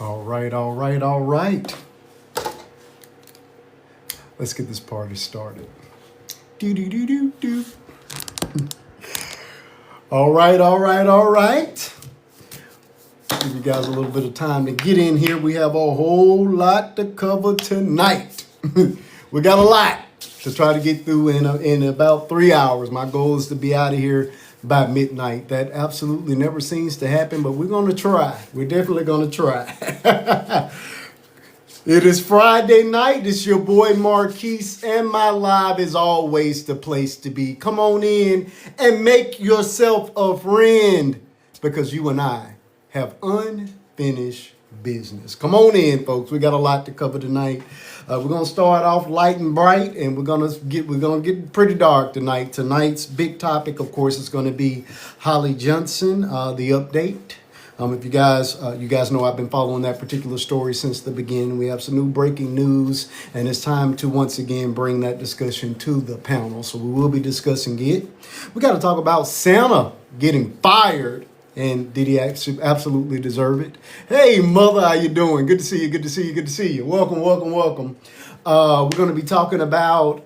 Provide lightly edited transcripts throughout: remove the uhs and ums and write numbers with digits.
All right, all right, all right. Let's get this party started. Do do do do do. All right, all right, all right. Give you guys a little bit of time to get in here. We have a whole lot to cover tonight. We got a lot to try to get through in about 3 hours. My goal is to be out of here by midnight. That absolutely never seems to happen, but we're going to try. We're definitely going to try. It is Friday night. It's your boy Marquise, and my live is always the place to be. Come on in and make yourself a friend, because you and I have unfinished business. Come on in, folks. We got a lot to cover tonight. We're gonna start off light and bright, and we're gonna get pretty dark tonight. Tonight's big topic, of course, is going to be Holly Johnson, the update. If you guys know, I've been following that particular story since the beginning. We have some new breaking news, and it's time to once again bring that discussion to the panel. So we will be discussing it. We got to talk about Santa getting fired, and did he absolutely deserve it? Hey, mother, how you doing? Good to see you. Good to see you. Good to see you. Welcome, welcome, welcome. We're going to be talking about.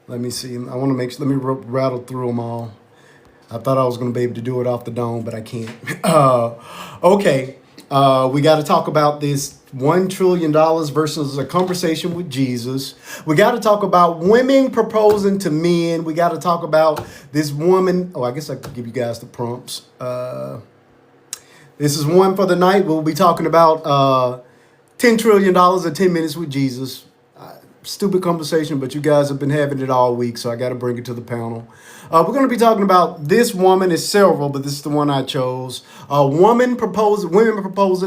Let me see. I want to make sure. Let me rattle through them all. I thought I was going to be able to do it off the dome, but I can't. Okay. We got to talk about this $1 trillion versus a conversation with Jesus. We got to talk about women proposing to men. We got to talk about this woman. Oh, I guess I could give you guys the prompts. This is one for the night. We'll be talking about $10 trillion in 10 minutes with Jesus. Stupid conversation, but you guys have been having it all week, so I got to bring it to the panel. We're going to be talking about this woman. It's several, but this is the one I chose. Women proposing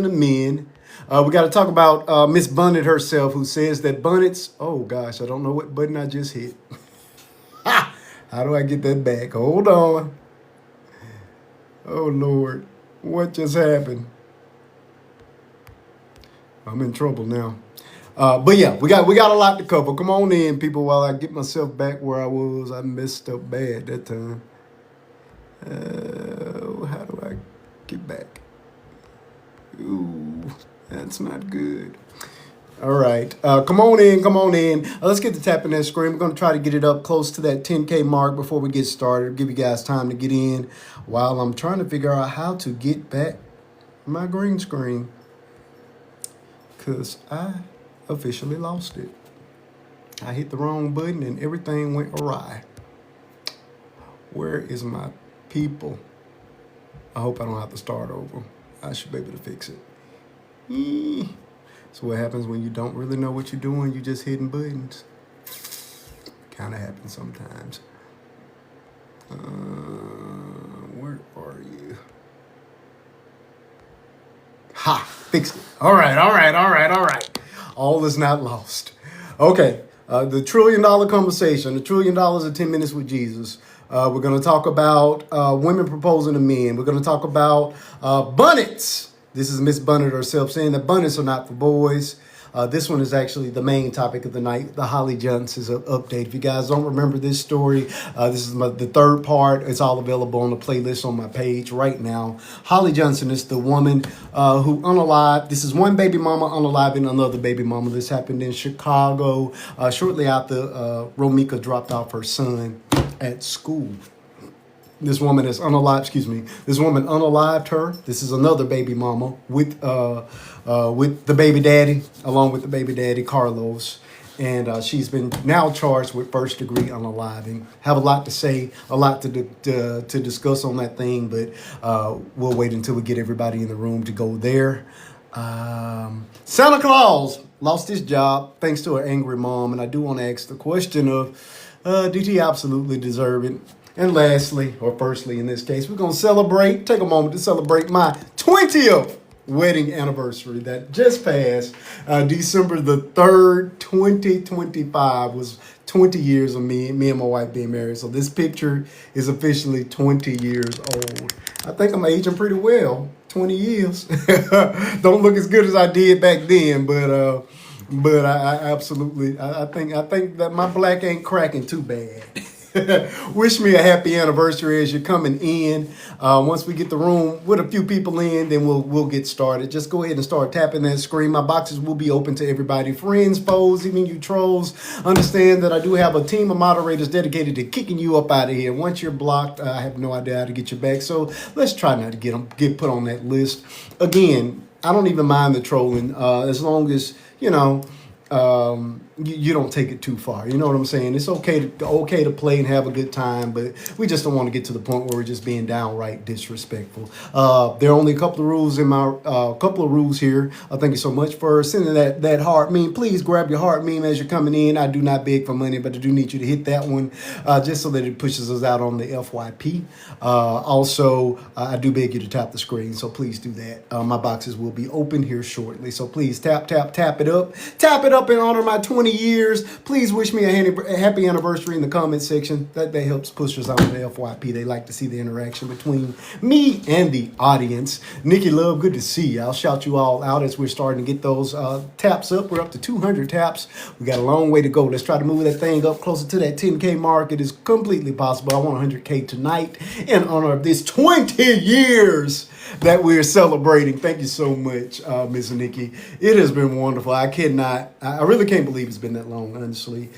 to men. We got to talk about Miss Bonnet herself, who says that Bonnets. Oh gosh, I don't know what button I just hit. How do I get that back? Hold on. Oh Lord, what just happened? I'm in trouble now. But yeah, we got a lot to cover. Come on in, people, while I get myself back where I was. I messed up bad that time. How do I get back? Ooh, that's not good. All right. Come on in. Let's get to tapping that screen. We're going to try to get it up close to that 10K mark before we get started. Give you guys time to get in while I'm trying to figure out how to get back my green screen, because I officially lost it. I hit the wrong button and everything went awry. Where is my people? I hope I don't have to start over. I should be able to fix it. So what happens when you don't really know what you're doing? You just hitting buttons. Kind of happens sometimes. Where are you? Ha! Fixed it. All right. All is not lost. Okay, the $1 trillion conversation, $1 trillion in 10 minutes with Jesus. We're going to talk about women proposing to men. We're going to talk about bonnets. This is Miss Bonnet herself saying that bonnets are not for boys. This one is actually the main topic of the night, the Holly Johnson's update. If you guys don't remember this story, this is the third part. It's all available on the playlist on my page right now. Holly Johnson is the woman who unalived. This is one baby mama unaliving another baby mama. This happened in Chicago shortly after Romika dropped off her son at school. This woman is unalived. This woman unalived her. This is another baby mama with the baby daddy, along with the baby daddy Carlos, and she's been now charged with first-degree unaliving. Have a lot to say, a lot to discuss on that thing, but we'll wait until we get everybody in the room to go there. Santa Claus lost his job thanks to her angry mom, and I do want to ask the question of, did he absolutely deserve it? And lastly, or firstly in this case, we're going to take a moment to celebrate my 20th wedding anniversary that just passed. December the 3rd, 2025 was 20 years of me and my wife being married. So this picture is officially 20 years old. I think I'm aging pretty well. 20 years. Don't look as good as I did back then, but I absolutely, I think that my black ain't cracking too bad. Wish me a happy anniversary as you're coming in. Once we get the room with a few people in, then we'll get started. Just go ahead and start tapping that screen. My boxes will be open to everybody, friends, foes, even you trolls. Understand that I do have a team of moderators dedicated to kicking you up out of here. Once you're blocked, I have no idea how to get you back. So let's try not to get put on that list. Again, I don't even mind the trolling as long as you don't take it too far. You know what I'm saying? It's okay to play and have a good time, but we just don't want to get to the point where we're just being downright disrespectful. There are only a couple of rules in my couple of rules here. Thank you so much for sending that heart meme. Please grab your heart meme as you're coming in. I do not beg for money, but I do need you to hit that one just so that it pushes us out on the FYP. Also, I do beg you to tap the screen, so please do that. My boxes will be open here shortly, so please tap it up. Tap it up in honor of my 20 years. Please wish me a happy anniversary in the comment section. That helps push us on the FYP. They like to see the interaction between me and the audience. Nikki Love, good to see you. I'll shout you all out as we're starting to get those taps up. We're up to 200 taps. We got a long way to go. Let's try to move that thing up closer to that 10K mark. It is completely possible. I want 100K tonight in honor of this 20 years that we're celebrating. Thank you so much, Miss Nikki. It has been wonderful. I really can't believe it's been that long, honestly.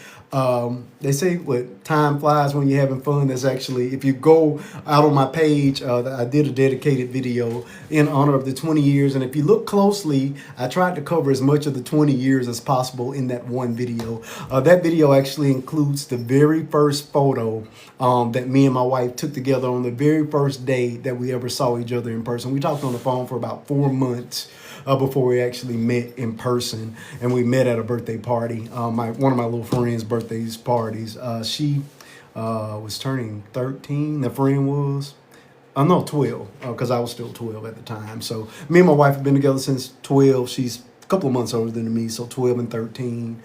They say what time flies when you're having fun. That's actually, if you go out on my page, I did a dedicated video in honor of the 20 years. And if you look closely, I tried to cover as much of the 20 years as possible in that one video. That video actually includes the very first photo that me and my wife took together on the very first day that we ever saw each other in person. We talked on the phone for about 4 months before we actually met in person, and we met at a birthday party. One of my little friends' birthdays parties. She was turning 13. The friend was. No, 12, because I was still 12 at the time. So me and my wife have been together since 12. She's a couple of months older than me, so 12 and 13.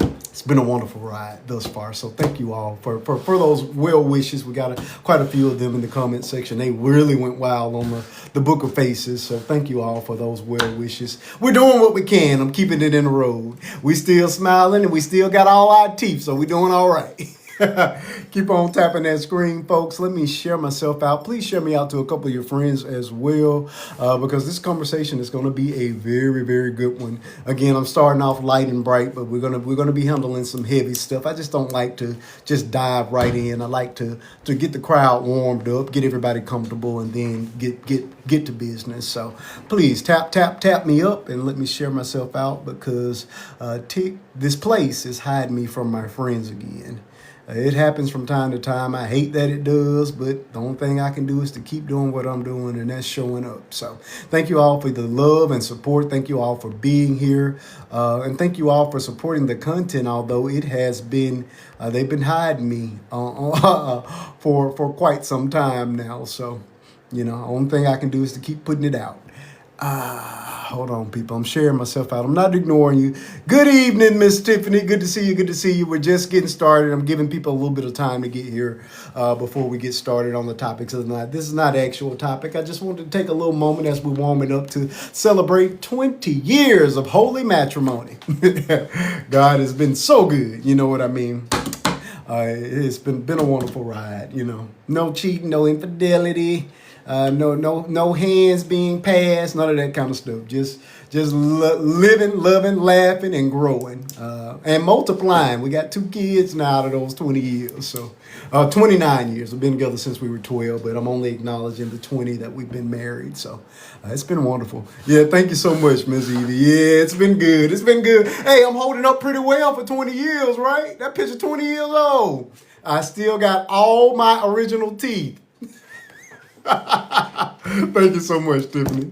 It's been a wonderful ride thus far. So thank you all for those well wishes. We got quite a few of them in the comment section. They really went wild on the Book of Faces. So thank you all for those well wishes. We're doing what we can. I'm keeping it in the road. We still smiling and we still got all our teeth. So we're doing all right. Keep on tapping that screen, folks. Let me share myself out. Please share me out to a couple of your friends as well, because this conversation is going to be a very, very good one. Again, I'm starting off light and bright, but we're gonna be handling some heavy stuff. I just don't like to just dive right in. I like to get the crowd warmed up, get everybody comfortable, and then get to business. So please tap me up and let me share myself out, because this place is hiding me from my friends again. It happens from time to time. I hate that it does, but the only thing I can do is to keep doing what I'm doing, and that's showing up. So thank you all for the love and support. Thank you all for being here. And thank you all for supporting the content, although it has been, they've been hiding me for quite some time now. So, the only thing I can do is to keep putting it out. Hold on, people. I'm sharing myself out. I'm not ignoring you. Good evening, Miss Tiffany. Good to see you. Good to see you. We're just getting started. I'm giving people a little bit of time to get here before we get started on the topics of the night. This is not an actual topic. I just wanted to take a little moment as we're warming up to celebrate 20 years of holy matrimony. God has been so good. You know what I mean? It's been a wonderful ride. No cheating, no infidelity. No hands being passed, none of that kind of stuff. Just living, loving, laughing, and growing, and multiplying. We got 2 kids now out of those 20 years. So 29 years. We've been together since we were 12, but I'm only acknowledging the 20 that we've been married. So it's been wonderful. Yeah, thank you so much, Miss Evie. Yeah, it's been good. It's been good. Hey, I'm holding up pretty well for 20 years, right? That picture 20 years old. I still got all my original teeth. Thank you so much, Tiffany.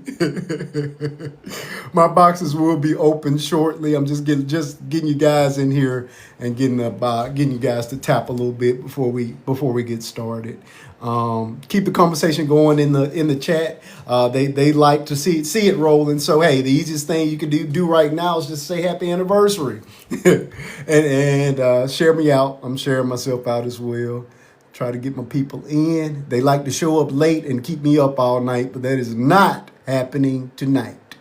My boxes will be open shortly. I'm just getting you guys in here and getting you guys to tap a little bit before we get started. Keep the conversation going in the chat. They like to see it rolling. So hey, the easiest thing you can do right now is just say happy anniversary and share me out. I'm sharing myself out as well. Try to get my people in. They like to show up late and keep me up all night, but that is not happening tonight.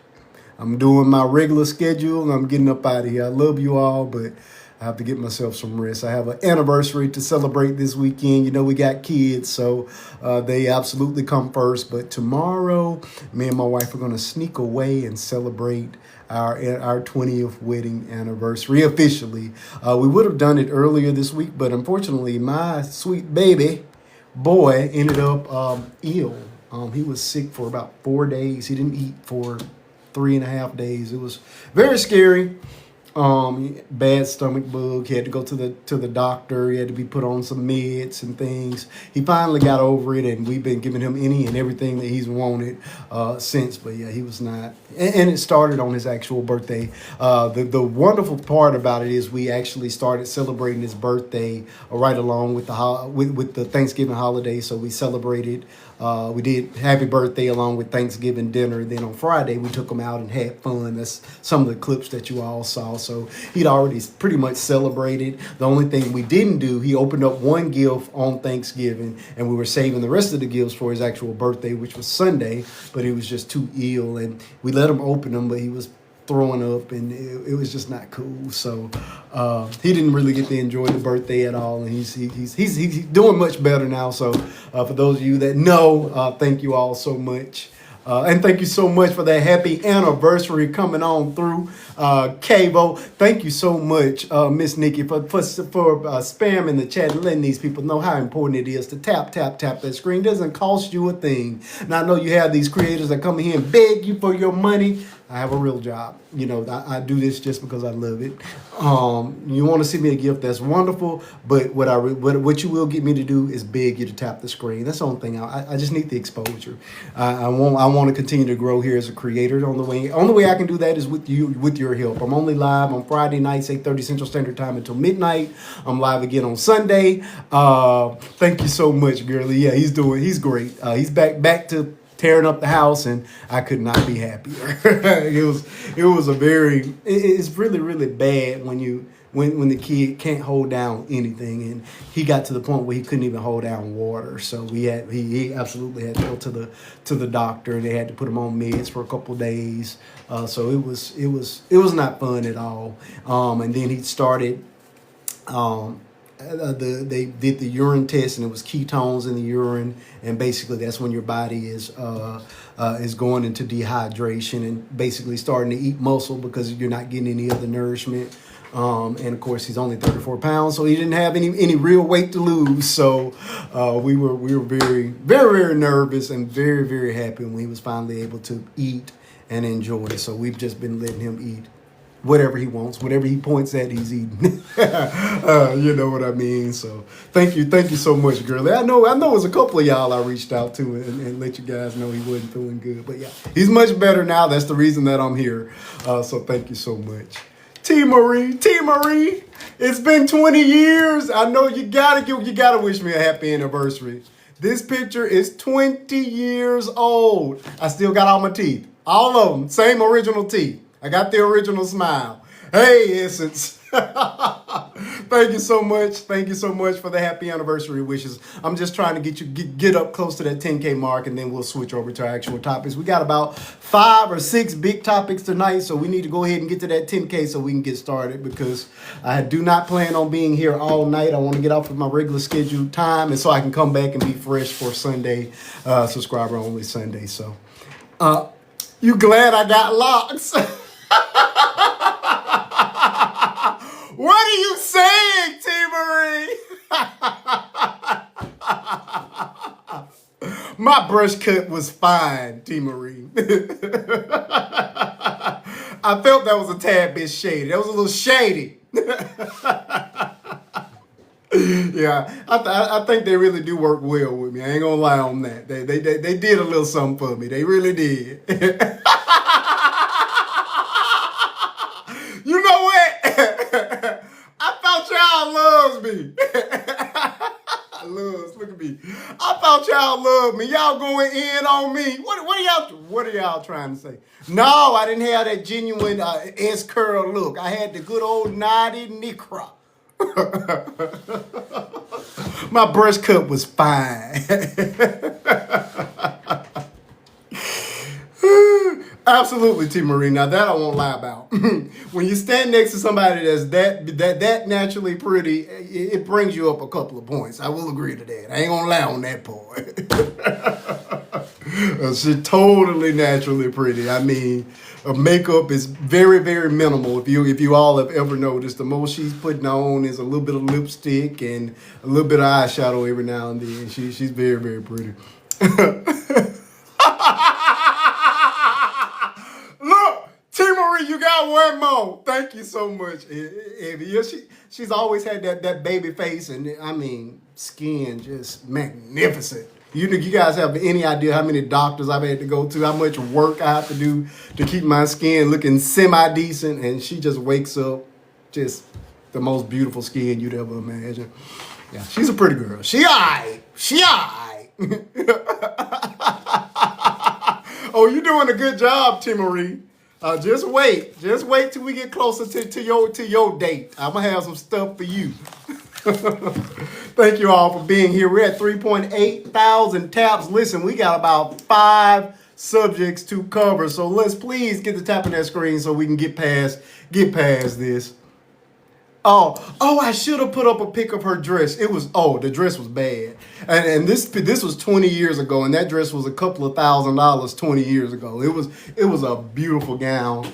I'm doing my regular schedule and I'm getting up out of here. I love you all, but I have to get myself some rest. I have an anniversary to celebrate this weekend. You know, we got kids, so they absolutely come first. But tomorrow, me and my wife are going to sneak away and celebrate our 20th wedding anniversary officially. We would have done it earlier this week, but unfortunately, my sweet baby boy ended up ill. He was sick for about 4 days. He didn't eat for 3.5 days. It was very scary. Bad stomach bug. He had to go to the doctor. He had to be put on some meds and things. He finally got over it, and we've been giving him any and everything that he's wanted since. But yeah, he was not. And it started on his actual birthday. The wonderful part about it is we actually started celebrating his birthday right along with with the Thanksgiving holiday. So we celebrated. We did happy birthday along with Thanksgiving dinner. Then on Friday, we took him out and had fun. That's some of the clips that you all saw. So he'd already pretty much celebrated. The only thing we didn't do, he opened up one gift on Thanksgiving, and we were saving the rest of the gifts for his actual birthday, which was Sunday, but he was just too ill. And we let him open them, but he was throwing up, and it was just not cool. So he didn't really get to enjoy the birthday at all, and he's doing much better now. So for those of you that know, thank you all so much. And thank you so much for that happy anniversary coming on through, Cavo. Thank you so much, Miss Nikki, for spamming the chat and letting these people know how important it is to tap that screen. It doesn't cost you a thing. Now, I know you have these creators that come in here and beg you for your money. I have a real job. You know, I do this just because I love it. You want to send me a gift, that's wonderful. But what you will get me to do is beg you to tap the screen. That's the only thing. I just need the exposure. I want to continue to grow here as a creator. The only way I can do that is with your help. I'm only live on Friday nights, 8:30 Central Standard Time until midnight. I'm live again on Sunday. Thank you so much, girlie. Yeah, he's great. He's back to tearing up the house, and I could not be happier. It's really, really bad when the kid can't hold down anything, and he got to the point where he couldn't even hold down water. So he absolutely had to go to the doctor, and they had to put him on meds for a couple of days. So it was not fun at all. And then he started. They did the urine test, and it was ketones in the urine, and basically that's when your body is going into dehydration and basically starting to eat muscle because you're not getting any other nourishment. And of course he's only 34 pounds, so he didn't have any real weight to lose. So we were very, very, very nervous and very, very happy when he was finally able to eat and enjoy it. So we've just been letting him eat whatever he wants, whatever he points at, he's eating. You know what I mean? So thank you so much, girlie. I know it was a couple of y'all I reached out to and let you guys know he wasn't feeling good. But yeah, he's much better now. That's the reason that I'm here. So thank you so much. T Marie, it's been 20 years. I know you gotta wish me a happy anniversary. This picture is 20 years old. I still got all my teeth. All of them, same original teeth. I got the original smile. Hey, Essence. Thank you so much. Thank you so much for the happy anniversary wishes. I'm just trying to get up close to that 10K mark, and then we'll switch over to our actual topics. We got about 5 or 6 big topics tonight, so we need to go ahead and get to that 10K so we can get started, because I do not plan on being here all night. I want to get off of my regular scheduled time, and so I can come back and be fresh for Sunday, subscriber only Sunday. So, you glad I got locks? What are you saying, T-Marie? My brush cut was fine, T-Marie. I felt that was a tad bit shady. That was a little shady. Yeah, I think they really do work well with me. I ain't gonna lie on that. They did a little something for me. They really did. You know what? I thought y'all loves me. Look at me. I thought y'all loved me. Y'all going in on me. What are y'all trying to say? No, I didn't have that genuine S curl look. I had the good old naughty Necra. My brush cut was fine. Absolutely, T. Marie. Now that I won't lie about. when you stand next to somebody that's that naturally pretty, it brings you up a couple of points. I will agree to that. I ain't gonna lie on that part. She's totally naturally pretty. I mean, makeup is very, very minimal. If you all have ever noticed, the most she's putting on is a little bit of lipstick and a little bit of eyeshadow every now and then. She's very, very pretty. Look, T. Marie, you got one more. Thank you so much, Evie. Yeah, she's always had that baby face, and I mean, skin just magnificent. You guys have any idea how many doctors I've had to go to, how much work I have to do to keep my skin looking semi-decent, and she just wakes up just the most beautiful skin you'd ever imagine. Yeah, she's a pretty girl. She all right. She all right. Oh, you're doing a good job, T. Marie. Just wait till we get closer to your date. I'm gonna have some stuff for you. Thank you all for being here. We're at 3.8 thousand taps. Listen, we got about 5 subjects to cover, so let's please get the tapping that screen so we can get past this. Oh, I should have put up a pic of her dress. The dress was bad. And this was 20 years ago, and that dress was a couple of $1,000s 20 years ago. It was a beautiful gown.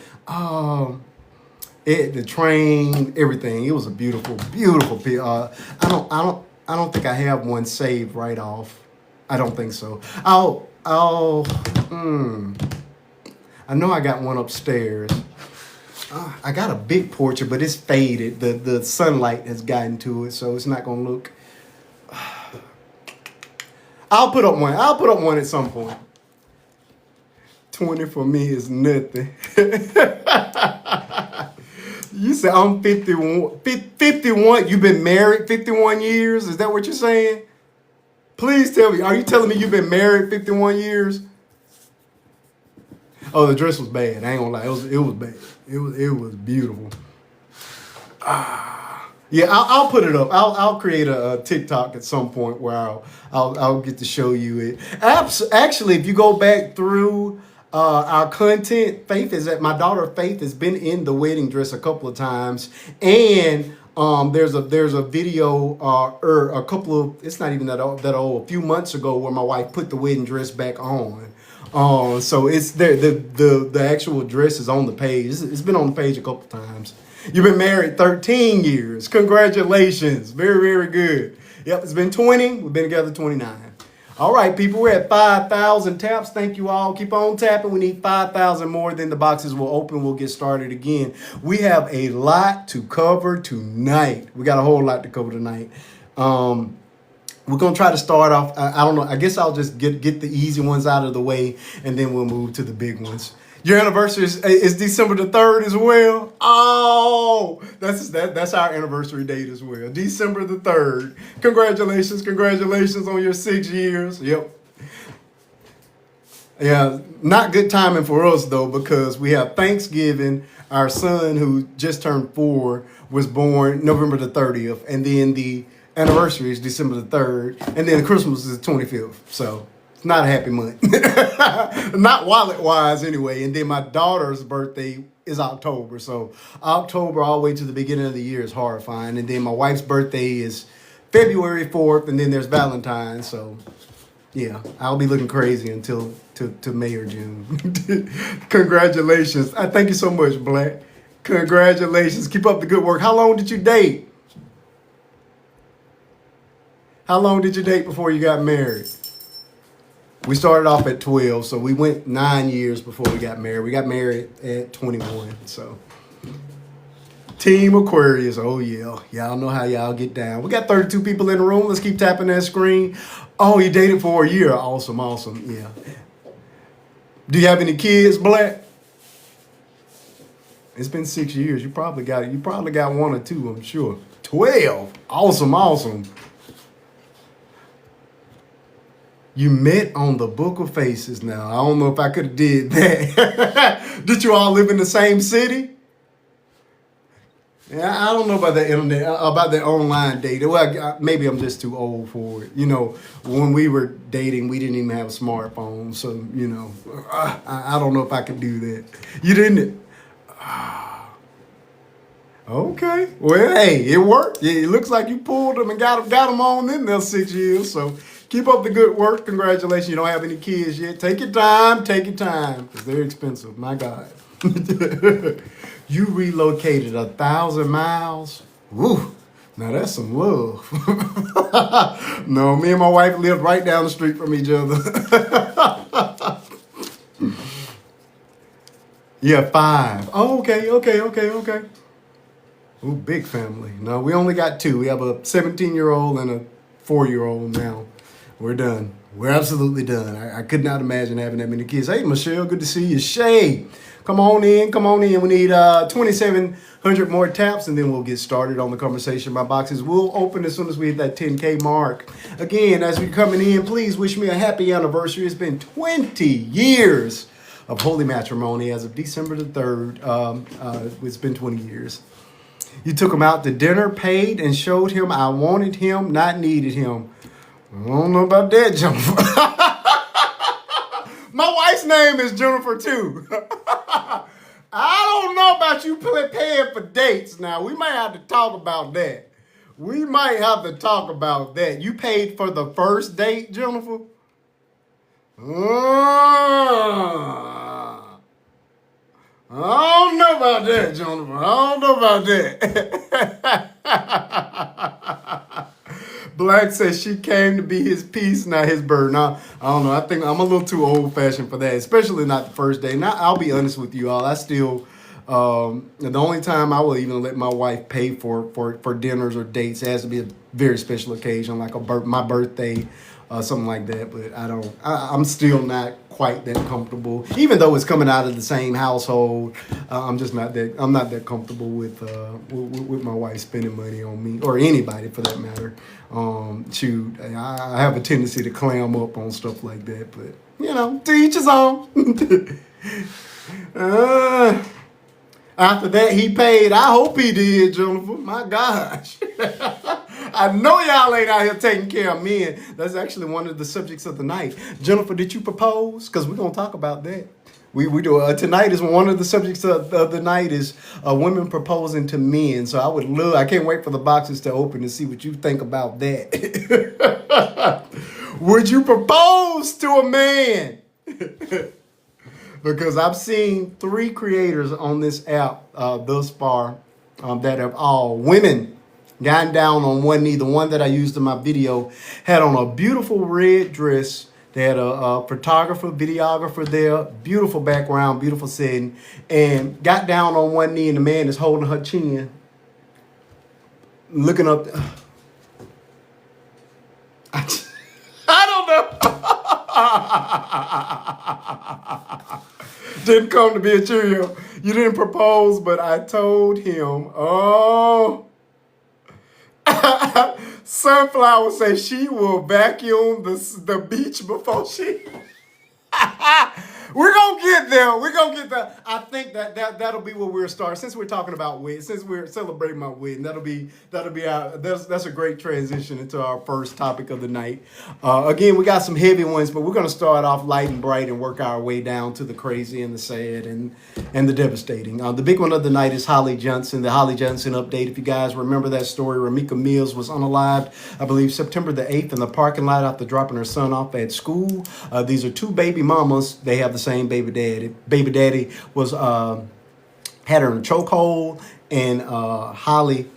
The train, everything. It was a beautiful, beautiful pic. I don't think I have one saved right off. I don't think so. I know I got one upstairs. I got a big portrait, but it's faded. The sunlight has gotten to it, so it's not gonna look. I'll put up one. I'll put up one at some point. 20 for me is nothing. You said I'm 51. 51. You've been married 51 years? Is that what you're saying? Please tell me. Are you telling me you've been married 51 years? Oh, the dress was bad. I ain't gonna lie. It was bad. It was beautiful. Yeah, I'll put it up. I'll create a TikTok at some point where I'll get to show you it. Actually, if you go back through our content, my daughter Faith has been in the wedding dress a couple of times, and there's a video a couple of, it's not even that old, a few months ago, where my wife put the wedding dress back on. So it's there. The actual dress is on the page. It's been on the page a couple times. You've been married 13 years. Congratulations. Very, very good. Yep, it's been 20. We've been together 29. All right, people, we're at 5,000 taps. Thank you all. Keep on tapping. We need 5,000 more. Then the boxes will open. We'll get started again. We have a lot to cover tonight. We got a whole lot to cover tonight. We're going to try to start off. I don't know. I guess I'll just get the easy ones out of the way, and then we'll move to the big ones. Your anniversary is December the 3rd as well. Oh, that's our anniversary date as well. December the 3rd. Congratulations on your 6 years. Yep. Yeah, not good timing for us though, because we have Thanksgiving. Our son, who just turned 4, was born November the 30th, and then the anniversary is December the 3rd, and then Christmas is the 25th. So it's not a happy month. Not wallet-wise anyway. And then my daughter's birthday is October. So October all the way to the beginning of the year is horrifying. And then my wife's birthday is February 4th, and then there's Valentine's. So yeah, I'll be looking crazy until to May or June. Congratulations. I thank you so much, Black. Congratulations. Keep up the good work. How long did you date? How long did you date before you got married? We started off at 12, so we went 9 years before we got married. We got married at 21, so. Team Aquarius, oh yeah. Y'all know how y'all get down. We got 32 people in the room. Let's keep tapping that screen. Oh, you dated for a year. Awesome, yeah. Do you have any kids, Black? It's been 6 years. You probably got 1 or 2, I'm sure. 12. Awesome. You met on the Book of Faces now. I don't know if I could have did that. Did you all live in the same city? Yeah, I don't know about the internet, about the online dating. Well, maybe I'm just too old for it. You know, when we were dating, we didn't even have a smartphone. So, you know, I don't know if I could do that. You didn't? Okay. Well, hey, it worked. It looks like you pulled them and got them on in there 6 years. So keep up the good work. Congratulations. You don't have any kids yet. Take your time. Take your time. Because they're expensive. My God. You relocated 1,000 miles. Woo. Now that's some love. No, me and my wife lived right down the street from each other. Yeah, 5. Oh, okay. Ooh, big family. No, we only got 2. We have a 17-year-old and a 4-year-old now. We're done. We're absolutely done. I could not imagine having that many kids. Hey, Michelle, good to see you. Shay, come on in. We need 2,700 more taps, and then we'll get started on the conversation. My boxes will open as soon as we hit that 10K mark. Again, as you're coming in, please wish me a happy anniversary. It's been 20 years of holy matrimony as of December the 3rd. It's been 20 years. You took him out to dinner, paid, and showed him I wanted him, not needed him. I don't know about that, Jennifer. My wife's name is Jennifer, too. I don't know about you paying for dates now. We might have to talk about that. You paid for the first date, Jennifer? I don't know about that, Jennifer. I don't know about that. Black says she came to be his peace, not his burden. I don't know. I think I'm a little too old-fashioned for that, especially not the first day. Now, I'll be honest with you all. I still, the only time I will even let my wife pay for dinners or dates, it has to be a very special occasion, like my birthday, something like that. But I'm still not quite that comfortable, even though it's coming out of the same household. I'm not that comfortable with my wife spending money on me or anybody for that matter. I have a tendency to clam up on stuff like that, but to each his own. After that, he paid. I hope he did, Jennifer. My gosh. I know y'all ain't out here taking care of men. That's actually one of the subjects of the night. Jennifer, did you propose? Because we're going to talk about that. We do. Tonight is one of the subjects of the night is women proposing to men. So I can't wait for the boxes to open to see what you think about that. Would you propose to a man? Because I've seen 3 creators on this app thus far that have all women gotten down on one knee. The one that I used in my video had on a beautiful red dress. They had a photographer, videographer there, beautiful background, beautiful setting, and got down on one knee, and the man is holding her chin, looking up. I don't know. Didn't come to be a Cheerio. You didn't propose, but I told him, oh. Sunflower says she will vacuum the beach before she... We're going to get there. I think that'll be where we'll start. Since we're talking about wedding, since we're celebrating my wedding, that's a great transition into our first topic of the night. Again, we got some heavy ones, but we're going to start off light and bright and work our way down to the crazy and the sad and the devastating. The big one of the night is Holly Johnson, the Holly Johnson update. If you guys remember that story, Ramika Mills was unalived, I believe, September the 8th in the parking lot after dropping her son off at school. These are 2 baby mamas. They have the same baby daddy. Baby daddy was had her in a chokehold, and Holly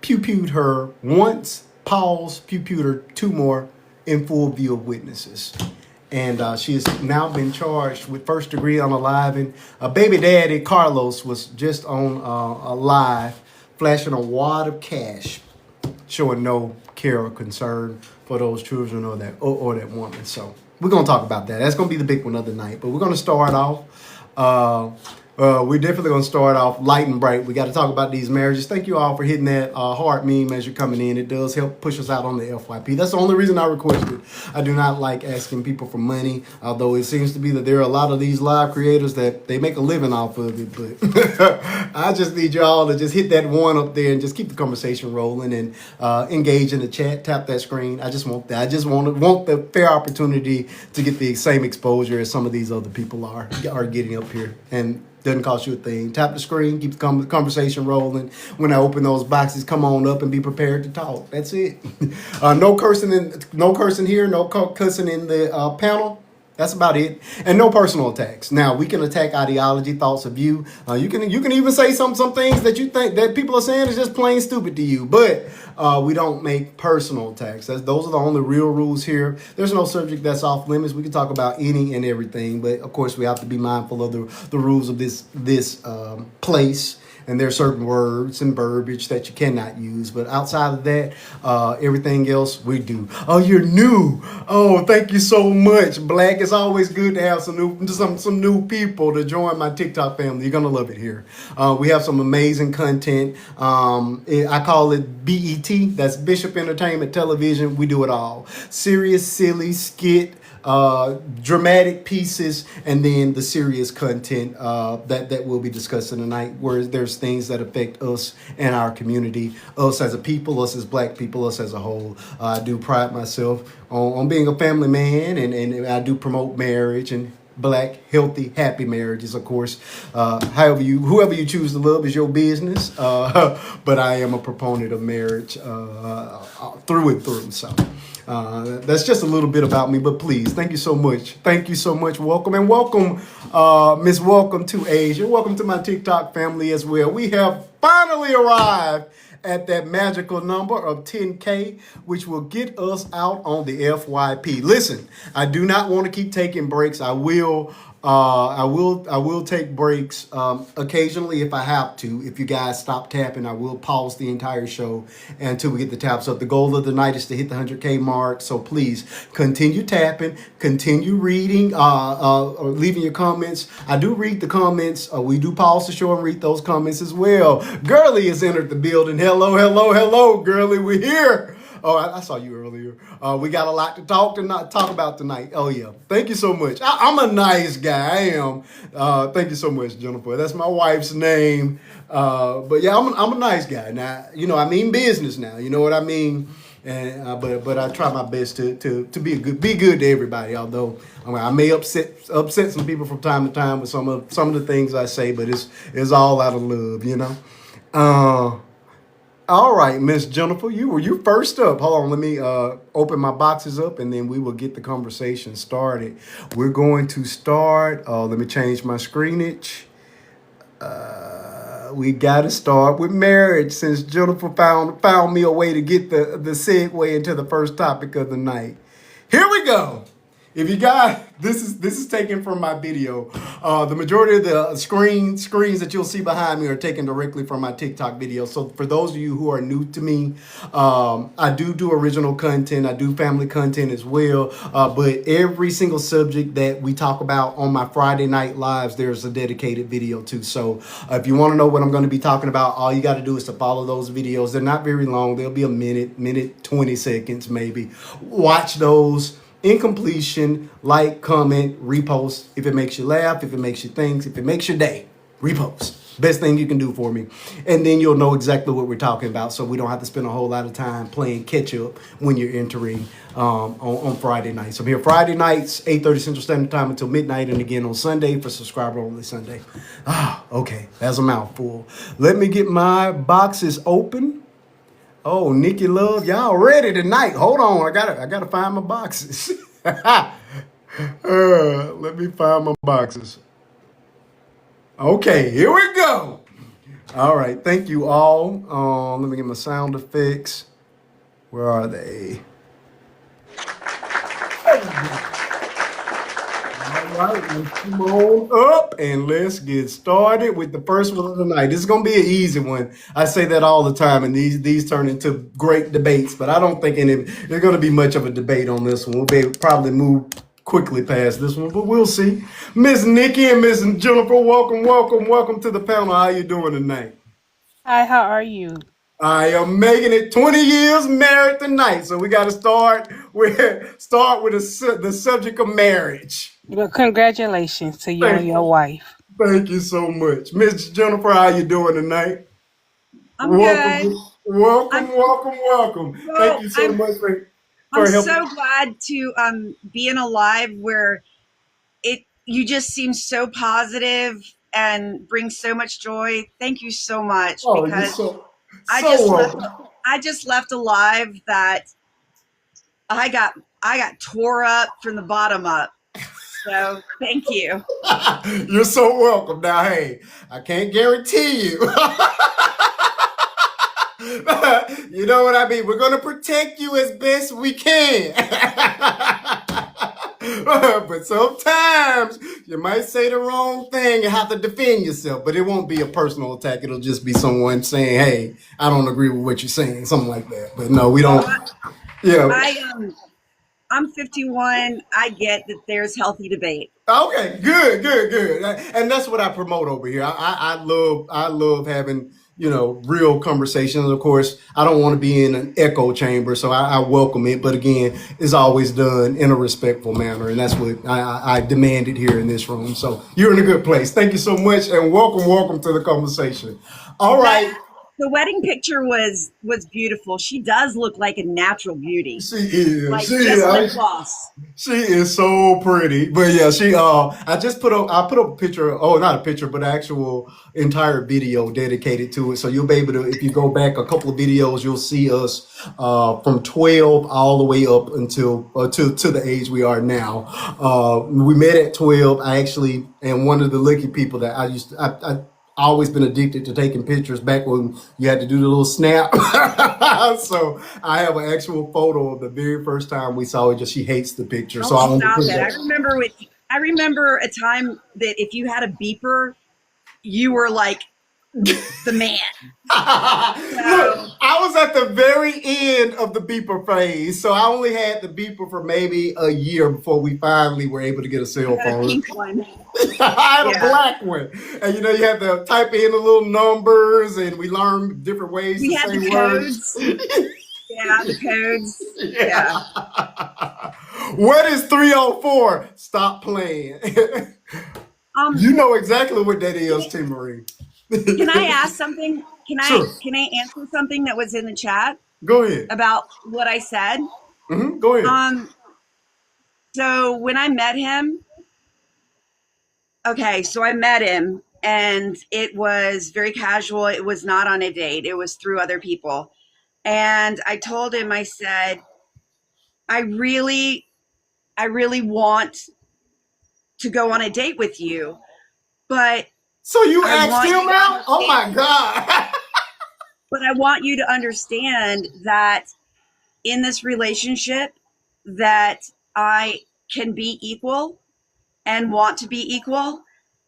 pew-pewed her once, paused, pew-pewed her 2 more in full view of witnesses. And she has now been charged with first-degree unaliving. Baby daddy Carlos was just on a live, flashing a wad of cash, showing no care or concern for those children or that woman. So we're going to talk about that. That's going to be the big one of the night. But we're going to start off. We're definitely going to start off light and bright. We got to talk about these marriages. Thank you all for hitting that heart meme as you're coming in. It does help push us out on the FYP. That's the only reason I requested. I do not like asking people for money, although it seems to be that there are a lot of these live creators that they make a living off of it. But I just need y'all to just hit that one up there and just keep the conversation rolling and engage in the chat. Tap that screen. I just want that. I just want the fair opportunity to get the same exposure as some of these other people are getting up here. And Doesn't cost you a thing. Tap the screen, keep the conversation rolling. When I open those boxes, come on up and be prepared to talk. That's it. No cursing no cursing here, no cussing in the panel. That's about it, and no personal attacks. Now we can attack ideology, thoughts of you. You can even say some things that you think that people are saying is just plain stupid to you. But we don't make personal attacks. Those are the only real rules here. There's no subject that's off limits. We can talk about any and everything, but of course we have to be mindful of the rules of this place. And there are certain words and verbiage that you cannot use. But outside of that, everything else we do. Oh, you're new. Oh, thank you so much, Black. It's always good to have some new people to join my TikTok family. You're gonna love it here. We have some amazing content. I call it BET. That's Bishop Entertainment Television. We do it all. Serious, silly, skit, dramatic pieces, and then the serious content that we'll be discussing tonight, where there's things that affect us and our community, us as a people, us as Black people, us as a whole. I do pride myself on being a family man, and I do promote marriage and Black, healthy, happy marriages, of course. Whoever you choose to love is your business. But I am a proponent of marriage through and through. So that's just a little bit about me. But please, thank you so much. Thank you so much. Welcome and welcome, Miss Welcome to Asia. Welcome to my TikTok family as well. We have finally arrived at that magical number of 10K, which will get us out on the FYP. Listen, I do not want to keep taking breaks. I will take breaks occasionally if I have to. If you guys stop tapping, I will pause the entire show until we get the taps up. The goal of the night is to hit the 100K mark. So please continue tapping, continue reading, or leaving your comments. I do read the comments. We do pause the show and read those comments as well. Girly has entered the building. Hello, hello, hello, Girly. We're here. Oh, I saw you earlier. We got a lot to talk about tonight. Oh yeah, thank you so much. I'm a nice guy. I am. Thank you so much, Jennifer. That's my wife's name. But yeah, I'm a nice guy. Now, I mean business. Now, you know what I mean. And but I try my best to be good to everybody. Although I may upset some people from time to time with some of the things I say, but it's all out of love. All right, Miss Jennifer, you first up. Hold on, let me open my boxes up, and then we will get the conversation started. We're going to start. Let me change my screenage. We got to start with marriage, since Jennifer found me a way to get the segue into the first topic of the night. Here we go. If you guys, this is taken from my video. The majority of the screens that you'll see behind me are taken directly from my TikTok video. So for those of you who are new to me, I do original content. I do family content as well. But every single subject that we talk about on my Friday night lives, there's a dedicated video to. So if you want to know what I'm going to be talking about, all you got to do is to follow those videos. They're not very long. They'll be a minute, 20 seconds maybe. Watch those. In completion, like, comment, repost. If it makes you laugh, if it makes you think, if it makes your day, repost. Best thing you can do for me. And then you'll know exactly what we're talking about, so we don't have to spend a whole lot of time playing catch up when you're entering on Friday nights. I'm here Friday nights, 8:30 Central Standard Time until midnight, and again on Sunday for subscriber only Sunday. Okay, that's a mouthful. Let me get my boxes open. Oh, Nikki Love, y'all ready tonight? Hold on, I gotta find my boxes. Let me find my boxes. Okay, here we go. All right, thank you all. Let me get my sound effects. Where are they? All right, let's come on up and let's get started with the first one of the night. This is gonna be an easy one. I say that all the time, and these turn into great debates. But I don't think there's gonna be much of a debate on this one. We'll probably move quickly past this one, but we'll see. Miss Nikki and Miss Jennifer, welcome to the panel. How you doing tonight? Hi, how are you? I am making it 20 years married tonight, so we got to start with the subject of marriage. Well, congratulations to you and Thank, your wife. thank you so much, Miss Jennifer. How you doing tonight? I'm good. Welcome, welcome, I'm welcome, welcome. Thank well. you so I'm much I'm for helping. so glad to be in a live where you just seem so positive. and bring so much joy. Thank you so much, Oh, you're because so I just left welcome. I just left a live that I got tore up from the bottom up. So thank you. You're so welcome. Now, hey, I can't guarantee you. You know what I mean? We're going to protect you as best we can. But sometimes you might say the wrong thing and have to defend yourself. But it won't be a personal attack. It'll just be someone saying, hey, I don't agree with what you're saying. Something like that. But no, we Well, don't. Yeah. I'm 51. I get that there's healthy debate. Okay, good, and that's what I promote over here. I love having real conversations. Of course, I don't want to be in an echo chamber, so I welcome it. But again, it's always done in a respectful manner, and that's what I demanded here in this room. So you're in a good place. Thank you so much, and welcome to the conversation. All That right. the wedding picture was beautiful. She does look like a natural beauty, She is. like just lip gloss. She is so pretty. But yeah, I just put up a picture, oh not a picture, but an actual entire video dedicated to it. So you'll be able to, if you go back a couple of videos, you'll see us from 12 all the way up until to the age we are now. We met at 12. I actually am one of the lucky people that I always been addicted to taking pictures back when you had to do the little snap. So I have an actual photo of the very first time we saw it. Just she hates the picture, so Don't I only stop put it. it I remember a time that if you had a beeper, you were like the man. Look, So I was at the very end of the beeper phase, so I only had the beeper for maybe a year before we finally were able to get a I cell got a phone. pink one. I had a Yeah. black one, and you had to type in the little numbers, and we learned different ways We to had say the words. codes. Yeah, the codes. Yeah. Yeah. What is 304? Stop playing. Um, You know exactly what that can is, I, T. Marie. can I ask something? Can I Sure. can I answer something that was in the chat Go ahead. about what I said? Go ahead. Um, so when I met him, okay, so I met him and it was very casual. It was not on a date. It was through other people. And I told him, I said, I really I really want to go on a date with you, but So you I asked want you him to out? Oh understand, my God. but I want you to understand that in this relationship that I can be equal and want to be equal,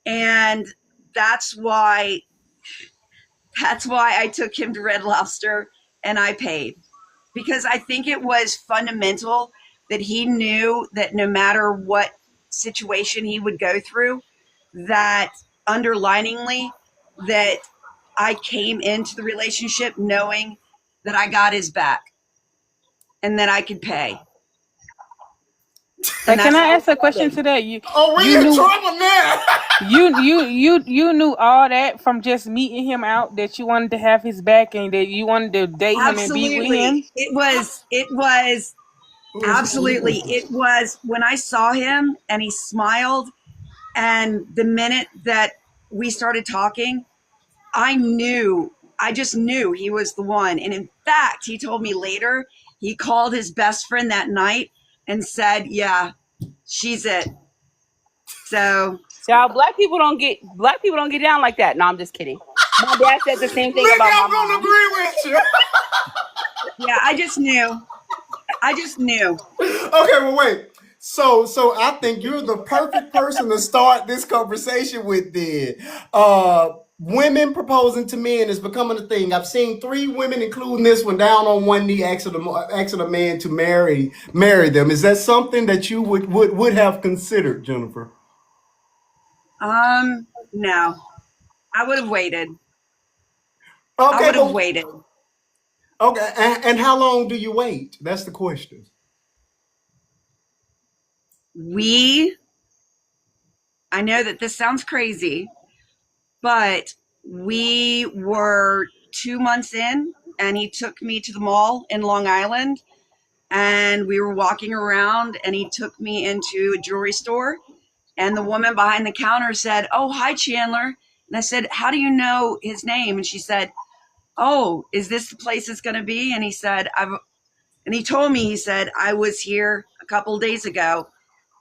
and that's why I took him to Red Lobster and I paid, because I think it was fundamental that he knew that no matter what situation he would go through, that underliningly, that I came into the relationship knowing that I got his back and that I could pay. And Can that's I how ask it a question started. to that? You Oh, we you in knew trouble now. you knew all that from just meeting him out, that you wanted to have his back and that you wanted to date him and be with Absolutely. him. It was absolutely. It was when I saw him and he smiled, and the minute that we started talking, I just knew he was the one. And in fact, he told me later, he called his best friend that night and said, yeah, she's it. So, Child, black people don't get down like that. No, I'm just kidding. My dad said the same thing Look, about my I'm gonna mom. agree with you. yeah, I just knew. I just knew. Okay, well, wait. So I think you're the perfect person to start this conversation with. Then, women proposing to men is becoming a thing. I've seen 3 women, including this one, down on one knee, asking a man to marry them. Is that something that you would have considered, Jennifer? No, I would have waited. I Okay, would have but waited. okay, and how long do you wait? That's the question. We, I know that this sounds crazy, but we were 2 months in and he took me to the mall in Long Island and we were walking around and he took me into a jewelry store And the woman behind the counter said, "Oh, hi, Chandler." And I said, "How do you know his name?" And she said, "Oh, is this the place it's going to be?" And he said, and he told me, he said, "I was here a couple days ago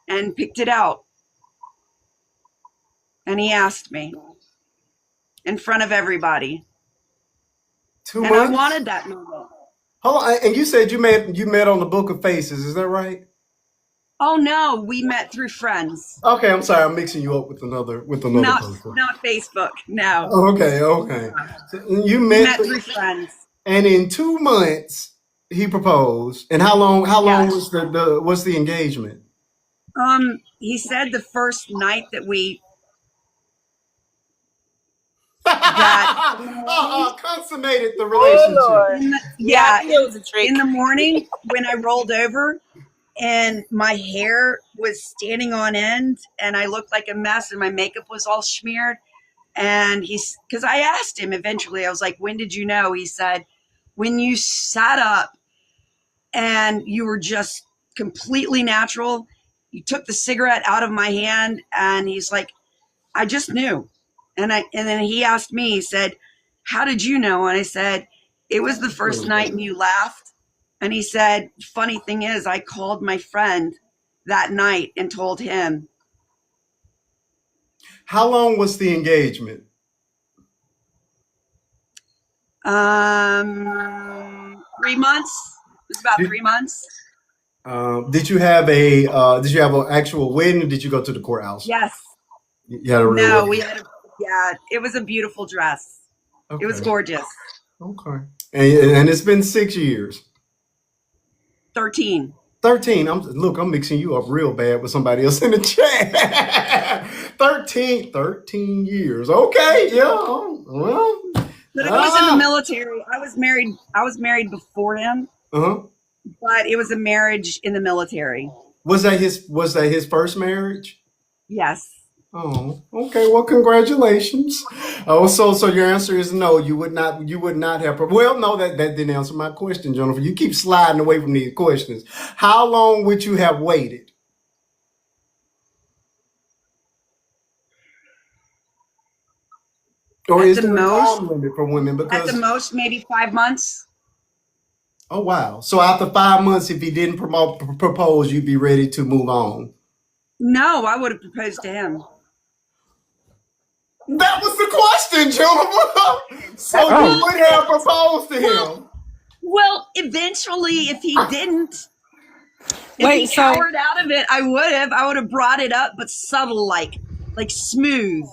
and picked it out." And he asked me in front of everybody. 2 And I months. wanted that moment. Hold on, and you said you met on the Book of Faces. Is that right? Oh no, we met through friends. Okay, I'm sorry, I'm mixing you up with another Not person. Facebook. No. Okay, okay. So you We met, met through friends. and in 2 months he proposed. And how long? How long Yes. was what's the engagement? He said the first night that Consummated the Oh relationship. Lord. yeah, I knew it was a trick. in the morning when I rolled over and my hair was standing on end and I looked like a mess and my makeup was all smeared. And because I asked him eventually, I was like, "When did you know?" He said, "When you sat up and you were just completely natural. You took the cigarette out of my hand." And he's like, "I just knew." And then he asked me, he said, "How did you know?" And I said, "It was the first night and you laughed." And he said, "Funny thing is, I called my friend that night and told him." How long was the engagement? 3 months. It was about Did, 3 months. did you have an actual wedding, or did you go to the courthouse? Yes. You had a real No, wedding. yeah, it was a beautiful dress. It was Okay. gorgeous. Okay. And it's been 6 years. 13. 13. I'm mixing you up real bad with somebody else in the chat. 13 years. Okay, yeah. Well, But it was in the military. I was married before him, uh-huh. but it was a marriage in the military. Was that his first marriage? Yes. Oh, okay. Well, congratulations. Oh, so your answer is no. You would not have. Well, no, that didn't answer my question, Jennifer. You keep sliding away from these questions. How long would you have waited? Or At is the there a most, time limit for women? Because maybe 5 months. oh wow. So after 5 months, if he didn't propose, you'd be ready to move on. No, I would have proposed to him. That was the question, Jennifer. So you Oh. Well, would have proposed to well, him. well, eventually, if he didn't, if Wait, he so cowered out of it, I would have brought it up, but subtle, like smooth,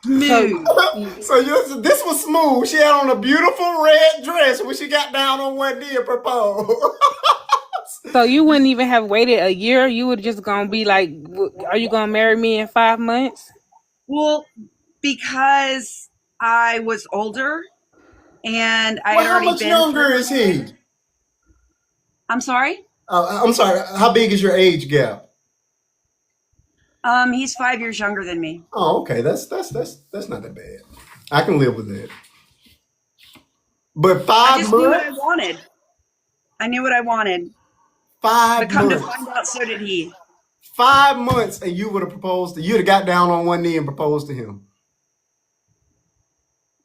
so smooth. So this was smooth. She had on a beautiful red dress when she got down on one knee and proposed. so you wouldn't even have waited a year. You would just gonna be like, "Are you gonna marry me in 5 months?" Well, because I was older and I Well, had how already much been younger through. is he? I'm sorry. I'm sorry. How big is your age gap? He's 5 years younger than me. Oh, okay. That's not that bad. I can live with that. But I five just knew what I months, wanted. I knew what I wanted, but five come to months, find out, so did he. 5 months, and you would have proposed. You'd have got down on one knee and proposed to him.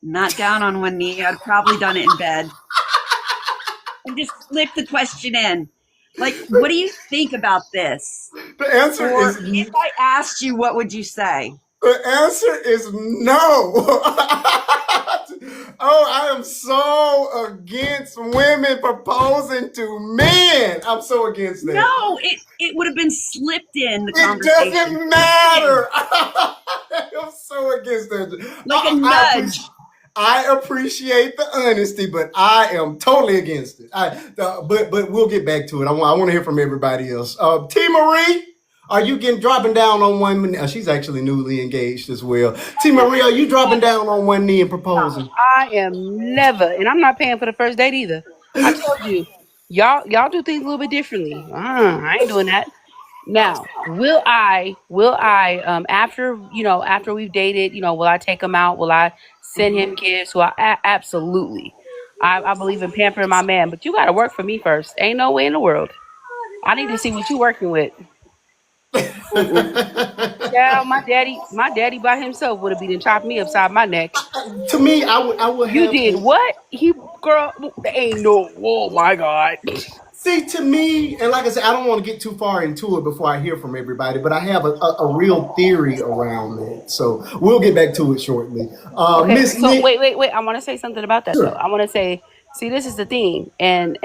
Not down on one knee. I'd probably done it in bed and just slipped the question in. Like, what do you think about this? The answer Or is if I asked you, what would you say? The answer is no. Oh, I am so against women proposing to men. I'm so against that. No, it would have been slipped in the It conversation. doesn't matter. I'm so against that. Like a I nudge. I appreciate the honesty, but I am totally against it. But we'll get back to it. I want to hear from everybody else. T. Marie, are you dropping down on one knee? She's actually newly engaged as well. T. Marie, are you dropping down on one knee and proposing? I am never, and I'm not paying for the first date either. I told you, y'all do things a little bit differently. I ain't doing that. Now, after after we've dated, will I take him out? Will I send him gifts? Absolutely. I believe in pampering my man, but you got to work for me first. Ain't no way in the world. I need to see what you working with. Yeah, my daddy by himself would have been chopped me upside my neck. To me, I would You have did to what? Girl, ain't no. Oh my God. see. To me, and like I said, I don't want to get too far into it before I hear from everybody, but I have a real theory around that. So we'll get back to it shortly. Okay, Miss so Nick, wait. I want to say something about that though. sure. I want to say, see, this is the thing, and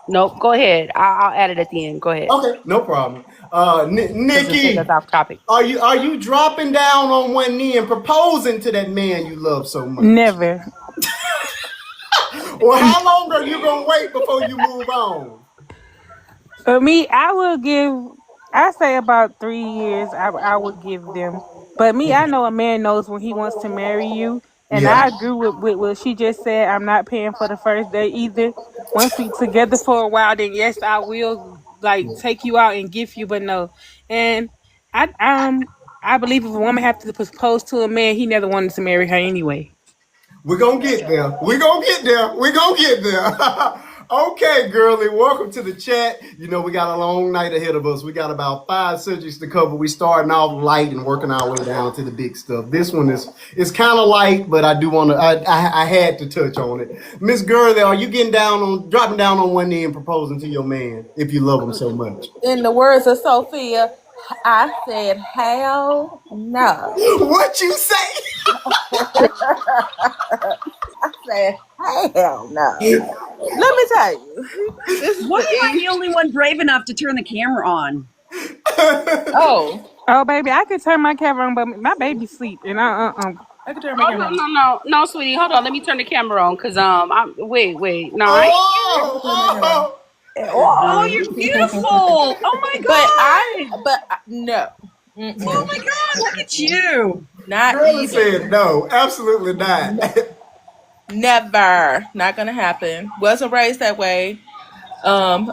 nope. Go ahead. I'll add it at the end. Go ahead, Okay, no problem. because it'll take us Nikki, off topic. are you dropping down on one knee and proposing to that man you love so much? Never. Or how long are you gonna wait before you move on? For me, I will give. I say about 3 years. I would give them. But me, I know a man knows when he wants to marry you, and Yeah. I agree with what she just said. I'm not paying for the first day either. Once we together for a while, then yes, I will like take you out and gift you. But no, and I I believe if a woman have to propose to a man, he never wanted to marry her anyway. We're gonna get there. We're gonna get there. We're gonna get there. Okay, girlie, welcome to the chat. You know, we got a long night ahead of us. We got about 5 subjects to cover. We starting off light and working our way down to the big stuff. This one is kind of light, but I do want to. I had to touch on it. Miss Girlie, are you dropping down on one knee and proposing to your man if you love him so much? In the words of Sophia, I said, hell no. What you say? I said, hell no. Let me tell you, this is Why the am I issue. the only one brave enough to turn the camera on? Oh, Oh, baby, I could turn my camera on, but my baby sleep, and I could turn my Oh camera on. no, sweetie. Hold on. Let me turn the camera on, cause I'm wait. No, I ain't. Oh, Oh, oh. you're beautiful. Oh my No. Oh Mm-mm. my God, look at you. Not Girlie even. said no, absolutely not. Never. Not gonna happen. Wasn't raised that way.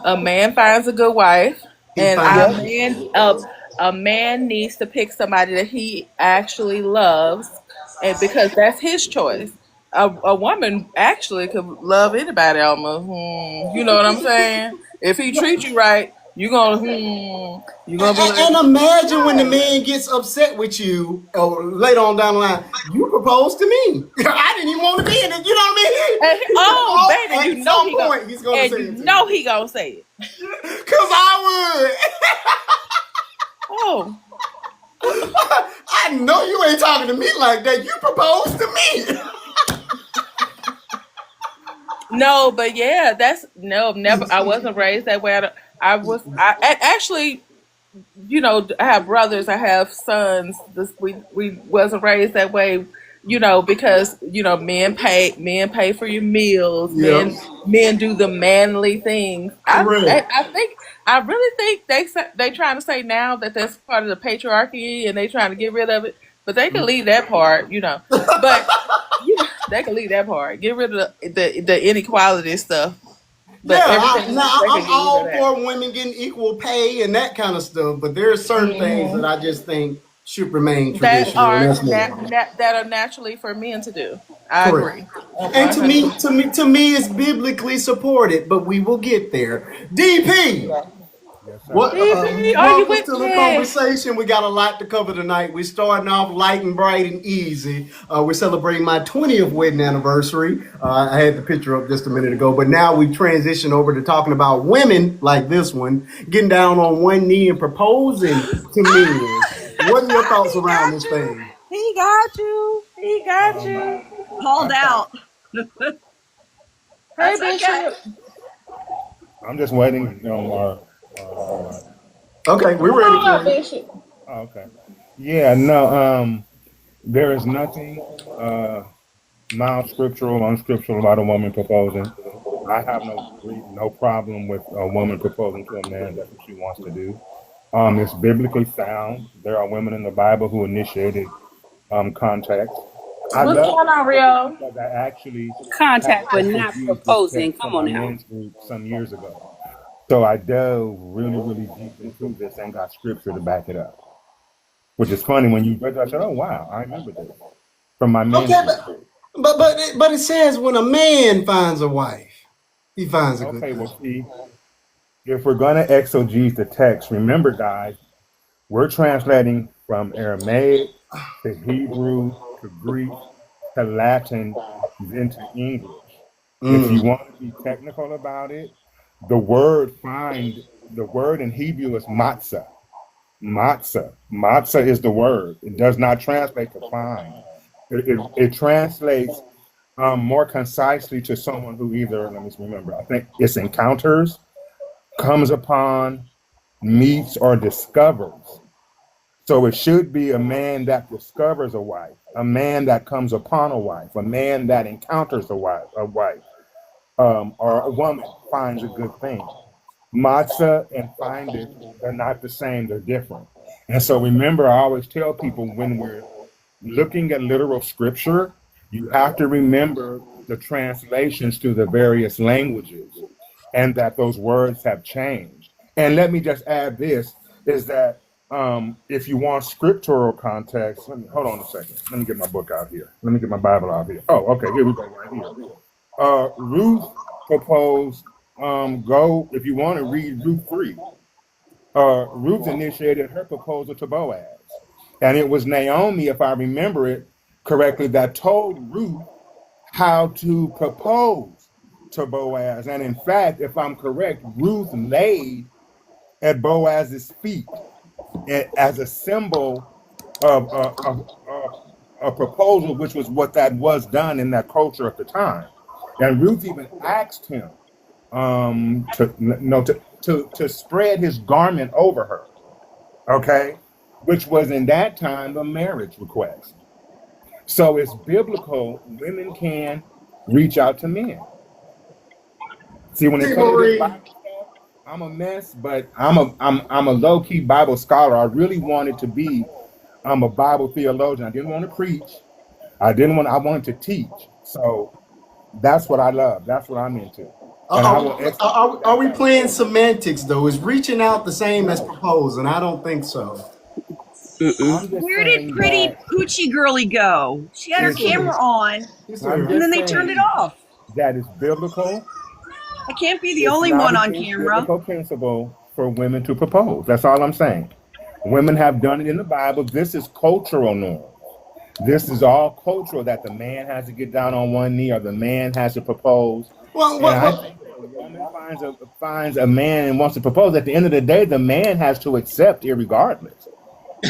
A man finds a good wife, He and finds a man needs to pick somebody that he actually loves, and because that's his choice. A woman actually could love anybody almost. You know what I'm saying? If he treats you right, you're gonna be like, and imagine when the right. man gets upset with you or later on down the line, you proposed to me. I didn't even want to be in it. You know what I And, mean? oh, baby, At some point, he's going to say it to you. he gonna say it. Because I Oh, would. I know you ain't talking to me like that. You proposed to me. no, but yeah, that's no, never. I wasn't raised that way. Actually, I have brothers, I have sons. We wasn't raised that way, because men pay for your meals. Yeah, Men do the manly things. correct. I really think they trying to say now that that's part of the patriarchy and they trying to get rid of it. But they can leave that part. But they can leave that part. Get rid of the inequality stuff. Yeah, But everything else they I'm can get rid of all that. for women getting equal pay and that kind of stuff, but there are certain things that I just think should remain traditional, and that's me. That are naturally for men to do. I Correct. agree. And to me, 100%. it's biblically supported, but we will get there. DP, Yes, sir. DP, are you welcome with to the me? conversation. We got a lot to cover tonight. We're starting off light and bright and easy. We're celebrating my 20th wedding anniversary. I had the picture up just a minute ago, but now we transition over to talking about women like this one, getting down on one knee and proposing to men. What are your thoughts He around got this you. thing? He got you. He got Um, you. Called I thought out. Hey, That's okay. Bishop. I'm just waiting on our. Okay, we're Come ready on for up, you. Bishop. Oh, okay. Yeah. No. There is nothing non-scriptural, unscriptural about a woman proposing. I have no problem with a woman proposing to a man. That's what she wants to do. It's biblically sound. There are women in the Bible who initiated contact. I What's love going this on, topic Rio? because I actually had Contact, but just not used this proposing. text for Come my on now. men's group some years ago. So I dove really, really deep into this and got scripture to back it up. Which is funny when you read that, I said, "Oh wow, I remember this from my men's Okay, group." but it says when a man finds a wife, he finds a good Okay, thing. well, see, if we're going to exegete the text, remember, guys, we're translating from Aramaic to Hebrew to Greek to Latin then to English. If you Mm. want to be technical about it, the word find, the word in Hebrew is matzah. Matzah. Matzah is the word. It does not translate to find. It translates more concisely to someone who either, let me remember, I think it's encounters, comes upon, meets, or discovers. So it should be a man that discovers a wife, a man that comes upon a wife, a man that encounters a wife, or a woman finds a good thing. Matzah and findeth, they're not the same, they're different. And so remember, I always tell people when we're looking at literal scripture, you have to remember the translations to the various languages and that those words have changed. And let me just add this is that if you want scriptural context, hold on a second. Let me get my book out here. Let me get my Bible out here. Oh, okay, here we go, right here. Ruth proposed, go, if you want to read Ruth 3, Ruth initiated her proposal to Boaz. And it was Naomi, if I remember it correctly, that told Ruth how to propose to Boaz. And in fact, if I'm correct, Ruth laid at Boaz's feet as a symbol of a proposal, which was what that was done in that culture at the time. And Ruth even asked him to spread his garment over her, okay, which was in that time a marriage request. So it's biblical. Women can reach out to men. See, when it comes to this Bible stuff, I'm a mess, but I'm a low key Bible scholar. I really wanted to be a Bible theologian. I didn't want to preach. I wanted to teach. So that's what I love. That's what I'm into. And I will Are we playing semantics though? Is reaching out the same as proposing? I don't think so. I'm just Where did saying pretty that Poochie Girlie go? She had her it's, camera it's on I'm and just then they turned it saying off. that it's biblical. I can't be the It's only not one on against camera. biblical principle for women to propose. That's all I'm saying. Women have done it in the Bible. This is cultural norm. This is all cultural that the man has to get down on one knee or the man has to propose. Well, And well, I well think if a woman finds a man and wants to propose, at the end of the day, the man has to accept irregardless.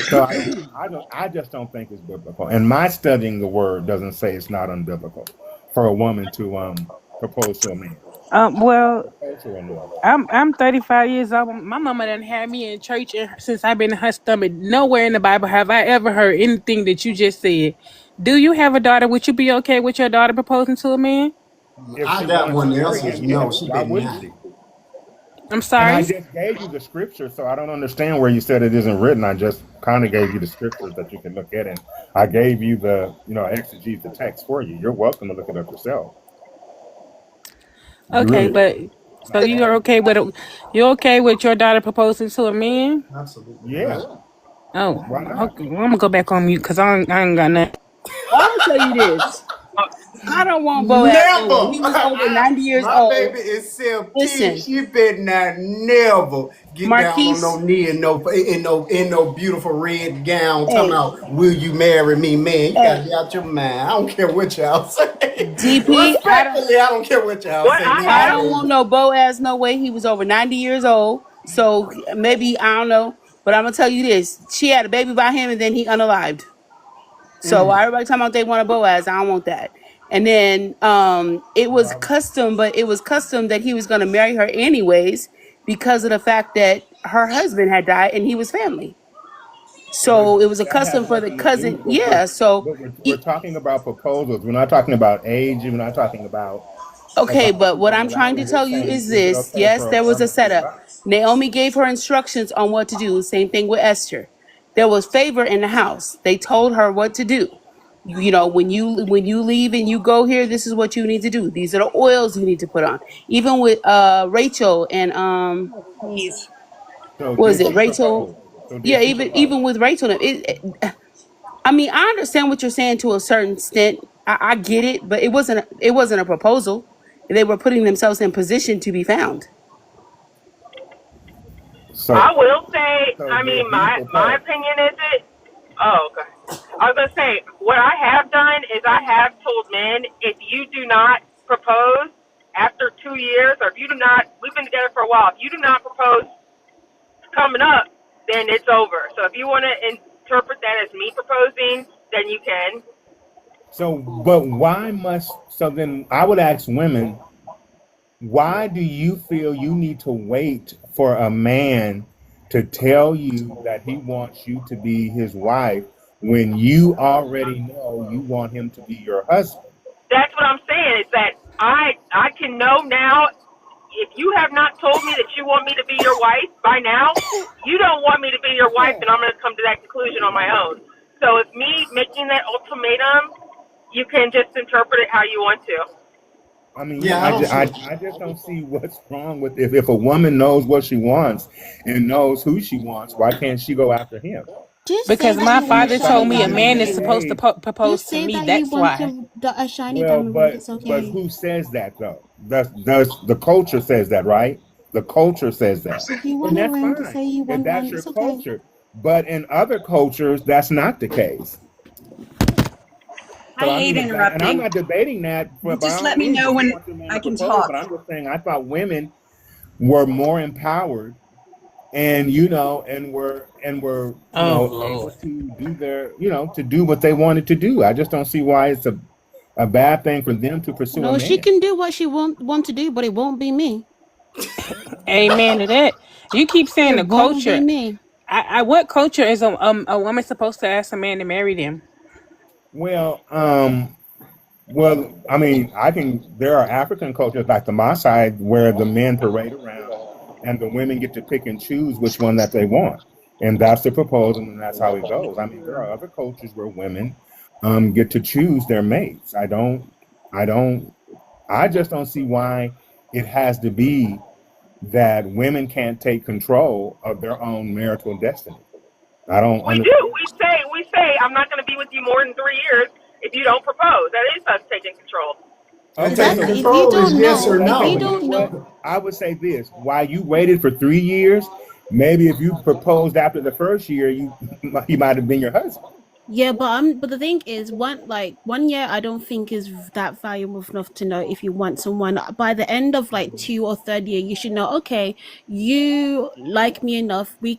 So I just don't think it's biblical. And my studying the word doesn't say it's not unbiblical for a woman to propose to a man. Well, It's a cultural norm. I'm 35 years old. My mama done had me in church since I've been in her stomach. Nowhere in the Bible have I ever heard anything that you just said. Do you have a daughter? Would you be okay with your daughter proposing to a man? If I she got wanted to one. The marry answer is him, no. yes. She Why better wouldn't not. she? I'm And I sorry. just gave you the scripture, so I don't understand where you said it isn't written. I just kind of gave you the scriptures that you can look at, and I gave you the, exegete the text for you. You're welcome to look it up yourself. You Okay, really are. but It's so not a you're problem. okay with it? You're okay with your daughter proposing to a man? Absolutely Yeah, not. Oh, why not? okay. Well, I'm gonna go back on mute because I ain't got nothing. Well, I'm gonna tell you this. I don't want Boaz Never. nowhere. He was over 90 years My old. baby is 17. Listen, She better not never get down on no Marquise. knee in no beautiful red gown talking Hey, about will you marry me, man? You gotta hey, be out your mind. I don't care what y'all say. DP. Respectfully, I don't care what y'all say I don't nowadays. want no Boaz no way. He was over 90 years old. So maybe I don't know. But I'm gonna tell you this. She had a baby by him and then he unalived. So while everybody talking about they want a Boaz, I don't want that. And then it was custom, but it was custom that he was gonna marry her anyways because of the fact that her husband had died and he was family. But So it was a that has custom for the nothing to do. cousin. Yeah. So We're talking about proposals. We're not talking about age. We're not talking okay, about but what I'm trying allowing. to We're tell you saying, is is it this. okay Yes, for a there was a woman to setup. allow? Naomi gave her instructions on what to do. Same thing with Esther. There was favor in the house. They told her what to do. When you leave and you go here, this is what you need to do. These are the oils you need to put on. Even with Rachel and Please. So what was did it? she Rachel. propose? So Yeah, did she even propose? with Rachel, I mean, I understand what you're saying to a certain extent. I get it, but it wasn't a proposal. They were putting themselves in position to be found. So, I will say, so I did mean, he my propose? opinion is it. Oh, okay. I was gonna say what I have done is I have told men if you do not propose after 2 years, or if you do not, we've been together for a while. If you do not propose coming up, then it's over. So if you want to interpret that as me proposing, then you can. So, but why must, so then I would ask women, why do you feel you need to wait for a man to tell you that he wants you to be his wife when you already know you want him to be your husband? That's what I'm saying. Is that I can know now. If you have not told me that you want me to be your wife by now, you don't want me to be your wife, Yeah. and I'm going to come to that conclusion on my own. So if me making that ultimatum, you can just interpret it how you want to. I mean, yeah, Yeah, I don't see. I just don't see what's wrong with if a woman knows what she wants and knows who she wants, why can't she go after him? Just say Because that my you want a father I shiny told mean, me a you diamond man is get ring. supposed to paid. propose Just to say me. that you That's want why. a shiny Well, diamond ring. It's but okay. who says that though? Does the culture says that, right? The culture says that, If you and want a that's ring, just fine say you if want that's one. your It's okay. culture. But in other cultures, that's not the case. I So I hate mean, if that, and I'm interrupting. not debating that You by just all let me means. know If you when want your man I to can propose, talk. but I'm just saying, I thought women were more empowered and and were Oh able Lord. to do their to do what they wanted to do. I just don't see why it's a bad thing for them to pursue a No, she man. can do what she want to do, but it won't be me. Amen to that. You keep saying It the won't be culture. me. What culture is a woman supposed to ask a man to marry them? Well, I mean, I can. There are African cultures like the Maasai where the men parade around and the women get to pick and choose which one that they want, and that's the proposal, and that's how it goes. I mean, there are other cultures where women get to choose their mates. I don't, I just don't see why it has to be that women can't take control of their own marital destiny. I don't We do. understand. We say I'm not going to be with you more than 3 years if you don't propose. That is us taking control. And Okay, taking so Exactly. If you control is don't yes know, or if okay, you well, you no. know don't what? know, I would say this: why you waited for 3 years? Maybe if you proposed after the first year, he might have been your husband. yeah, but the thing is, 1 year I don't think is that valuable enough to know if you want someone. By the end of like 2 or 3 year, you should know, okay, you like me enough, we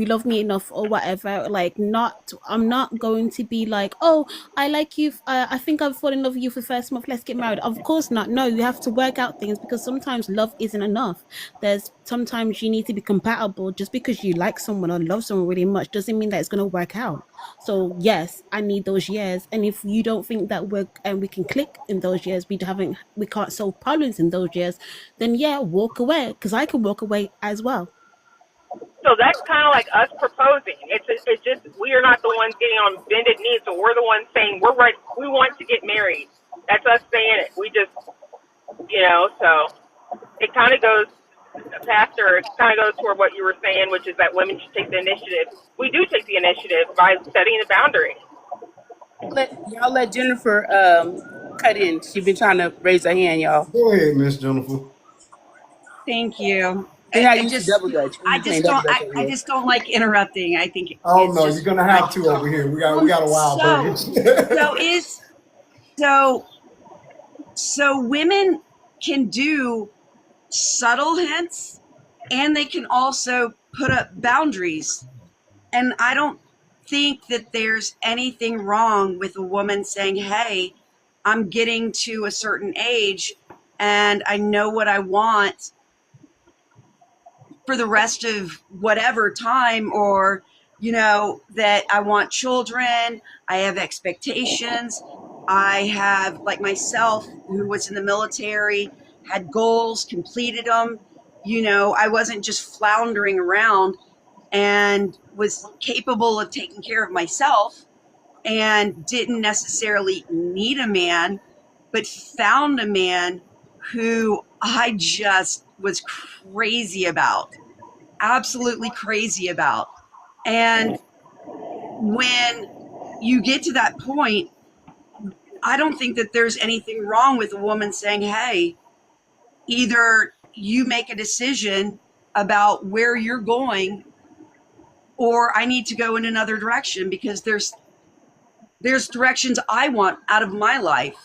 love me enough or whatever. Like, not I'm not going to be like, oh, I like you, I think I've fallen in love with you for the first month, let's get married. Of course not. No, you have to work out things, because sometimes love isn't enough. There's sometimes you need to be compatible. Just because you like someone or love someone really much doesn't mean that it's going to work out. So yes, I need those years. And if you don't think that we can click in those years, we can't solve problems in those years, then yeah, walk away. Because I can walk away as well. So that's kind of like us proposing. It's just we are not the ones getting on bended knees, so we're the ones saying we're right. We want to get married. That's us saying it. We just so it kind of goes Pastor. It kind of goes toward what you were saying, which is that women should take the initiative. We do take the initiative by setting the boundary. Y'all let Jennifer cut in. She's been trying to raise her hand, y'all. Go ahead, Miss Jennifer. Thank you. We're not used to double dutch. We I be playing just double don't, dutch over I here. just don't like interrupting. I think Oh it's no, you're just, gonna I have just to don't. over here. We got a wild So, bird. so is, so, so women can do subtle hints, and they can also put up boundaries. And I don't think that there's anything wrong with a woman saying, hey, I'm getting to a certain age and I know what I want for the rest of whatever time, or that I want children, I have expectations, I have, like myself, who was in the military, had goals, completed them. I wasn't just floundering around, and was capable of taking care of myself, and didn't necessarily need a man, but found a man who I just was crazy about, absolutely crazy about. And when you get to that point, I don't think that there's anything wrong with a woman saying, hey, either you make a decision about where you're going, or I need to go in another direction because there's directions I want out of my life.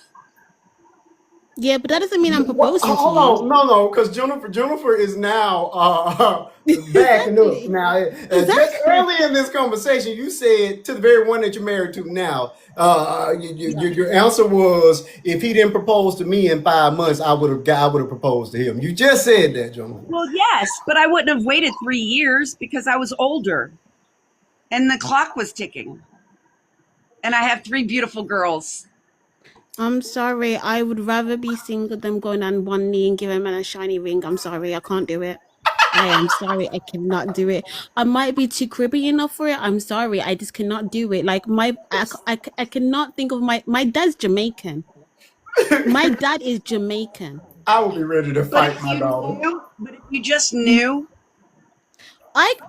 Yeah, but that doesn't mean I'm What? proposing to Hold you. on, no, because Jennifer is now backing up. Exactly. Now, just Exactly. early in this conversation, you said to the very one that you're married to now, your answer was if he didn't propose to me in 5 months, I would have proposed to him. You just said that, Jennifer. Well, yes, but I wouldn't have waited 3 years because I was older and the clock was ticking. And I have 3 beautiful girls. I'm sorry. I would rather be single than going on one knee and give a man a shiny ring. I'm sorry. I can't do it. I am sorry. I cannot do it. I might be too Caribbean enough for it. I'm sorry. I just cannot do it. Like I cannot think of my dad's Jamaican. My dad is Jamaican. I would be ready to But fight if my you daughter. knew, but if you just knew,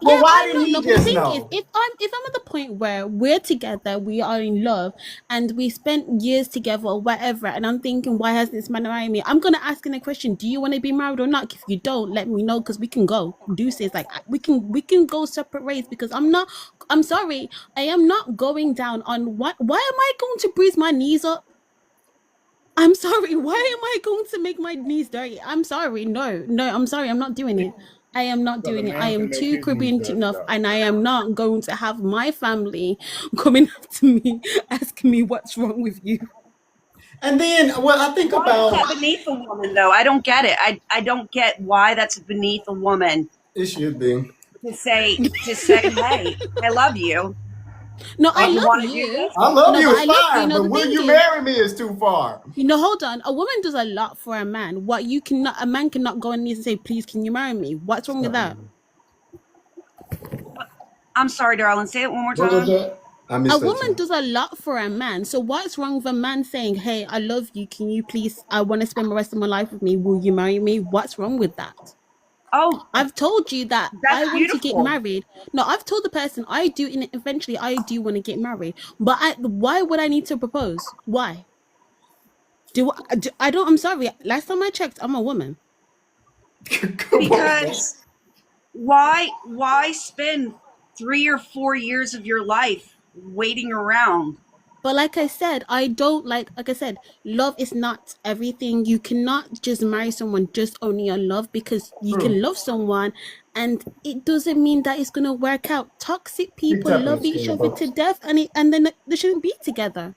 Well, why I didn't know. he No, but the just thing is, know? if I'm at the point where we're together, we are in love, and we spent years together or whatever, and I'm thinking, why has this man married me? I'm gonna ask him a question: do you want to be married or not? If you don't, let me know because we can go. Deuces, like we can go separate ways because I'm not. I'm sorry, I am not going down on what. Why am I going to bruise my knees up? I'm sorry. Why am I going to make my knees dirty? I'm sorry. No, no, I'm sorry. I'm not doing it. I am not So the doing it. I man am can make too his knees Caribbean dirty enough, though. and I am not going to have my family coming up to me asking me what's wrong with you. And then, well, I think why is that about beneath a woman though? I don't get it. I don't get why that's beneath a woman it should be. to say, hey, I love you. No, I You I, love want to do you. this? I love No, you but is I love you. fine, No, but the will thing you is, marry me is too far. hold on. A woman does a lot for a man. What you cannot, a man cannot go on knees and say, "Please, can you marry me?" What's wrong with that? I'm sorry, darling. Say it one more What was time. that? I A missed that woman too. does a lot for a man. So what's wrong with a man saying, "Hey, I love you. Can you please? I want to spend the rest of my life with me. Will you marry me?" What's wrong with that? Oh, I've told you that I that's want to get beautiful. married. No, I've told the person I do. And eventually, I do want to get married. But why would I need to propose? Why? I don't. I'm sorry. Last time I checked, I'm a woman. Come on, man. Because why spend 3 or 4 years of your life waiting around? But like I said, I don't like I said, love is not everything. You cannot just marry someone just only on love because you True. can love someone and it doesn't mean that it's gonna work out. Toxic Keep people tapping the love each screen, other to folks. death and then they shouldn't be together.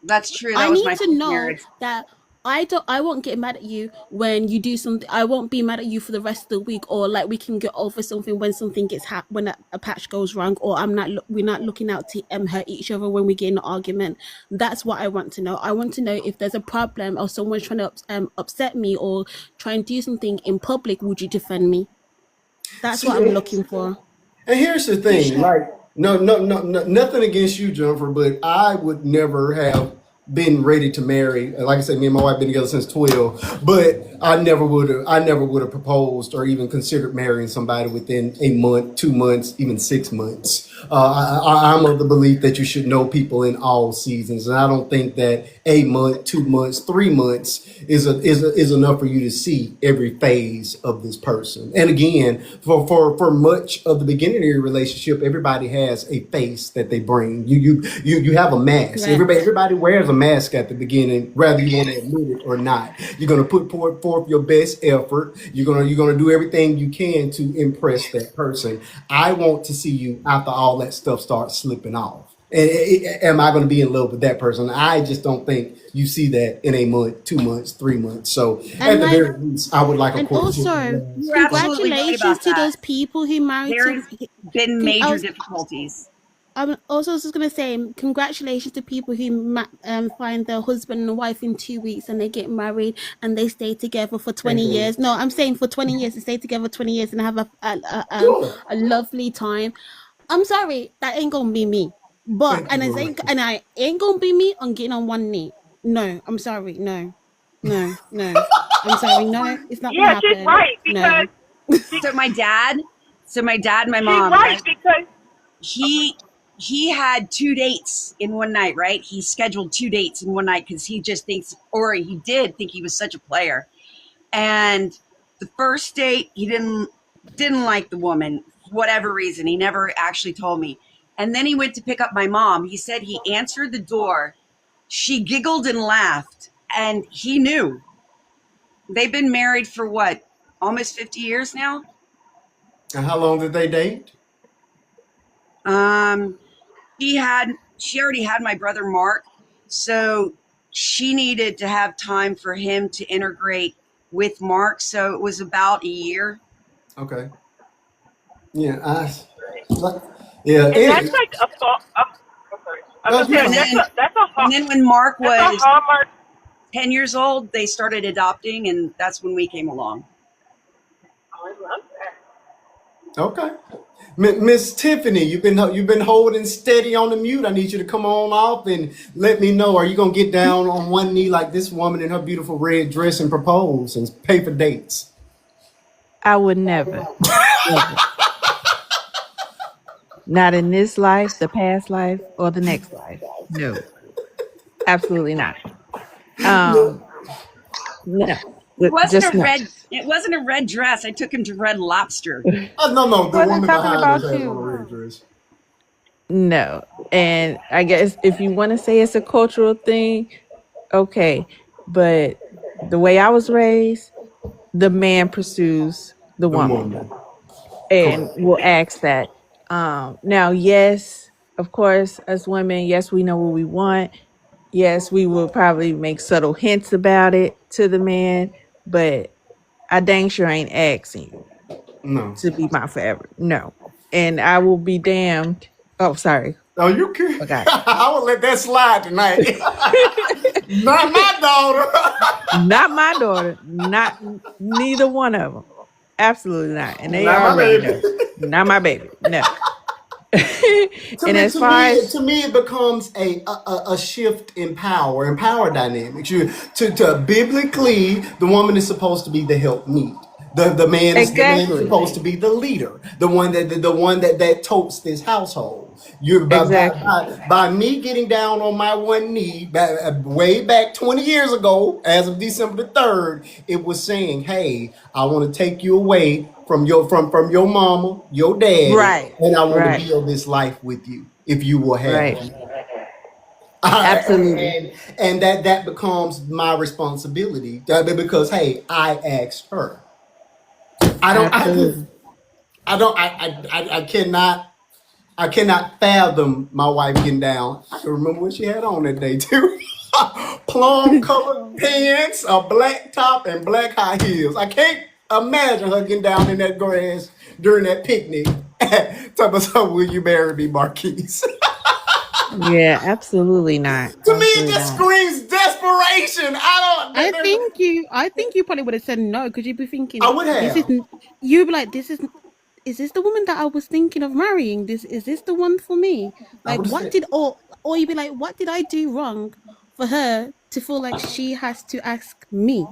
That's true. I That was need my to first know marriage. that I won't get mad at you when you do something. I won't be mad at you for the rest of the week, or like we can get over something when something gets when a patch goes wrong, or we're not looking out to hurt each other when we get in an argument. That's what I want to know. I want to know if there's a problem or someone's trying to upset me or try and do something in public, would you defend me? That's what See, I'm looking for. and here's the You thing, should. like, no, nothing against you, Jennifer, but I would never have been ready to marry. Like I said, me and my wife been together since 12, but I never would have proposed or even considered marrying somebody within a month, 2 months, even 6 months. I'm of the belief that you should know people in all seasons, and I don't think that a month, 2 months, 3 months is enough for you to see every phase of this person. And again, for much of the beginning of your relationship, everybody has a face that they bring. You have a mask. Everybody Correct. everybody wears a mask at the beginning, whether you want to admit it or not. You're gonna put forth your best effort. You're gonna do everything you can to impress that person. I want to see you after all that stuff starts slipping off. Am I going to be in love with that person? I just don't think you see that in a month, 2 months, 3 months. So And at the like very least, I would like a and courtship to also last You're like absolutely right congratulations about to that. those people who married to There's been I major was difficulties. I'm also just gonna say congratulations to people who find their husband and wife in 2 weeks and they get married and they stay together for 20 years. No, I'm saying for 20 years they stay together 20 years and have sure. a lovely time. I'm sorry, that ain't gonna be me. But Thank you, Lord. and I ain't gonna be me on getting on one knee. No, I'm sorry, no, no, no. I'm sorry, no, it's not gonna Yeah, she's happen. right because No. she, So my dad, and my she's mom, right right? because He he had 2 dates in one night, right? He scheduled 2 dates in one night because he just thinks, or he did think he was such a player. And the first date, he didn't. Didn't like the woman, whatever reason. He never actually told me. And then he went to pick up my mom. He said he answered the door. She giggled and laughed, and he knew. They've been married for what, almost 50 years now? And how long did they date? She already had my brother Mark, so she needed to have time for him to integrate with Mark. So it was about a year. Okay. Yeah. Yeah. And that's like a fall. Oh, sorry. I was No, gonna you say fine. And then when Mark that's a was hallmark. 10 years old, they started adopting, and that's when we came along. Oh, I love that. Okay. Miss Tiffany, you've been holding steady on the mute. I need you to come on off and let me know. Are you gonna get down on one knee like this woman in her beautiful red dress and propose and pay for dates? I would never. Never. Not in this life, the past life, or the next life. No. Absolutely not. No. It wasn't Just a no. red. It wasn't a red dress. I took him to Red Lobster. No, the Wasn't woman talking behind us about has on a you. red dress. No. And I guess if you want to say it's a cultural thing, okay. But the way I was raised, the man pursues the The woman woman. and Correct. will ask that. Now, yes, of course, as women, yes, we know what we want. Yes, we will probably make subtle hints about it to the man, but I dang sure ain't asking you No. to be my forever. No. And I will be damned. Oh, sorry. Oh, you can. Forgot. I will let that slide tonight. Not my daughter. Not my daughter. Not neither one of them. Absolutely not. And they Not my already baby. know. Not my baby. No. to And me, as to far me, as to me, it becomes a shift in power dynamics. To biblically, the woman is supposed to be the helpmeet. The man is exactly. supposed to be the leader, the one that totes this household. You Exactly. by me getting down on my one knee way back 20 years ago, as of December the 3rd, it was saying, "Hey, I want to take you away from your mama, your daddy, Right. and I want to Right. build this life with you if you will have Right. me." Absolutely. And that becomes my responsibility because hey, I asked her. I don't. I just. Absolutely. I don't. I cannot. I cannot fathom my wife getting down. I can remember what she had on that day too. Plum colored pants, a black top, and black high heels. I can't imagine her getting down in that grass during that picnic. Talking about, will you marry me, Marquise? Yeah, absolutely not. To me, it Absolutely just not. screams desperation. I think you probably would have said no because you'd be I thinking would this have. isn't. You'd be like, is this the woman that I was thinking of marrying? Is this the one for me? I Like, would have what said. did or you'd be like, what did I do wrong for her to feel like she has to ask me?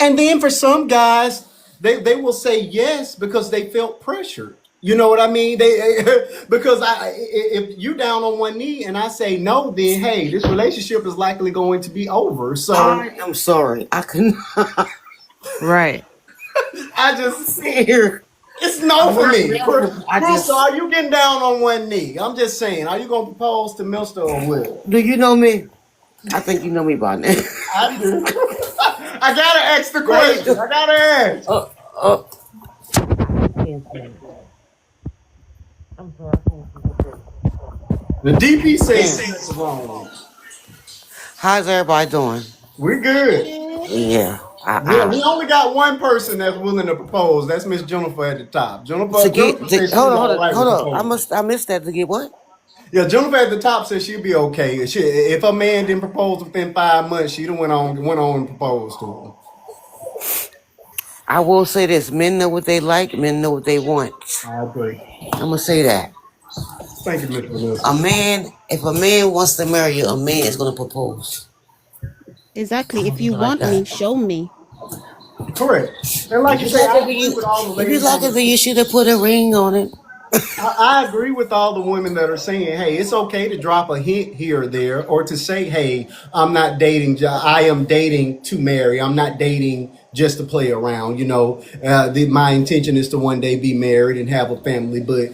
And then for some guys, they will say yes because they felt pressured. You know what I mean? They because if you down on one knee and I say no, then hey, this relationship is likely going to be over. So I am sorry. I couldn't Right. I just sit here. it's no I'm for not me. married. I Crusoe, just are you getting down on one knee? I'm just saying, are you gonna propose to Mister or Will? do you know me? I think you know me by now. I do. I gotta ask the question. I gotta ask. uh, uh, The DP says yeah. something's wrong. How's everybody doing? We're good. Yeah. We only got one person that's willing to propose. That's Miss Jennifer at the top. Jennifer says she's all right with hold on. proposing. I missed that to get what? Yeah, Jennifer at the top says she'll be okay. If a man didn't propose within 5 months, she'd have went on and proposed to him. I will say this: men know what they like, men know what they want. I agree. I'm gonna say that. Thank you, Miss Vanessa. If a man wants to marry you, a man is gonna propose. Exactly. If you Like want me, that. show me. Correct. And like If you you say, like I it, agree with all the if you ladies like on it, the then you should have put a ring on it. I agree with all the women that are saying, hey, it's okay to drop a hint here or there, or to say, hey, I'm not dating, I am dating to marry. I'm not dating just to play around. My intention is to one day be married and have a family, but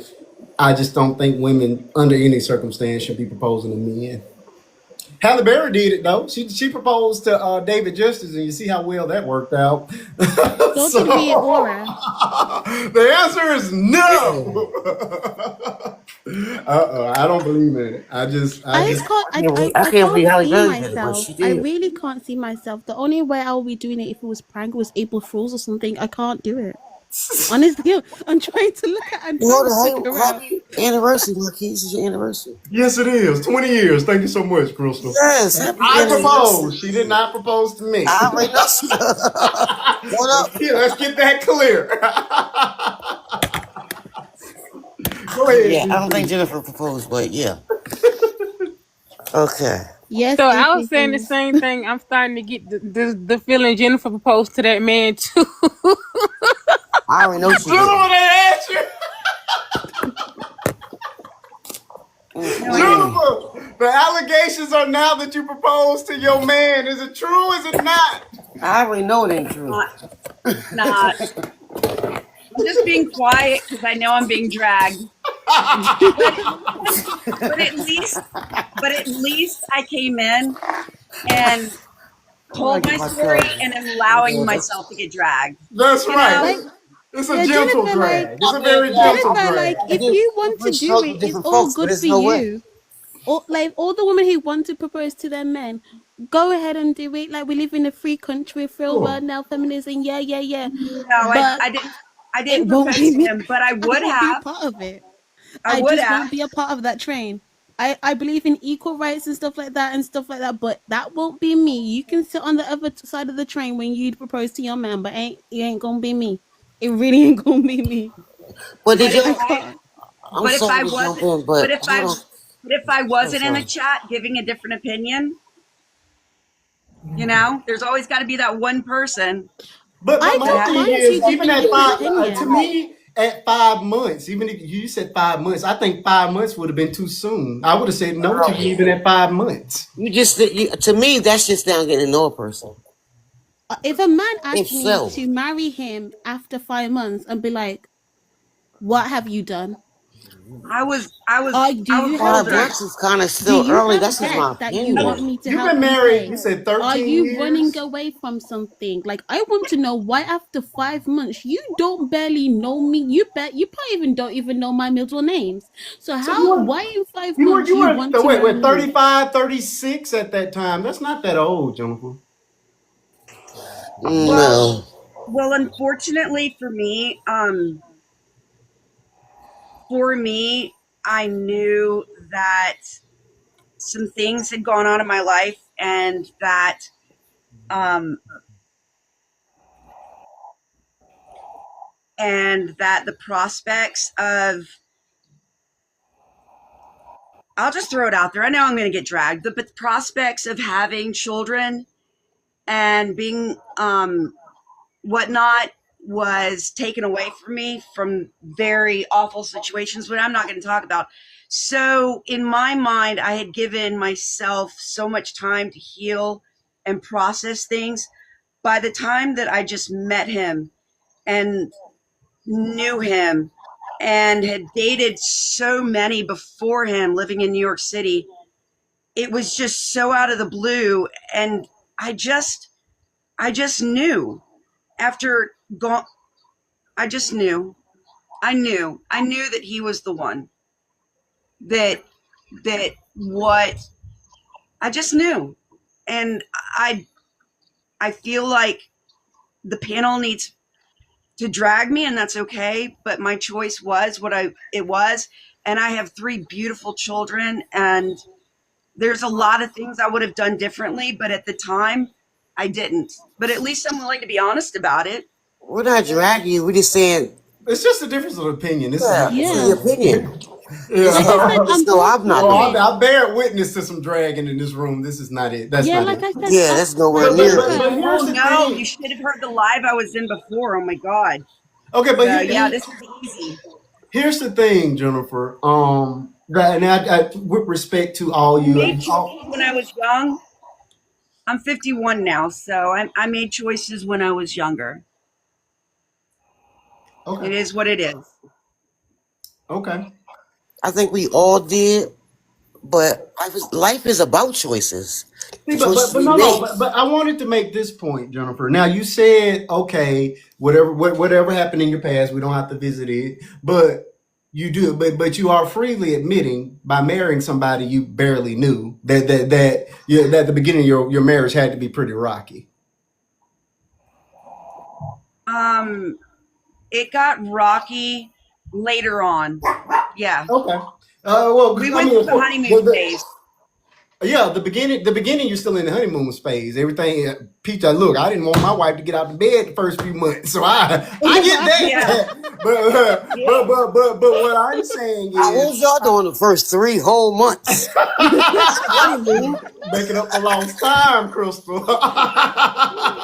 I just don't think women, under any circumstance, should be proposing to men. Halle Berry did it though. She proposed to David Justice, and you see how well that worked out. So So did Rhea Ora. the answer is Yeah. no. I don't believe in it. I I just. can't I I can't believe can't Halle see Berry did it, but myself. she I did. really can't see myself. The only way I will be doing it if it was prank was April Fools or something. I can't do it. Honestly, I'm trying to look at and trying Well, to figure out. happy anniversary, Marquise. It's your anniversary. Yes, it is. 20 years. Thank you so much, Crystal. Yes, happy I anniversary. proposed. She did not propose to me. I already know she What up? Let's get that clear. Go ahead, Yeah, I don't think DP. Jennifer proposed, but yeah. Okay. Yes, So I was April saying the Fools. same thing. I'm starting to get the feeling Jennifer proposed to that man too. I already know she did. Jennifer, they asked you. No, I didn't. Mm-mm. Jennifer, the allegations are now that you proposed to your man. Is it true? Is it not? I already know it ain't true. Not, not. I'm just being quiet because I know I'm being dragged. But but at least but at least I came in and I'm gonna told get my my story charger. and allowing myself to get dragged. That's You know, right. Like, It's a yeah, gentle Jennifer, like, drag. It's a Yeah, very yeah. gentle Jennifer, drag. like, if you want to Different do strokes for it, it's different all folks, but good there's for no way. you. Or like all the women who want to propose to their men, go ahead and do it. Like we live in a free country, free Sure. world now, feminism, yeah, yeah, yeah. no, But I it didn't won't propose be to me. him, but I I would won't be a have. part of it. I I would just have. won't be a part of that train. I believe in equal rights and stuff like that and stuff like that, but that won't be me. You can sit on the other side of the train when you propose to your man, but it ain't gonna be me. It really ain't gonna be me. But did But if I y'all? I can't. I'm but if sorry I to jump wasn't in, but but if I hold on. but if I I'm wasn't in the sorry. chat giving a different opinion, there's always got to be that one person But I that my don't has thing mind is, you even giving a at different five, to opinion. me, at 5 months, even if you said 5 months, I think 5 months would have been too soon. I would have said no to you even at 5 months. To me, that's just now getting to know a person. If a man If asked me so, to marry him after 5 months and be like, "What have you done? Do I was you have five older. months is kind of Do still you early. have That's just my debts that you I was want opinion. me to You've help been you married, you pay? said Are 13 you running years? away from something? Like I want to know why after 5 months you don't barely know me. You probably even don't even know my middle names. So So you were, why in five you were, months you you were, want to know wait, me? 35, 36 at that time. That's not that old, Jennifer. well No. well unfortunately for me I knew that some things had gone on in my life um and that the prospects of I'll just throw it out there. I know I'm going to get dragged, but the prospects of having children and being whatnot was taken away from me from very awful situations, but I'm not going to talk about. So, in my mind, I had given myself so much time to heal and process things. By the time that I just met him and knew him and had dated so many before him living in New York City, it was just so out of the blue. And I just, I just knew after going, I just knew. I knew that he was the one. That what I just knew, and I feel like the panel needs to drag me, and that's okay. But my choice was what it was, and I have three beautiful children, and there's a lot of things I would have done differently, but at the time, I didn't. But at least I'm willing to be honest about it. We're not dragging you. We're just saying, It's just a difference of opinion. This is yeah, not it's drag. Yeah. your opinion. Like I said, Yeah. I'm Just know both I'm not Well, doing it. partners. I bear witness to some dragging in this room. This is not it. That's Yeah, not like it. I said, Yeah, that's nowhere like But but near but it. but Jennifer. here's Oh the no, you thing. should have heard the live I was in before. Oh my god. Okay, but So yeah, this is easy. Here's the thing, Jennifer. With respect to all I you, made choices when I was young. I'm 51 now, so I made choices when I was younger. okay, It is what it is. okay. I think we all did, but life is about choices. See, The but choices but we no no make. but I wanted to make this point, Jennifer. Now you said okay, whatever happened in your past, we don't have to visit it, but you do. But you are freely admitting by marrying somebody you barely knew that the beginning of your marriage had to be pretty rocky. Um, it got rocky later on. Yeah, Okay. Well, we I went mean, through of the course, honeymoon phase. yeah, the beginning, you're still in the honeymoon phase. Everything, Peter. Look, I didn't want my wife to get out of bed the first few months, so I get Yeah, that. yeah. But what I'm saying How is was y'all doing the first 3 whole months? That's the honeymoon. making up for lost time, Crystal.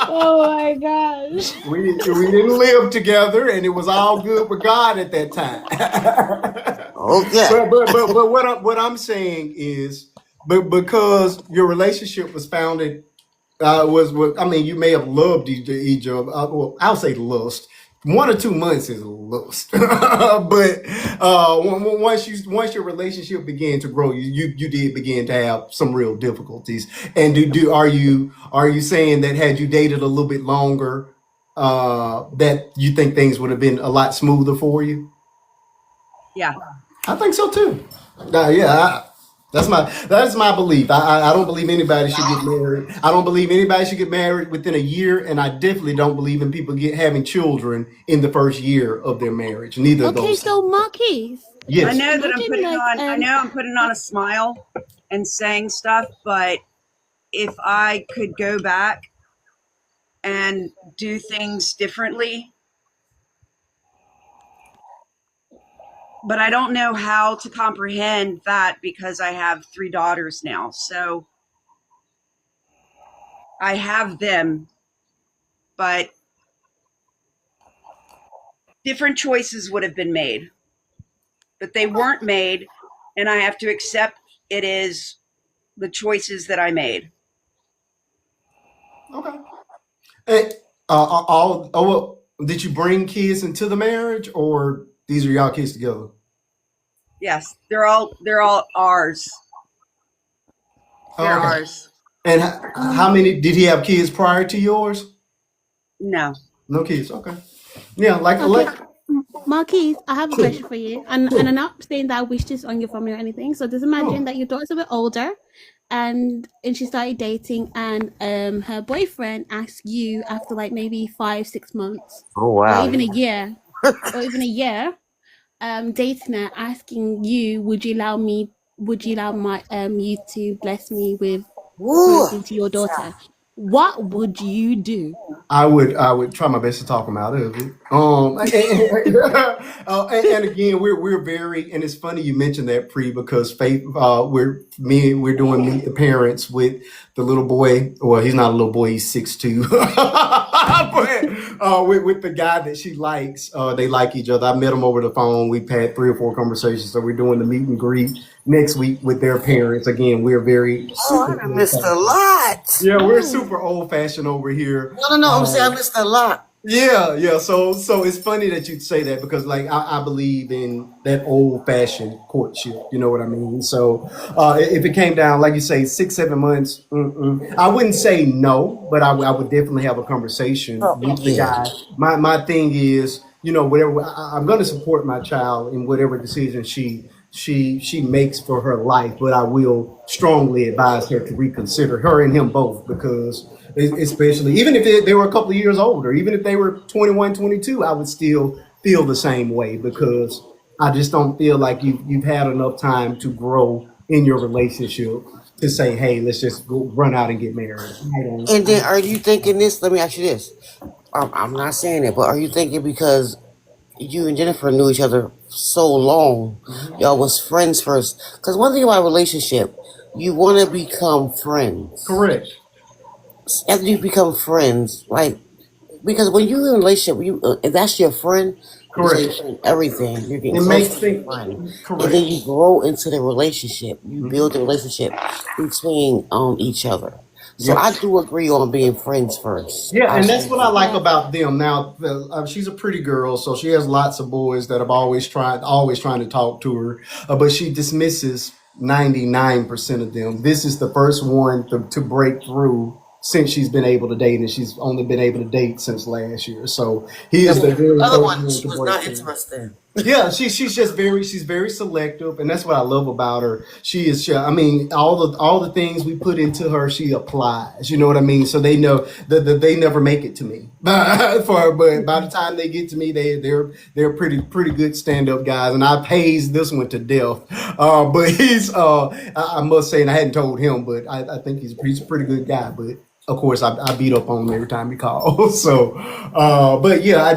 Oh my gosh. we didn't live together, and it was all good with God at that time. Okay. But what I'm saying is, but because your relationship was founded was I mean, you may have loved each other. Well, I'll say lust. 1 or 2 months is lust, but once your relationship began to grow, you did begin to have some real difficulties. And do are you saying that had you dated a little bit longer, that you think things would have been a lot smoother for you? Yeah. I think so too. Yeah, that's my belief. I don't believe anybody should get married. I don't believe anybody should get married within a year, and I definitely don't believe in people having children in the first year of their marriage. Neither of Okay, those so things. Marquise, I Yes. know that I'm imagine putting like on, I know I'm putting on a smile and saying stuff, but if I could go back and do things differently, but I don't know how to comprehend that because I have 3 daughters now. So I have them, but different choices would have been made, but they weren't made. And I have to accept it is the choices that I made. Okay. And, well, did you bring kids into the marriage, or these are y'all kids together? Yes, they're all ours. Oh, They're okay. ours. And how many did he have kids prior to yours? No. No kids. Okay. Yeah, like okay, Marquise, I have a question for you. And I'm not saying that I wish this on your family or anything. So just imagine oh, that your daughter's a bit older and she started dating and her boyfriend asked you after like maybe 5 6 months Oh or wow. even a year dating her, asking you, would you allow my you to bless me with Woo. birth into your daughter? What would you do? I would try my best to talk him out of it. And again, we're very, and it's funny you mentioned that, Pre, because Faith, we're doing Meet the Parents with the little boy. Well, he's not a little boy; he's 6'2". But with the guy that she likes, they like each other. I met them over the phone. We've had 3 or 4 conversations, so we're doing the meet and greet next week with their parents. Again, we're very Oh, super I done old missed a fashioned. lot. Yeah, we're Oh, super old fashioned over here. No, no, no. I'm saying I missed a lot. Yeah, yeah. So it's funny that you say that because like I believe in that old fashioned courtship. You know what I mean? So if it came down, like you say, 6 7 months, I wouldn't say no, but I would definitely have a conversation Oh with the yeah. guy. My thing is, whatever I'm going to support my child in whatever decision she makes for her life, but I will strongly advise her to reconsider, her and him both, because especially even if they were a couple of years older, even if they were 21, 22, I would still feel the same way because I just don't feel like you've had enough time to grow in your relationship to say, hey, let's just go run out and get married. I don't. And then are you thinking this? Let me ask you this. I'm not saying it, but are you thinking because you and Jennifer knew each other so long, y'all was friends first? Because one thing about a relationship, you want to become friends. Correct. After you become friends, like because when you're in a relationship, if that's your friend, Correct. everything. You're getting It close makes to your things friend, and then correct. you grow into the relationship. You Hmm. build a relationship between each other. So Yep. I do agree on being friends first. Yeah, I and that's truly what I do. like Yeah. about them. Now, she's a pretty girl, so she has lots of boys that have always trying to talk to her, but she dismisses 99% of them. This is the first one to break through since she's been able to date, and she's only been able to date since last year. So he Yeah, is but the very other first one one she to was break not through. interested in. Yeah, she's very selective, and that's what I love about her. I mean, all the things we put into her, she applies. You know what I mean? So they know that they never make it to me. But by the time they get to me, they're pretty good stand up guys, and I pays this one to death. But I must say, and I hadn't told him, but I think he's a pretty good guy. But of course, I beat up on him every time he calls. So, but yeah,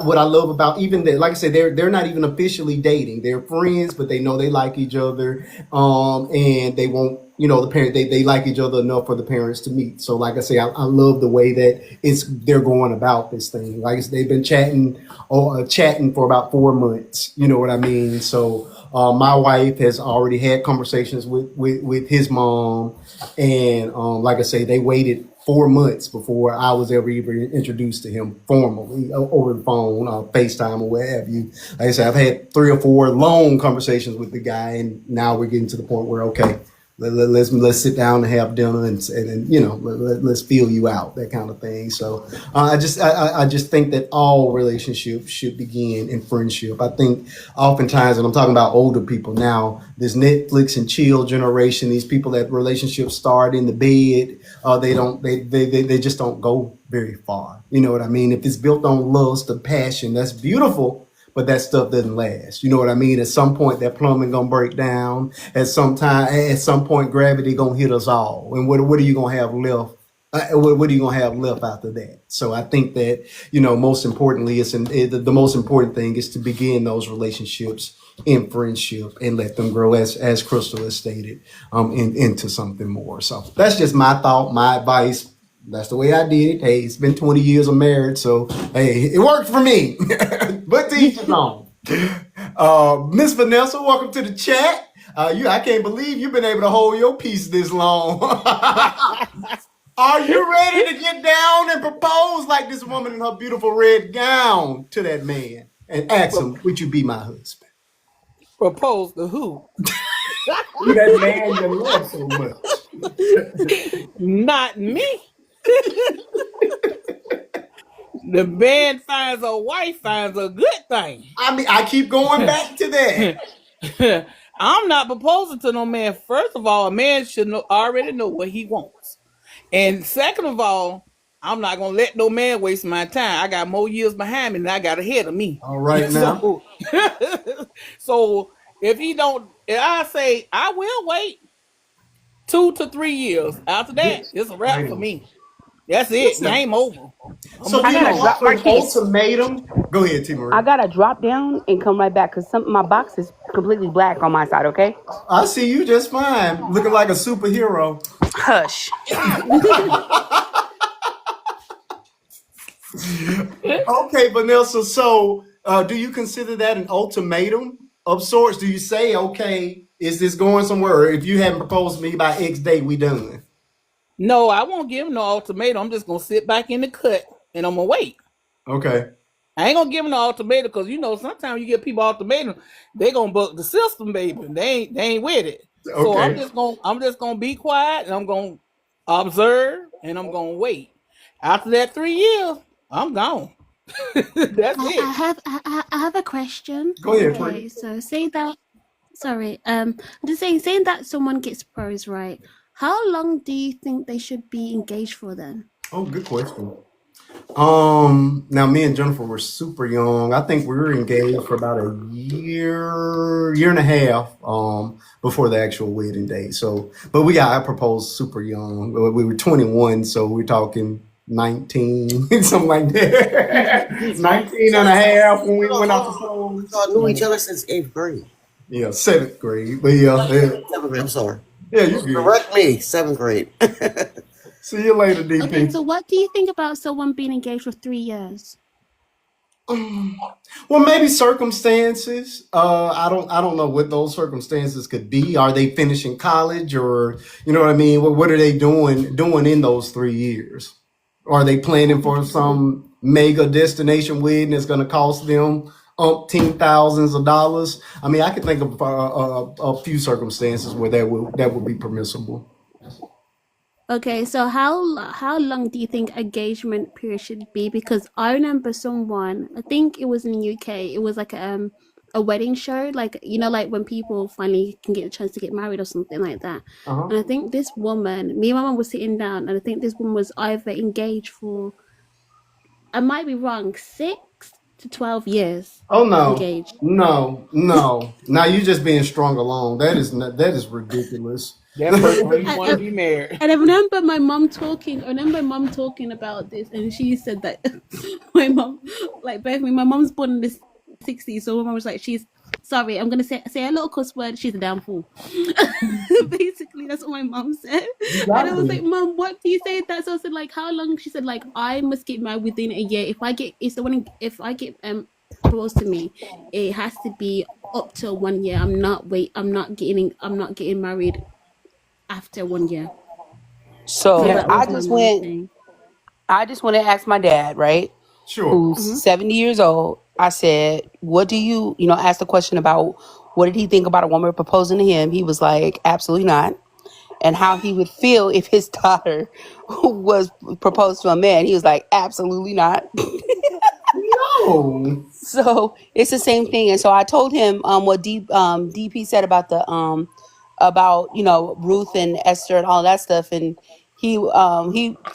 what I love about even that, like I said, they're not even officially dating. They're friends, but they know they like each other, and they won't. You know, the parent they like each other enough for the parents to meet. So, like I say, I love the way that they're going about this thing. Like they've been chatting for about 4 months. You know what I mean? So. My wife has already had conversations with his mom, and like I say, they waited 4 months before I was ever even introduced to him formally over the phone, FaceTime, or what have you. Like I said, I've had 3 or 4 long conversations with the guy, and now we're getting to the point where okay, let's sit down and have dinner and you know let's feel you out, that kind of thing. So I just think that all relationships should begin in friendship. I think oftentimes, and I'm talking about older people now, this Netflix and chill generation, these people that relationships start in the bed, they just don't go very far. You know what I mean? If it's built on lust and passion, that's beautiful, but that stuff doesn't last. You know what I mean? At some point, that plumbing gonna break down. At some point, gravity gonna hit us all. And what are you gonna have left? What are you gonna have left after that? So I think that most importantly, the most important thing is to begin those relationships in friendship and let them grow, as Crystal has stated, into something more. So that's just my thought, my advice. That's the way I did it. Hey, it's been 20 years of marriage, so hey, it worked for me. But to each his own. Miss Vanessa, welcome to the chat. I can't believe you've been able to hold your peace this long. Are you ready to get down and propose like this woman in her beautiful red gown to that man and ask him, would you be my husband? Propose to who? That man you love so much. Not me. The man finds a wife finds a good thing. I mean, I keep going back to that. I'm not proposing to no man. First of all, a man should already know what he wants. And second of all, I'm not gonna let no man waste my time. I got more years behind me than I got ahead of me. All right now. So, so if I say I will wait 2 to 3 years. After that, it's a wrap for me. That's it. Listen, Game over. I'm so gonna I do be you gotta gone. drop offer an Marquise. ultimatum? Go ahead, T. I Marie. gotta drop down and come right back because my box is completely black on my side. Okay. I see you just fine, looking like a superhero. Hush. Okay, Vanessa. So, do you consider that an ultimatum of sorts? Do you say, okay, is this going somewhere? Or if you haven't proposed to me by X date, we done. No, I won't give him no ultimatum. I'm just gonna sit back in the cut and I'm gonna wait. Okay. I ain't gonna give him no ultimatum because sometimes you give people ultimatum, they gonna buck the system, baby. They ain't with it. So I'm Okay. just gonna be quiet and I'm gonna observe and I'm gonna wait. After that 3 years, I'm gone. That's it. I have a question. Go ahead, Okay, Bree. so say that. Sorry, I'm just saying that someone gets proposed, right? How long do you think they should be engaged for then? Oh, good question. Now me and Jennifer were super young. I think we were engaged for about a year and a half, before the actual wedding day. So, but I proposed super young. We were 21, so we're talking 19, something like that. 19 and a half when when I proposed. Y'all knew each other since 8th grade. Yeah, seventh grade. But yeah, 7th grade. I'm sorry. yeah, you good. Correct me. 7th grade. See you later, Okay, DP. so what do you think about someone being engaged for 3 years? Well, maybe circumstances. I don't know what those circumstances could be. Are they finishing college, or you know what I mean? What are they doing in those 3 years? Are they planning for some mega destination wedding that's going to cost them umpteen thousands of dollars? I mean, I could think of a few circumstances where that would be permissible. Okay, so how long do you think engagement period should be? Because I remember someone, I think it was in the UK, it was like a wedding show, like like when people finally can get a chance to get married or something like that. Uh huh. And I think this woman, me and my mom was sitting down, and I think this woman was either engaged for, I might be wrong, 6 to 12 years Oh no, engaged. no! Now you just being strung along. That is ridiculous. That person really And, want to and be married. and I remember my mom talking. I remember my mom talking about this, and she said that my mom, like both me, my mom's born in the '60s, so my mom was like, "She's sorry, I'm gonna say a little cuss word. She's a damn fool." Basically, that's what my mom said, You and I gotta was be. like, "Mom, what do you say that?" So I said, "Like, how long?" She said, "Like, I must get married within a year. If I get proposed to me, it has to be up to 1 year. I'm not getting married after 1 year." So So Yeah, that I was my just mom's went. thing. I just want to ask my dad, right, sure. who's Hmm. 70 years old. I said, "What do you, ask the question about what did he think about a woman proposing to him?" He was like, "Absolutely not." And how he would feel if his daughter was proposed to a man. He was like, "Absolutely not." No. So it's the same thing. And so I told him what DP said about the about Ruth and Esther and all that stuff, and he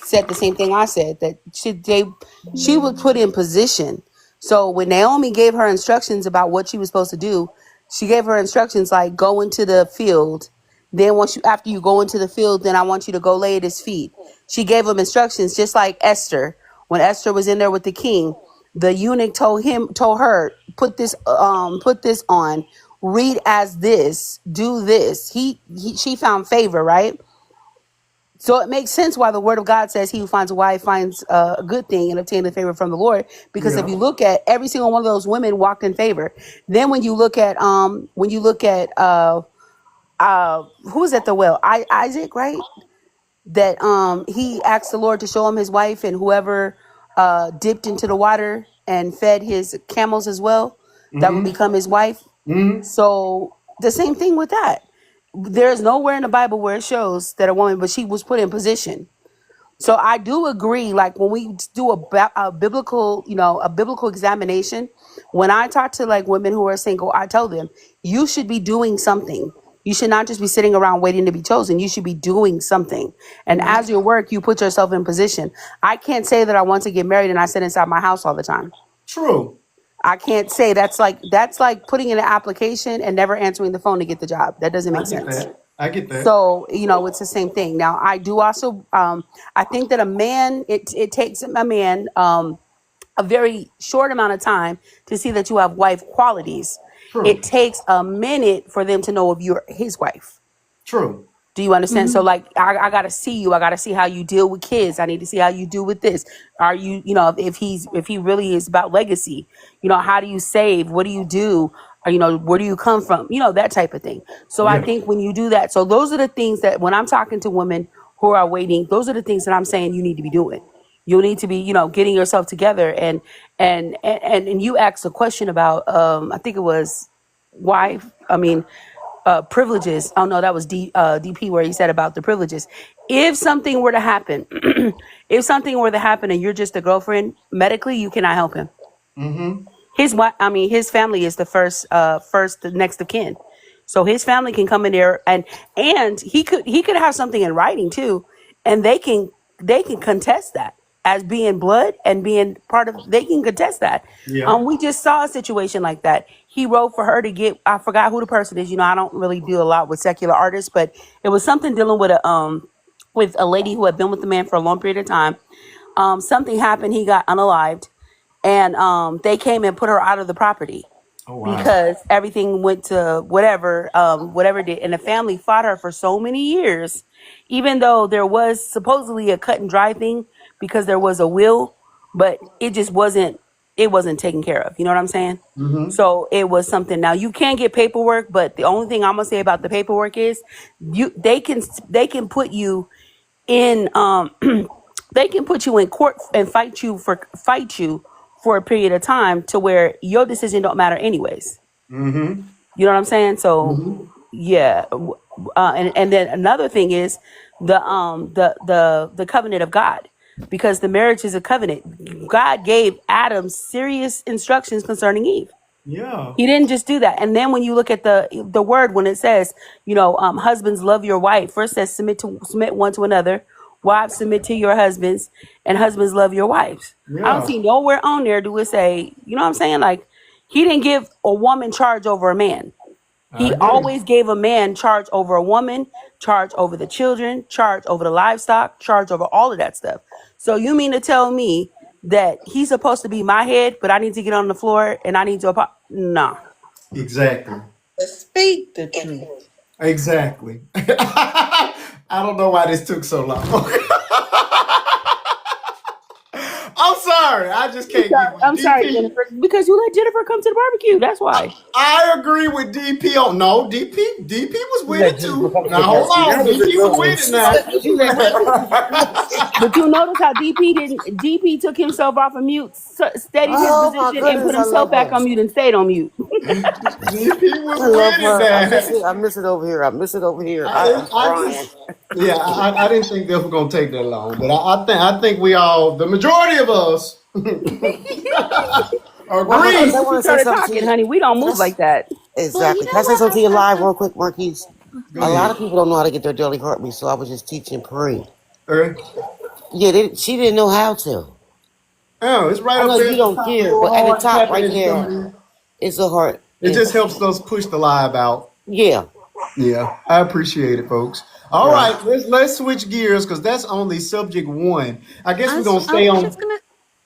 said the same thing I said, that she was put in position. So when Naomi gave her instructions about what she was supposed to do, she gave her instructions like go into the field. Then once you after you go into the field, then I want you to go lay at his feet. She gave him instructions just like Esther. When Esther was in there with the king, the eunuch told her, put this on, read as this, do this. She found favor, right? So it makes sense why the word of God says he who finds a wife finds a good thing and obtain the favor from the Lord. Because if Yeah. you look at every single one of those women walked in favor. Then when you look at who was at the well? Isaac, right? That he asked the Lord to show him his wife, and whoever dipped into the water and fed his camels as well, that would Mm-hmm. become his wife. Mm-hmm. So the same thing with that. There's nowhere in the Bible where it shows that a woman, but she was put in position. So I do agree. Like when we do a biblical, a biblical examination, when I talk to like women who are single, I tell them you should be doing something. You should not just be sitting around waiting to be chosen. You should be doing something. And as you work, you put yourself in position. I can't say that I want to get married and I sit inside my house all the time. True. I can't say that's like putting in an application and never answering the phone to get the job. That doesn't I make get sense. that. I get that. So, it's the same thing. Now, I do also, I think that it takes a man a very short amount of time to see that you have wife qualities. True. It takes a minute for them to know if you're his wife. True. Do you understand? So Hmm. like I gotta see you. I gotta see how you deal with kids. I need to see how you do with this. Are you, if he really is about legacy, how do you save? What do you do? Or, where do you come from? That type of thing. So I Yeah. think when you do that, so those are the things that when I'm talking to women who are waiting, those are the things that I'm saying you need to be doing. You need to be, getting yourself together, and you asked a question about I think it was wife. I mean, privileges. Oh no, that was DP where he said about the privileges. If something were to happen, if something were to happen and you're just a girlfriend, medically you cannot help him. Mm-hmm. His family is the the next of kin. So his family can come in there, and he could have something in writing too, and they can contest that as being blood and being part of. They can contest that. Yeah. We just saw a situation like that. He wrote for her to get. I forgot who the person is. I don't really deal a lot with secular artists, but it was something dealing with a lady who had been with the man for a long period of time. Something happened. He got unalived, and they came and put her out of the property Oh wow. because everything went to whatever did, and the family fought her for so many years, even though there was supposedly a cut and dry thing because there was a will, but it just wasn't. it wasn't taken care of. You know what I'm saying? Mm-hmm. So it was something. Now you can get paperwork, but the only thing I'm gonna say about the paperwork is they can put you in they can put you in court and fight you for a period of time to where your decision don't matter anyways. Mm-hmm. You know what I'm saying? So Mm-hmm. yeah, and then another thing is the covenant of God, because the marriage is a covenant. God gave Adam serious instructions concerning Eve. Yeah. He didn't just do that. And then when you look at the word, when it says, husbands love your wife, first says submit one to another, wives submit to your husbands, and husbands love your wives. I don't Yeah. see nowhere on there do it say, you know what I'm saying? Like, he didn't give a woman charge over a man. I He agree. always gave a man charge over a woman, charge over the children, charge over the livestock, charge over all of that stuff. So you mean to tell me that he's supposed to be my head, but I need to get on the floor and I need to nah. Exactly. Speak the truth. Exactly. I don't know why this took so long. I'm sorry. I just can't get with I'm sorry, DP. Jennifer, because you let Jennifer come to the barbecue. That's why. I agree with DP on no DP was You with let it Jennifer too. come to Now the hold barbecue. on, That was DP a was good one. with it now. You let But you notice how DP took himself off of mute, steadied his Oh my position, and put goodness, I himself love back her. on mute and stayed on mute. DP was I love with it her. now. I miss it over here. I miss it over here. I am I crying. just yeah, I didn't think this was gonna take that long, but I think we all, the majority of us Well, Marquise, Once I agree. we want to say started something to talking, you. honey, we don't Can I move s- like that. But you exactly. Can I know say what? something to you live real quick, Marquise? Go A lot ahead. of people don't know how to get their daily heartbeat, so I was just teaching Puri. All right. Yeah, she didn't know how to. Oh, it's right I know up there you at the don't top. care, Little but at the hard top tapping right at the there stomach. is a heart. It just It's helps us push the live out. yeah, Yeah, I appreciate it, folks. All right. right, let's switch gears because that's only subject one. I guess we're gonna I stay was on. just gonna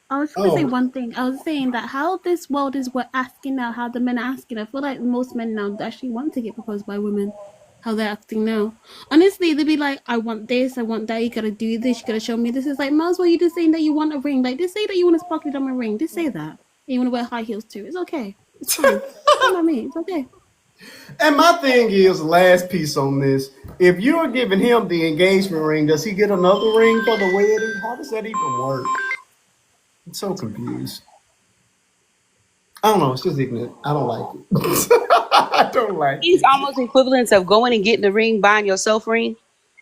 I was gonna say Oh, one thing. I was saying that how this world is we're asking now, how the men are asking. I feel like most men now actually want to get proposed by women. How they're acting now. Honestly, they'd be like, I want this, I want that, you gotta do this, you gotta show me this. It's like, might as well you just saying that you want a ring. Like, just say that you want a sparkly diamond ring. Just say that. And you wanna wear high heels too. It's okay. It's fine. Don't mind me. It's okay. and my thing is, last piece on this: if you're giving him the engagement ring, does he get another ring for the wedding? How does that even work? I'm so confused. I don't know. It's just ignorant. I don't like it. I don't like He's it. almost equivalent of going and getting the ring, buying yourself ring,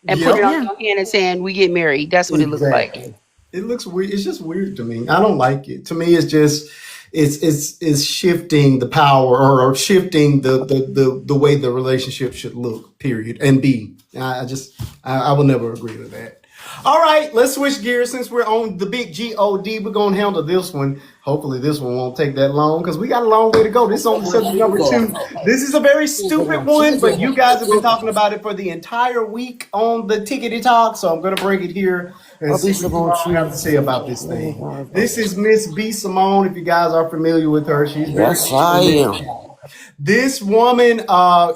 and putting it Yep. on Yeah. your hand and saying, "We get married." That's what it looks like. Exactly. It looks weird. It's just weird to me. I don't like it. To me, it's just it's shifting the power, or shifting the way the relationship should look. Period. And be. I will never agree with that. All right, let's switch gears since we're on the big God. We're gonna handle this one. Hopefully, this one won't take that long because we got a long way to go. This is only subject number two. This is a very stupid one, but you guys have been talking about it for the entire week on the Tickety Talk, so I'm gonna bring it here and I'll see be what you Simone all have to Cheese. say about this thing. This is Miss B. Simone. If you guys are familiar with her, she's very Yes, I am. this woman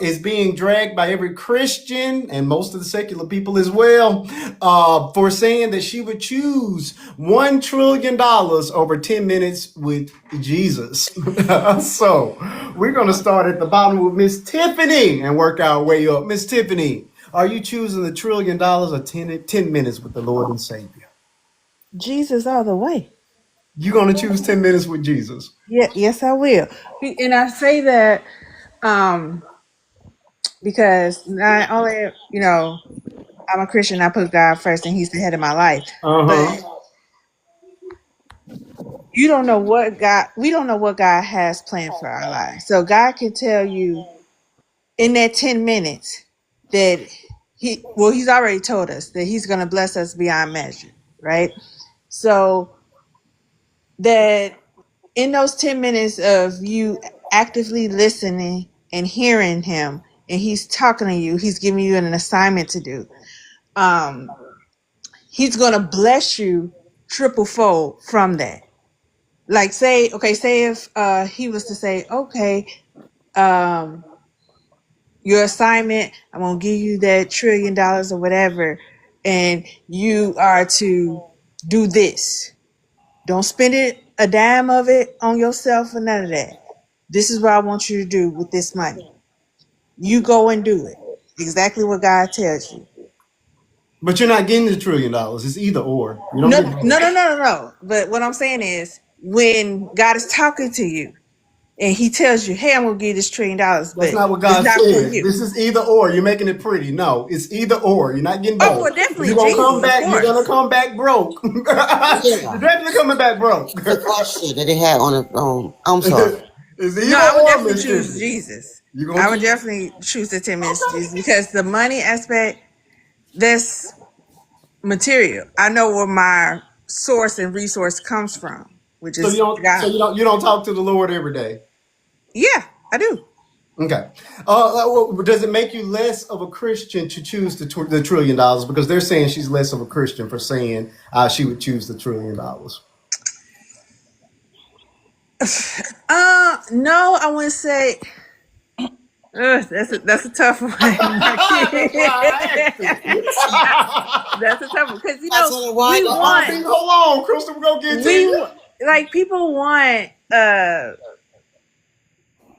is being dragged by every Christian and most of the secular people as well for saying that she would choose $1 trillion over 10 minutes with Jesus. So we're going to start at the bottom with Miss Tiffany and work our way up. Miss Tiffany, are you choosing the $1 trillion or 10 minutes with the Lord and Savior? Jesus all the way. You're going to choose 10 minutes with Jesus. Yeah, yes, I will. And I say that because not only, I'm a Christian, I put God first and He's the head of my life. But Uh-huh. you don't know what we don't know what God has planned for our lives. So God can tell you in that 10 minutes that He's already told us that He's going to bless us beyond measure, right? So that in those 10 minutes of you actively listening and hearing Him, and He's talking to you, He's giving you an assignment to do. He's going to bless you triple fold from that. Like say if He was to say, okay, your assignment, I'm going to give you that $1 trillion or whatever, and you are to do this. Don't spend it a dime of it on yourself or none of that. This is what I want you to do with this money. You go and do it. Exactly what God tells you. But you're not getting the $1 trillion. It's either or. You don't No, get no, both. no, no, no, no. But what I'm saying is when God is talking to you and he tells you, hey, I'm going to give you this $1 trillion, That's but not what it's God not for says. you. This is either or. You're making it pretty. No, it's either or. You're not getting Oh, both. well, definitely You're gonna come Jesus, of back. You're gonna course. come back broke. You're Yeah. definitely coming back broke. The question that they had on the I'm sorry. It's No, either I would or, definitely Miss choose Tiffany. Jesus. You gonna I would choose? definitely choose the 10 minutes Okay. Jesus because the money aspect, that's material. I know where my source and resource comes from, which So you is don't. So God. you don't talk to the Lord every day. Yeah, I do. Okay. Does it make you less of a Christian to choose the $1 trillion? Because they're saying she's less of a Christian for saying she would choose the $1 trillion. No, I wouldn't say. That's a tough one, That's why I asked it. That's a tough one because I told her why we not? want Hold on, Crystal. We're gonna get to you. like people want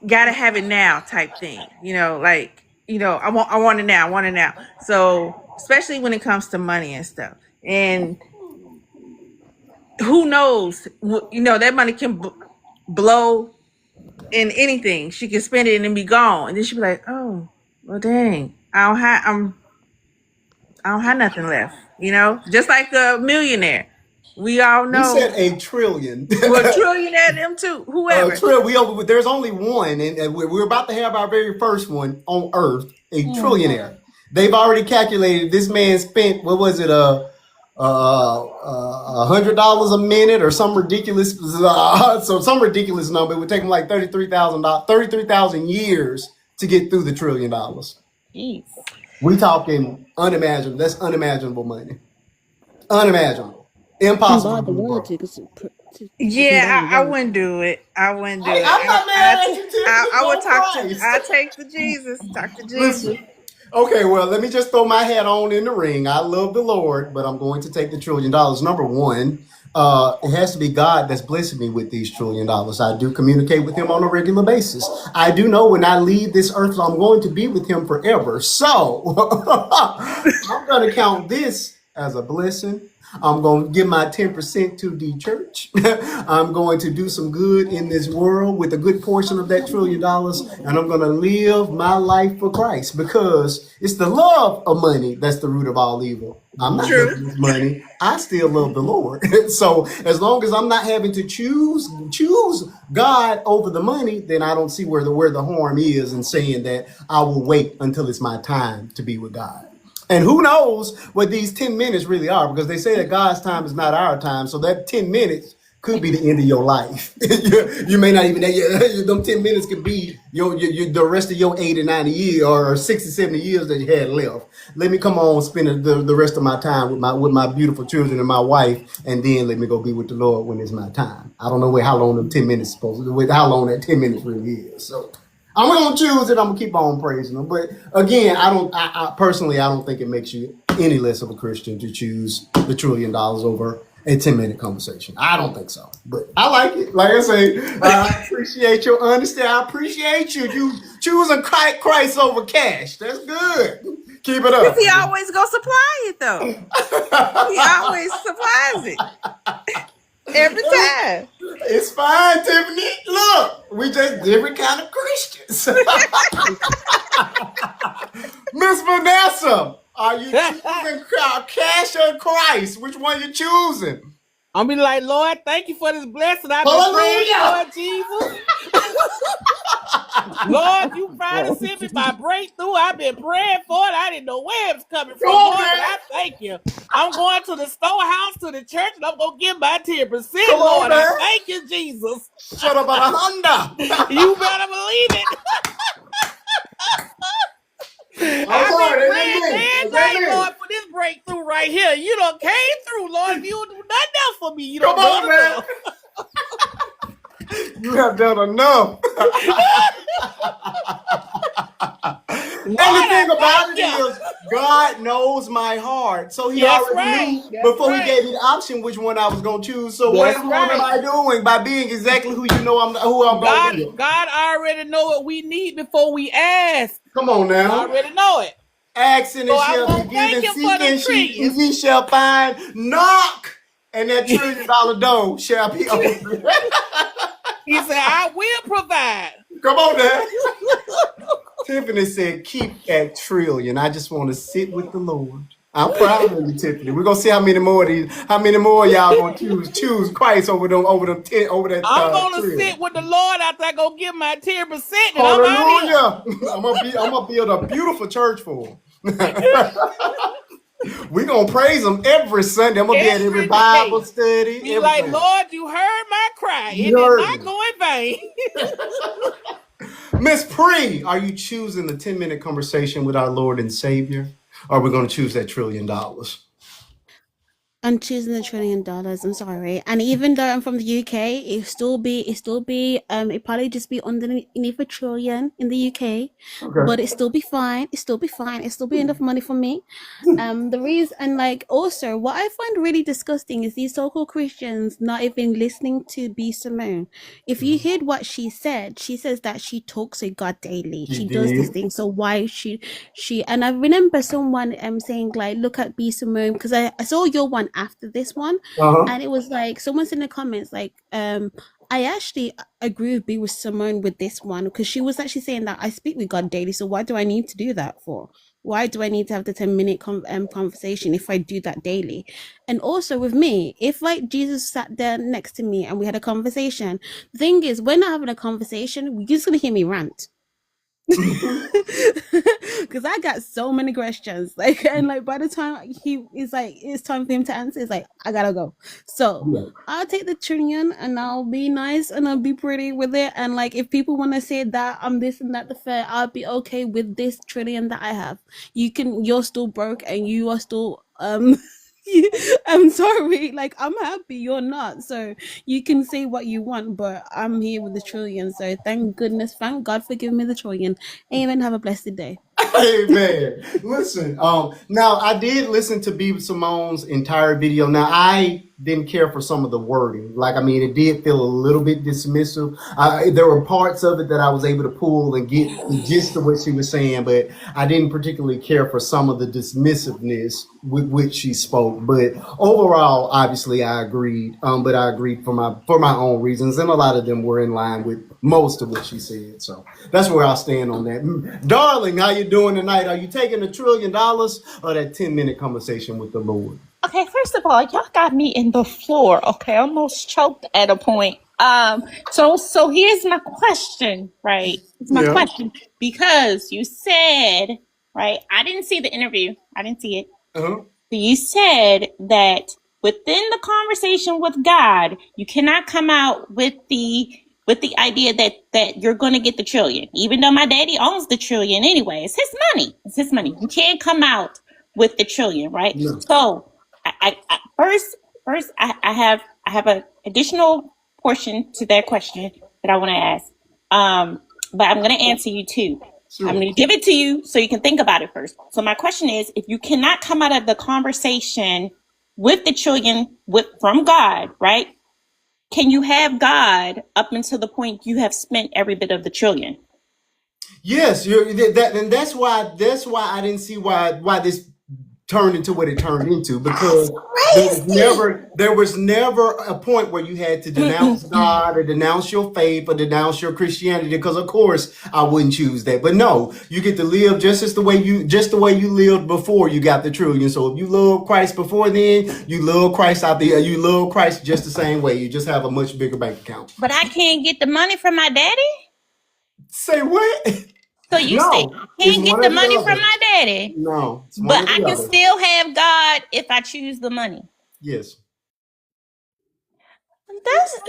gotta have it now type thing. Like I want it now. I want it now. So especially when it comes to money and stuff, and who knows? That money can blow in anything. She can spend it and then be gone, and then she be like, "Oh, well, dang, I don't have nothing left." Just like a millionaire. We all You said know. $1 trillion. Well, trillionaire them too. Whoever. There's only one, and we're about to have our very first one on Earth, a trillionaire. They've already calculated this man spent what was it, $100 a minute or some ridiculous, some ridiculous number. It would take him like 33,000 years to get through the $1 trillion. Jeez. We talking unimaginable. That's unimaginable money. Unimaginable. Impossible to Combine the do, word bro. to combine Yeah, the I word. wouldn't do it. I wouldn't do Hey, it. I'm not mad at you, I would Tiffany. talk to. Christ. I take the Jesus. Talk to Jesus. Listen. Okay, well, let me just throw my hat on in the ring. I love the Lord, but I'm going to take the $1 trillion. Number one, it has to be God that's blessing me with these $1 trillion. I do communicate with him on a regular basis. I do know when I leave this earth, I'm going to be with him forever. So I'm going to count this as a blessing. I'm going to give my 10% to the church. I'm going to do some good in this world with a good portion of that $1 trillion. And I'm going to live my life for Christ because it's the love of money that's the root of all evil. I'm not True. having this money. I still love the Lord. So as long as I'm not having to choose God over the money, then I don't see where the harm is in saying that I will wait until it's my time to be with God. And who knows what these 10 minutes really are, because they say that God's time is not our time. So that 10 minutes could be the end of your life. You may not even, them 10 minutes could be the rest of your 80, 90 years or 60, 70 years that you had left. Let me come on spend the rest of my time with my beautiful children and my wife, and then let me go be with the Lord when it's my time. I don't know how long them 10 minutes supposed to, how long that 10 minutes really is. So I'm gonna choose it. I'm gonna keep on praising him. But again, I personally, I don't think it makes you any less of a Christian to choose the $1 trillion over a 10-minute conversation. I don't think so. But I like it. Like I say, I appreciate your honesty. I appreciate you choosing Christ over cash. That's good. Keep it Because up. he always go supply it though. He always supplies it every time. It's fine, Tiffany. Look, we just different kind of Christians. Miss Vanessa, are you choosing cash or Christ? Which one you choosing? I'm be like, Lord, thank you for this blessing. I've been praying Hallelujah. for Jesus. Lord, you finally sent me my breakthrough. I've been praying for it. I didn't know where it was coming Come from, on, Lord, but man. I thank you. I'm going to the storehouse, to the church, and I'm going to give my 10%, Come on, Lord. I man. thank you, Jesus. Shut up about a Honda. You better believe it. I've been praying day and night, Lord, for this breakthrough right here. You done came through, Lord. If you don't do nothing else for me, you Come don't on, do man. enough. You have done enough. Lord, And the I thing about thank it you. is, God knows my heart. So he That's already right. knew That's before he right. gave me the option which one I was going to choose. So what That's harm am right. I doing by being exactly who you know who I'm going to God, be? God already know what we need before we ask. Come on He now. already know it. Asking So and I'm shall be gonna thank given, him for the seeking trillions. ye shall find, knock, and that $1 trillion door shall be open. He said, I will provide. Come on now. Tiffany said, keep that trillion. I just want to sit with the Lord. I'm proud of you, Tiffany. We're gonna see how many more y'all gonna choose Christ over that I'm gonna trillion. sit with the Lord after I go give my 10% and I'm out here. Hallelujah. I'm gonna build a beautiful church for them. We're gonna praise him every Sunday. I'm gonna be at every Every Bible day. study, Be like, everything. Lord, you heard my cry. It You did heard not me. go in vain. Miss Pre, are you choosing the 10-minute conversation with our Lord and Savior? Or are we gonna choose that $1 trillion? I'm choosing the $1 trillion. I'm sorry, and even though I'm from the UK, it probably just be underneath a trillion in the UK, but Okay. it still be fine. It still be fine. It still be enough money for me. The reason, and like also what I find really disgusting is these so-called Christians not even listening to B Simone. If you heard what she says that she talks with God daily. She She does this did. thing. So why she and I remember someone saying like, look at B Simone, because I saw your one after this one, Uh-huh. and it was like someone's in the comments like I actually agree with B with Simone with this one, because she was actually saying that I speak with God daily, so why do I need to do that for? Why do I need to have the 10-minute conversation if I do that daily? And also with me, if like Jesus sat there next to me and we had a conversation, the thing is, we're not having a conversation, you're just gonna hear me rant. Because I got so many questions, like, and like by the time he is like, it's time for him to answer, it's like I gotta go. So Yeah. I'll take the trillion and I'll be nice and I'll be pretty with it. And like, if people want to say that I'm this and that the fair, I'll be okay with this trillion that I have. You're still broke and you are still I'm sorry, like I'm happy you're not. So you can say what you want, but I'm here with the trillion. So thank God for giving me the trillion. Amen. Have a blessed day. Amen. Listen, now I did listen to B Simone's entire video. Now I didn't care for some of the wording. Like, I mean, it did feel a little bit dismissive. There were parts of it that I was able to pull and get the gist of what she was saying, but I didn't particularly care for some of the dismissiveness with which she spoke. But overall, obviously, I agreed. But I agreed for my own reasons, and a lot of them were in line with most of what she said. So that's where I'll stand on that. Darling, how you doing tonight? Are you taking $1 trillion or that 10-minute conversation with the Lord? Okay, first of all, y'all got me in the floor. Okay, I almost choked at a point. So here's my question, right? It's my Yeah. question because you said, right? I didn't see the interview. I didn't see it. Uh-huh. So you said that within the conversation with God, you cannot come out with the idea that you're going to get the trillion, even though my daddy owns the trillion anyway. It's his money. It's his money. You can't come out with the trillion, right? No. So, I have an additional portion to that question that I want to ask. But I'm going to answer you too. I'm Sure. going to give it to you so you can think about it first. So my question is, if you cannot come out of the conversation with the trillion from God, right? Can you have God up until the point you have spent every bit of the trillion? Yes, and that's why I didn't see why this turned into what it turned into, That's because crazy. there was never a point where you had to denounce God or denounce your faith or denounce your Christianity, because of course I wouldn't choose that. But no, you get to live just the way you lived before you got the trillion. So if you love Christ before then, you love Christ out there, you love Christ just the same way. You just have a much bigger bank account. But I can't get the money from my daddy. Say what? So you say No, I it's can't get one the or the money from other. my daddy, No, it's one but or I the can other. still have God if I choose the money. Yes. That's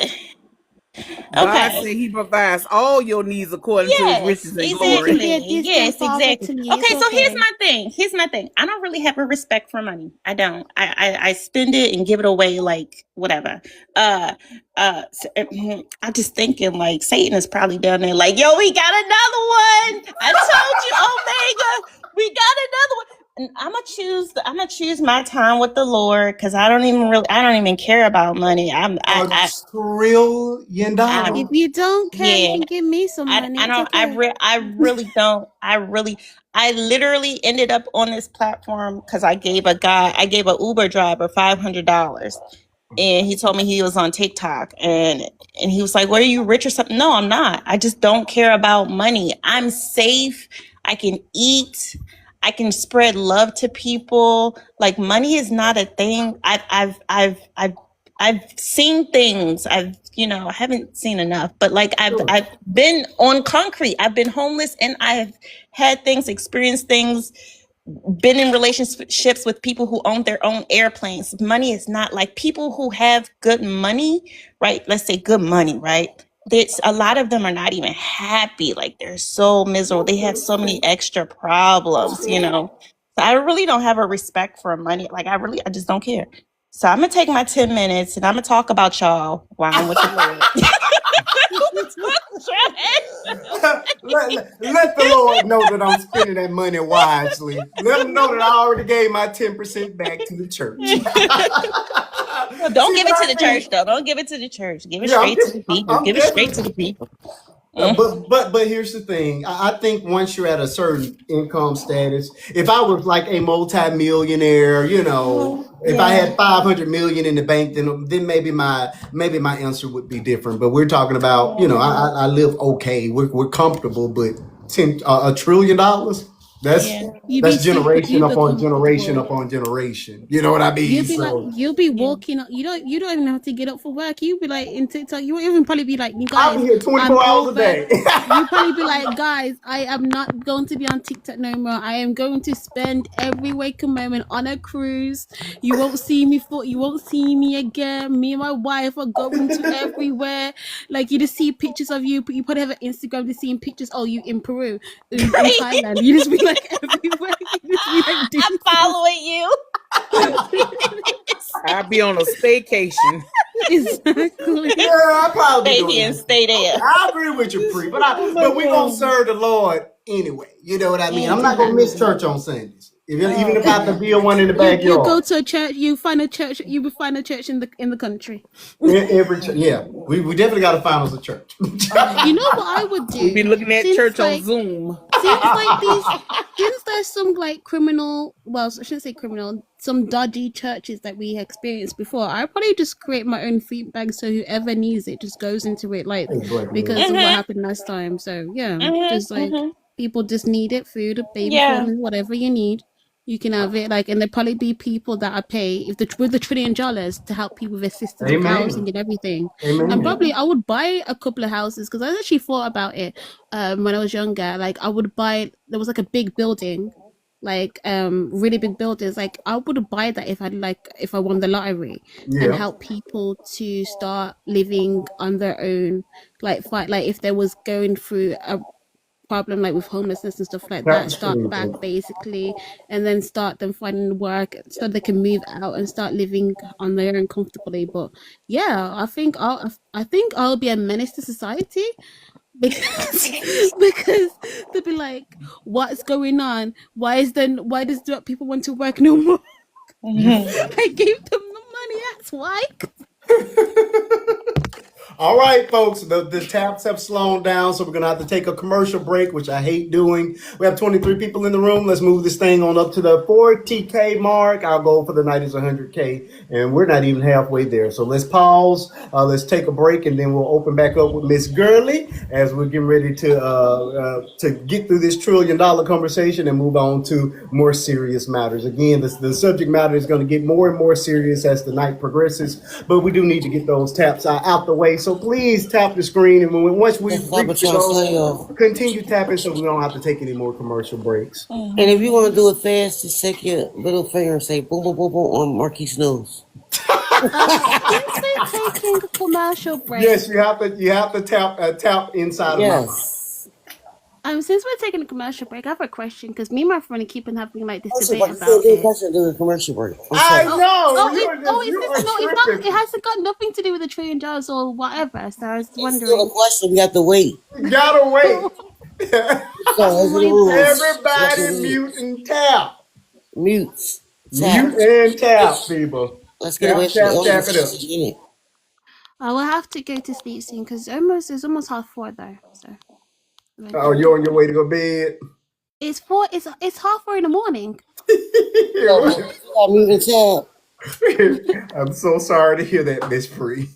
God Okay. said He provides all your needs according to His Yes, riches and He glory. can be a exactly. distant Yes, father exactly. to me. It's Okay, so here's okay. my thing. Here's my thing. I don't really have a respect for money. I don't. I spend it and give it away like whatever. I'm just thinking like Satan is probably down there like, yo, we got another one. I told you, Omega, we got another one. And I'm gonna choose my time with the Lord because I don't even care about money. $1 trillion. I'm If you don't care, you yeah. can give me some I money. It's don't okay. I really don't I literally ended up on this platform because I gave a Uber driver $500 and he told me he was on TikTok and he was like, "Were you rich or something?" No, I'm not. I just don't care about money. I'm safe. I can eat. I can spread love to people. Like money is not a thing. I've seen things. I haven't seen enough, but like Sure. I've been on concrete. I've been homeless and I've had things, experienced things, been in relationships with people who own their own airplanes. Money is not like people who have good money, right? Let's say good money, right? There's a lot of them are not even happy. Like they're so miserable. They have so many extra problems. So I really don't have a respect for money. Like I just don't care. So I'm gonna take my 10 minutes and I'm gonna talk about y'all while I'm with the Lord. Let the Lord know that I'm spending that money wisely. Let him know that I already gave my 10% back to the church. No, don't See give what it to I the mean? church though. Don't give it to the church. Give it Yeah, straight to the people. I'm Give it straight to definitely. the people. Mm. But here's the thing. I think once you're at a certain income status, if I was like a multi-millionaire, if I Yeah. had 500 million in the bank, then maybe my answer would be different. But we're talking about, Yeah. I live okay. We're comfortable, but $1 trillion. That's Yeah. You be that's super generation duper upon generation comfortable. upon generation. You know what I mean? So You'll be Yeah. walking up. You don't even have to get up for work. You'll be like in TikTok. You won't even probably be like, you I'll be guys, here I'm 24 hours a over. day. You probably be like, guys, I am not going to be on TikTok no more. I am going to spend every waking moment on a cruise. You won't see me again. Me and my wife are going to everywhere. Like you just see pictures of you. You probably have an Instagram to seeing pictures. Oh, you in Peru, in Thailand. You just be like everywhere. You just be like I'm doing things. following you. I'll be on a staycation. Yeah, Exactly. I'll probably be Stay doing here and that. stay there. I agree with you, Pre, but Oh my but we gonna God. serve the Lord anyway. You know what I mean? I'm not gonna miss Definitely. church on Sundays, even Oh if I have to man. build one in the You go backyard. to a church, you find a church, you will find a church in the country. Yeah, we definitely got to find us a church. You know what I would We'll be do? looking at Since church on like Zoom. since like these since there's some like criminal, well, I shouldn't say criminal, some dodgy churches that we experienced before, I probably just create my own food bag so whoever needs it just goes into it, like Hey, Black because Lord. of what Mhm. happened last time. So yeah, Mhm. just like Mhm. people just need it, food, baby Yeah. formula, whatever you need. You can have it, like, and there probably be people that I pay if the with the $1 trillion to help people with assistance with housing Amen. and everything. And Amen. probably I would buy a couple of houses because I actually thought about it when I was younger. Like I would buy, there was like a big building, like really big buildings. Like I would buy that if I won the lottery and Yeah. help people to start living on their own, like fight, like if there was going through a problem like with homelessness and stuff like Tap that, the start screen, back bro. basically, and then start them finding work so they can move out and start living on their own comfortably. But yeah, I think I'll be a menace to society because because they'll be like, what's going on? Why does people want to work no more? Mhm. I gave them the money, that's why. All right, folks, the taps have slowed down, so we're going to have to take a commercial break, which I hate doing. We have 23 people in the room. Let's move this thing on up to the 40K mark. Our goal for the night is 100K, and we're not even halfway there. So let's pause, let's take a break, and then we'll open back up with Miss Gurley as we're getting ready to get through this $1 trillion conversation and move on to more serious matters. Again, the subject matter is going to get more and more serious as the night progresses, but we do need to get those taps out the way. So please tap the screen, and once we That's what I've been reach the trying to tell goal, y'all. continue tapping so we don't have to take any more commercial breaks. And if you want to do it fast, just take your little finger and say boom, boom, boom, boom on Marquis' nose. Since we're taking a commercial break, Yes, you have to tap inside of my mouth. Yes. since we're taking a commercial break, I have a question because me and my friend keep on having like this Also, debate but you can't about do a it. question during a commercial break. I'm I sorry. know It's you just are no, it's not. It tripping. hasn't got nothing to do with the $1 trillion or whatever. So I was It's still a wondering. question. We have to wait. You gotta wait. So those are the My rules. bad. We have to Everybody wait. mute and tap. Mute. Tap. Mute and tap, people. Let's get away Tap, from the tap, elders tap it up. changing it. I will have to go to sleep soon because it's almost 4:30 though. So I Oh, do. you're on your way to go to bed? It's 4. It's 4:30 in the morning. You're right. You got mute and tab. I'm so sorry to hear that, Miss Free.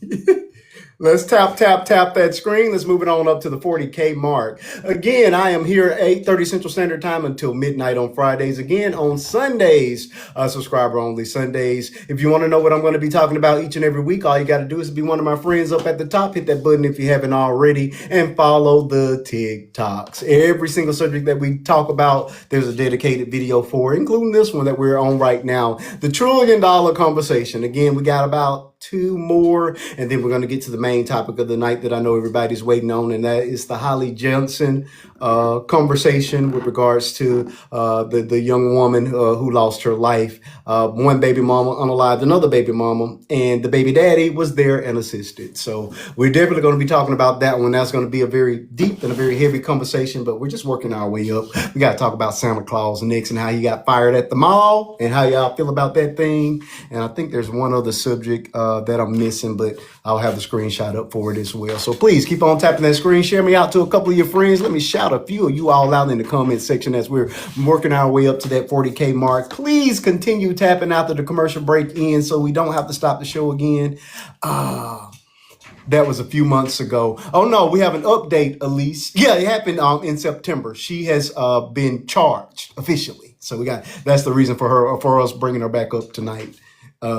Let's tap that screen. Let's move it on up to the 40K mark. Again, I am here at 8:30 Central Standard Time until midnight on Fridays. Again, on Sundays, subscriber only Sundays. If you want to know what I'm going to be talking about each and every week, all you got to do is be one of my friends up at the top. Hit that button if you haven't already and follow the TikToks. Every single subject that we talk about, there's a dedicated video for, including this one that we're on right now, the $1 trillion conversation. Again, we got about 2 more, and then we're going to get to the main topic of the night that I know everybody's waiting on, and that is the Holly Johnson conversation with regards to the young woman who lost her life. One baby mama unalived another baby mama, and the baby daddy was there and assisted. So we're definitely going to be talking about that one. That's going to be a very deep and a very heavy conversation, but we're just working our way up. We got to talk about Santa Claus next and how he got fired at the mall and how y'all feel about that thing. And I think there's one other subject that I'm missing, but I'll have the screenshot up for it as well. So please keep on tapping that screen. Share me out to a couple of your friends. Let me shout a few of you all out in the comment section as we're working our way up to that 40K mark. Please continue tapping after the commercial break ends so we don't have to stop the show again. That was a few months ago. Oh no, we have an update, Elise. Yeah, it happened in September. She has been charged officially. So that's the reason for us bringing her back up tonight.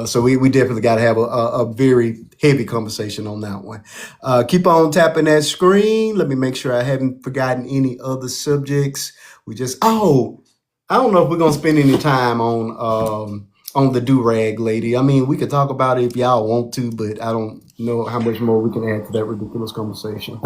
So we definitely got to have a very heavy conversation on that one. Keep on tapping that screen. Let me make sure I haven't forgotten any other subjects. I don't know if we're gonna spend any time on the do-rag lady. I mean, we could talk about it if y'all want to, but I don't know how much more we can add to that ridiculous conversation.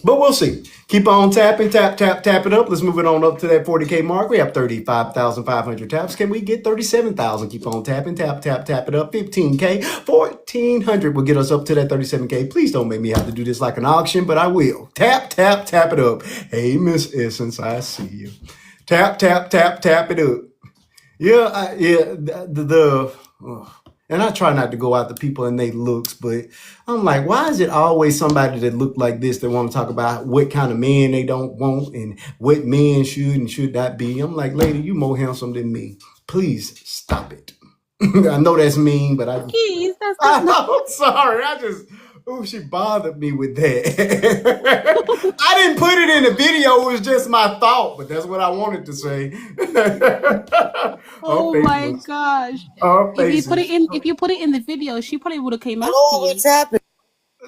But we'll see. Keep on tapping, tap it up. Let's move it on up to that 40K mark. We have 35,500 taps. Can we get 37,000? Keep on tapping, tap it up. 15K, 1,400 will get us up to that 37K. Please don't make me have to do this like an auction, but I will. Tap it up. Hey, Miss Essence, I see you. Tap it up. And I try not to go out to people and they looks, but I'm like, why is it always somebody that look like this that want to talk about what kind of man they don't want and what men should and should not be? I'm like, lady, you more handsome than me. Please stop it. I know that's mean, but Keys, I'm sorry. She bothered me with that. I didn't put it in the video. It was just my thought, but that's what I wanted to say. Oh my gosh! If you put it in the video, she probably would have came after Oh, you. what's happening?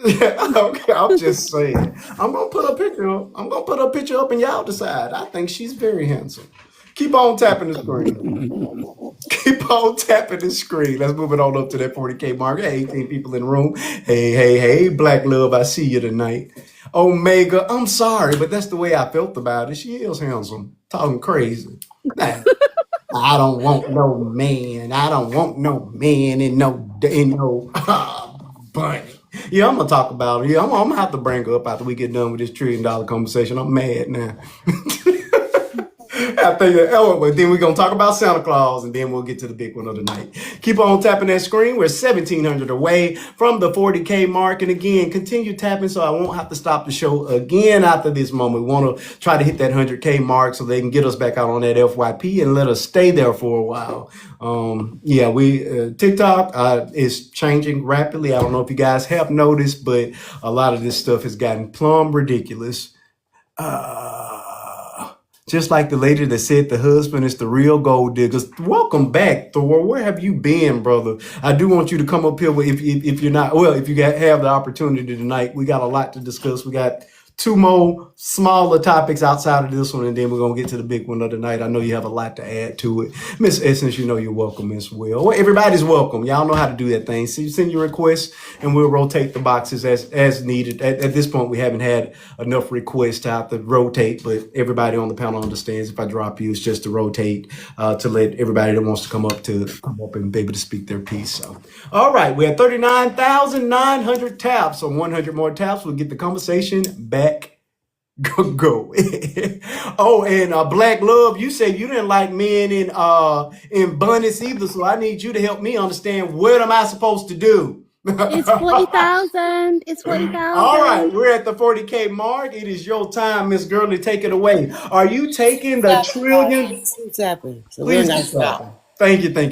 Okay, I'm just saying. I'm gonna put a picture up. I'm gonna put a picture up and y'all decide. I think she's very handsome. Keep on tapping the screen. Keep on tapping the screen. Let's move it on up to that 40K mark. Hey, 18 people in the room. Hey, Black Love, I see you tonight. Omega, I'm sorry, but that's the way I felt about it. She is handsome. Talking crazy. Nah, I don't want no man. I don't want no man in no bunny. Yeah, I'm gonna talk about it. Yeah, I'm gonna have to bring her up after we get done with this $1 trillion conversation. I'm mad now. I think but then we're gonna talk about Santa Claus and then we'll get to the big one of the night. Keep on tapping that screen. We're 1,700 away from the 40K mark. And again, continue tapping so I won't have to stop the show again after this moment. We want to try to hit that 100K mark so they can get us back out on that FYP and let us stay there for a while. TikTok is changing rapidly. I don't know if you guys have noticed, but a lot of this stuff has gotten plumb ridiculous. Just like the lady that said the husband is the real gold diggers. Welcome back, Thor. Where have you been, brother? I do want you to come up here if you're not, well, if you have the opportunity tonight. We got a lot to discuss. We got two more smaller topics outside of this one, and then we're gonna get to the big one of the night. I know you have a lot to add to it, Miss Essence. You know you're welcome, Miss Will. Well, everybody's welcome. Y'all know how to do that thing. So you send your requests, and we'll rotate the boxes as needed. At this point, we haven't had enough requests to have to rotate, but everybody on the panel understands. If I drop you, it's just to rotate to let everybody that wants to come up and be able to speak their piece. So, all right, we have 39,900 taps. So 100 more taps, we'll get the conversation back. Go. Oh, and Black Love, you said you didn't like men in Bonnets either, so I need you to help me understand what am I supposed to do. It's 40,000. It's 40,000. All right, we're at the 40K mark. It is your time, Miss Gurley. Take it away. Are you taking the trillion? Keep tapping. So Please we're not keep tapping. stop. Thank you. Please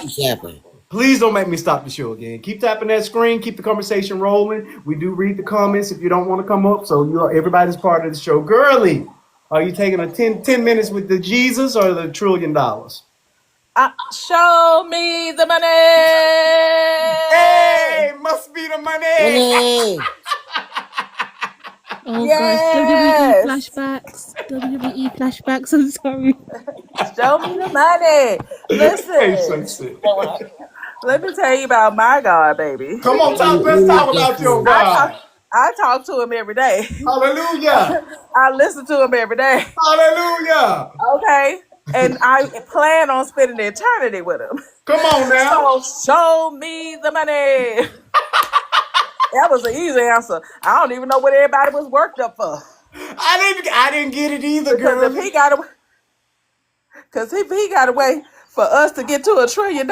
keep tapping. Please don't make me stop the show again. Keep tapping that screen. Keep the conversation rolling. We do read the comments if you don't want to come up. So everybody's part of the show. Girly, are you taking a 10 minutes with the Jesus or the $1 trillion? Show me the money. Hey, must be the money. Money. Oh Yes. gosh, WWE flashbacks. I'm sorry. Show me the money. Listen. Let me tell you about my God, baby. Come on, let's talk about your God. I talk to him every day. Hallelujah. I listen to him every day. Hallelujah. Okay. And I plan on spending eternity with him. Come on now. So show me the money. That was an easy answer. I don't even know what everybody was worked up for. I didn't get it either, girl. Because if he got away for us to get to $1 trillion,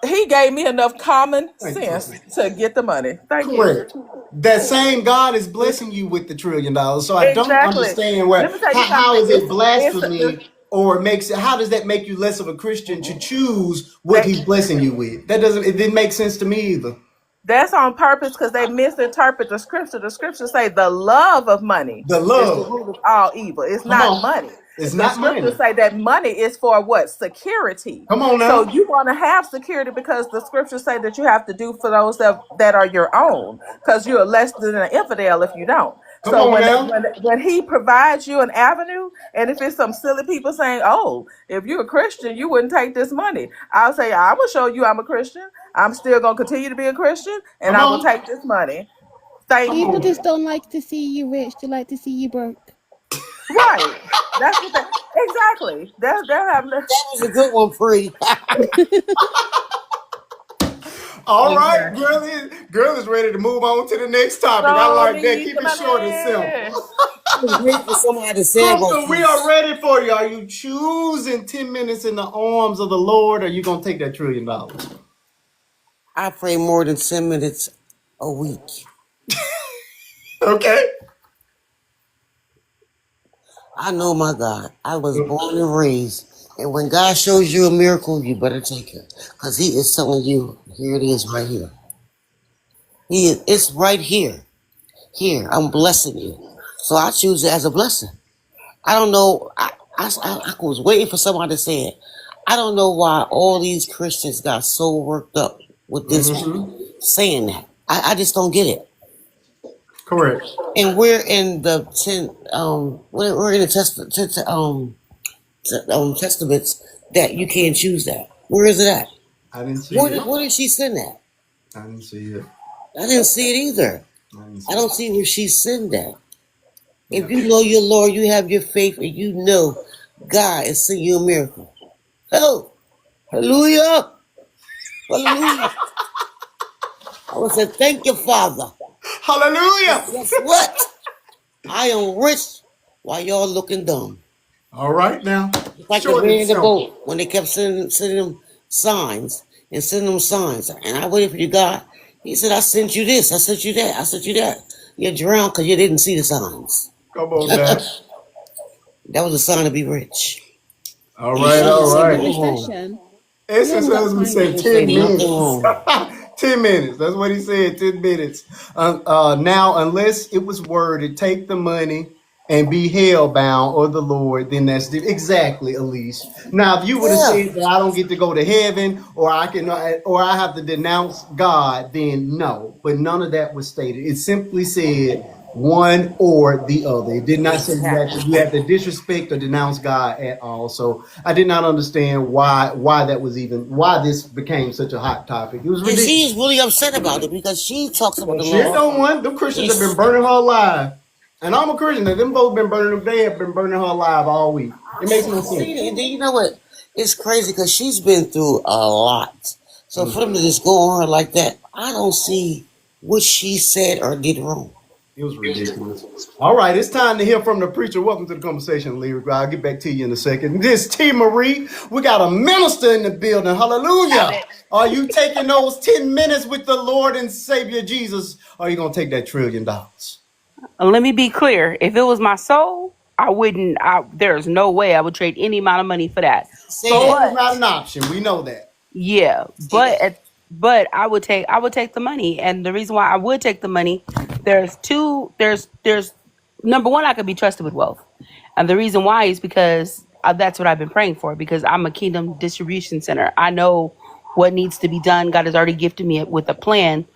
he gave me enough common sense to get the money. Thank you. That same God is blessing you with the $1 trillion. So I don't understand how is it blasphemy or how does that make you less of a Christian to choose what he's blessing you with? It didn't make sense to me either. That's on purpose because they misinterpret the scripture. The scriptures say the love of money is the root of all evil. It's not money. It's not money. The scriptures say that money is for what? Security. Come on now. So you want to have security because the scriptures say that you have to do for those that are your own because you're less than an infidel if you don't. When he provides you an avenue, and if it's some silly people saying, oh, if you're a Christian, you wouldn't take this money. I'll say, I will show you I'm a Christian. I'm still going to continue to be a Christian, and I will take this money. People just don't like to see you rich. They like to see you broke. Right. That's what exactly. That was a good one, Free. All right, girl is ready to move on to the next topic. I like that. Keep it short and simple. Wait for somebody to say we are ready for you. Are you choosing 10 minutes in the arms of the Lord, or are you going to take that $1 trillion? I pray more than 10 minutes a week. Okay. I know my God. I was born and raised. And when God shows you a miracle, you better take it. Because he is telling you, here it is right here. It's right here. Here, I'm blessing you. So I choose it as a blessing. I don't know. I was waiting for somebody to say it. I don't know why all these Christians got so worked up with this saying that. I just don't get it. Correct. And we're in the we're in the testaments that you can't choose that. Where is it at? I didn't see it. Where did she send that? I didn't see it. I didn't see it either. I don't see where she sent that. If you know your Lord, you have your faith, and you know God is sending you a miracle. Oh, hallelujah. Hallelujah. I would say, thank you, Father. Hallelujah. Guess what? I am rich while y'all looking dumb. All right now. It's like the man in the boat when they kept sending them signs and sending them signs. And I waited for you, God. He said, I sent you this. I sent you that. I sent you that. You drowned because you didn't see the signs. Come on now. That was a sign to be rich. All right. Essence husband said 10 minutes. 10 minutes. That's what he said, 10 minutes. Now, unless it was worded, take the money and be hell-bound or the Lord, then that's exactly, Elise. Now, if you would have said that I don't get to go to heaven or I have to denounce God, then no. But none of that was stated. It simply said, one or the other. It did not say Exactly. you had to disrespect or denounce God at all. So I did not understand why that was even why this became such a hot topic. It was And she ridiculous. is really upset about it because she talks about the She ain't law. no one. Them Christians have been It's, burning her alive. And I'm a Christian. And them folks been burning them. They have been burning her alive all week. It makes no sense. see, and then you know what? It's crazy because she's been through a lot. So for them to just go on her like that, I don't see what she said or did wrong. It was ridiculous. All right, it's time to hear from the preacher. Welcome to the conversation, Lyric. I'll get back to you in a second. This T. Marie, we got a minister in the building. Hallelujah. Are you taking those 10 minutes with the Lord and Savior Jesus? Or are you going to take that $1 trillion? Let me be clear. If it was my soul, I wouldn't. There's no way I would trade any amount of money for that. Say that. Soul is But not an option. We know that. yeah, Say that. but I would take the money, and the reason why I would take the money, there's number one, I could be trusted with wealth, and the reason why is because that's what I've been praying for, because I'm a kingdom distribution center. I know what needs to be done. God has already gifted me with a plan.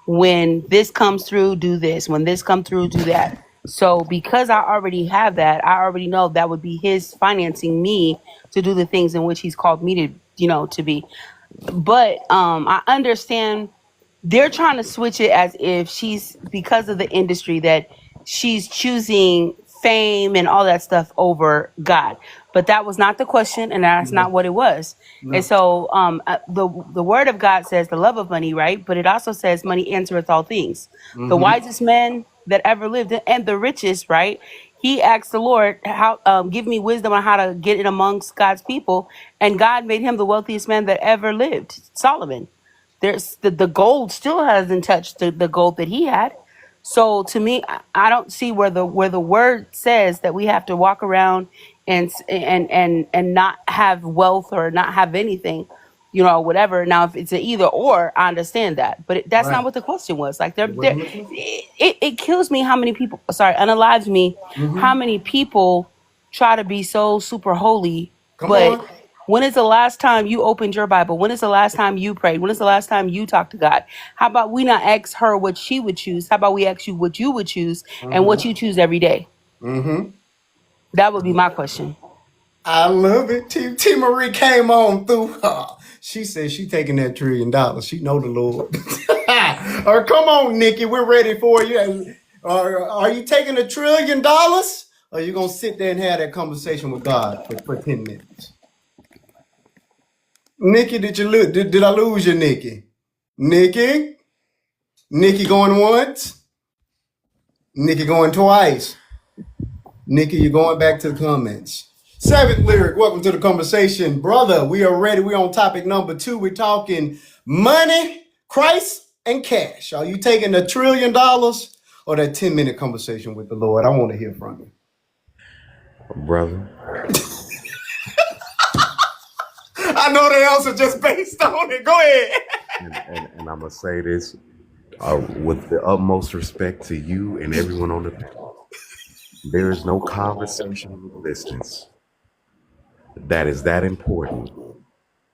When this comes through, do this. When this comes through, do that. So because I already have that, I already know that would be His financing me to do the things in which He's called me to, to be. But I understand they're trying to switch it as if she's, because of the industry, that she's choosing fame and all that stuff over God. But that was not the question, and that's No, not what it was. And no. so the word of God says the love of money, right? But it also says money answereth all things. The Mm-hmm. wisest man that ever lived, and the richest, right? He asked the Lord, "How give me wisdom on how to get it amongst God's people," and God made him the wealthiest man that ever lived, Solomon. There's the gold still hasn't touched the gold that he had. So to me, I don't see where the word says that we have to walk around and not have wealth or not have anything, whatever. Now, if it's an either or, I understand that, but that's not Right. what the question was. Like, It wasn't the question. it kills me how many people, sorry, unalives me, how Mm-hmm. many people try to be so super holy, Come but on. when is the last time you opened your Bible? When is the last time you prayed? When is the last time you talked to God? How about we not ask her what she would choose? How about we ask you what you would choose and what Mm-hmm. you choose every day? Mm-hmm. That would be my question. I love it. T. Marie came on through. She said she taking that $1 trillion. She know the Lord. Or come on, Nikki, we're ready for you. Are you taking $1 trillion? Or are you gonna sit there and have that conversation with God for 10 minutes? Nikki, did I lose you, Nikki? Nikki? Nikki going once? Nikki going twice? Nikki, you're going back to the comments. Seventh lyric, welcome to the conversation. Brother, we are ready. We're on topic number 2. We're talking money, Christ, and cash. Are you taking $1 trillion or that 10-minute conversation with the Lord? I want to hear from you. Brother, I know the answer just based on it. Go ahead. and I'm gonna say this with the utmost respect to you and everyone on the panel. There is no conversation in existence that is that important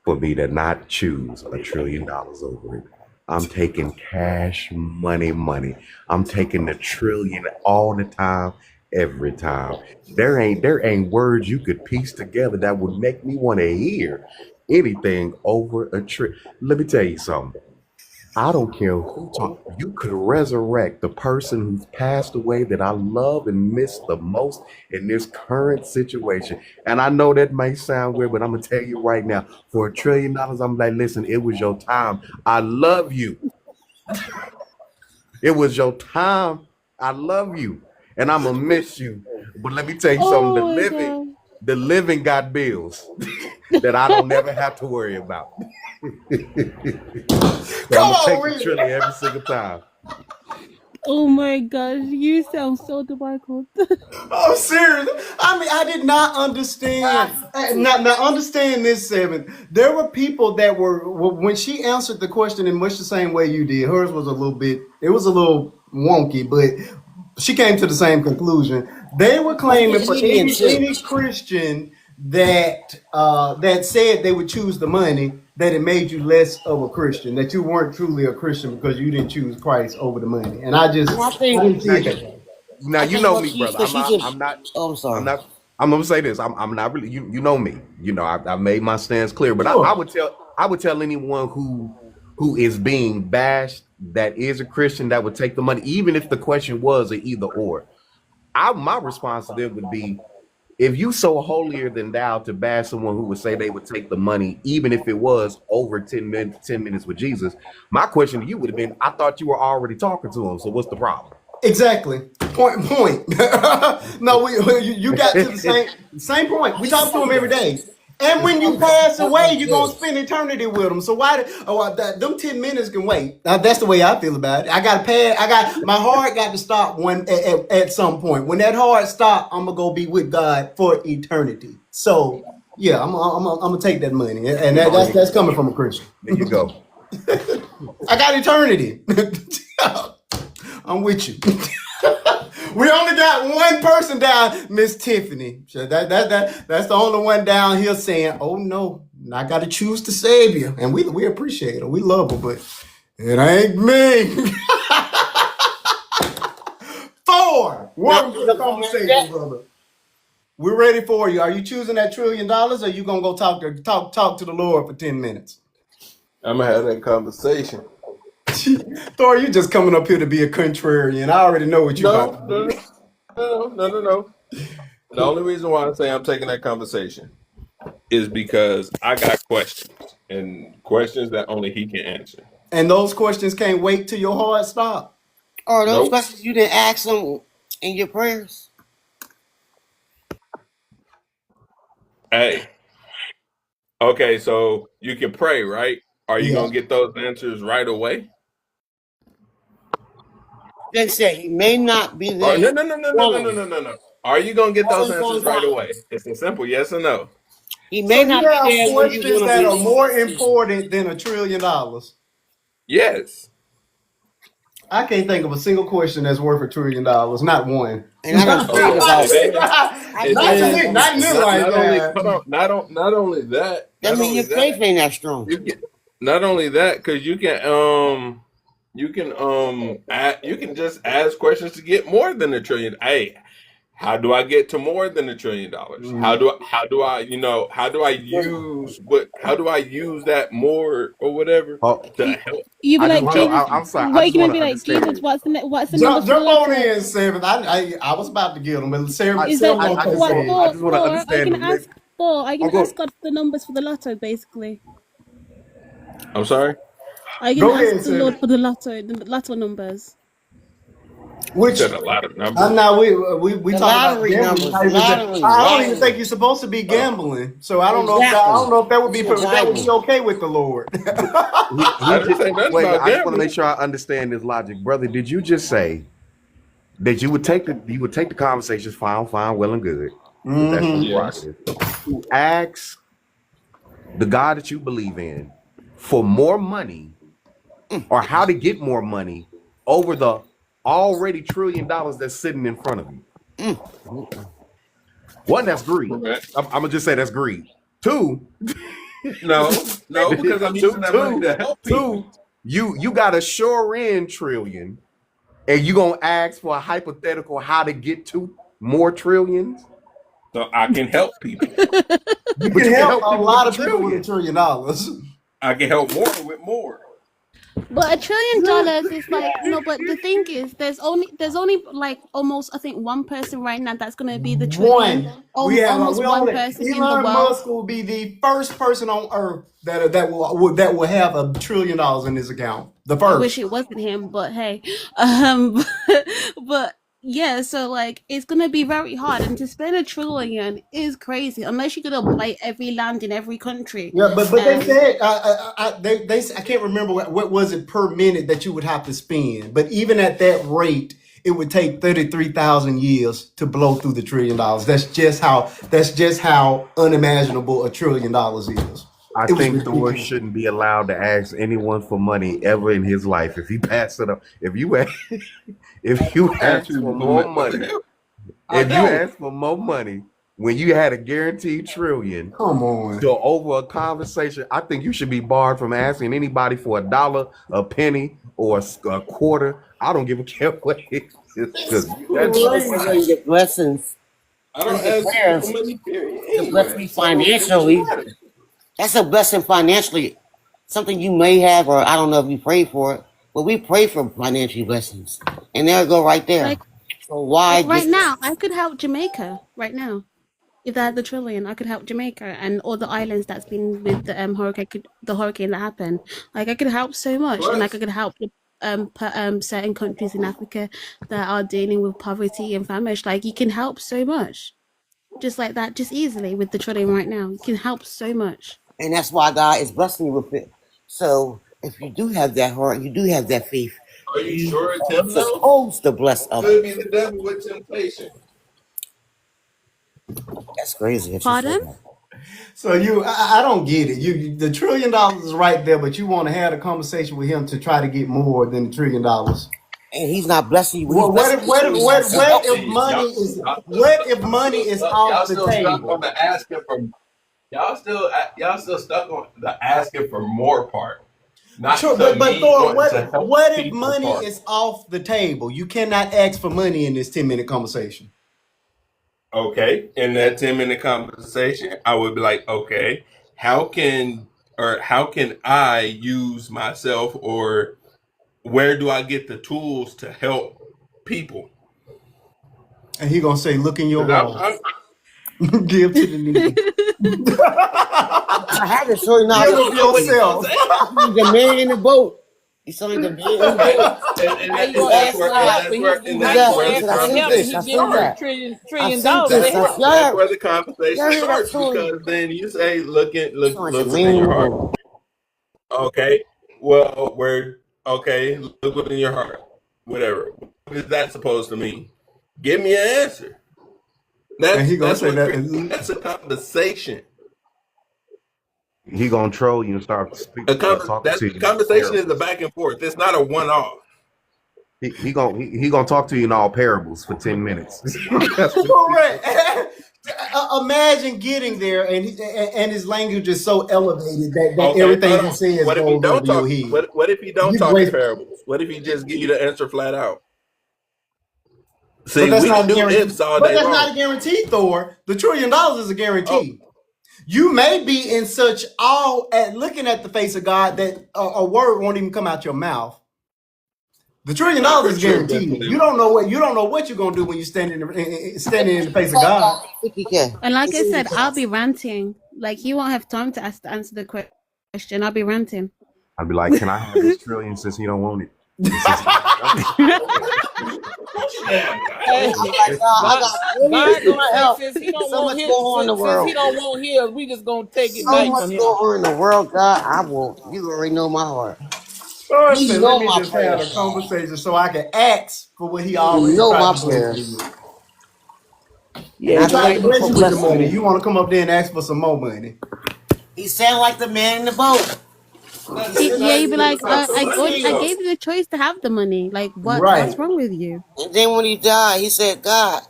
for me to not choose $1 trillion over it. I'm taking cash money, money. I'm taking the trillion all the time, every time. There ain't words you could piece together that would make me want to hear anything over a trillion. Let me tell you something. I don't care who talk. You could resurrect the person who's passed away that I love and miss the most in this current situation. And I know that may sound weird, but I'm gonna tell you right now, for $1 trillion, I'm like, listen, it was your time. I love you. It was your time. I love you. And I'm gonna miss you. But let me tell you something, Oh my god. the living got bills that I don't never have to worry about. So I'm Come gonna on, take the Reed. trillion every single time. Oh my gosh, you sound so delightful. I'm serious. I mean, I did not understand. Now understand this, Seven. There were people that were when she answered the question in much the same way you did. Hers was a little bit. It was a little wonky, but she came to the same conclusion. They were claiming for He being any serious. Christian that said they would choose the money, that it made you less of a Christian, that you weren't truly a Christian because you didn't choose Christ over the money. And I Well, I didn't think see it that way. now I you tell you know what, me, brother. she's a. I'm not. Oh, I'm I'm sorry. not. I'm gonna say this. I'm not really. You know me. You know I've made my stance clear. But I Sure. would tell. I would tell anyone who is being bashed that is a Christian that would take the money, even if the question was a either or. My response to them would be, if you so holier than thou to bash someone who would say they would take the money, even if it was over 10 minutes with Jesus, my question to you would have been, I thought you were already talking to him. So what's the problem? Exactly. Point. No, you got to the same point. We talk to him every day. And when you pass away, you're gonna spend eternity with them. So why? Them 10 minutes can wait. That's the way I feel about it. I got to pay. I got my heart got to stop at some point. When that heart stop, I'm gonna go be with God for eternity. So yeah, I'm gonna take that money, and that's coming from a Christian. There you go. I got eternity. I'm with you. We only got one person down, Miss Tiffany. So that's the only one down here saying, "Oh no, I got to choose the Savior," and we appreciate her, we love her, but it ain't me. Thor, welcome to the conversation, brother. We're ready for you. Are you choosing that $1 trillion, or are you gonna go talk to the Lord for 10 minutes? I'm gonna have that conversation. Thor, you just coming up here to be a contrarian. I already know what you about to do. No. The only reason why I say I'm taking that conversation is because I got questions and questions that only he can answer. And those questions can't wait till your heart stop. Are those Nope. questions you didn't ask them in your prayers? Hey. Okay, so you can pray, right? Are you Yeah. gonna get those answers right away? They say he may not be Oh, there. no. Are you gonna get those answers right away? It's a simple yes or no. He So may you not be have there when you're questions gonna that be. are more important than $1 trillion. Yes. I can't think of a single question that's worth $1 trillion. Not one. And I done prayed about And then, it. I and Not to prayed me. then about Not in it. this not only lifetime. hold on, not only that, That not means only your faith that, ain't that strong. you get not only that because you can just ask questions to get more than $1 trillion. Hey, how do I get to more than $1 trillion? How do I use that more or whatever Oh, to You, help you be I just like want to. help Jesus. I'm sorry. I What you just gonna want to be like Jesus? understand. What's the number Jump, for the jump on lotto? in, Seven. I was about to get them, but Seven, Is Seven that gonna I take just what want. it. I for? just want to For are you understand the gonna next. ask? For are you I'll gonna ask go. God for the numbers for the lotto? Basically, I'm sorry. are you Go gonna ask ahead, the Lord Seven. for the lotto numbers? You Which said a lot of I'm numbers. not. We The talk about lottery gambling. numbers, the I don't even think lottery. you're supposed to be Oh, gambling. So I don't know if Exactly. that would It's be in the Bible. okay with the Lord. He I didn't just say nothing wait. about I just want to make gambling. sure I understand this logic, brother. Did you just say that you would take the conversations fine, well and good, but that's your Hmm. Yes. prerogative. To ask the God that you believe in for more money or how to get more money over the already $1 trillion that's sitting in front of you. Mm, mm, mm. One, that's greed. Correct. I'm gonna just say that's greed. Two, No, because I'm using two, that money two, to help people. two. You got a sure in trillion, and you gonna ask for a hypothetical how to get to more trillions, So I can help people. You but can you can help help a people with lot the of people with $1 trillion. trillion. I can help more with more. But $1 trillion is like no. But the thing is, there's only like almost I think one person right now that's gonna be the trillion. One. We Almost one only person in the Elon world. Musk will be the first person on Earth that will have $1 trillion in his account. The I wish first. it wasn't him, but hey, um, but yeah, so like it's gonna be very hard, and to spend $1 trillion is crazy unless you're gonna buy every land in every country. Yeah, but they And said I can't remember what was it per minute that you would have to spend. But even at that rate, it would take 33,000 years to blow through the $1 trillion. That's just how unimaginable $1 trillion is. I It was think Thor ridiculous. shouldn't be allowed to ask anyone for money ever in his life. If he passed it up, if you Ask ask for people more what the money, hell? I if you don't. ask for more money, when you had a guaranteed trillion Come on. to over a conversation, I think you should be barred from asking anybody for $1, a penny, or a quarter. I don't give a care what it is, because And that's people too say much. when you get blessings I through don't your ask you for prayers money, period, to bless anyway. me So it wouldn't financially. matter. That's a blessing financially. Something you may have, or I don't know if you pray for it, but we pray for financial blessings. And there it go right there. Like So why right just now, I could help Jamaica right now. If they had the trillion, I could help Jamaica and all the islands that's been with the hurricane that happened. Like I could help so much, and like I Plus, could help the certain countries in Africa that are dealing with poverty and famine. Like you can help so much, just like that, just easily with the trillion right now. You can help so much. and that's why God is blessing you with it. So if you do have that heart, you do have that faith, are you you sure it's are him though? supposed to bless others. Could be the devil with temptation. That's crazy that you say Pardon? that. So I don't get it. The $1 trillion is right there, but you want to have a conversation with him to try to get more than the $1 trillion. And he's not blessing you. When he's Well, blessing you, See, what if money is y'all off the still stuck table? on the asking for y'all still stuck on the asking for more part, not Sure, the but me Thor, wanting to help what if people money part. is off the table? You cannot ask for money in this 10-minute conversation. Okay, in that 10-minute conversation, I would be like, okay, how can I use myself, or where do I get the tools to help people? And he gonna say, "Look in your 'Cause heart, give to the needy, I have it. So now give you of don't know what he's gonna yourself." say. the man in the boat. He sounded like the man in the Okay, boat. How you He gonna asked ask for help God, and he who was how you that? gonna He ask said, I for sent help and this, he I giving sent you that. I trillion sent dollars this. to I help? said, that's y'all where the conversation hear that starts, story? because then you say, He sounded like the look in man in your the heart. boat. Okay, well, look within your heart. Whatever. What is that supposed to mean? Give me an answer. And he gonna That's say what that. that's a conversation. He gonna troll you and start talking That to you in all conversation is a parables. back and forth. It's not a one off. He gonna talk to you in all parables for 10 minutes. That's what he Correct. Imagine getting there, and his language is so elevated that Okay, everything hold he on. says What if he goes don't over your talk? head. What if he don't You talk in waste, parables? What if he just give you the answer flat out? but See, that's we not can a do guarantee. ifs all But day that's not long. a guarantee, Thor. The $1 trillion is a Oh, guarantee. You may be in such awe at looking at the face of God that a word won't even come out your mouth. The $1 trillion I is appreciate guaranteed. definitely. You don't know what you're gonna do when you standing in the face of God. 50K. And like It's I in your said, I'll account. be ranting. Like you won't have time to answer the question. I'll be ranting. I'd be like, can I have this trillion since he don't want it? And since he Yeah, Hey, I'm like, God, I God, got plenty of God people gonna to say help. since he don't So want much going on in the since he world. don't want his, we just gonna take it So back much from going him. on in the world, God. I will. You already know my heart. Lord You said, let know me my just have prayers, a God. conversation so I can ask for what he You already know tried my to bless me prayers. with. And Yeah, He I but tried thank to like you bless for you with the blessing money. me. You want to come up there and ask for some more money. He sound like the man in the boat. He nothing said, Yeah, I you'd exciting be to like, sent talk some this to money I you. though. gave you the choice to have the money. Like, what's Right. wrong with you? And then when he died, he said, God,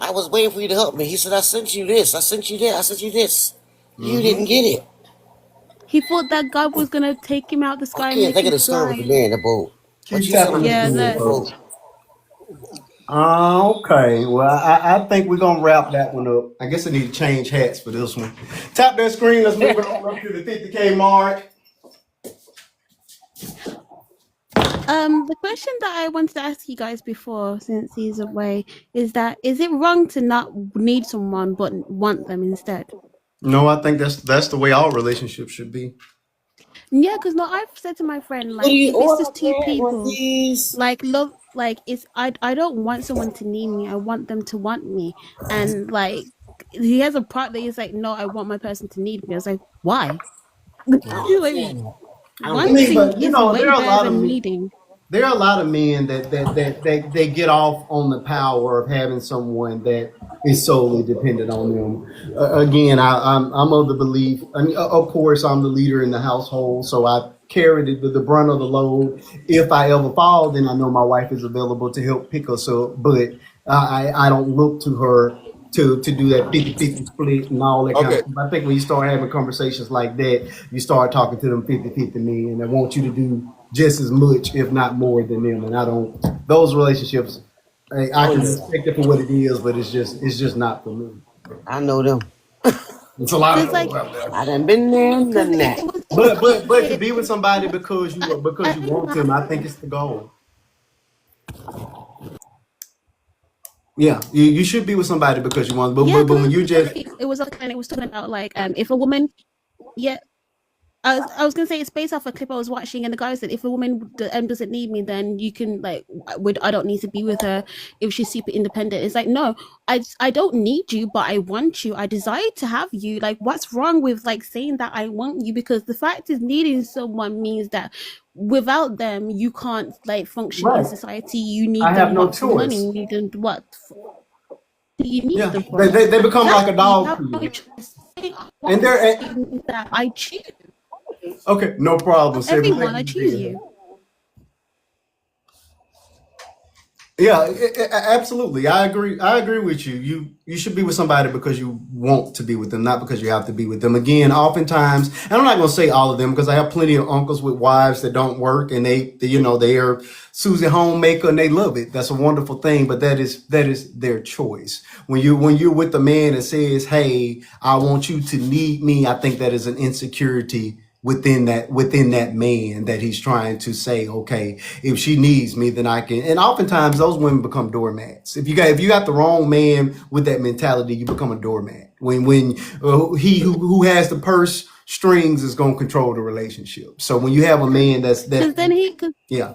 I was waiting for you to help me. He said, I sent you this. I sent you that. I sent you this. You Mm-hmm. didn't get it. He thought that God was gonna take him out the I sky and can't make think of him the story with fly. the man in the boat. But Keep you sound tapping like the the Yeah, man in screen, the that. folks. boat. Okay. Well, I think we're gonna wrap that one up. I guess I need to change hats for this one. Tap that screen. Let's move it on up to the 50K mark. The question that I wanted to ask you guys before, since he's away, is that is it wrong to not need someone but want them instead? No, I think that's the way all relationships should be. Yeah, because no, I've said to my friend, What do like, you if it's order, just two man? One of people, these. like love, like it's I don't want someone to need me. I want them to want me. And like he has a part that he's like, no, I want my person to need me. I was like, why? I don't Like understand that. I don't I get mean, that. wanting but is there way are a better lot of than men. needing. There are a lot of men that they get off on the power of having someone that is solely dependent on them. Again, I'm of the belief. I mean, of course, I'm the leader in the household, so I carry the brunt of the load. If I ever fall, then I know my wife is available to help pick us up. But I don't look to her to do that 50-50 split and all that kind of Okay. stuff. I think when you start having conversations like that, you start talking to them 50-50 men that want you to do just as much, if not more, than them. And I don't those relationships. I Oh can yeah, respect it for what it is, but it's just not for me. I know them. It's a lot of Because those like, out there. I done been there and because done that. it was But to weird. be with somebody because you I want them, I think it's the goal. Yeah, you should be with somebody because you want, yeah, but when because you just it was like, and it was talking about like if a woman, yeah, I was gonna say it's based off a clip I was watching, and the guy said if a woman doesn't need me, then you can like I don't need to be with her if she's super independent. It's like no, I don't need you, but I want you. I desire to have you. Like what's wrong with like saying that I want you? Because the fact is needing someone means that without them you can't like function in right, society. You I need have them no what for money? choice. You need them what do you need Yeah, them for? they become like a Exactly. You dog have to no you, choice. Saying I and want they're you that I choose okay. No problem, Sarah. everyone. Thank I you for choose being here. you. Yeah, absolutely. I agree. I agree with you. You should be with somebody because you want to be with them, not because you have to be with them. Again, oftentimes, and I'm not going to say all of them because I have plenty of uncles with wives that don't work, and they are Susie homemaker and they love it. That's a wonderful thing, but that is their choice. When you're with a man that says, "Hey, I want you to need me," I think that is an insecurity within that man that he's trying to say, okay, if she needs me, then I can. And oftentimes those women become doormats. If you got the wrong man with that mentality, you become a doormat. When he who has the purse strings is going to control the relationship. So when you have a man that's that, Because then yeah,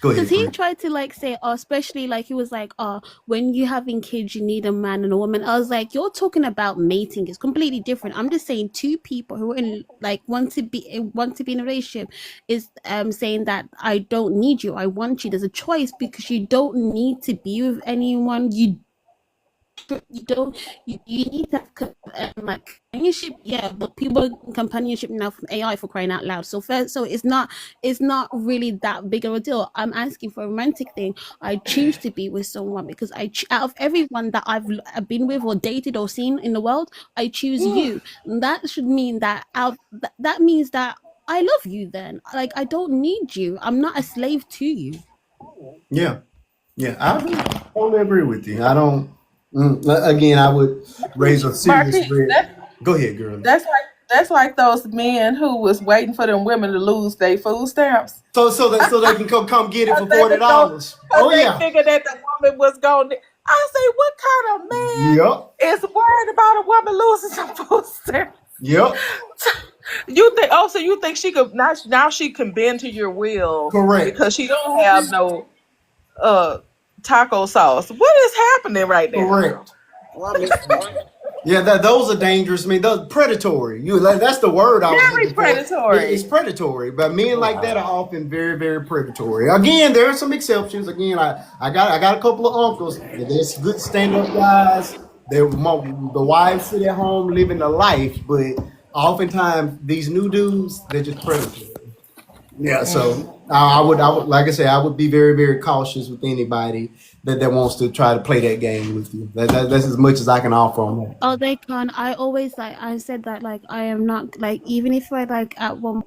go because ahead, he Brent. tried to like say, oh, especially like he was like, oh, when you having kids, you need a man and a woman. I was like, you're talking about mating. It's completely different. I'm just saying two people who are in like want to be in a relationship is saying that I don't need you, I want you. There's a choice because you don't need to be with anyone. You don't you need to have like companionship, yeah, but people companionship now from AI for crying out loud. So first, so it's not really that big of a deal. I'm asking for a romantic thing. I choose to be with someone because out of everyone that I've been with or dated or seen in the world, I choose you. And that should mean that that means that I love you. Then like I don't need you. I'm not a slave to you. Yeah, yeah, totally agree with you. I don't. Again, I would raise a serious Marquise, red. Go ahead, girl. that's like those men who was waiting for them women to lose their food stamps. So they can come get it Cause for they was going, $40. cause Oh they yeah. figured that the woman was going. I say, what kind of Yep. man is worried about a woman losing some food stamps? Yep. You think? Oh, so you think she could now? She can bend to your will Correct. because she don't have no uh taco sauce. What is happening right now? Correct. Well, I mean, Yeah, those are dangerous. I mean, those predatory. That's the word I was Very looking for. It's predatory. predatory, but men like that are often very, very predatory. Again, there are some exceptions. Again, I got a couple of uncles. There's good stand up guys. The wives sit at home living the life, but oftentimes these new dudes they're just predatory. Yeah, so I would, like I said, I would be very, very cautious with anybody that wants to try to play that game with you. That's as much as I can offer on that. Oh, they can. I always like I said that like I am not like even if I like at one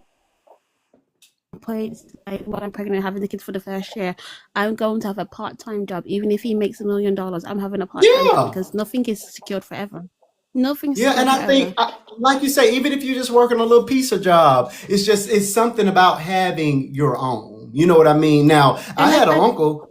point like when I'm pregnant and having the kids for the first year, I'm going to have a part-time job. Even if he makes $1 million, I'm having a part-time job Yeah, because nothing is secured forever. Nothing's yeah, secured and I forever. think, like you say, even if you're just working a little piece of job, it's something about having your own. You know what I mean? Now, I And had like an I uncle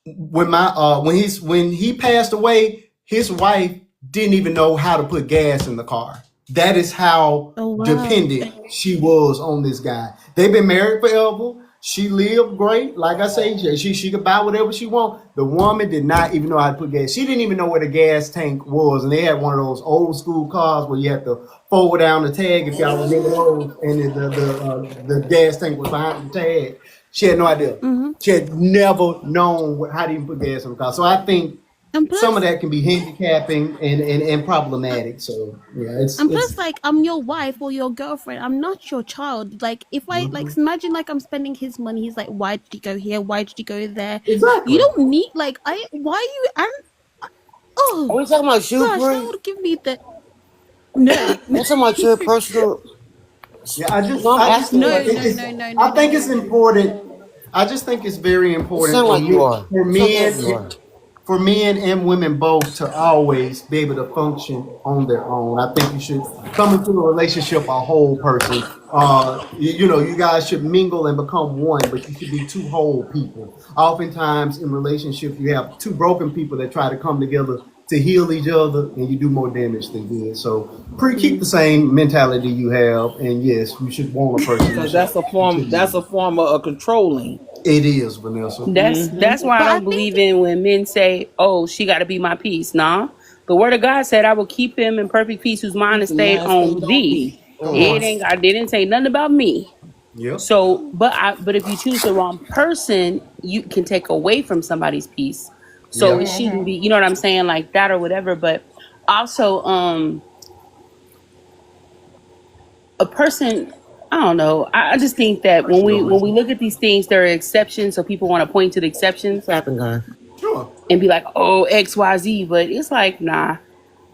when he passed away, his wife didn't even know how to put gas in the car. That is how oh wow. dependent she was on this guy. They've been married forever. She lived great. Like I say, she could buy whatever she want. The woman did not even know how to put gas. She didn't even know where the gas tank was. And they had one of those old school cars where you have to forward down the tag if y'all remember those. And the gas tank was behind the tag. She had no idea. Mm-hmm. She had never known how to even put gas in the car. So I think And some of plus that can be handicapping and problematic. So yeah, and it's plus like I'm your wife or your girlfriend. I'm not your child. Like if I like mhm. imagine like I'm spending his money, he's like, why did you go here? Why did you go there? You Exactly don't need like I why you and Are Oh we talking about you, gosh, that Pri? would give me the no. I'm talking about your personal. Yeah, No, I'm I just, asking No, like no, it's, no, no, no, I no, think no, it's no. important. I just think it's very it important sound for like you me, are. It sounds like you are. for men and women both to always be able to function on their own. I think you should come into a relationship a whole person. You know, you guys should mingle and become one, but you should be two whole people. Oftentimes in relationships, you have two broken people that try to come together to heal each other, and you do more damage than good. So, keep the same mentality you have, and yes, you should want a person. Because that's a form. That's a form of controlling. It is, Vanessa. That's why I But I don't think believe in when men say, "Oh, she got to be my peace." Nah, the word of God said, "I will keep him in perfect peace whose mind is stayed Mine on stayed on thee." me. Come It on. ain't. I didn't say nothing about me. Yep. So, but if you choose the wrong person, you can take away from somebody's peace. So it Yep. shouldn't be. You know what I'm saying, like that or whatever. But also, a person. I don't know. I just think that when we look at these things, there are exceptions. So people want to point to the exceptions What happened, guys? Sure. and be like, "Oh, X, Y, Z." But it's like, nah.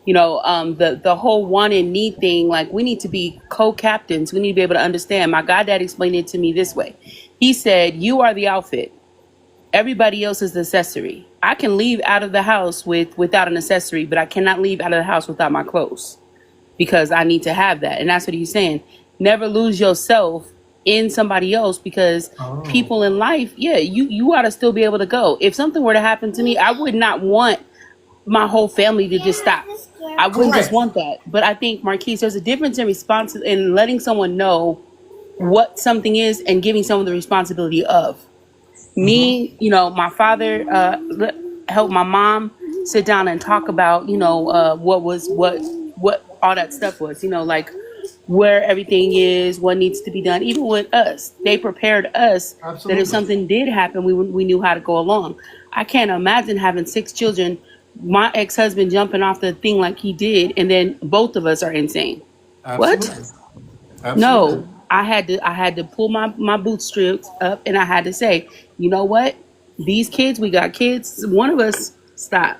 The whole want and need thing, like we need to be co-captains. We need to be able to understand. My goddad explained it to me this way. He said, "You are the outfit. Everybody else is the accessory. I can leave out of the house without an accessory, but I cannot leave out of the house without my clothes because I need to have that." And that's what he's saying. Never lose yourself in somebody else because Oh. people in life, yeah, you ought to still be able to go. If something were to happen to me, I would not want my whole family to just stop. I wouldn't just Correct. want that. But I think, Marquise, there's a difference in response in letting someone know what something is and giving someone the responsibility of. Me, my father helped my mom sit down and talk about, what all that stuff was, like where everything is, what needs to be done. Even with us, they prepared us that if Absolutely. something did happen, we knew how to go along. I can't imagine having 6 children, my ex-husband jumping off the thing like he did, and then both of us are insane. What? Absolutely. Absolutely. No, I had to pull my bootstraps up, and I had to say, you know what? These kids, we got kids. One of us stop.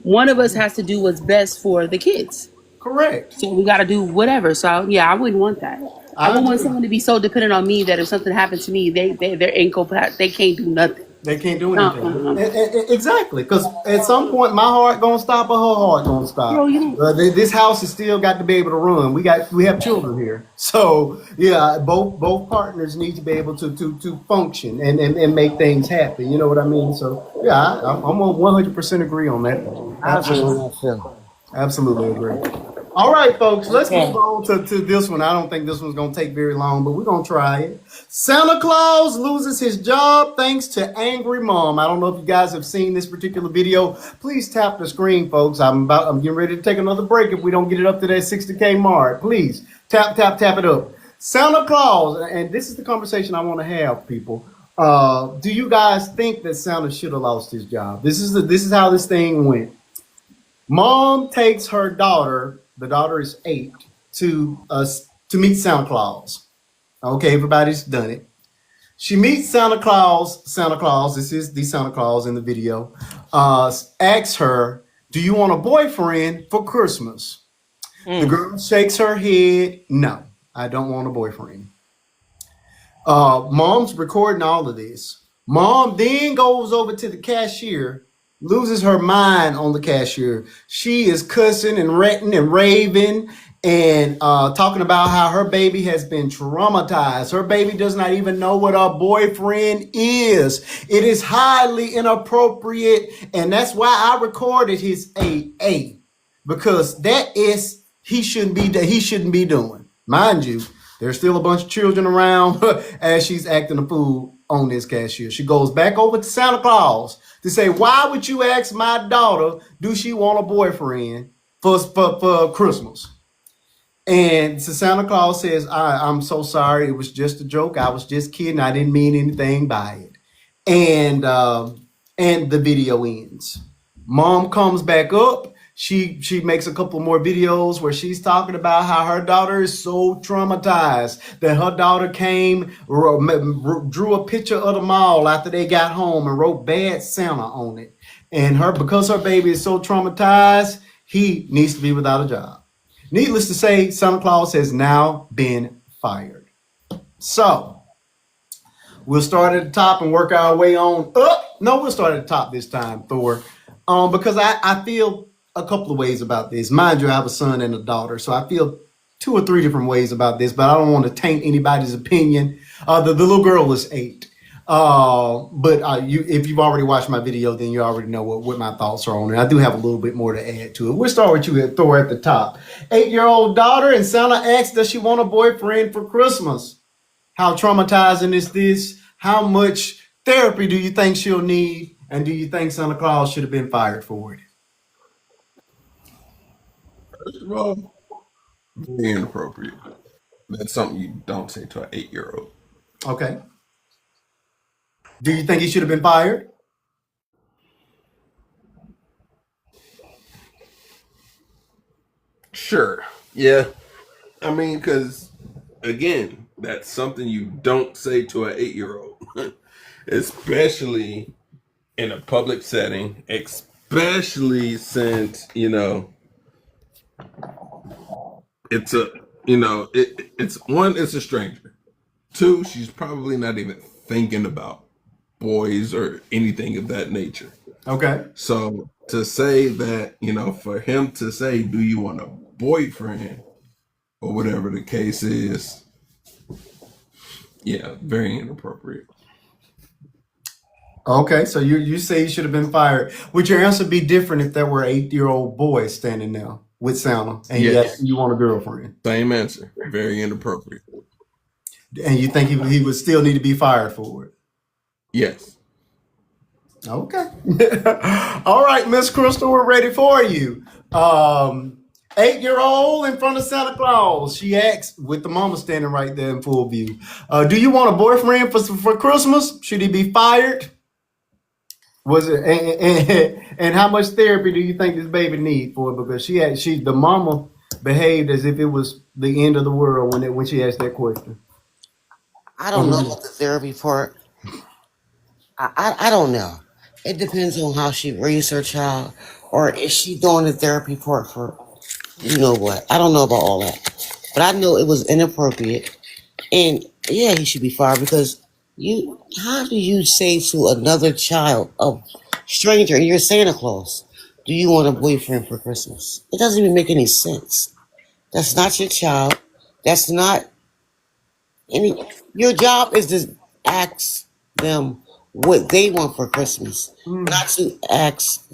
One of us has to do what's best for the kids. Correct. So we got to do whatever. So yeah, I wouldn't want that. I I wouldn't want agree. someone to be so dependent on me that if something happened to me, they're incapacitated. They can't do nothing. They can't do No, anything. Exactly. Because at some point, my heart gonna stop or her heart gonna bro, stop. you don't. This house is still got to be able to run. We have children here, so yeah, both partners need to be able to function and make things happen. You know what I mean? So yeah, I'm 100% agree on that. I agree on Absolutely. that too. Absolutely agree. All right, folks, let's move Okay. on to this one. I don't think this one's going to take very long, but we're going to try it. Santa Claus loses his job thanks to angry mom. I don't know if you guys have seen this particular video. Please tap the screen, folks. I'm getting ready to take another break if we don't get it up to that 60K mark. Please tap it up. Santa Claus, and this is the conversation I want to have, people. Do you guys think that Santa should have lost his job? This is how this thing went. Mom takes her daughter, the daughter is 8, to meet Santa Claus. Okay, everybody's done it. She meets Santa Claus. Santa Claus, this is the Santa Claus in the video, asks her, "Do you want a boyfriend for Christmas?" The girl shakes her head, "No, I don't want a boyfriend." Mom's recording all of this. Mom then goes over to the cashier, loses her mind on the cashier. She is cussing and ranting and raving and talking about how her baby has been traumatized. Her baby does not even know what a boyfriend is. It is highly inappropriate, and that's why I recorded his AA, because that is he shouldn't be doing. Mind you, there's still a bunch of children around as she's acting a fool on this cashier. She goes back over to Santa Claus to say, "Why would you ask my daughter, do she want a boyfriend for Christmas?" And so Santa Claus says, "I'm so sorry. It was just a joke. I was just kidding. I didn't mean anything by it." And the video ends. Mom comes back up. She makes a couple more videos where she's talking about how her daughter is so traumatized that her daughter came, drew a picture of the mall after they got home and wrote "Bad Santa" on it. and because her baby is so traumatized, he needs to be without a job. Needless to say, Santa Claus has now been fired. So we'll start at the top and work our way on up. No, we'll start at the top this time, Thor. Because I feel a couple of ways about this. Mind you, I have a son and a daughter, so I feel two or three different ways about this, but I don't want to taint anybody's opinion. The little girl is 8. But if you've already watched my video, then you already know what my thoughts are on it. I do have a little bit more to add to it. We'll start with you, Thor, at the top. 8-year-old daughter, and Santa asks, does she want a boyfriend for Christmas? How traumatizing is this? How much therapy do you think she'll need? And do you think Santa Claus should have been fired for it? First of all, very inappropriate. That's something you don't say to an 8-year-old. Okay. Do you think he should have been fired? Sure. Yeah. I mean, because again, that's something you don't say to an 8-year-old, especially in a public setting, especially since, it's it's a stranger. 2, she's probably not even thinking about boys or anything of that nature. Okay. So to say that, for him to say, do you want a boyfriend or whatever the case is, yeah, very inappropriate. Okay, so you say he should have been fired. Would your answer be different if there were 8-year-old boys standing there with Santa and Yes. you want a girlfriend? Same answer. Very inappropriate. And you think he would still need to be fired for it? Yes. Okay. All right, Miss Crystal, we're ready for you. 8-year-old in front of Santa Claus. She asks, with the mama standing right there in full view, do you want a boyfriend for Christmas? Should he be fired? Was it and how much therapy do you think this baby need for it? Because the mama behaved as if it was the end of the world when she asked that question. I don't know about the therapy part. I don't know. It depends on how she raised her child, or is she doing the therapy part for you know what? I don't know about all that, but I know it was inappropriate, and yeah, he should be fired because you. How do you say to another child, a stranger, and you're Santa Claus, do you want a boyfriend for Christmas? It doesn't even make any sense. That's not your child. That's not any. Your job is to ask them what they want for Christmas, not to ask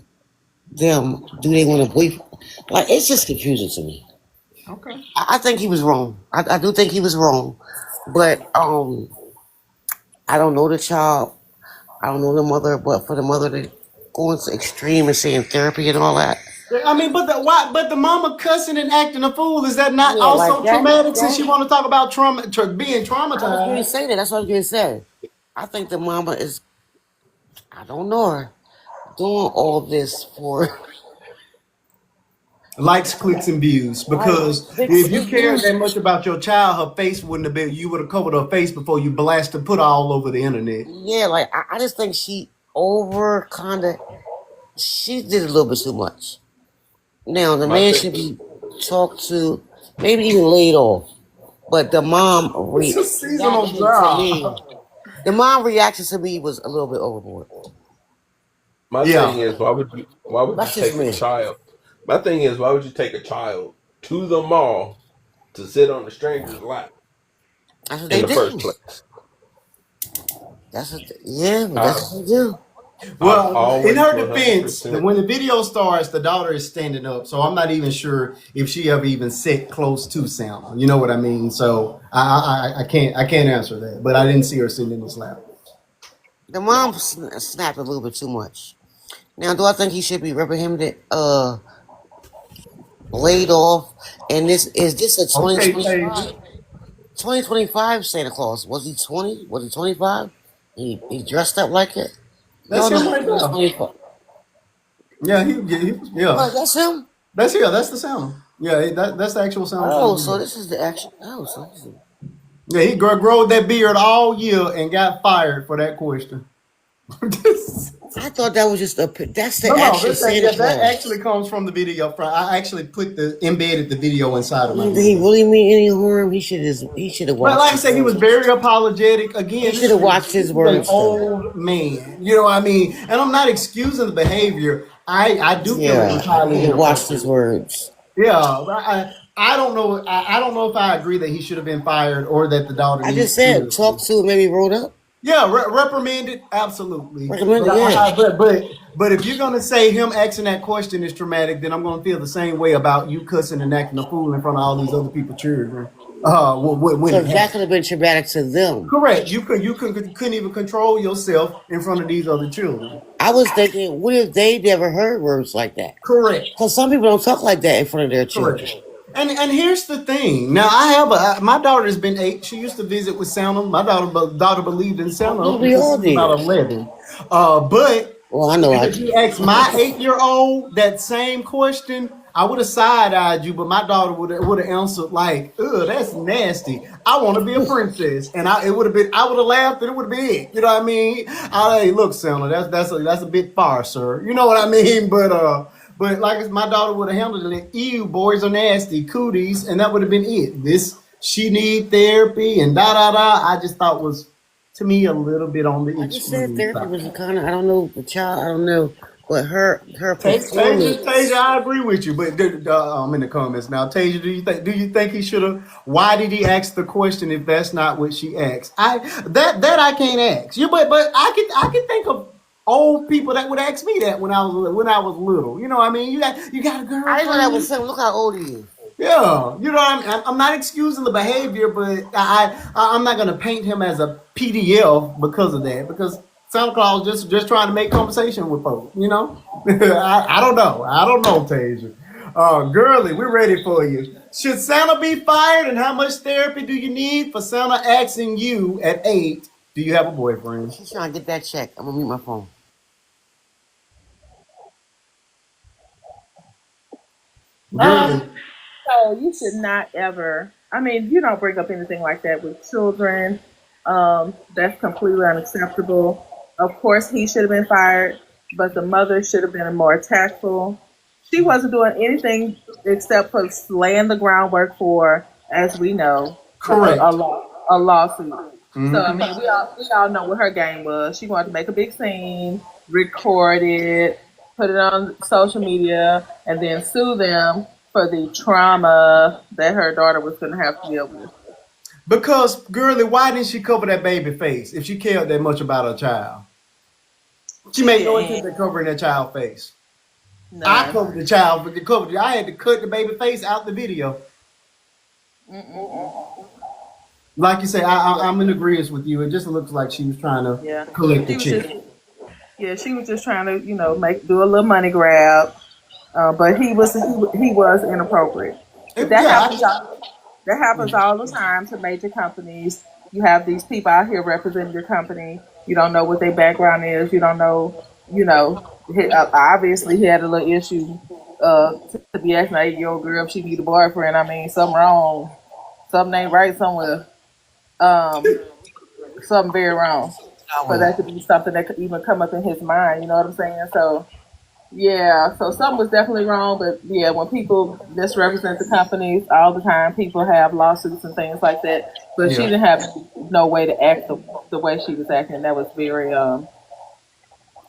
them do they want a boyfriend. Like it's just confusing to me. Okay. I think he was wrong. I do think he was wrong, but I don't know the child. I don't know the mother, but for the mother to go into extreme and saying therapy and all that, I mean, but the mama cussing and acting a fool, is that not yeah, like also that. traumatic? Since you want to talk about being I was going to traumatized, say that. That's what I was going to say. I think the mama is. I don't know her doing all this for likes, clicks, and views. Because if you cared that much about your child, her face wouldn't have been. You would have covered her face before you blasted, put her all over the internet. Yeah, like I just think she over kind of. She did a little bit too much. Now the My man thing, should be talked to, maybe even laid off. But the mom It's a seasonal reaction to me, job. the mom reaction to me was a little bit overboard. my thing Yeah. is, why would you That's just take a me. child? My thing is, why would you take a child to the mall to sit on a stranger's lap That's what in they the first do. place? Yeah, but that's I've, what they do. I've Well, in always her defense, 100%. when the video starts, the daughter is standing up. So I'm not even sure if she ever even sat close to Santa. You know what I mean? So I can't answer that. But I didn't see her sitting in his lap. The mom snapped a little bit too much. Now, do I think he should be reprehended, laid off? And this a Okay, 2025? Tasia. 2025 Santa Claus. Was he 20? Was he 25? He dressed up like it. That's Y'all know him he right was there. 25. Yeah, yeah. What? That's him. That's the sound. Yeah, that's the actual sound from the Oh, so video. this is the action. Oh, so Yeah, he growed that beard all year and got fired for that question. I thought that was just that's the No, actual Santa that Claus. actually comes from the video. I actually embedded the video inside of my Did he email. really mean any harm? He should have But watched like I his said, he was words. very apologetic. He Again, should have watched this his is an words though. old man. You know what I mean? And I'm not excusing the behavior. I do feel it Yeah, was he highly should have watched his inappropriate. words. Yeah, but I don't know. I don't know if I agree that he should have been fired or that the daughter I needs just said to. talk to him, maybe wrote up. Yeah, reprimanded, absolutely. Recommended, yeah. But if you're gonna say him asking that question is traumatic, then I'm gonna feel the same way about you cussing and acting a fool in front of all these other people's children. When So it that happened. could have been traumatic to them. Correct. Couldn't even control yourself in front of these other children. I was thinking, what if they never heard words like that? Correct. Because some people don't talk like that in front of their children. Correct. And here's the thing. Now I have my daughter has been 8. She used to visit with Santa. My daughter believed in Santa up We until she all was about did. 11. But Well, I know I if you did. ask my 8-year-old that same question, I would have side-eyed you, but my daughter would have answered like, "Ugh, that's nasty. I want to be a princess," and I would have laughed, and it would have been it. You know what I mean? Hey, look, Santa, that's a bit far, sir. You know what I mean? But like my daughter would have handled it. Ew, boys are nasty, cooties, and that would have been it. This she need therapy and da da da. I just thought was to me a little bit on the I just said extreme therapy side. was kind of, I don't know, the child, I don't know, but her Tasia, performance. I agree with you, but I'm in the comments now. Tasia, do you think he should have? Why did he ask the question if that's not what she asked? I can't ask you, but I can think of old people that would ask me that when I was little. You know what I mean? You got a I didn't know that was girlfriend? something. Look how old he is. Yeah, you know what I mean. I'm not excusing the behavior, but I'm not gonna paint him as a PDF because of that. Because Santa Claus just trying to make conversation with folks. You know, I don't know. I don't know, Tasia. Girly, we're ready for you. Should Santa be fired, and how much therapy do you need for Santa asking you at 8? Do you have a boyfriend? She's trying to get that check. I'm going to mute my phone. Girly, So you should not ever. I mean, you don't bring up anything like that with children. That's completely unacceptable. Of course, he should have been fired, but the mother should have been more tactful. She wasn't doing anything except for laying the groundwork for, as we know, correct. a lawsuit. So I Mhm. mean, we all know what her game was. She wanted to make a big scene, record it, put it on social media, and then sue them for the trauma that her daughter was going to have to deal with. Because Girly, why didn't she cover that baby face if she cared that much about her child? She made no attempt at covering that child's face. I None. covered the child, but I had to cut the baby face out the video. Like you say, I'm in agreement with you. It just looks like she was trying to Yeah, collect the she was check. just she was just trying to do a little money grab. But he was inappropriate. But that Yeah, happens. That happens all the time to major companies. You have these people out here representing your company. You don't know what their background is. You don't know. Obviously, he had a little issue to be asking an 8-year-old girl if she need a boyfriend. I mean, something wrong. Something ain't right somewhere. Um, Something very wrong. For that to be something that could even come up in his mind. You know what I'm saying? So yeah, so something was definitely wrong, but yeah, when people misrepresent the companies all the time, people have lawsuits and things like that. But she yeah, didn't have no way to act the way she was acting. That was very it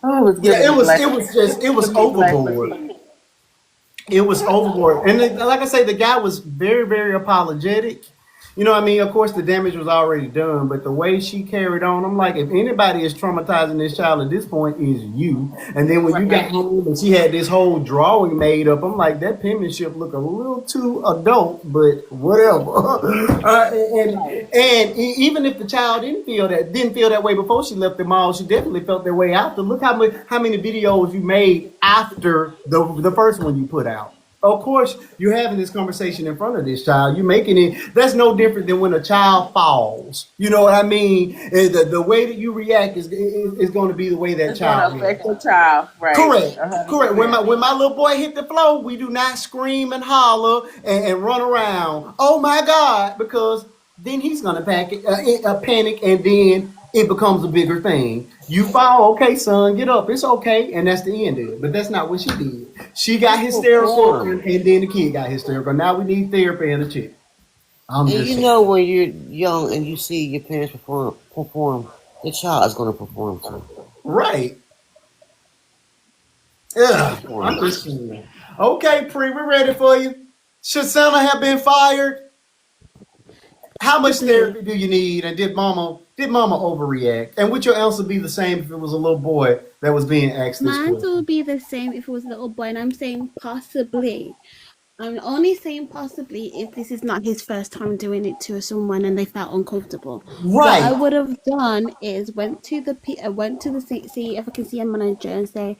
was yeah. giving me black. It was Giving me black overboard. fatigue. It was overboard. And like I say, the guy was very, very apologetic. You know what I mean? Of course, the damage was already done, but the way she carried on, I'm like, if anybody is traumatizing this child at this point, is you. And then when you got home and she had this whole drawing made up, I'm like, that penmanship looked a little too adult, but whatever. Even if the child didn't feel that way before she left the mall, she definitely felt that way after. Look how many videos you made after the first one you put out. Of course, you're having this conversation in front of this child. You're making it. That's no different than when a child falls. You know what I mean? The way that you react is going to be the way that It's going child to reacts. affect the child, right? Correct. Correct. When 100%. my little boy hit the floor, we do not scream and holler and run around. Oh my God! Because then he's gonna panic and then it becomes a bigger thing. You fall, okay, son, get up. It's okay, and that's the end of it. But that's not what she did. She got You hysterical, and, perform. and then the kid got hysterical. Now we need therapy and a chick. I'm And just you saying. know when you're young and you see your parents perform, the child is going to perform too. Right. She Yeah, I'm performed. just saying. Okay, Pre, we're ready for you. Should Santa have been fired? How much Possibly. therapy do you need? And did mama overreact? And would your answer be the same if it was a little boy that was being asked this Mine will question? be the same if it was a little boy, and I'm saying possibly. I'm only saying possibly if this is not his first time doing it to someone and they felt uncomfortable. What I Right. would have done is went to the see if I can see a manager and say,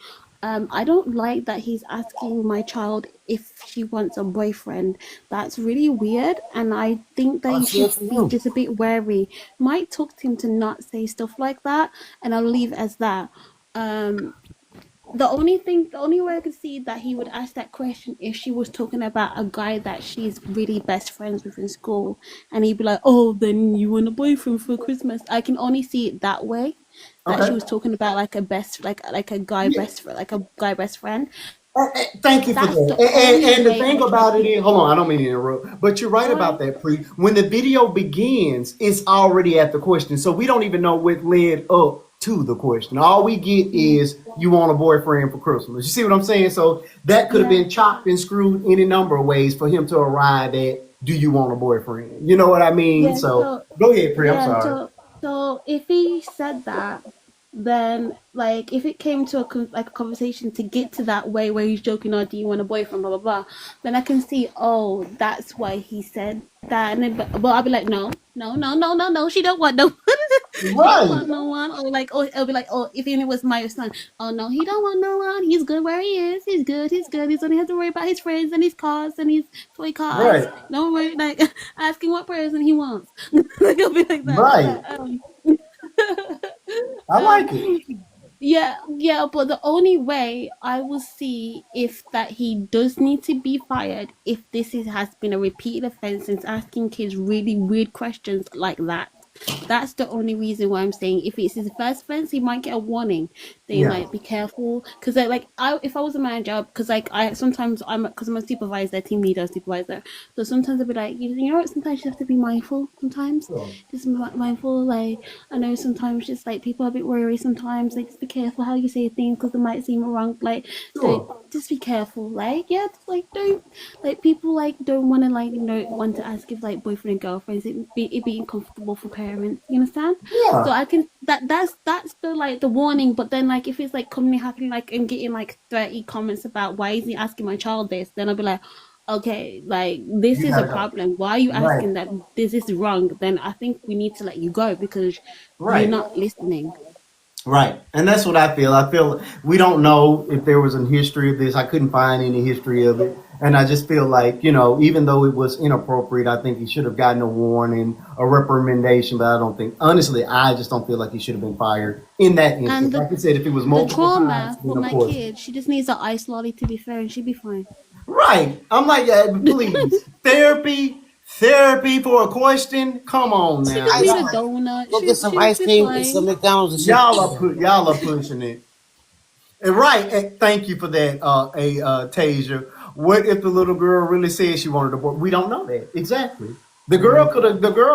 I don't like that he's asking my child if she wants a boyfriend. That's really weird, and I think that I you said should for be you. just a bit wary. Might talk to him to not say stuff like that, and I'll leave it as that. Um, the only way I could see that he would ask that question if she was talking about a guy that she's really best friends with in school, and he'd be like, "Oh, then you want a boyfriend for Christmas?" I can only see it that way, that she Okay. was talking about like a best, like a guy Yeah. best friend, like a guy best friend. Thank you for That's that. the only And the way thing I can about it see is, it. hold on, I don't mean to interrupt, but you're right Go about ahead. that, Pre. When the video begins, it's already at the question. So we don't even know what led up to the question. All we get Mm, is you want a boyfriend for Christmas. You see what I'm saying? So that could have yeah, been chopped and screwed any number of ways for him to arrive at do you want a boyfriend? You know what I mean? yeah. So So go ahead, Pre. I'm yeah, sorry. so if he said that, then like if it came to like a conversation to get to that way where he's joking, or do you want a boyfriend, blah blah blah, then I can see, oh, that's why he said that, and then but I'll be like, no, no, no, no, no, no, she don't want no, she don't Right. want no one, or like, oh, it'll be like, oh, if it was my son, oh no, he don't want no one, he's good where he is, he's good, he's only have to worry about his friends and his cars and his toy cars, Right. don't worry, like asking what person he wants. Like I'll be like that. Right. But I like it. um yeah, yeah, but the only way I will see if that he does need to be fired if this has been a repeated offense since asking kids really weird questions like that. That's the only reason why I'm saying if it's his first offense, he might get a warning. Saying Yeah. like, be careful, because like I, if I was a manager, because like I sometimes I'm a supervisor, team leader, supervisor. So sometimes I'll be like, you know what? Sometimes you have to be mindful. Sometimes Sure. just mindful. Like I know sometimes just like people are a bit worried. Sometimes like just be careful how you say things because it might seem wrong. Like don't Sure. just be careful. Like yeah, just, like don't like people like don't want to like want to ask if like boyfriend and girlfriends it be uncomfortable for parents. You understand? So Yeah. I can that's the like the warning. But then like if it's like commonly happening like and getting like 30 comments about why is he asking my child this, then I'll be like, okay, like this You is a gotta go. problem. Why are you Right. asking that? This is wrong. Then I think we need to let you go because you're Right. not listening. Right. And that's what I feel. I feel we don't know if there was a history of this. I couldn't find any history of it. And I just feel like, even though it was inappropriate, I think he should have gotten a warning, a reprimandation, but I don't think, honestly, I just don't feel like he should have been fired in that And instance. Like I said, if it was the multiple times, trauma for then of my course. kid, she just needs an ice lolly to be fair, and she'll be fine. Right. I'm like, please, therapy for a question. Come on She now. just need Ice a Y'all, cream. donut. Go get some She'll ice be cream and some fine. McDonald's and some y'all pizza. are y'all are pushing it. And right, and thank you for that, Tasia. What if the little girl really said she wanted a boy? We don't know that exactly. The girl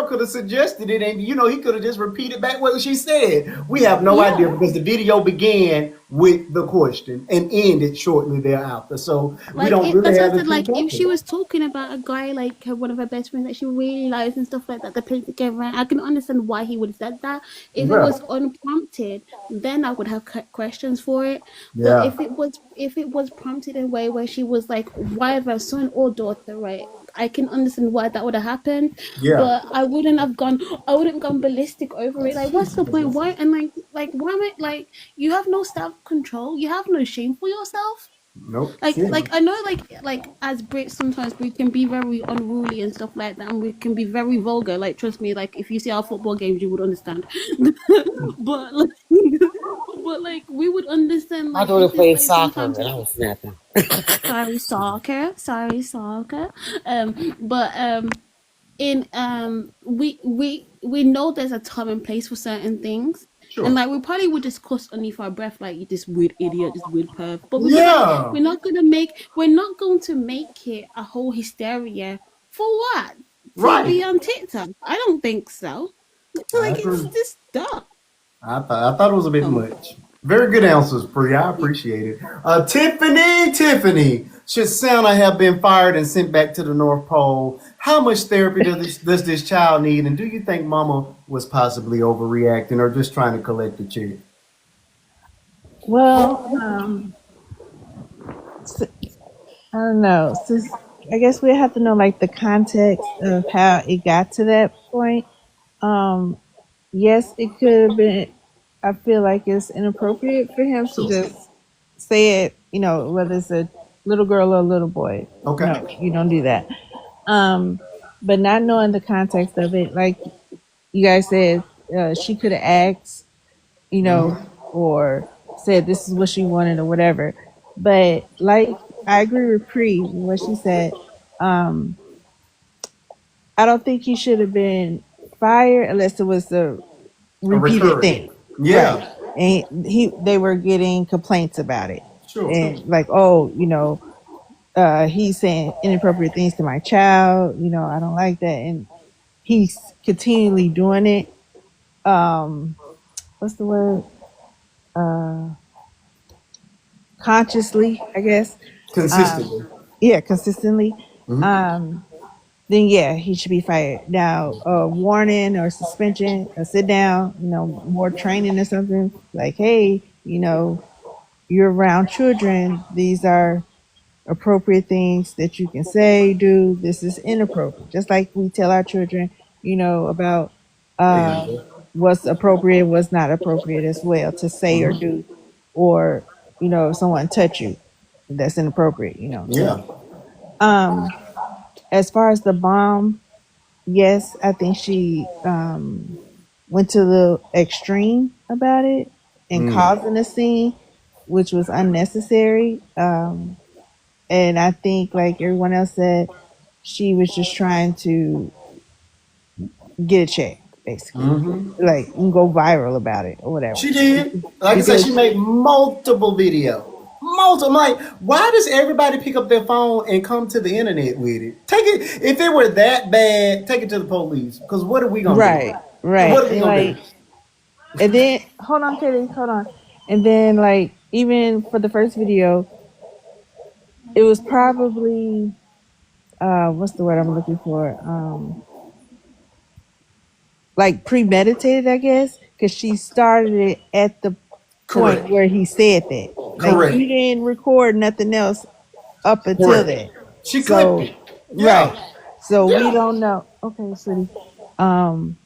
could have suggested it, and he could have just repeated back what she said. We have no idea Yeah. because the video began with the question and ended shortly thereafter. So we Like don't it, really that's what have I the said. true Like if she details. was talking about a guy, like one of her best friends that she really likes and stuff like that, they play together. I can understand why he would have said that. If it Yeah, was unprompted, then I would have questions for it. But yeah, if it was prompted in a way where she was like, whatever, son or daughter, right? I can understand why that would have happened, yeah. but I wouldn't have gone ballistic over it. Like, what's the point? Why and why am I like? You have no self control. You have no shame for yourself. Nope. Like I know like as Brits sometimes we can be very unruly and stuff like that, and we can be very vulgar. Like trust me, like if you see our football games, you would understand. But like, but like we would understand. My Like daughter this is plays like soccer sometimes and like I was snapping. sorry soccer. in we know there's a time and place for certain things, and Sure. like we probably would discuss underneath our breath like this weird idiot, this weird perv, but Yeah. we're not going to make it a whole hysteria for what, to Right. be on TikTok. I don't think so. I Like, it's agree. just dumb. I thought it was a bit much. Very good answers, Priya. I appreciate it. Tiffany. Should Santa have been fired and sent back to the North Pole? How much therapy does this child need? And do you think Mama was possibly overreacting or just trying to collect the check? Well, I don't know. Since I guess we have to know like the context of how it got to that point. Um, yes, it could have been. I feel like it's inappropriate for him to Sure. just say it. You know, whether it's a little girl or a little boy. Okay. No, you don't do that. Um, but not knowing the context of it, like you guys said, she could have asked, you know, or said this is what she wanted or whatever. But like I agree with Pre what she said. Um, I don't think he should have been fired unless it was a A repeated recurring. thing, right? Yeah. And they were getting complaints about it, Sure. and like, oh, you know, he's saying inappropriate things to my child. You know, I don't like that, and he's continually doing it. What's the word? Uh, Consciously, I guess. Um, Consistently. yeah, consistently. Mhm. Um, then yeah, he should be fired. Now, a warning or suspension, a sit down, you know, more training or something. Like, hey, you know, you're around children. These are appropriate things that you can say, do. This is inappropriate. Just like we tell our children, you know, about Hey, uh, Amber. what's appropriate, what's not appropriate as well to say or do, or you know, if someone touch you, that's inappropriate. You know, Yeah. so as far as the bomb, yes, I think she went to the extreme about it and causing a scene, which was unnecessary. And I think, like everyone else said, she was just trying to get a check, basically, like and go viral about it or whatever. She did. Like I said, Because she made multiple videos. Multiple. I'm like, why does everybody pick up their phone and come to the internet with it? Take it. If it were that bad, take it to the police. Because what are we gonna do? right, right, What are we and gonna do? like, and then hold on, Katie, hold on, and then like even for the first video, it was probably what's the word I'm looking for? Like premeditated, I guess, because she started it at the point Correct. where he said that. Like Correct. you didn't record nothing else up until Correct. that. She clipped So it. right. Yeah. So we Yeah. don't know. Okay, sweetie.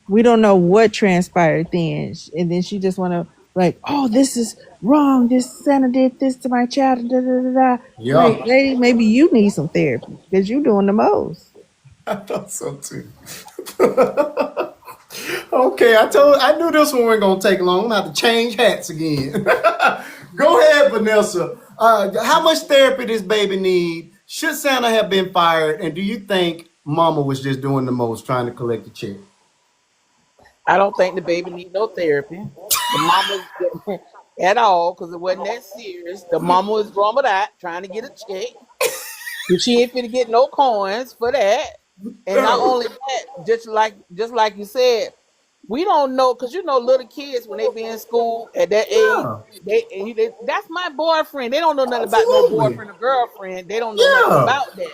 We don't know what transpired then. And then she just wanna like, oh, this is wrong. This Santa did this to my child. Da, da, da, da. Like, Yeah. lady, maybe you need some therapy because you're doing the most. I thought so too. Okay, I knew this one wasn't gonna take long. I'm gonna have to change hats again. Go ahead, Vanessa. How much therapy this baby need? Should Santa have been fired? And do you think Mama was just doing the most, trying to collect the check? I don't think the baby need no therapy. The mama at all, because it wasn't that serious. The mama was rumbled out trying to get a check. And she ain't finna get no coins for that. And not only that, just like you said, we don't know because you know little kids when they be in school at that age, Yeah, that's my boyfriend. They don't know nothing about no absolutely. boyfriend or girlfriend. They don't know nothing Yeah, about that.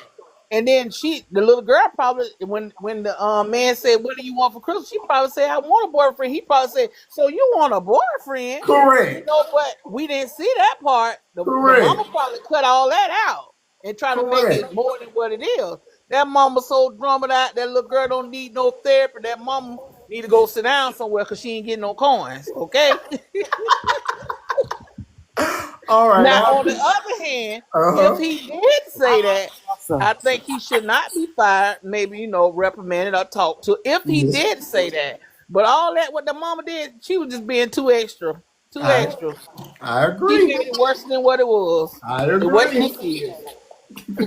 And then the little girl probably when the man said, "What do you want for Christmas?" She probably said, "I want a boyfriend." He probably said, "So you want a boyfriend?" You correct, know what? We didn't see that part. The correct, mama probably cut all that out and try to make correct. it more than what it is. That mama so drummed out. That little girl don't need no therapy. That mama need to go sit down somewhere because she ain't getting no coins. Okay. All right, Now, I on the appreciate. other hand, Uh if huh. he did say that, I think he should not be fired. Maybe reprimanded or talked to. If he Yes, did say that, but all that what the mama did, she was just being too extra, too I extra. I She agree. made it worse than what it was. I It wasn't agree. that serious.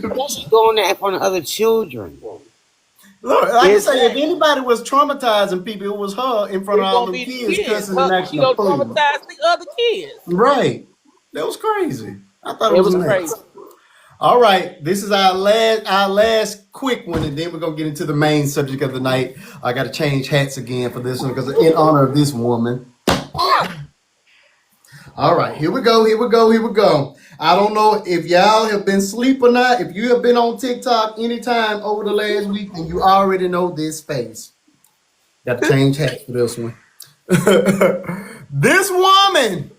Especially doing that in front of other children. Look, like I say, if Exactly. anybody was traumatizing people, it was her in front of It's all gonna them be the kids kids. cussing and She acting a gonna fool. traumatize the other kids. Right. That was crazy. I thought it It was was nuts. crazy. All right, this is our last quick one, and then we're gonna get into the main subject of the night. I got to change hats again for this one because in honor of this woman. All right, here we go. Here we go. Here we go. I don't know if y'all have been asleep or not. If you have been on TikTok anytime over the last week, then you already know this space. Got to change hats for this one. This woman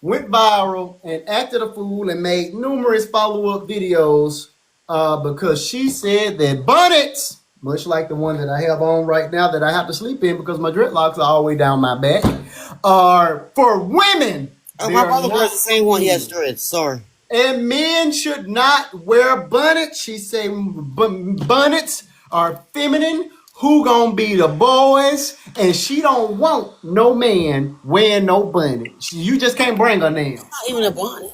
went viral and acted a fool and made numerous follow-up videos because she said that bonnets, much like the one that I have on right now that I have to sleep in because my dreadlocks are all the way down my back, are for women. Oh, They my are brother wears the not same for one. He has men. dreads. Sorry. And men should not wear bonnets. She said bonnets are feminine. Who gonna be the boys? And she don't want no man wearing no bonnet. You just can't bring her now. Not even a bonnet.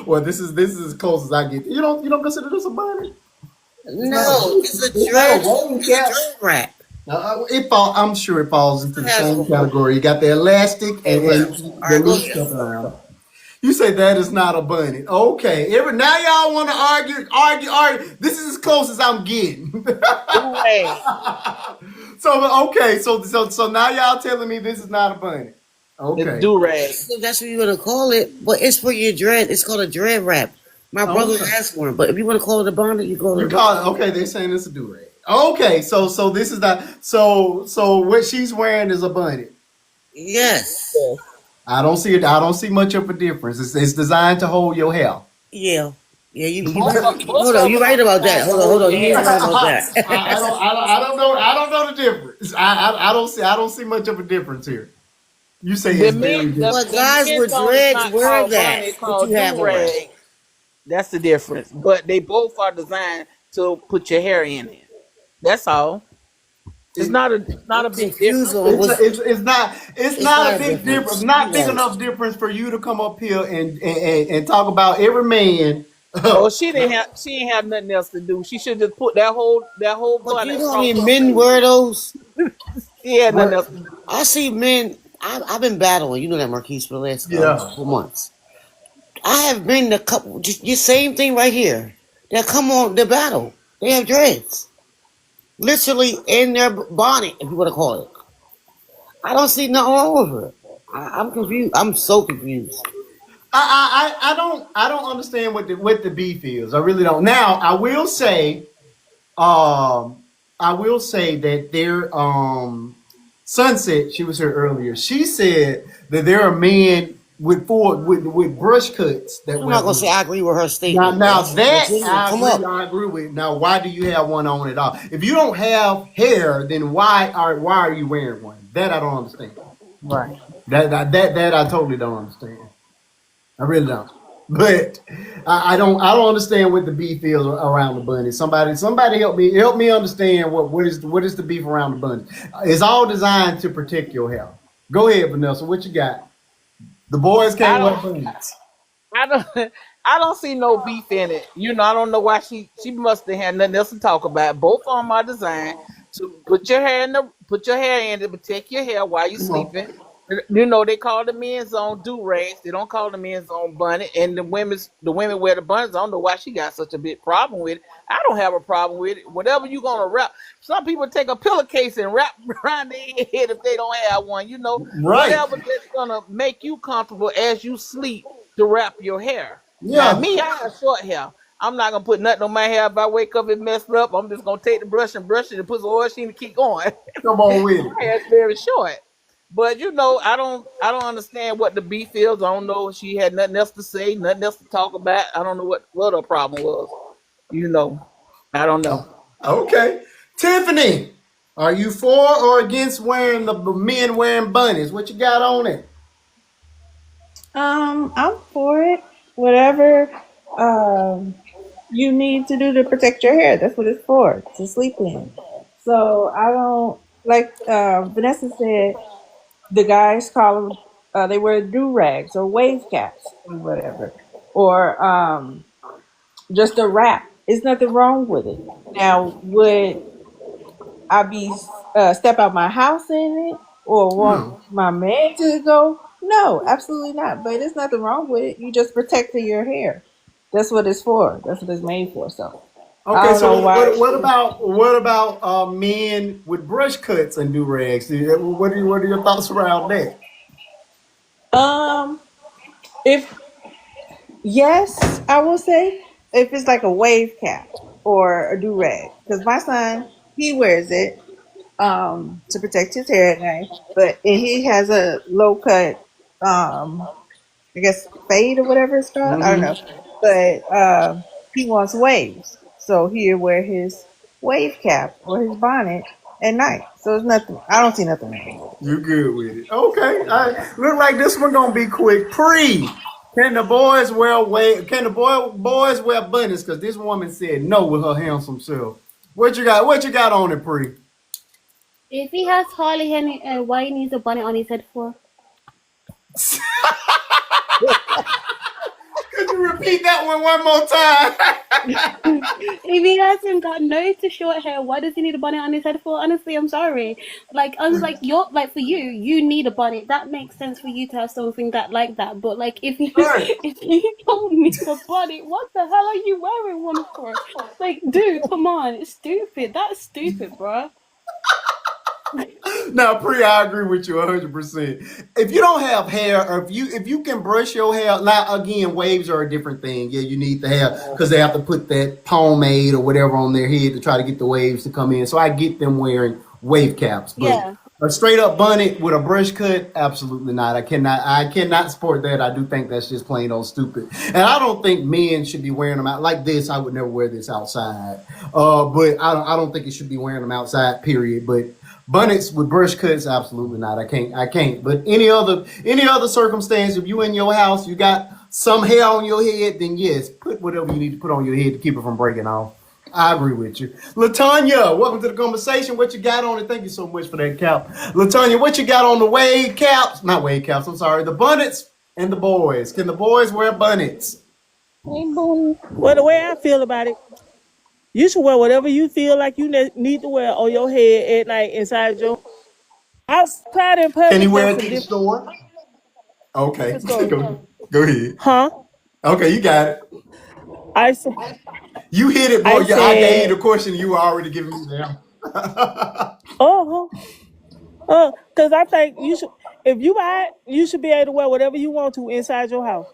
Well, this is as close as I get. You don't consider this a bonnet? It's not a No, it's a it's not a dread. wave It's a cap. dread wrap. I'm sure it falls into It the has a same hole. category. You got the elastic Okay, and whatever. All the right, go loose ahead. stuff around. You say that is not a bunny. Okay. Now y'all want to argue. This is as close as I'm getting. Do rag. So now y'all telling me this is not a bunny. It's Okay. do rag. If that's what you're gonna call it, but it's for your dread. It's called a dread wrap. My brother Okay. has one, but if you want to call it a bonnet, you call it You a call bonnet. it okay, they're saying it's a do-rag. Okay, so this is not so what she's wearing is a bunny. Yes. Yes. I don't see it. I don't see much of a difference. It's designed to hold your hair. Yeah. Yeah, you Both right. of, both Hold on, of you them are right about that. designed to Hold hold on, your you is hair. right about I don't know the difference. I don't see much of a difference here. You say The it's men, very the, different. But the guys men's with zone is dreads not wear called that. bunny, it's What you called have do on. rag. That's the difference. But they both are designed to put your hair in it. That's all. It's It, not I'm a big confused difference. on it's, what's. it's not it's It's not not a a big difference. difference. Not You big got it. enough difference for you to come up here and talk about every man. Oh, she ain't have nothing else to do. She should just put that whole But bunny you know how across many her men face. wear those? She had nothing What? else to do. I see men. I've been battling. You know that, Marquise, for the last Yeah. couple months. I have been the couple. Just the same thing right here. That come on the battle. They have dreads, literally in their bonnet, if you want to call it. I don't see nothing wrong with it. I'm confused. I'm so confused. I don't understand what the beef is. I really don't. Now um I will say that there Sunset, she was here earlier. She said that there are men with brush cuts that I'm wear not gonna say boots. I agree with her Now, statement, but now that's that legitimate. I Come agree, up. I agree with. Now, why do you have one on at all? If you don't have hair, then why are you wearing one? That I don't understand. Right. That I totally don't understand. I really don't. But I don't understand what the beef is around the bunny. Somebody help me understand what is the beef around the bunny. It's all designed to protect your health. Go ahead, Vanessa. What you got? The boys I can't wear don't bunnies. I don't I don't see no beef in it. I don't know why she must have had nothing else to talk about. Both of them are designed to put your hair in to protect your hair while you're Come on. sleeping. They call the men's zone do rags. They don't call the men's zone bunny. And the women wear the buns. I don't know why she got such a big problem with it. I don't have a problem with it. Whatever you gonna wrap. Some people take a pillowcase and wrap around their head if they don't have one. Right. Whatever that's gonna make you comfortable as you sleep to wrap your hair. Now, Yeah. me, I have short hair. I'm not gonna put nothing on my hair if I wake up and messed up. I'm just gonna take the brush and brush it and put some oil sheen and keep going. Come on with it. My hair's very short. But I don't understand what the beef is. I don't know if she had nothing else to say, nothing else to talk about. I don't know what her problem was. You know. I don't know. Okay. Tiffany, are you for or against wearing the men wearing bunnies? What you got on it? I'm for it. Whatever you need to do to protect your hair. That's what it's for, to sleep in. So I don't like Vanessa said the guys call them they wear do rags or wave caps or whatever. Or just a wrap. It's nothing wrong with it. Now, would I be step out my house in it or want No. my man to go? No, absolutely not. But there's nothing wrong with it. You just protecting your hair. That's what it's for. That's what it's made for. So I Okay, don't know so why. what about men with brush cuts and do rags? What are your thoughts around that? Um, if yes, I will say if it's like a wave cap or a do rag, because my son he wears it to protect his hair at night, but and he has a low cut I guess fade or whatever it's called. I don't know, Hmm. but he wants waves, so he'll wear his wave cap or his bonnet at night. So it's nothing. I don't see nothing wrong with it. You good with it? Okay, look like this one gonna be quick. Can the boys Can the boys wear bunnies? Because this woman said no with her handsome self. What you got? What you got on it, Pre? If he has Harley Henry, why he needs a bonnet on his head for? Could you repeat that one more time? If he hasn't got no to short hair, why does he need a bonnet on his head for? Honestly, I'm sorry. Like I was like, you're like for you, you need a bonnet. That makes sense for you to have something that like that. But like if you Right. if you don't need a bonnet, what the hell are you wearing one for? Like, dude, come on, it's stupid. That's stupid, bruh. Now, Pri, I agree with you 100%. If you don't have hair, or if you can brush your hair, now again, waves are a different thing. Yeah, you need to have because they have to put that pomade or whatever on their head to try to get the waves to come in. So I get them wearing wave caps, but Yeah. a straight up bonnet with a brush cut, absolutely not. I cannot support that. I do think that's just plain old stupid. And I don't think men should be wearing them out like this. I would never wear this outside. But I don't think you should be wearing them outside, period. But bonnets with brush cuts, absolutely not. I can't. But any other circumstance, if you in your house, you got some hair on your head, then yes, put whatever you need to put on your head to keep it from breaking off. I agree with you. Latanya, welcome to the conversation. What you got on it? Thank you so much for that cap. Latanya, what you got on the wave caps? Not wave caps, I'm sorry. The bonnets and the boys. Can the boys wear bonnets? Hey, boo. Well, the way I feel about it, you should wear whatever you feel like you need to wear on your head at night inside your outside in Can he public. wear That's it a to the different store? Okay. story. Go ahead. Huh? Okay, you got it. I said, You hit it, boy. I Yeah, I gave you said, the question. You were already giving me the answer. oh, because I think you should. If you buy it, you should be able to wear whatever you want to inside your house.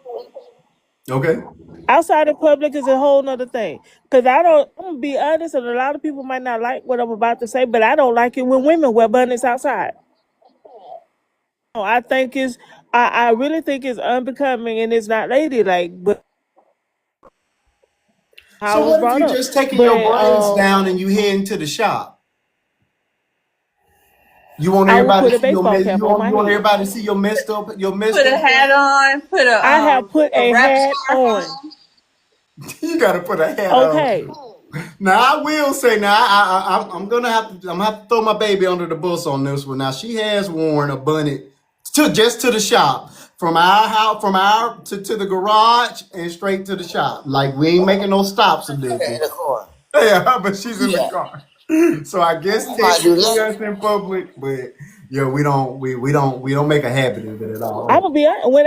Okay. Outside in public is a whole nother thing. Because I'm going to be honest, and a lot of people might not like what I'm about to say, but I don't like it when women wear bonnets outside. I think I really think it's unbecoming and it's not ladylike, but how I So was what if brought you up. just taking your But braids down and you heading to the shop? You want I will everybody put to a see your baseball mess. cap You on want my you want head. everybody to see your messed Put a up hair. hat on, put I have put a a wrap hat scarf on. on. You got to put a hat on. Okay. Now I will say now I'm gonna have to throw my baby under the bus on this one. Now she has worn a bonnet to the shop from our house to the garage and straight to the shop. Like we ain't making no stops or In nothing. the car. Yeah, but she's in Do the that. car. So I guess You might do technically that. that's in public, but yeah, we don't make a habit of it at I'm all. gonna be honest. When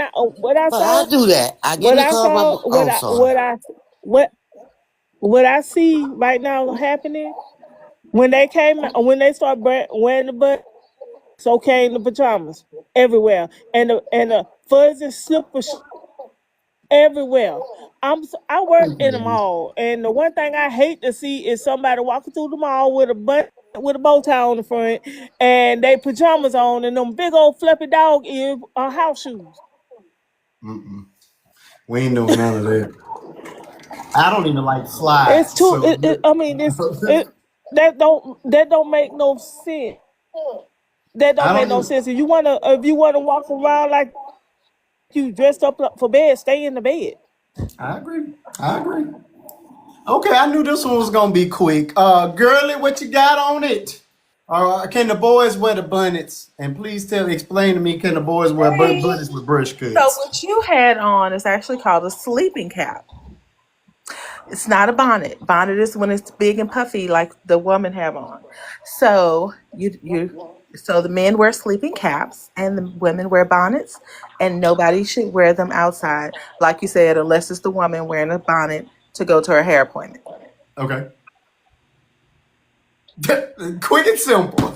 I But I saw do that. I get in what the I car. saw Oh, sorry. what what I see right now happening when they start wearing the butt, so came the pajamas everywhere and the fuzzy slippers everywhere. I work in the mall, and the one thing I hate to see is somebody walking through the mall with a bow tie on the front and they pajamas on and them big old fluffy dog ear house shoes. Mm-mm. We ain't doing none of that. I don't even like It's slides, too. so I mean, that don't make no sense. That don't I make don't no even. sense. If you wanna walk around like you dressed up for bed, stay in the bed. I agree. I agree. Okay, I knew this one was gonna be quick. Girly, what you got on it? Can the boys wear the bonnets? And please explain to me, can the boys wear Hey. bonnets with brush So cuts? what you had on is actually called a sleeping cap. It's not a bonnet. Bonnet is when it's big and puffy, like the woman have on. So so the men wear sleeping caps and the women wear bonnets, and nobody should wear them outside, like you said, unless it's the woman wearing a bonnet to go to her hair appointment. Okay. Quick and simple.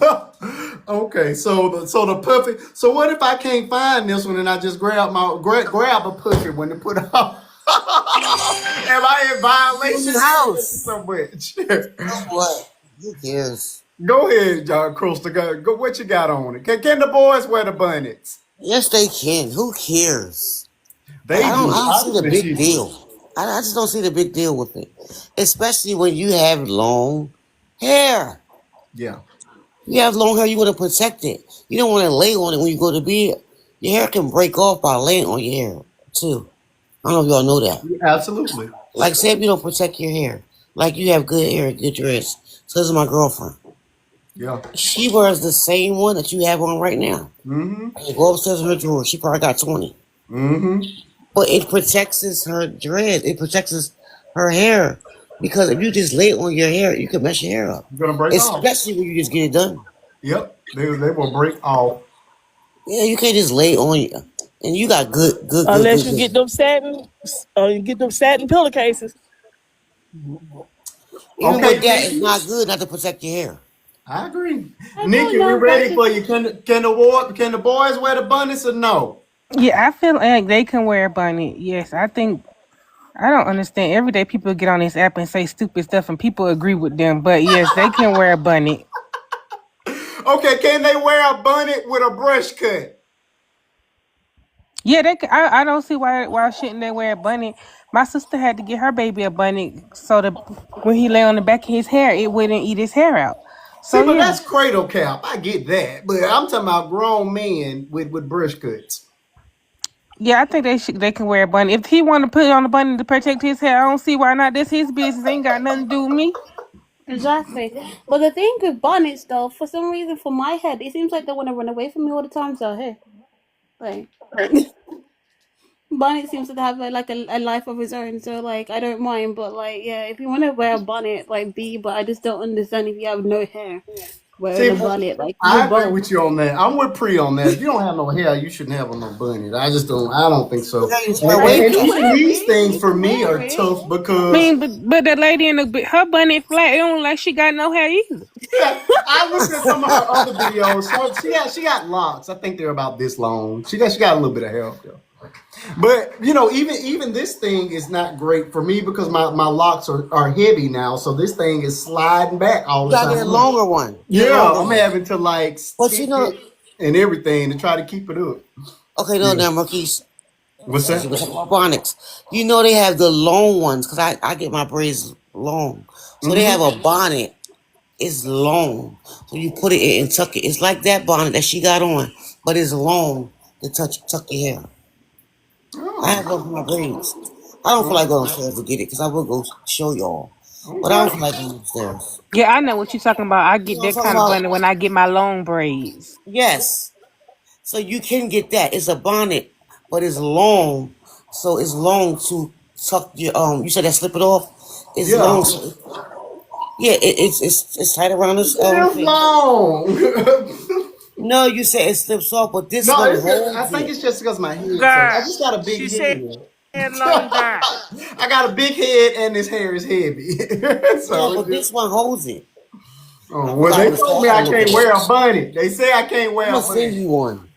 Okay, so the puffy. So what if I can't find this one and I just grab a puffy when they put it on? Am I in In violation? the house. So much. So what? Who cares? Go ahead, John Crystal. Go. What you got on it? Can the boys wear the bonnets? Yes, they can. Who cares? Like, They I do. don't see the Obviously, big she do. deal. I just don't see the big deal with it, especially when you have long hair. Yeah. You have long hair, you want to protect it. You don't want to lay on it when you go to bed. Your hair can break off by laying on your hair too. I don't know if y'all know that. Absolutely. Like, say if you don't protect your hair, like you have good hair, good dress. So this is my girlfriend. Yeah. She wears the same one that you have on right now. Mm-hmm. And go upstairs in her drawer. She probably got 20. Mm-hmm. But it protects her dread. It protects her hair. Because if you just lay it on your hair, you can mess your hair up. You're gonna break off. Especially when you just get it done. Yep. They will break off. Yeah, you can't just lay it on you. And you got Unless you good. get them satin pillowcases. Even Okay, with that, it's Nikki. not good not to protect your hair. I agree. I don't Nikki, we know. That's ready just for you. Can the boys wear the bonnets or no? Yeah, I feel like they can wear a bonnet. Yes, I think I don't understand. Every day people get on this app and say stupid stuff, and people agree with them. But yes, they can wear a bonnet. Okay, can they wear a bonnet with a brush cut? Yeah, they. Can, I don't see why shouldn't they wear a bonnet. My sister had to get her baby a bonnet so that when he lay on the back of his hair, it wouldn't eat his hair out. See, So but yeah, that's cradle cap. I get that. But I'm talking about grown men with brush cuts. yeah, I think they can wear a bonnet. If he want to put it on the bonnet to protect his hair, I don't see why not. That's his business. Ain't got nothing to do with me. exactly. But the thing with bonnets, though, for some reason, for my head, it seems like they want to run away from me all the time. So hey, like bonnet seems to have like a life of its own. So like I don't mind, but like yeah, if you want to wear a bonnet, like be. But I just don't understand if you have no hair wearing See, a bonnet. Like do I agree both. with you on that. I'm with Pre on that. If you don't have no hair, you shouldn't have no bunny. I just don't. I don't think so. You And, start and, Like you and can waving. even wear these it, things you for can me wear are it. tough I because mean, but the lady in her bonnet flat. It don't like she got no hair either. yeah, I looked at some of her other videos. She got locks. I think they're about this long. She got a little bit of hair up there. But even this thing is not great for me because my locks are heavy now. So this thing is sliding back all You the gotta get a time. longer one. Get a Yeah, longer I'm one. having to like But you stick know, it and everything to try to keep it up. okay, no, Yeah. now, Marquise, What's since that? you were talking about bonnets, you know they have the long ones because I get my braids long. So they have Mm-hmm. a bonnet. It's long. So you put it in and tuck it. It's like that bonnet that she got on, but it's long to tuck your hair. I have one for my braids. I don't feel like going upstairs to get it because I will go show y'all. But I don't feel Okay. like going upstairs. Yeah, I know what you're talking about. I You get know what that I'm kind of talking bonnet about? when I get my long braids. Yes. So you can get that. It's a bonnet, but it's long. So it's long to tuck your you said that slip it off? It's Yeah. long so yeah, it's tight around this It is face. long. No, you said it slips off, but this No, one it's just, I holds think it. it's just because my head. So I God. just got a big She said head. longer. I got a big head and this hair is heavy. Yeah, So it but just. this one holds it. Oh, I well, forgot they what told I me gotta I look it can't up. wear a bunny. They say I can't I'm wear a gonna send bunny. you one.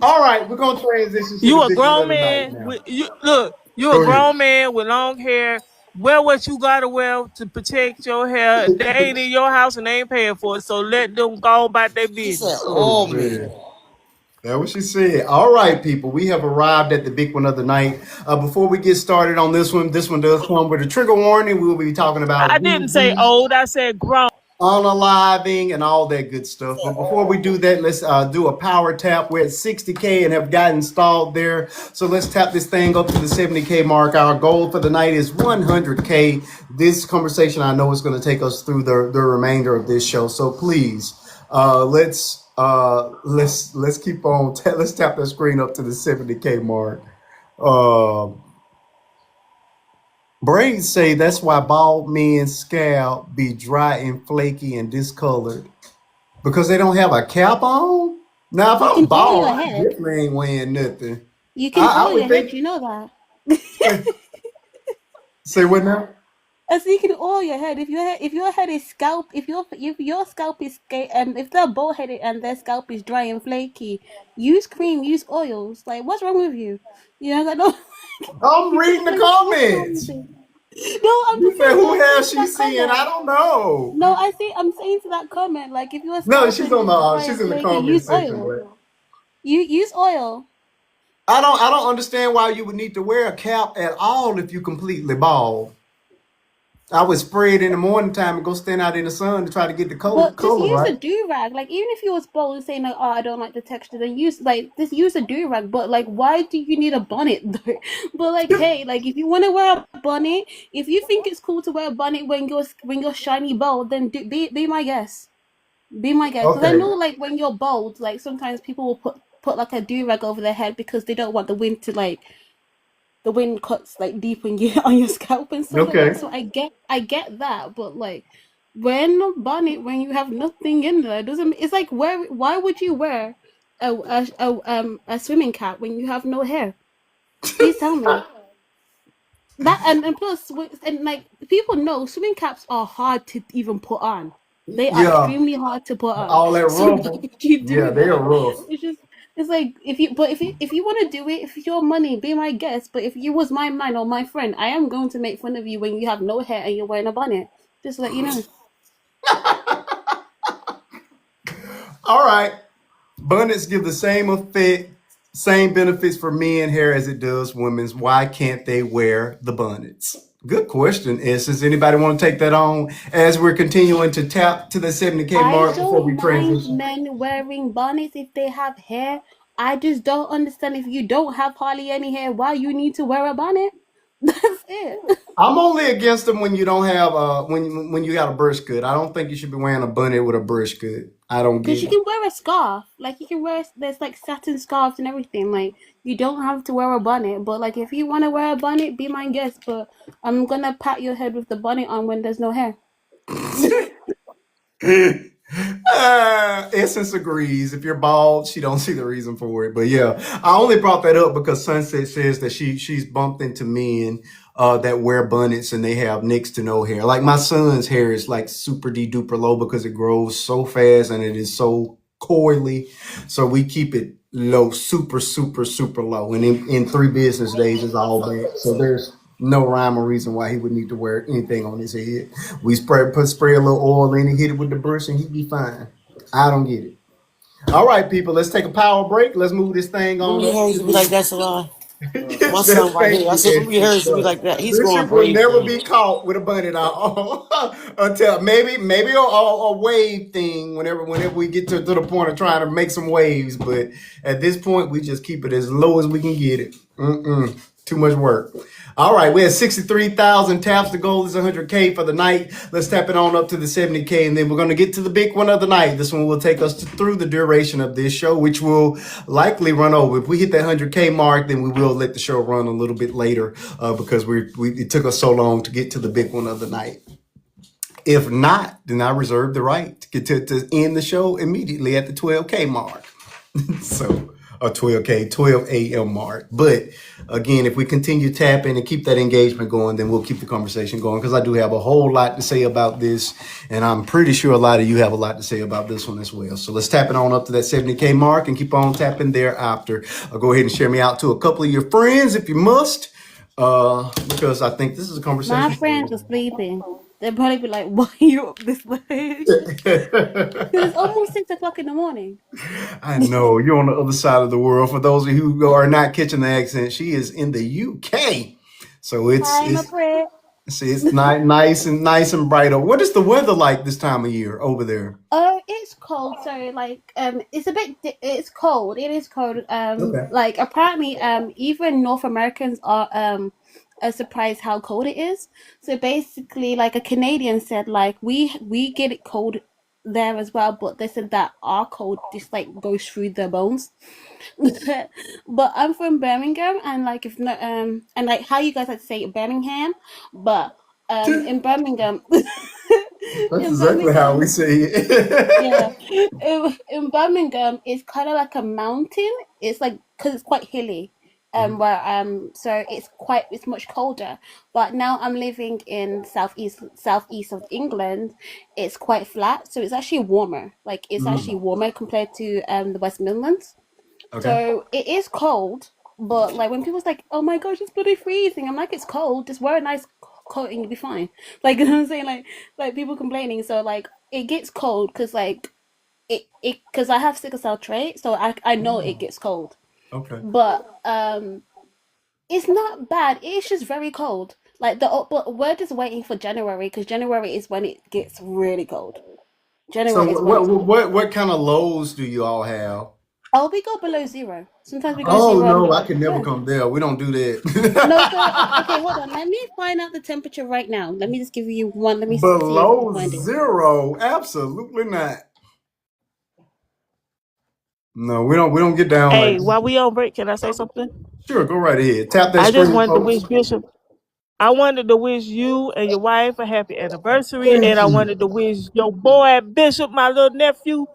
All right, we're gonna transition to the You a big one grown of the night man now. with you look, you a Go ahead. grown man with long hair. Wear what you gotta wear to protect your hair. They ain't in your house and they ain't paying for it. So let them go about their She said business. Oh all man. men. That's what she said. All right, people, we have arrived at the big one of the night. Before we get started on this one does come with a trigger warning. We will be talking about I didn't say voodoo, old, I said grown. unaliving, and all that good She stuff. said But before we all do that, let's do a power tap. We're at 60K and have gotten installed there. So let's tap this thing up to the 70K mark. Our goal for the night is 100K. This conversation, I know, is going to take us through the remainder of this show. So please, let's keep on. Let's tap that screen up to the 70K mark. Uh, Braids say that's why bald men's scalp be dry and flaky and discolored because they don't have a cap on. Now, if You I'm can oil bald, your I head. definitely ain't wearing nothing. You can I oil would your head. think. You know that. Say what now? As you can oil your head. If your head is scalp, if your scalp is if they're bald headed and their scalp is dry and flaky, use cream, use oils. Like, what's wrong with you? You know, no, I'm you reading just the like, what's wrong with comments. you? No, I'm You just said saying. No, who I'm saying has to she that seeing? I comment. don't know. No, I'm saying to that comment. Like, if your No, scalp she's is on the. dry She's and in the flaky, comment use section, oil. but You use oil. I don't understand why you would need to wear a cap at all if you completely bald. I would spray it in the morning time and go stand out in the sun to try to get the color, But just color use a right. do rag. Like, even if you was bold and saying like, "Oh, I don't like the texture," then just use a do rag. But like, why do you need a bonnet though? But like, hey, like if you want to wear a bonnet, if you think it's cool to wear a bonnet when you're shiny bald, then be my guest. Be my guest, because I Okay. know like when you're bald, like sometimes people will put like a do rag over their head because they don't want the wind cuts like deep on you on your scalp and stuff like that. Okay. So I get that, but like when a bonnet when you have nothing in there doesn't it's like why would you wear a swimming cap when you have no hair? Please tell me. That and plus and like people know swimming caps are hard to even put on. They are Yeah. extremely hard to put on. All that So like ruffle. if you Yeah, do they are that, rough. it's just it's like if you want to do it, if it's your money, be my guest. But if you was my man or my friend, I am going to make fun of you when you have no hair and you're wearing a bonnet. Just to let you know. All right. Bonnets give the same effect, same benefits for men hair as it does women's. Why can't they wear the bonnets? Good question, Essence. Anybody want to take that on as we're continuing to tap to the 70K I mark before we don't mind transition? men wearing bonnets if they have hair. I just don't understand if you don't have hardly any hair, why you need to wear a bonnet. That's it. I'm only against them when you don't have when you got a brush cut. I don't think you should be wearing a bunny with a brush cut. I don't Because get you it. can wear a scarf. Like, you can wear, there's like satin scarves and everything. Like, you don't have to wear a bonnet. But, like, if you want to wear a bonnet, be my guest. But I'm going to pat your head with the bonnet on when there's no hair. Essence agrees. If you're bald, she don't see the reason for it. But yeah, I only brought that up because Sunset says that she's bumped into men that wear bonnets and they have next to no hair. Like my son's hair is like super de duper low because it grows so fast and it is so coily. So we keep it low, super, super, super low. And in 3 business days, it's all back. So there's no rhyme or reason why he would need to wear anything on his head. We spray a little oil in and hit it with the brush and he'd be fine. I don't get it. All right, people, let's take a power break. Let's move this thing When on your up hair to used to be like the that, Salon. My son That's right thank here. I you, said, when your Essence. hair used to be But like that, he's going Bishop will braids never now. be caught with a bunny on until maybe a wave thing whenever we get to the point of trying to make some waves. But at this point, we just keep it as low as we can get it. Too much work. All right, we had 63,000 taps. The goal is 100K for the night. Let's tap it on up to the 70K, and then we're going to get to the big one of the night. This one will take us through the duration of this show, which will likely run over. If we hit that 100K mark, then we will let the show run a little bit later because it took us so long to get to the big one of the night. If not, then I reserve the right to get to end the show immediately at the 12K mark. So, or 12K, 12 a.m. mark. But again, if we continue tapping and keep that engagement going, then we'll keep the conversation going because I do have a whole lot to say about this. And I'm pretty sure a lot of you have a lot to say about this one as well. So let's tap it on up to that 70K mark and keep on tapping thereafter. Go ahead and share me out to a couple of your friends if you must. Because I think this is a My conversation. friends are sleeping. They'll probably be like, why are you up this late? Because it's almost 6 o'clock in the morning. I know you're on the other side of the world. For those of you who are not catching the accent, she is in the UK, so it's I'm a it's prayer. it's nice and bright. What is the weather like this time of year over there? Oh, it's cold. So like, it's a bit. It's cold. It is cold. Okay. Like apparently, even North Americans are surprised how cold it is. So basically, like a Canadian said, like we get it cold there as well, but they said that our cold just like goes through the bones. But I'm from Birmingham, and like if not, and like how you guys like to say Birmingham, but in Birmingham, That's in exactly how we Birmingham, say yeah, it. in Birmingham, it's kind of like a mountain. It's like because it's quite hilly, where so it's much colder. But now I'm living in southeast of England. It's quite flat, so it's actually warmer. Like it's actually Mm. warmer compared to the West Midlands. Okay. So it is cold, but like when people's like, "Oh my gosh, it's bloody freezing," I'm like, "It's cold. Just wear a nice coat and you'll be fine." Like you know what I'm saying, like people complaining. So like it gets cold because like it because I have sickle cell trait, so I know it gets cold. Okay. But it's not bad. It's just very cold. Like but we're just waiting for January because January is when it gets really cold. So January is when it's what kind of lows do you all have? oh, we go below zero. Sometimes we go Oh zero. no, I could never Yeah. come there. We don't do No, so that. okay, hold on. Let me find out the temperature right now. Let me just give you one. Let me see if I can Below find it. zero, absolutely not. No, we don't get down like Hey, that. while we on break, can I say something? Sure, go right ahead. Tap that I just screen, wanted to folks. wish Bishop. I wanted to wish you and your wife a happy anniversary, Thank and I you. wanted to wish your boy Bishop, my little nephew,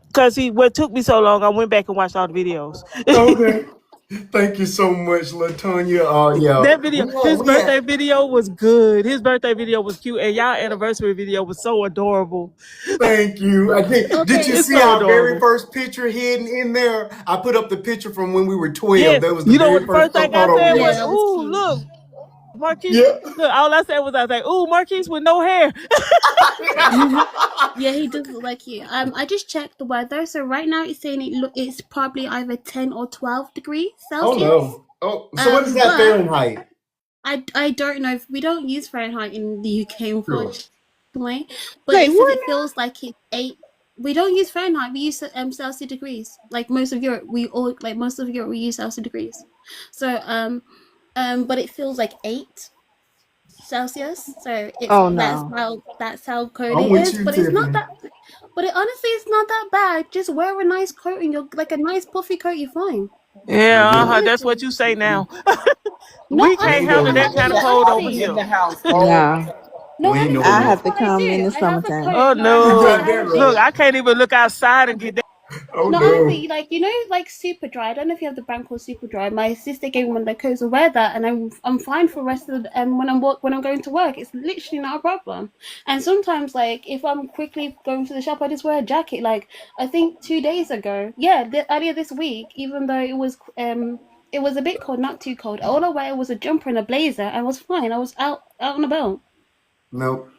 because he what took me so long. I went back and watched all the videos. Okay. Thank you so much, Latonya. Yeah. That video, his We had birthday video was good. His birthday video was cute, and y'all anniversary video was so adorable. thank you. Did Okay, you It's see so our very adorable. first picture hidden in there? I put up the picture from when we were 12. Yes, That was the you know what very the first first thing I photo said we was, yeah, had. it was "Ooh, cute. look, Marquise." Yeah. Look, all I said was, I was like, "Ooh, Marquise with no hair." Yeah, he does look like you. I just checked the weather. So right now it's saying it's probably either 10 or 12 degrees Oh Celsius. no. Oh, so what is that But Fahrenheit? I don't know if we don't use Fahrenheit in the UK, Sure. unfortunately. But Say it says what it feels like it's 8. We don't use Fahrenheit. We use Celsius degrees. Like most of Europe, we use Celsius degrees. So but it feels like 8 Celsius. So now? it's Oh no. that's how cold I'm it with is. you, But it's not Tiffany. that. But honestly, it's not that bad. Just wear a nice coat and you're like a nice puffy coat. You're fine. I Yeah, get it. that's what Honestly, you say now. no, We We can't ain't honestly, handle doing that that. kind of honestly, cold over honestly. here. No. No, We ain't honestly, doing I that's have that. to what I come in do. the I have a summertime. Oh coat. No, You I got no! have that a Look, right. I shirt. can't even look outside and get that. Oh No, no. honestly, like like super dry. I don't know if you have the brand called Super Dry. My sister gave me one of their coats. I wear that, and I'm fine for the rest of the when I'm going to work. It's literally not a problem. And sometimes, like if I'm quickly going to the shop, I just wear a jacket. Like I think 2 days ago, yeah, earlier this week, even though it was a bit cold, not too cold. All I wear was a jumper and a blazer. I was fine. I was out and about. Nope.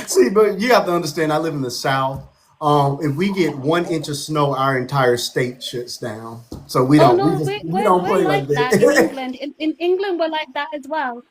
See, but you have to understand, I live in the South. If we get 1 inch of snow, our entire state shuts down. So we Oh don't. We no, just we don't we're play like like that in that. England. In England, we're like that as well.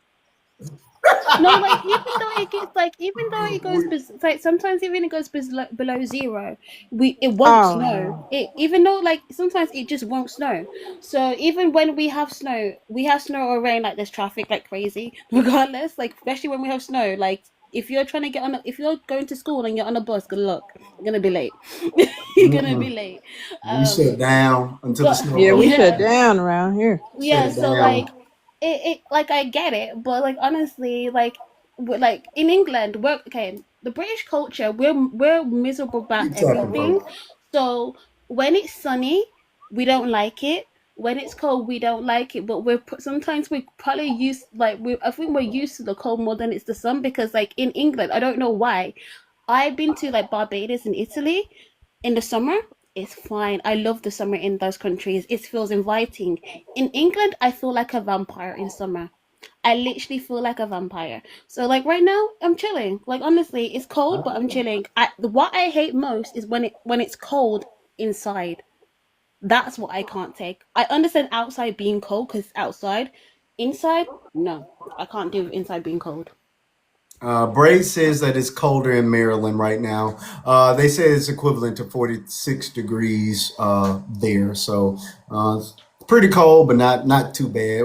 No, like even though it goes we, like sometimes even it goes below zero, it won't Oh snow. no. It even though like sometimes it just won't snow. So even when we have snow or rain, like there's traffic like crazy. Regardless, like especially when we have snow, like if you're trying to if you're going to school and you're on a bus, good luck. You're gonna be late. You're gonna be mm-mm. late. We shut down until the But snow Yeah, we goes. shut yeah, down around here. Shut yeah. it So like down. it like I get it, but like honestly, like like in England, we're okay. The British culture, we're miserable What about you talking everything. about? So when it's sunny, we don't like it. When it's cold, we don't like it. But sometimes we probably used like we I think we're used to the cold more than it's the sun because like in England, I don't know why. I've been to like Barbados and Italy in the summer. It's fine. I love the summer in those countries. It feels inviting. In England, I feel like a vampire in summer. I literally feel like a vampire. So like right now, I'm chilling. Like honestly, it's cold, but I'm chilling. What I hate most is when it's cold inside. That's what I can't take. I understand outside being cold because outside. Inside, no, I can't do inside being cold. Bray says that it's colder in Maryland right now. They say it's equivalent to 46 degrees there. So Pretty cold, but not too bad.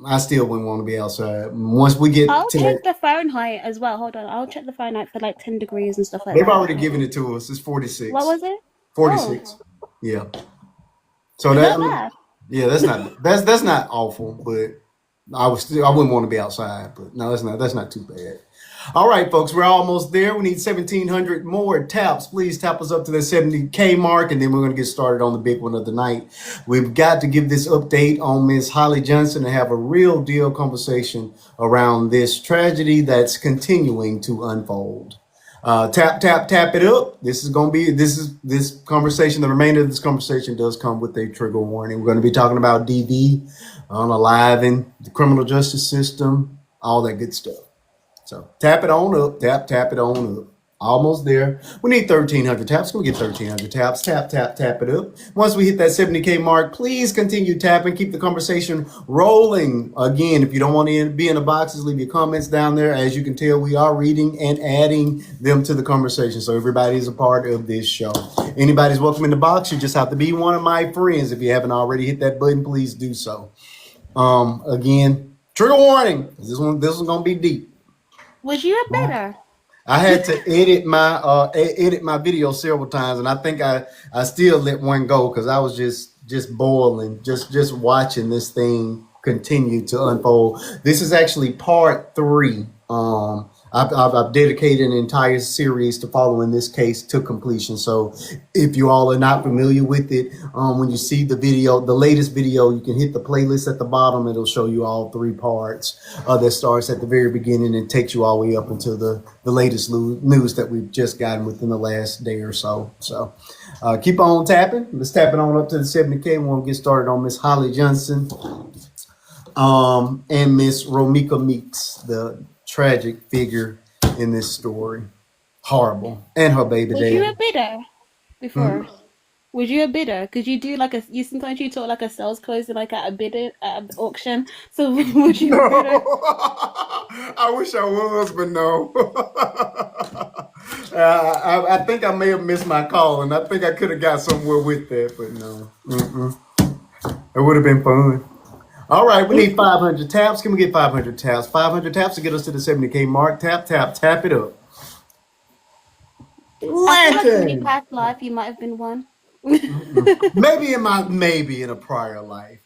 I still wouldn't want to be outside. Once we get I'll to check that, the Fahrenheit as well. Hold on. I'll check the Fahrenheit for like 10 degrees and stuff like they've that. already given it to us. It's What 46. was it? Oh, 46. Yeah. So is that that bad? yeah, that's not awful, but I wouldn't want to be outside. But no, that's not too bad. All right, folks, we're almost there. We need 1,700 more taps. Please tap us up to the 70K mark, and then we're going to get started on the big one of the night. We've got to give this update on Miss Holly Johnson and have a real deal conversation around this tragedy that's continuing to unfold. Tap it up. This conversation. The remainder of this conversation does come with a trigger warning. We're going to be talking about DV, unaliving, the criminal justice system, all that good stuff. So tap it on up, tap it on up. Almost there. We need 1,300 taps. Can we get 1,300 taps? Tap it up. Once we hit that 70K mark, please continue tapping. Keep the conversation rolling. Again, if you don't want to be in the boxes, leave your comments down there. As you can tell, we are reading and adding them to the conversation. So everybody is a part of this show. Anybody's welcome in the box. You just have to be one of my friends. If you haven't already hit that button, please do so. Again, trigger warning. This one's gonna be deep. Was you a better? I had to edit my video several times, and I think I still let one go because I was just boiling, just watching this thing continue to unfold. This is actually part 3. I've dedicated an entire series to following this case to completion. So if you all are not familiar with it, when you see the video, the latest video, you can hit the playlist at the bottom. It'll show you all 3 parts that starts at the very beginning and takes you all the way up until the latest news that we've just gotten within the last day or so. So keep on tapping. Let's tap it on up to the 70K. We'll get started on Miss Holly Johnson and Miss Romika Meeks, the tragic figure in this story. Horrible. And her baby Was daddy. you a bidder before? Was you a bidder? Because you do you sometimes you talk like a sales closing, like at a bidder at an auction. So was you a bidder? I wish I was, but no. I think I may have missed my call, and I think I could have got somewhere with that, but no. It would have been fun. All right, we need 500 taps. Can we get 500 taps? 500 taps to get us to the 70K mark. Tap it up. I feel like in your Lantern. past life you might have been one. Maybe in a prior life.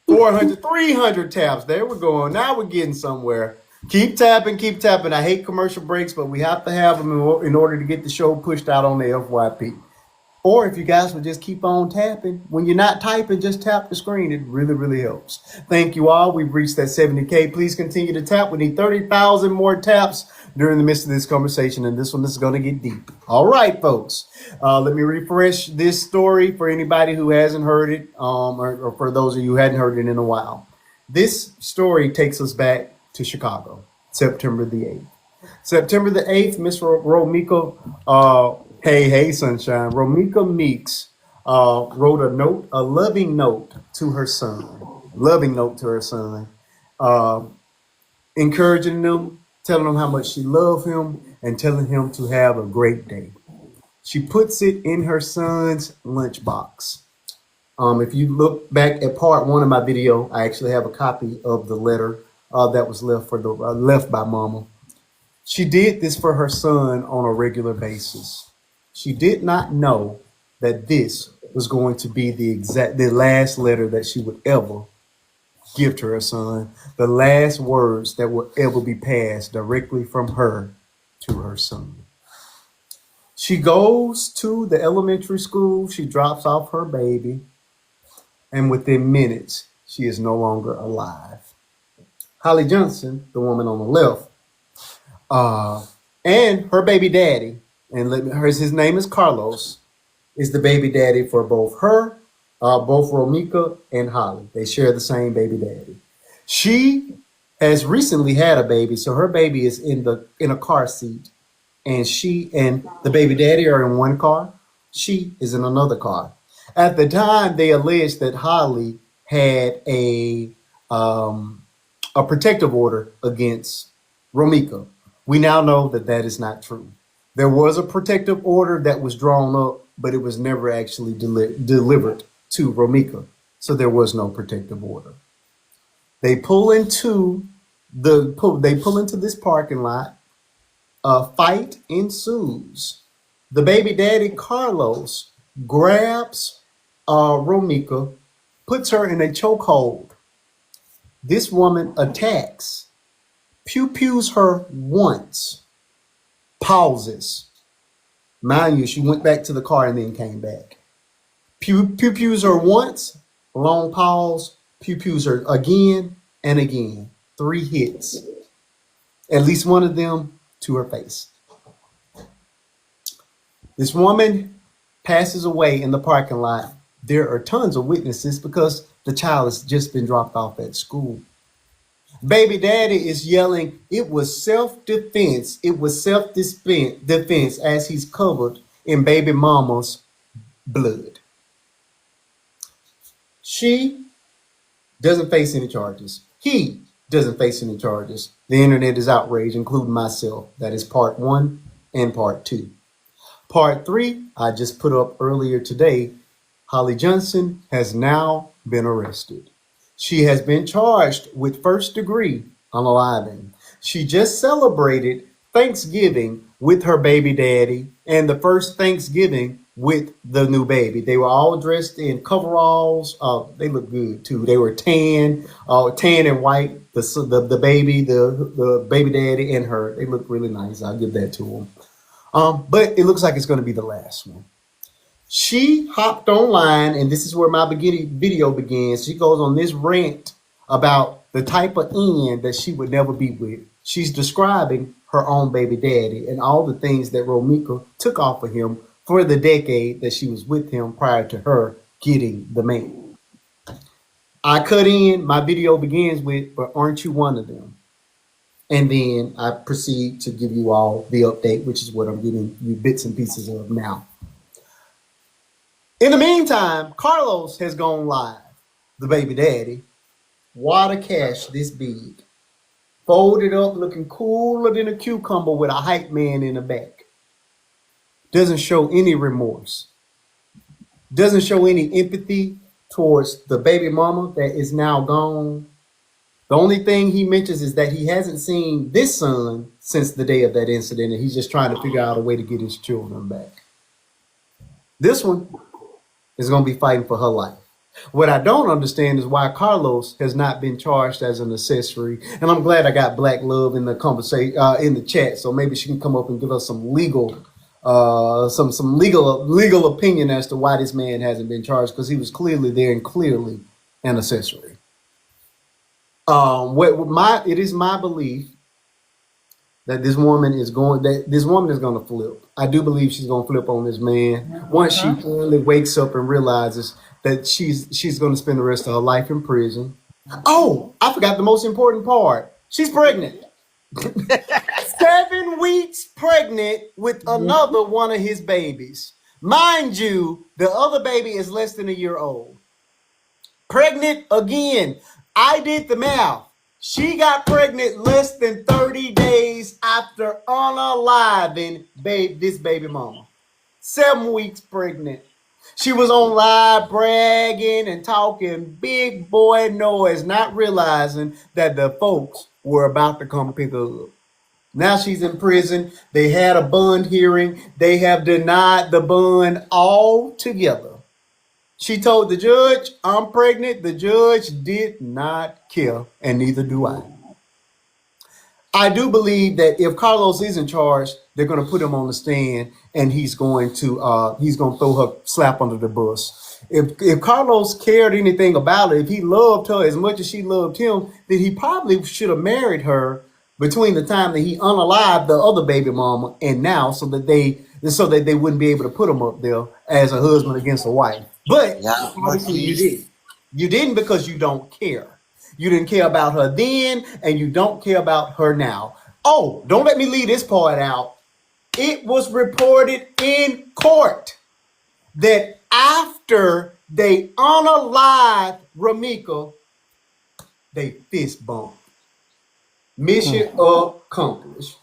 400, 300 taps. There we're going. Now we're getting somewhere. Keep tapping. I hate commercial breaks, but we have to have them in order to get the show pushed out on the FYP. Or if you guys would just keep on tapping. When you're not typing, just tap the screen. It really, really helps. Thank you all. We've reached that 70K. Please continue to tap. We need 30,000 more taps during the midst of this conversation, and this one is going to get deep. All right, folks. Let me refresh this story for anybody who hasn't heard it, or for those of you who hadn't heard it in a while. This story takes us back to Chicago, September the 8th. September the 8th, Miss Romika, hey, sunshine. Romika Meeks wrote a loving note to her son. Encouraging them, telling him how much she loved him, and telling him to have a great day. She puts it in her son's lunchbox. If you look back at part 1 of my video, I actually have a copy of the letter that was left by Mama. She did this for her son on a regular basis. She did not know that this was going to be the last letter that she would ever give to her son, the last words that will ever be passed directly from her to her son. She goes to the elementary school, she drops off her baby, and within minutes, she is no longer alive. Holly Johnson, the woman on the left, and her baby daddy, and his name is Carlos, is the baby daddy for both her, both Romika and Holly. They share the same baby daddy. She has recently had a baby, so her baby is in a car seat, and she and the baby daddy are in one car. She is in another car. At the time, they alleged that Holly had a protective order against Romika. We now know that that is not true. There was a protective order that was drawn up, but it was never actually delivered to Romika, so there was no protective order. They pull into this parking lot. A fight ensues. The baby daddy Carlos grabs Romika, puts her in a chokehold. This woman attacks, pews her once, pauses. Mind you, she went back to the car and then came back. Pews her once, long pause, pews her again and again. 3 hits, at least one of them to her face. This woman passes away in the parking lot. There are tons of witnesses because the child has just been dropped off at school. Baby daddy is yelling, it was self-defense. It was self-defense as he's covered in baby mama's blood. She doesn't face any charges. He doesn't face any charges. The internet is outraged, including myself. That is part 1 and part 2. Part 3, I just put up earlier today. Holly Johnson has now been arrested. She has been charged with first-degree unaliving. She just celebrated Thanksgiving with her baby daddy and the first Thanksgiving with the new baby. They were all dressed in coveralls. They look good too. They were tan and white. The baby, the baby daddy and her. They look really nice. I'll give that to them. But it looks like it's going to be the last one. She hopped online, and this is where my video begins. She goes on this rant about the type of end that she would never be with. She's describing her own baby daddy and all the things that Romika took off of him for the decade that she was with him prior to her getting the man. I cut in, my video begins with, but aren't you one of them? And then I proceed to give you all the update, which is what I'm giving you bits and pieces of now. In the meantime, Carlos has gone live, the baby daddy. Water cash this big. Folded up, looking cooler than a cucumber with a hype man in the back. Doesn't show any remorse. Doesn't show any empathy towards the baby mama that is now gone. The only thing he mentions is that he hasn't seen this son since the day of that incident, and he's just trying to figure out a way to get his children back. This one is going to be fighting for her life. What I don't understand is why Carlos has not been charged as an accessory. And I'm glad I got Black Love in the conversation in the chat, so maybe she can come up and give us some legal opinion as to why this man hasn't been charged, because he was clearly there and clearly an accessory. It is my belief that this woman is going to flip. I do believe she's going to flip on this man once she finally wakes up and realizes that she's going to spend the rest of her life in prison. Oh, I forgot the most important part. She's pregnant. 7 weeks pregnant with another one of his babies. Mind you, the other baby is less than a year old. Pregnant again. I did the math. She got pregnant less than 30 days after unaliving this baby mama. 7 weeks pregnant. She was on live bragging and talking big boy noise, not realizing that the folks were about to come pick her up. Now she's in prison. They had a bond hearing. They have denied the bond altogether. She told the judge, I'm pregnant. The judge did not care, and neither do I. I do believe that if Carlos is in charge, they're going to put him on the stand, and he's going to throw her slap under the bus. If Carlos cared anything about her, if he loved her as much as she loved him, then he probably should have married her between the time that he unalived the other baby mama and now, so that they wouldn't be able to put him up there as a husband against a wife. But obviously you did. You didn't, because you don't care. You didn't care about her then, and you don't care about her now. Oh, don't let me leave this part out. It was reported in court that after they unalived Romika, they fist bumped. Mission accomplished.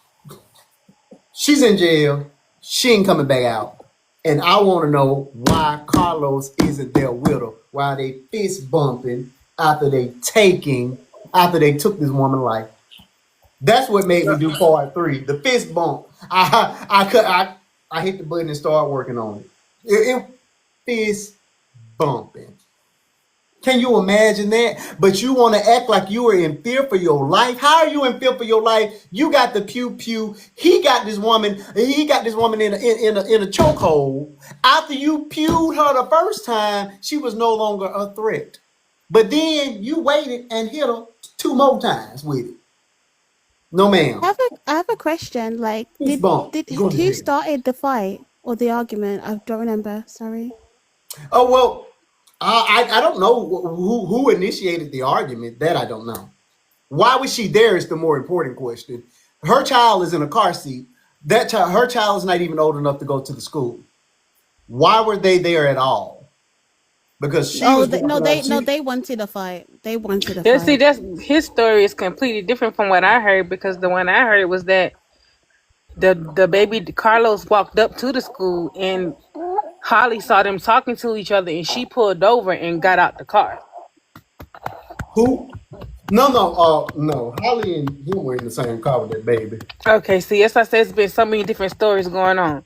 She's in jail. She ain't coming back out. And I want to know why Carlos isn't there with her. Why they fist bumping after they took this woman's life. That's what made me do part 3. The fist bump. I hit the button and started working on it. It fist bumping. Can you imagine that? But you want to act like you are in fear for your life. How are you in fear for your life? You got the pew pew. He got this woman. He got this woman in a chokehold. After you pewed her the first time, she was no longer a threat. But then you waited and hit her 2 more times with it. No, ma'am. I have a question. Like, Fist bump. did Go who ahead. started the fight or the argument? I don't remember. Sorry. Oh well, I don't know who initiated the argument. That I don't know. Why was she there is the more important question. Her child is in a car seat. Her child is not even old enough to go to the school. Why were they there at all? Because she Oh, was walking out. they wanted a fight. They wanted a Yeah, see, fight. that's his story is completely different from what I heard, because the one I heard was that the baby Carlos walked up to the school and Holly saw them talking to each other and she pulled over and got out the car. Who? No, no. Holly and him were in the same car with that baby. Okay, see, as I said, it's been so many different stories going on.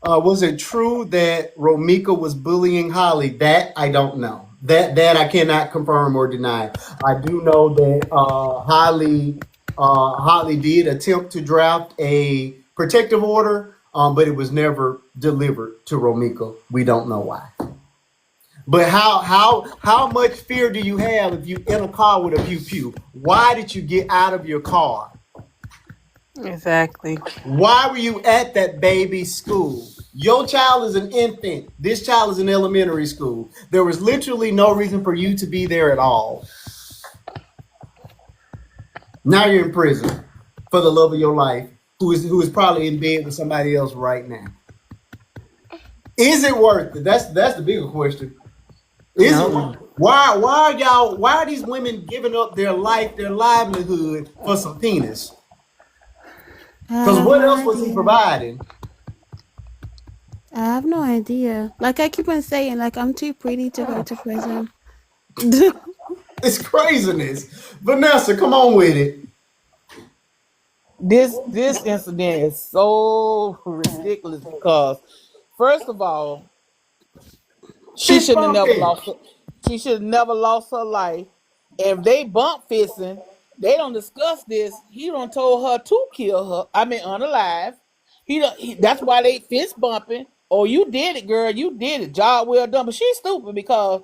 Was it true that Romika was bullying Holly? That I don't know. That I cannot confirm or deny. I do know that Holly did attempt to draft a protective order, but it was never delivered to Romika. We don't know why. But how much fear do you have if you in a car with a pew pew? Why did you get out of your car? Exactly. Why were you at that baby's school? Your child is an infant. This child is in elementary school. There was literally no reason for you to be there at all. Now you're in prison for the love of your life, who is probably in bed with somebody else right now. Is it worth it? That's the bigger question. Is No. it? Why are these women giving up their life, their livelihood for some penis? I Because have what no else was he idea. providing? I have no idea. Like I keep on saying, like I'm too pretty to go to prison. It's craziness. Vanessa, come on with it. This incident is so ridiculous because, first of all, she Fist should have never bumping. lost. She should have never lost her life. If they bump fisting, they don't discuss this. He don't told her to kill her. I mean, unalive. That's why they fist bumping. Oh, you did it, girl. You did it. Job well done. But she's stupid because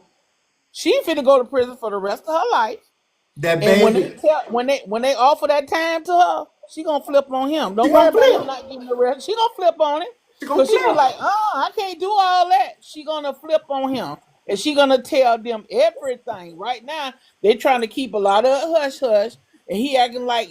she finna go to prison for the rest of her life. That And baby. when they offer that time to her, she gonna flip on him. She Don't worry gonna about him flip. not getting arrested. She gonna flip on it. She gonna Cause she was flip. like, I can't do all that. She gonna flip on him. And she gonna tell them everything. Right now, they trying to keep a lot of hush hush. And he acting like,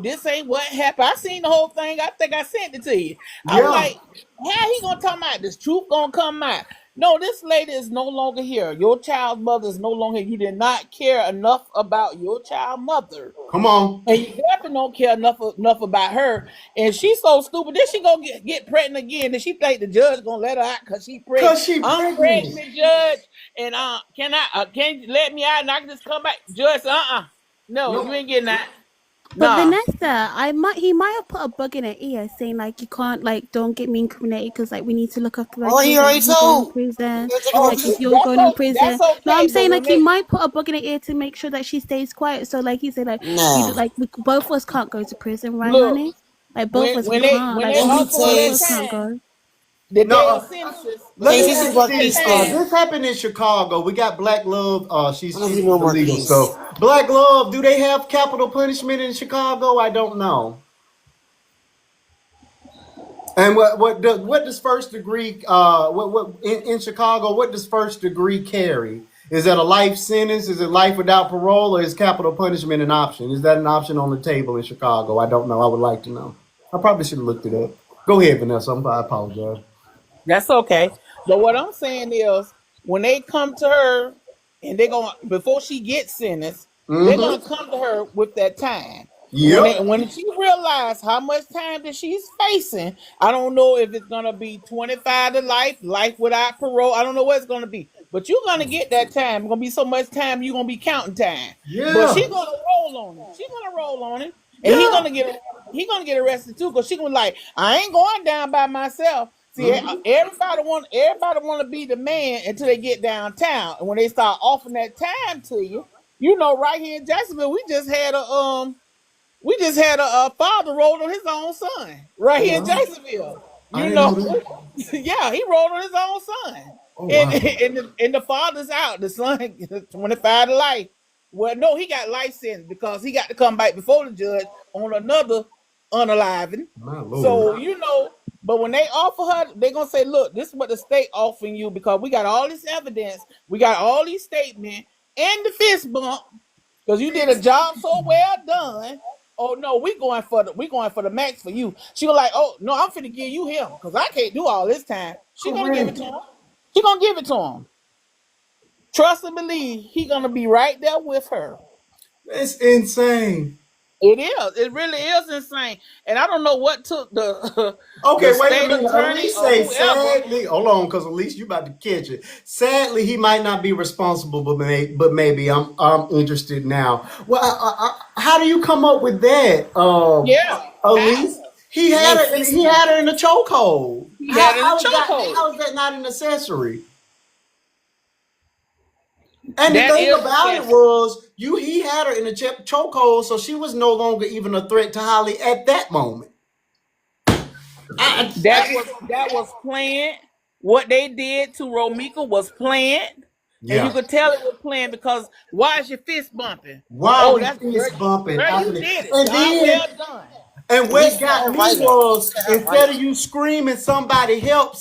this ain't what happened. I seen the whole thing. I think I sent it to you. I'm Yeah. like, how he gonna talk about this truth gonna come out? No, this lady is no longer here. Your child's mother is no longer here. You did not care enough about your child mother. Come on. And you definitely don't care enough about her. And she's so stupid. Then she gonna get pregnant again. And she think the judge gonna let her out because she pregnant. Cause she I'm pregnant. pregnant, judge. And can you let me out and I can just come back? Judge, no, you No. ain't getting that. But Nah. Vanessa, he might have put a bug in her ear saying like you can't like don't get me incriminated because like we need to look after our Oh, he children. already If you go in told. prison, Oh, like if you're going in that's prison. No, okay. I'm But saying when like he they might put a bug in her ear to make sure that she stays quiet. So like he said like we do Nah. like both of us can't go to prison, right, look, honey? Like both of when us we when they can't. when Like they Let me offer her both of that us taste. can't time, go. the No. day of sentences, when Let they me Taste, this is ask offer more that this. keys for you. time, This happened in Chicago. We got Black Love. I She's don't she's need no the more legal keys. stuff. Black Love. Do they have capital punishment in Chicago? I don't know. And what does first degree what in Chicago, what does first degree carry? Is that a life sentence? Is it life without parole, or is capital punishment an option? Is that an option on the table in Chicago? I don't know. I would like to know. I probably should have looked it up. Go ahead, Vanessa. I apologize. that's okay. But what I'm saying is, when they come to her and they're going before she gets sentenced, they're Mm-hmm. gonna come to her with that time. Yep. When she realized how much time that she's facing, I don't know if it's gonna be 25 to life, life without parole. I don't know what it's gonna be, but you're gonna get that time. It's gonna be so much time you're gonna be counting time. But Yeah. she's gonna roll on him. She's gonna roll on him, and Yeah. he gonna get arrested too. Cause she gonna be like, I ain't going down by myself. See, Mhm. everybody want to be the man until they get downtown, and when they start offering that time to you, right here in Jacksonville, we just had a father roll on his own son right here in Oh, Jacksonville. I You didn't know know, that. yeah, he rolled on his own son, Oh and wow. the father's out. The son 25 to life. Well, no, he got life sentence because he got to come back before the judge on another unaliving. My lord. So but when they offer her, they're gonna say, "Look, this is what the state offering you because we got all this evidence, we got all these statements, and the fist bump." Because you did a job so well done. Oh no, we going for the max for you. She was like, oh no, I'm finna give you him because I can't do all this time. She gonna give it Correct. to him. She gonna give it to him. Trust and believe he gonna be right there with her. That's insane. It is. It really is insane. And I don't know what took the Okay, the wait a state minute. attorney Elise or say whoever. sadly. Hold on, because Elise, you about to catch it. Sadly, he might not be responsible, but maybe I'm interested now. Well, how do you come up with that, Yeah. Elise? How? He had They her. fist He bump. had her in a chokehold. He had it in a chokehold. How is that not an accessory? And the That thing is about it accessory. was, he had her in a chokehold, so she was no longer even a threat to Holly at that moment. That was planned. What they did to Romika was planned, and you Yeah. could tell it was planned because why is your fist bumping? Why are Oh, we that's girl, fist bumping girl, after you this? did it. And Job then, well done. and He what set got her me right up. He was, set her right instead of up. you screaming somebody help,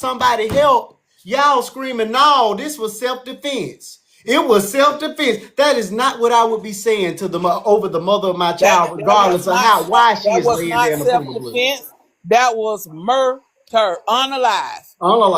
y'all screaming, no, this was self-defense. It was self-defense. That is not what I would be saying to over the mother of my That child, that was regardless of not why she that is was laying there not in a self pool of blood. defense. That was murder, unalive.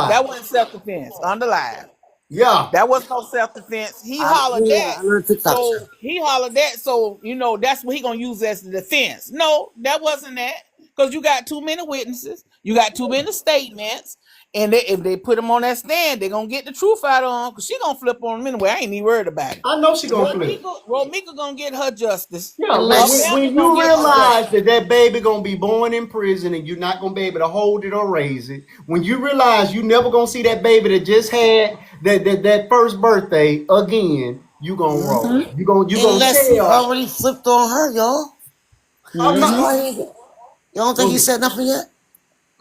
That Unalive. wasn't self defense. Unalive. Yeah. That was no self defense. He hollered Yeah, that. I learned TikTok. So he hollered that. So that's what he gonna use as the defense. No, that wasn't that. Because you got too many witnesses. You got too many statements. And if they put him on that stand, they're gonna get the truth out of him. Because she gonna flip on him anyway. I ain't even worried about it. I know she gonna flip. Romika gonna get her justice. Yeah, Her Unless family when gonna you get her realize justice. that baby gonna be born in prison and you're not gonna be able to hold it or raise it, when you realize you never gonna see that baby that just had that first birthday again, you gonna roll. You gonna unless he tell. already flipped on her, y'all. I'm That's not. why you don't think Go he ahead. said nothing yet?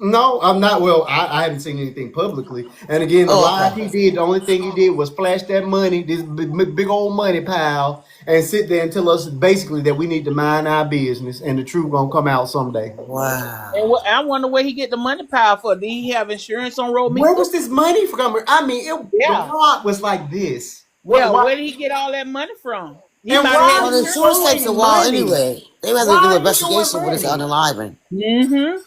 No, I'm not. Well, I haven't seen anything publicly. And again, the Oh, live okay. he did, the only thing he did was flash that money, this big old money pile, and sit there and tell us basically that we need to mind our business, and the truth gonna come out someday. And Wow. I wonder where he get the money power for. Did he have insurance on Where Romika? was this money from? I mean, the Yeah. plot was like this. What? Yeah, Why? where did he get all that money from? He And might have why had are Well, the you insurance insurance on takes a showing while money? anyway. They have to Why do an are you doing investigation when it's money? unaliving. him.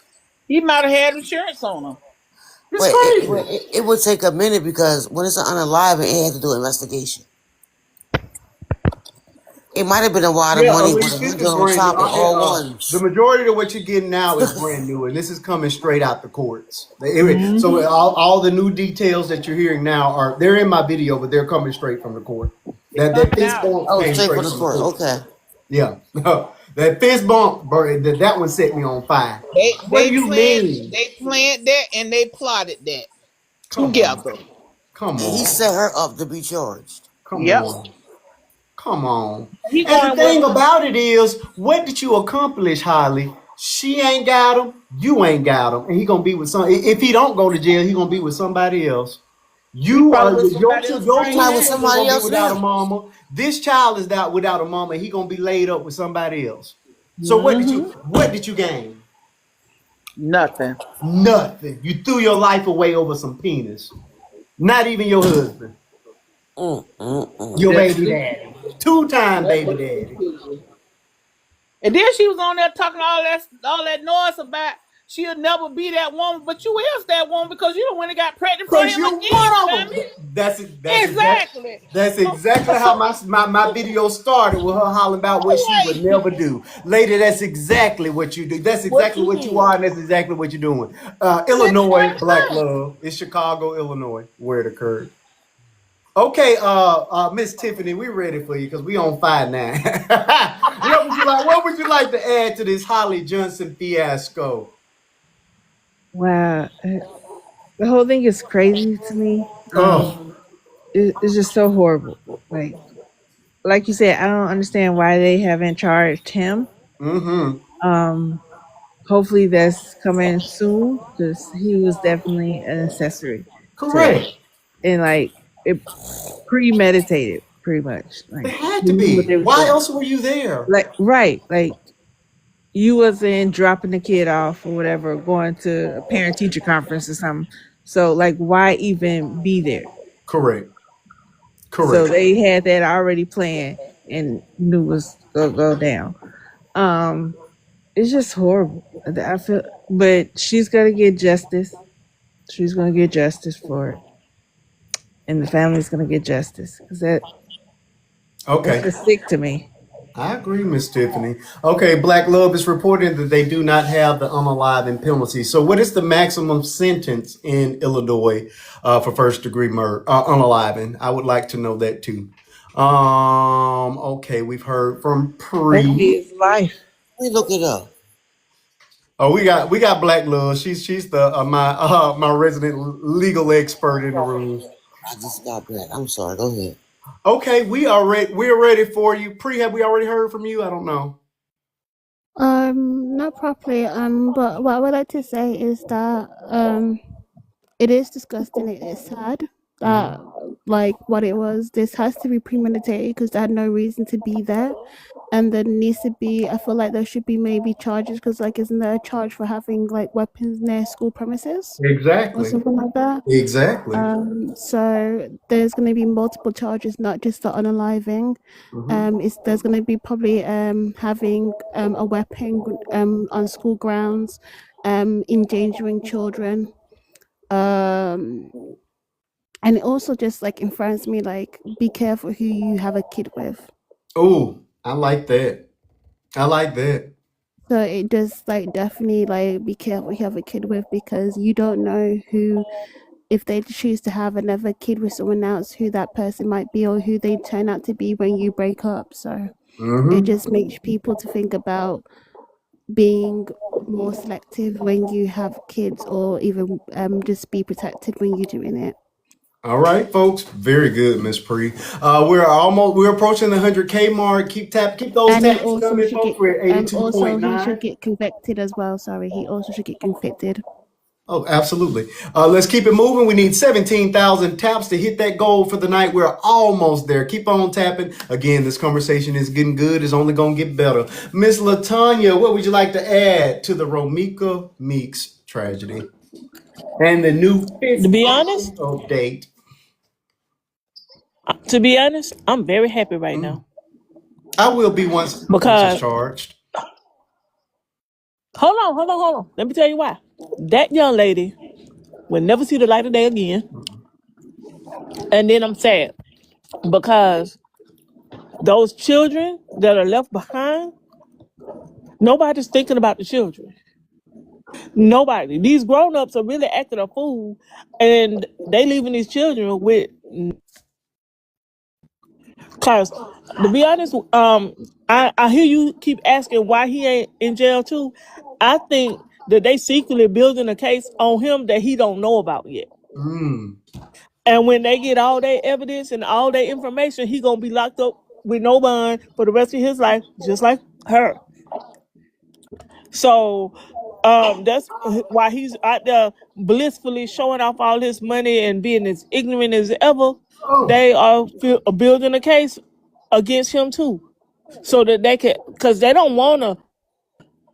He might have had insurance on him. It's But crazy. it would take a minute because when it's unaliving, it had to do an investigation. It might have been a lot of Yeah, at money, but least a this hundred is on brand new. top at all The ones. majority of what you're getting now is brand new, and this is coming straight out the courts. So Mm-hmm. all the new details that you're hearing now they're in my video, but they're coming straight from the court. That Coming fist out. bump Oh, came straight from straight the from the court. court. Okay. Yeah, that fist bump, bro, that one set me on fire. They What do they you planned mean? they planned that and they plotted that Come on, together. come And he on, set her up to be charged. come Yep. on. Come on. He And the going with thing about it is, what did you accomplish, Holly? She ain't got him. You ain't got him. And he gonna be with some. If he don't go to jail, he gonna be with somebody else. he You probably are with your somebody else your He right might two with now. children somebody gonna be else without a now. mama. This child is not without a mama. He gonna be laid up with somebody else. So Mm-hmm. what did you gain? Nothing. Nothing. You threw your life away over some penis. Not even your husband. Your That's baby stupid. daddy. Two-time That baby was daddy. stupid. And then she was on there talking all that noise about she'll never be that woman, but you is that woman because you the one that got pregnant for Cause him you're again, one of Sammy. them. Exactly. That's So, exactly how so my video started with her hollering about what she would right. never do. Lady, that's exactly what you do. That's What exactly you what you did. are, and that's exactly what you're doing. That's Illinois, right, Black sir. Love. It's Chicago, Illinois, where it occurred. Okay, Miss Tiffany, we ready for you because we on fire now. What would you like to add to this Holly Johnson fiasco? Wow, the whole thing is crazy to me. Oh, It's just so horrible. Like you said, I don't understand why they haven't charged him. mm-hmm. Um, Hopefully that's coming soon because he was definitely an accessory to that, Correct. and like it premeditated, pretty much. It Like had they to knew what be. they was Why doing. else were you there? Like right, like you wasn't dropping the kid off or whatever, going to a parent teacher conference or something. So like, why even be there? Correct. So Correct. they had that already planned and knew was gonna go down. Um, it's just horrible. I feel, but she's gonna get justice. She's gonna get justice for it, and the family's gonna get justice because that's Okay. just sick to me. I agree, Miss Tiffany. Okay, Black Love is reporting that they do not have the unalive penalty. So, what is the maximum sentence in Illinois for first degree murder, unaliving? I would like to know that too. Okay, we've heard from Maybe Pre. it's life. Let me look it up. Oh, we got Black Love. She's the my resident legal expert in the room. I just got back. I'm sorry. Go ahead. Okay, we're ready for you. Pre, have we already heard from you? I don't know. Not properly. But what I would like to say is that it is disgusting. It is sad that like what it was. This has to be premeditated because they had no reason to be there, and there needs to be. I feel like there should be maybe charges because like isn't there a charge for having like weapons near school premises or Exactly. something like that? Exactly. So there's going to be multiple charges, not just the unaliving. Hmm. There's going to be probably having a weapon on school grounds, endangering children, um, and it also just like informs me like be careful who you have a kid with. Oh, I like that. I like that. So it does like definitely like be careful who you have a kid with because you don't know who if they choose to have another kid with someone else, who that person might be or who they turn out to be when you break up. So it Hmm. just makes people to think about being more selective when you have kids or even just be protected when you're doing it. All right, folks. Very good, Miss Pre. We're approaching the 100K mark. Keep those And he taps also coming, should folks. get We're at also he should 82.9. get convicted as well. Sorry, he also should get convicted. Oh, absolutely. Let's keep it moving. We need 17,000 taps to hit that goal for the night. We're almost there. Keep on tapping. Again, this conversation is getting good. It's only going to get better. Miss Latanya, what would you like to add to the Romika Meeks tragedy and the new To fifth be honest, update? I'm very happy right Mm. now I will be once it's because charged. hold on. Let me tell you why. That young lady will never see the light of day again, and then I'm sad because those children that are left behind, nobody's thinking about the children. Nobody. These grown-ups are really acting a fool, and they leaving these children with. Cause to be honest, I hear you keep asking why he ain't in jail too. I think that they secretly building a case on him that he don't know about yet. Mm. And when they get all their evidence and all their information, he gonna be locked up with no bond for the rest of his life, just like her. So that's why he's out there blissfully showing off all his money and being as ignorant as ever. Oh. They are building a case against him too, so that they can, because they don't want to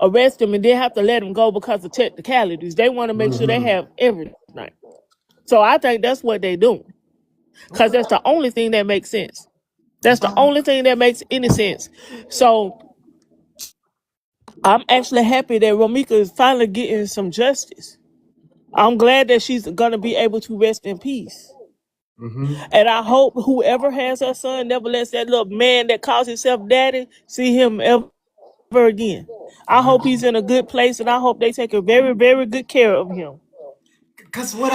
arrest him and then have to let him go because of technicalities. They want to make sure they Hmm. have everything. So I think that's what they're doing, because that's the only thing that makes sense. That's the only thing that makes any sense. So I'm actually happy that Romika is finally getting some justice. I'm glad that she's gonna be able to rest in peace. Mm-hmm. And I hope whoever has her son never lets that little man that calls himself daddy see him ever again. I hope he's in a good place, and I hope they take a very, very good care of him. Cause what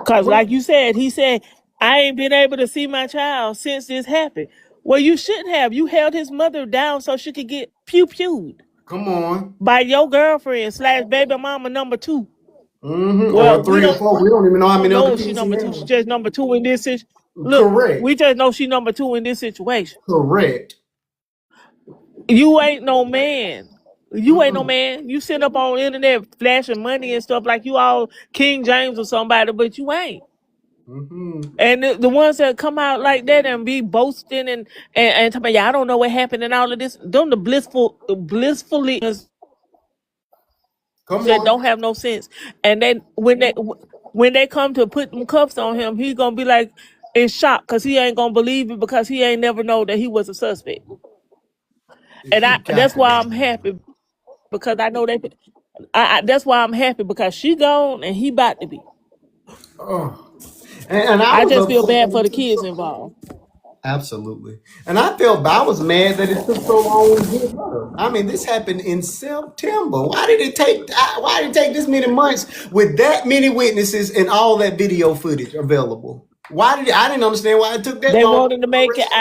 Cause like you said, he said, I ain't been able to see my child since this happened. Well, you shouldn't have. You held his mother down so she could get pew-pewed come on. by your girlfriend / baby mama number 2. Mm-hmm. Or Well, we 3 or 4. We don't even know how don't many know other if she kids he number 2. She has. just number 2 in this situation. Look, Correct. we just know she number 2 in this situation. Correct. You ain't no man. You ain't no Mm-mm. man. You sit up on the internet flashing money and stuff like you all King James or somebody, but you ain't. Mm-hmm. And the ones that come out like that and be boasting and talking about, yeah, I don't know what happened and all of this. Them the blissfully Come that on. don't have no sense. And then when they come to put them cuffs on him, he gonna be like in shock because he ain't gonna believe it because he ain't never know that he was a suspect. And He got that's to why go. I'm happy because I know they. That's why I'm happy because she gone and he about to be. Oh. And I I was just feel upset bad that for it the took kids so long. involved. Absolutely. And I was mad that it took so long to get her. I mean, this happened in September. Why did it take this many months with that many witnesses and all that video footage available? I didn't understand why it took that They long wanted to to make it arrest her.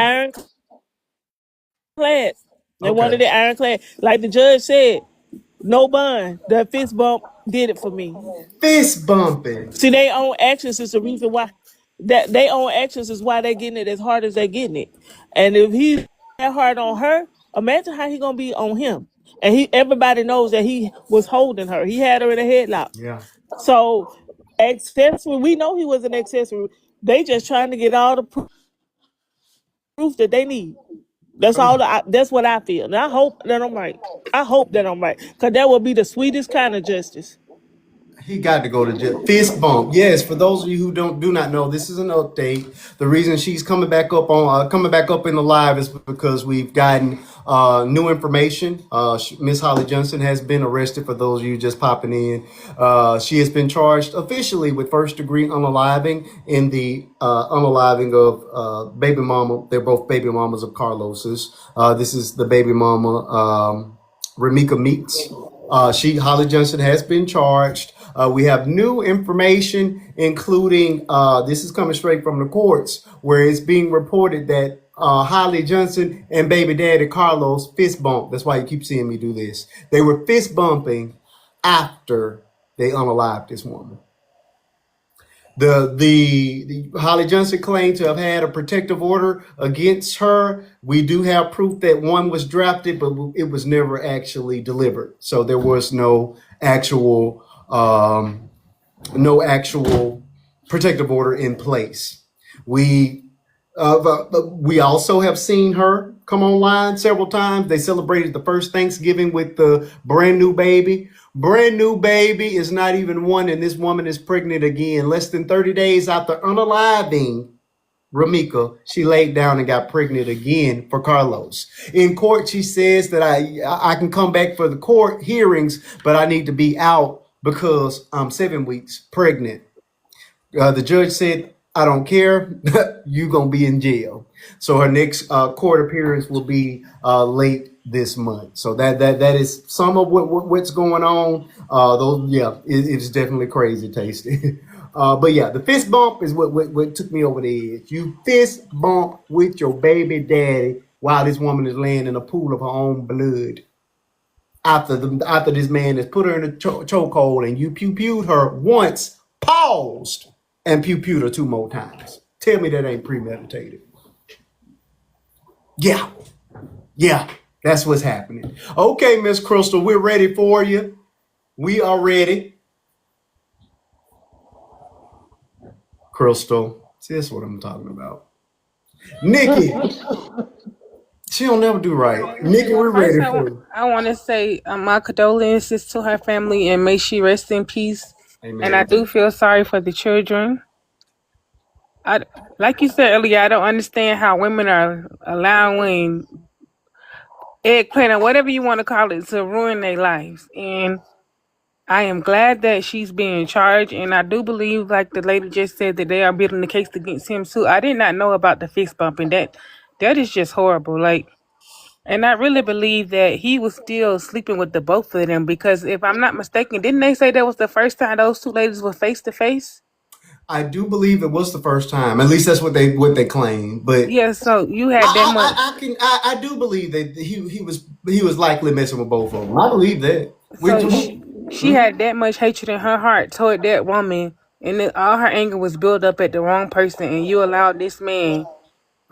ironclad. They Okay. wanted it ironclad. Like the judge said, no bond. The fist bump did it for me. Fist bumping. See, they own actions is the reason why that they own actions is why they getting it as hard as they getting it. And if he's that hard on her, imagine how he gonna be on him. And everybody knows that he was holding her. He had her in a headlock. Yeah. So accessory, we know he was an accessory. They just trying to get all the proof that they need. That's all. That's what I feel, and I hope that I'm right. I hope that I'm right, cause that would be the sweetest kind of justice. He got to go to jail. Fist bump. Yes, for those of you who do not know, this is an update. The reason she's coming back up in the live is because we've gotten new information. Miss Holly Johnson has been arrested. For those of you just popping in, she has been charged officially with first degree unaliving in the unaliving of baby mama. They're both baby mamas of Carlos's. This is the baby mama Ramika Meets. Holly Johnson has been charged. We have new information, including this is coming straight from the courts, where it's being reported that Holly Johnson and baby daddy Carlos fist bumped. That's why you keep seeing me do this. They were fist bumping after they unalived this woman. The Holly Johnson claimed to have had a protective order against her. We do have proof that one was drafted, but it was never actually delivered. So there was no actual protective order in place. We also have seen her come online several times. They celebrated the first Thanksgiving with the brand new baby. Brand new baby is not even one, and this woman is pregnant again. Less than 30 days after unaliving Ramika, she laid down and got pregnant again for Carlos. In court, she says that I can come back for the court hearings, but I need to be out because I'm 7 weeks pregnant. The judge said, I don't care. You're going to be in jail. So her next court appearance will be late this month. So that is some of what's going on. It's definitely crazy tasty. But yeah, the fist bump is what took me over the edge. You fist bump with your baby daddy while this woman is laying in a pool of her own blood. After this man has put her in a chokehold and you pew-pewed her once, paused, and pew-pewed her 2 more times. Tell me that ain't premeditated. Yeah, that's what's happening. Okay, Miss Crystal, we're ready for you. We are ready. Crystal, see, that's what I'm talking about. Nikki, she don't never do right. Nikki, Well, we're first, ready for you. I want to say my condolences to her family and may she rest in peace. And I Amen. do feel sorry for the children. I, like you said earlier, I don't understand how women are allowing eggplant or whatever you want to call it to ruin their lives. And I am glad that she's being charged, and I do believe, like the lady just said, that they are building the case against him too. I did not know about the fist bumping. That is just horrible. Like, and I really believe that he was still sleeping with the both of them because, if I'm not mistaken, didn't they say that was the first time those two ladies were face to face? I do believe it was the first time. At least that's what they claim. But Yeah. So you had that much. I do believe that he was likely messing with both of them. I believe that. So she had that much hatred in her heart toward that woman, and then all her anger was built up at the wrong person, and you allowed this man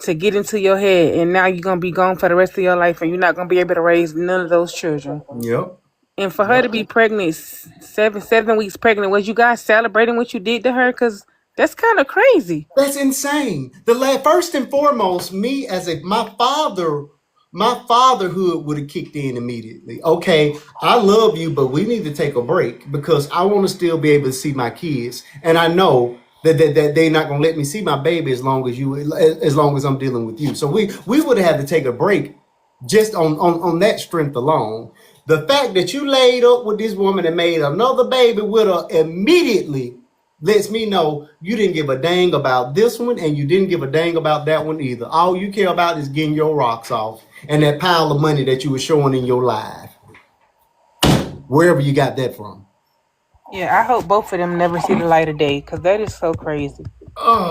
to get into your head, and now you're gonna be gone for the rest of your life, and you're not gonna be able to raise none of those children. Yep. And for her to be pregnant, 7 weeks pregnant, was you guys celebrating what you did to her? Because that's kind of crazy. That's insane. First and foremost, me as my fatherhood would have kicked in immediately. Okay, I love you, but we need to take a break because I want to still be able to see my kids, and I know that they're not gonna let me see my baby as long as I'm dealing with you. So we would have had to take a break just on that strength alone. The fact that you laid up with this woman and made another baby with her immediately lets me know you didn't give a dang about this one and you didn't give a dang about that one either. All you care about is getting your rocks off and that pile of money that you were showing in your live. Wherever you got that from. Yeah, I hope both of them never see the light of day because that is so crazy.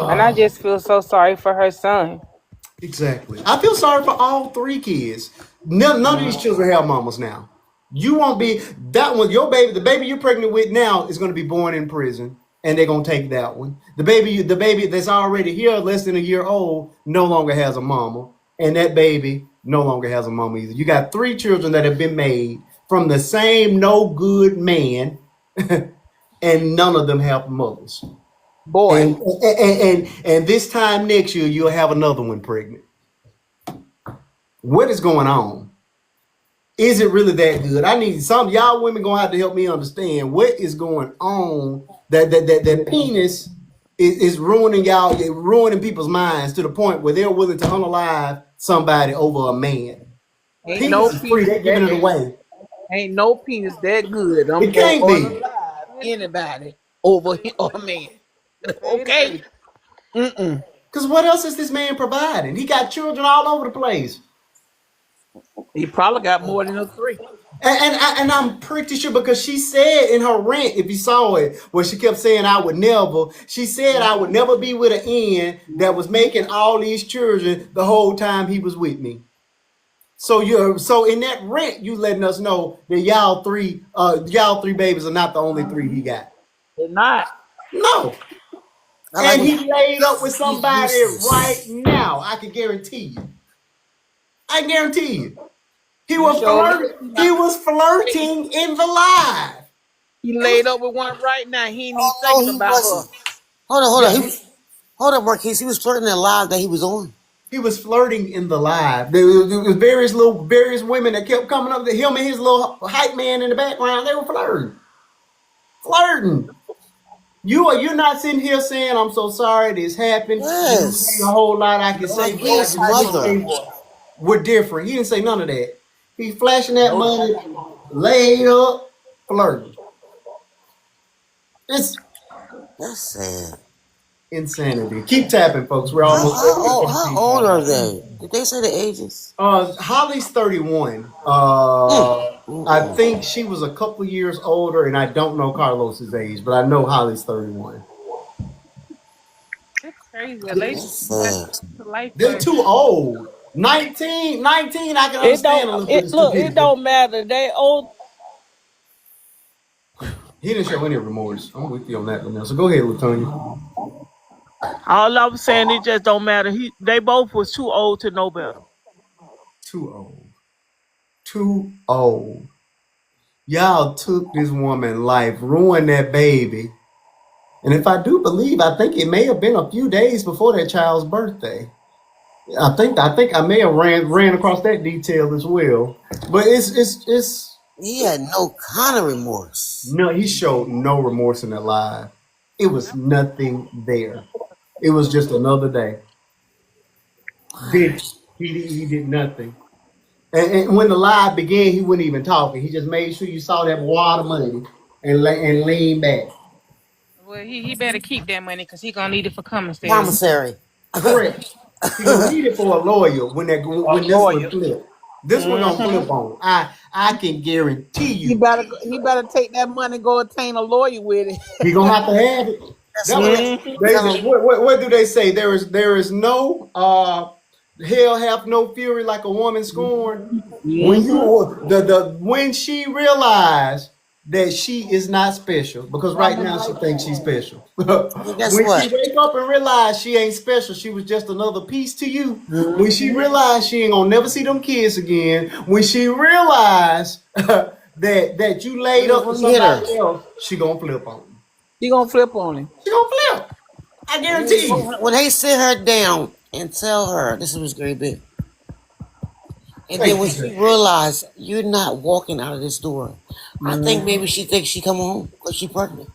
And I just feel so sorry for her son. Exactly. I feel sorry for all three kids. None of these children have mamas now. You won't be that one. Your baby, the baby you're pregnant with now, is going to be born in prison, and they're going to take that one. The baby that's already here, less than a year old, no longer has a mama, and that baby no longer has a mama either. You got three children that have been made from the same no good man, and none of them have mothers. Boy, And this time next year, you'll have another one pregnant. What is going on? Is it really that good? I need some y'all women gonna have to help me understand what is going on. That penis is ruining ruining people's minds to the point where they're willing to unalive somebody over a man. ain't Penis no is free. penis They're giving it away. ain't no penis that good. I'm It going can't be. to unalive anybody over a man. Okay. Mm-mm. Because what else is this man providing? He got children all over the place. He probably got more than a three. And I'm pretty sure because she said in her rant, if you saw it, where she kept saying she said I would never be with an end that was making all these children the whole time he was with me. So in that rant, you letting us know that y'all three babies are not the only three he got. They're not. No. I And like he laid up with he's somebody right useless. now. I can guarantee you. I guarantee you. He He showed was flirting in the live. he It was laid up with one right now. He ain't even Oh, thinking no, he about her. wasn't. Hold on. yeah, Hold on, Marquise. He was flirting that live that he was on. he was flirting in the live. There was various women that kept coming up to him and his little hype man in the background. They were flirting. Flirting. You're not sitting here saying, I'm so sorry this happened. Ain't a Yes. whole lot I can Like say, but I his just want to mother. say we're different. He didn't say none of that. He's flashing that No. money, laid up, flirting. It's That's sad. insanity. Keep tapping, folks. We're How, almost how, over old, how old are they? Did they say the ages? Holly's 31. Mm, I mm-mm. think she was a couple years older, and I don't know Carlos's age, but I know Holly's 31. It's crazy. A lady That's got sad. to life They're for too old. 19, I can It understand don't. a little bit It of look. It stupidity. don't matter. They old. He didn't show any remorse. I'm with you on that, Vanessa. So go ahead, Latonya. All I'm saying, it just don't matter. They both was too old to know better. Too old. Too old. Y'all took this woman's life, ruined that baby. And if I do believe, I think it may have been a few days before that child's birthday. I think I may have ran across that detail as well. But it's He had no kind of remorse. no, he showed no remorse in that live. It was nothing there. It was just another day. Did he did nothing. And when the lie began, he wasn't even talking. He just made sure you saw that wad of money and lean back. Well, he better keep that money because he gonna need it for commissary. Commissary. Correct. He gonna need it for a lawyer A when this one lawyer. flip. This one gonna Mm-hmm. flip on. I can guarantee you. He better take that money and go obtain a lawyer with it. He gonna have to have it. That's That what was Mm-hmm. tell him. what do they say? There is no hell hath no fury like a woman scorned. When Mm-hmm. you the when she realized that she is not special, because right now she thinks she's special. And guess When she what? wake up and realize she ain't special, she was just another piece to you. When she Mm-hmm. realized she ain't gonna never see them kids again, when she realized that you laid up for When you hit her, somebody else, she gonna flip on you. He gonna flip on him. She gonna flip. I guarantee you. when they sit her down and tell her this was great big, and then Thank when you, she sir. realized you're not walking out of this door, I think Mm-hmm. maybe she thinks she come home because she pregnant.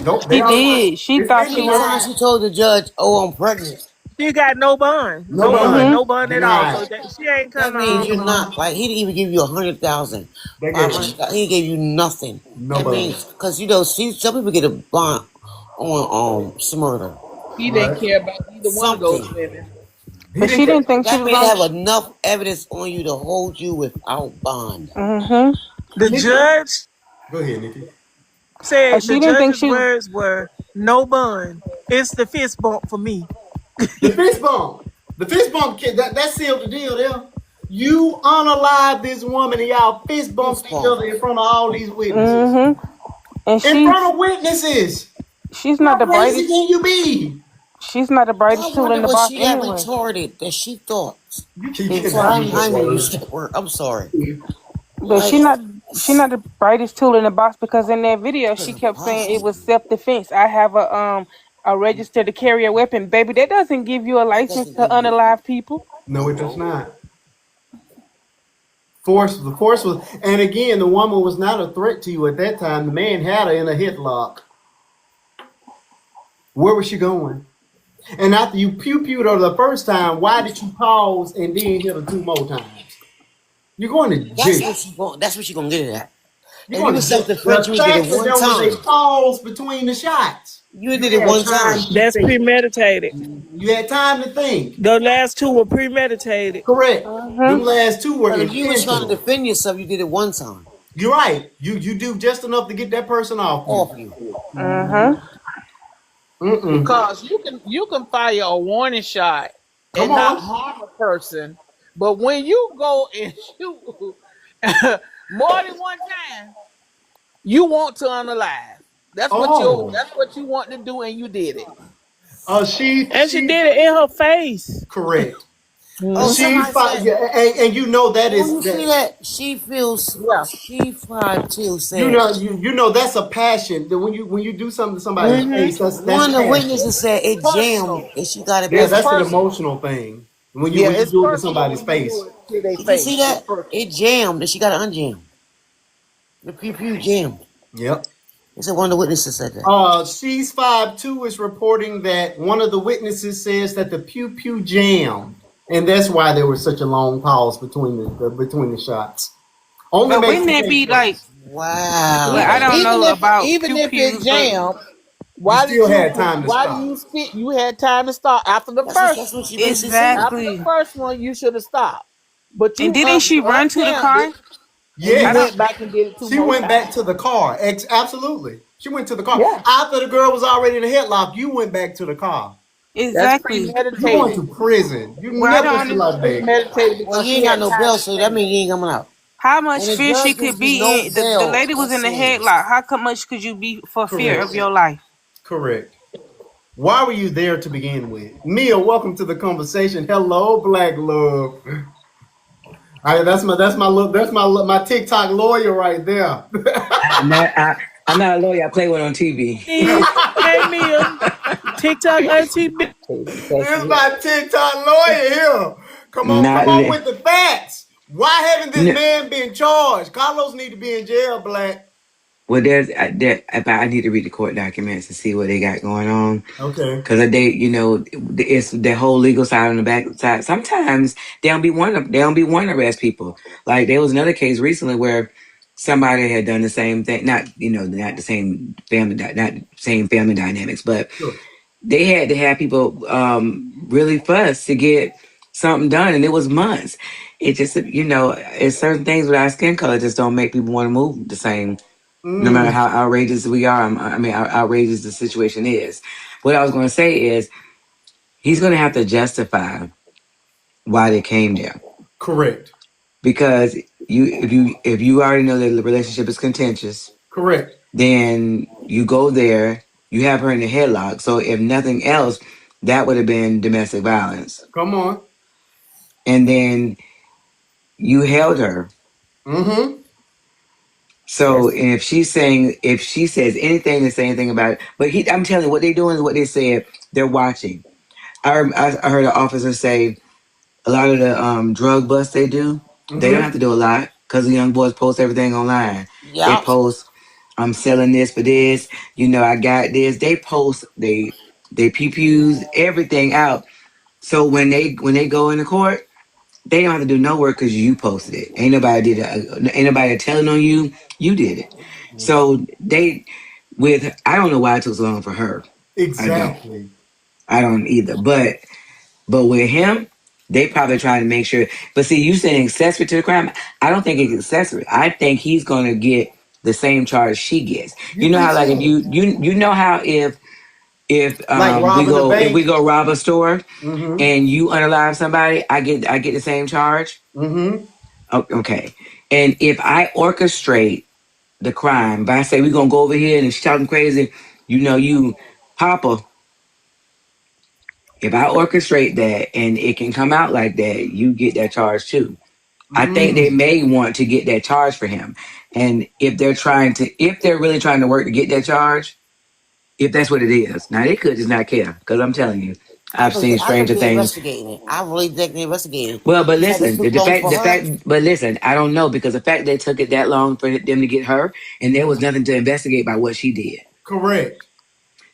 Nope, they She already. did. She It's thought in How the she many was. times mind. she told the judge, "Oh, I'm pregnant"? She got no bond, No no bond, bond. no Mm-hmm. bond at all. So Denied. that she ain't That coming means home. you're not like he didn't even give you 100,000, They gave her 500,000. He gave you nothing. no That bond. means because see, some people get a bond on some murder, He didn't Right. care about either one of those something. women. He But didn't she care. didn't think she That was means gonna. have enough evidence on you to hold you without bond. Mm-hmm. The Nikki, judge go ahead, Nikki. And said the she didn't think judge's she was. words were no bond. It's the fist bump for me. The fist bump. The fist bump. That sealed the deal there. You unalive this woman and y'all fist bumped Fist each bump. other in front of all these witnesses. Mm-hmm. And In front of witnesses. she's not How the crazy brightest. can you be? She's not the I brightest tool in wonder the was box she that anyway. retarded that she thought. You keep I'm getting sorry, that I evil ain't gonna word. use that word. I'm sorry. But Like, she not the brightest tool in the box because in that video that's she kept saying it impossible. was self defense. I have a register to carry a weapon, baby. That doesn't give you a That license doesn't to give you. unalive people. No, it does not. The force was, and again, the woman was not a threat to you at that time. The man had her in a headlock. Where was she going? And after you pewed her the first time, why did you pause and then hit her two more times? You're going to That's jail. what she going. That's what she gonna get it at. You're If you going was to jail. self defense, The you would did it fact that one there was time. a pause between the shots, You you did it had one time. time to That's think. premeditated. You had time to think. The last two were premeditated. Correct. Them Mm-hmm. last two were But if you was trying to intentional. defend yourself, you did it one time. You're right. You do just enough to get that person off you. Off you. Mm-hmm. Mm-mm. Because you can fire a warning shot Come and not on. harm a person, but when you go and shoot more than one time, you want to unalive. Oh. That's what you want to do, and you did it. And she She did it in her face. correct. Oh, She somebody fought, said. yeah, and you know that Oh, is you see that. that? She feels. Yeah. She fried too. You Said know, you know that's a passion. That when you do something to somebody's Mm-hmm. face, that's one of the passion. witnesses said it jammed Personal. and she got it Yeah, back. It's that's an personal. emotional thing. When you Yeah, when you it's do it to personal somebody's when you do face. it to their Did you see face. It's that? personal. It jammed and she got it unjammed. The pew pew jammed. Yep. They said one of the witnesses said that. She's 5'2" is reporting that one of the witnesses says that the pew pew jammed, and that's why there was such a long pause between the shots. Only But makes wouldn't the that case be like? worse. Well, Wow. I don't Even know if about even pew if it pews, but jammed, You still had time to why do stop. you spit? You had time to stop after the That's first what one. she basically saying. After the exactly. first one, you should have stopped. But And you didn't she run to the unjammed it car? and you I don't. Yes, went back and did it two she more went back times. to the car. Absolutely, she went to the car Yeah. after the girl was already in the headlock. You went back to the car. That's Exactly. You going premeditated. to prison. You Well, I never don't see It's like understand that. premeditated Well, because he she ain't got had no time bail, to so that think. means he ain't coming out. how And much the fear she judge could gives you be no in. The bail. lady was That's in the serious. headlock. How much could you be for fear Correct. of your life? Correct. Why were you there to begin with? Mia, welcome to the conversation. Hello, Black Love. That's my TikTok lawyer right there. I'm not a lawyer. I play one on TV. Hey, Mia, TikTok auntie. This my TikTok lawyer here. Come Not on li- with the facts. Why haven't this no, man been charged? Carlos need to be in jail, Black. Well, I need to read the court documents to see what they got going on. Okay. Because it's the whole legal side on the back side. Sometimes they don't be wanting to arrest people. Like there was another case recently where somebody had done the same thing. Not the same family, not the same family dynamics, but Sure. they had to have people really fuss to get something done, and it was months. It just, it's certain things with our skin color just don't make people want to move the same, no matter Mm. how outrageous we are. I mean, how outrageous the situation is. What I was going to say is he's going to have to justify why they came there, Correct. because if you already know that the relationship is contentious, Correct. then you go there, you have her in the headlock. So if nothing else, that would have been domestic violence. Come on. And then you held her. Mm-hmm. So Yes. and if she says anything to say anything about it, but I'm telling you, what they're doing is what they said. They're watching. I heard an officer say a lot of the drug busts they do, they don't Mm-hmm. have to do a lot because the young boys post everything online. They Yep. post, I'm selling this for this. I got this. They post they PPUs everything out. So when they go into court, they don't have to do no work because you posted it. Ain't nobody telling on you. You did it. So I don't know why it took so long for her. I don't. Exactly. I don't either. But with him, they probably trying to make sure. But see, you saying accessory to the crime. I don't think it's accessory. I think he's going to get the same charge she gets. You You know think how, like, if so? you know how if Like we robbing a go if we bank? go rob a store Mm-hmm. and you unalive somebody, I get the same charge. Mm-hmm. Okay. And if I orchestrate the crime, but I say we're gonna go over here and she's talking crazy, you Papa. If I orchestrate that and it can come out like that, you get that charge too. I think they Mm. may want to get that charge for him. And if they're really trying to work to get that charge, if that's what it is, now they could just not care. Because I'm telling you, I've seen I think stranger they're things. investigating it. I really think they're investigating it. Well, but It had to listen, took long for her. but listen, I don't know because the fact they took it that long for them to get her, and there was nothing to investigate by what she did. Correct.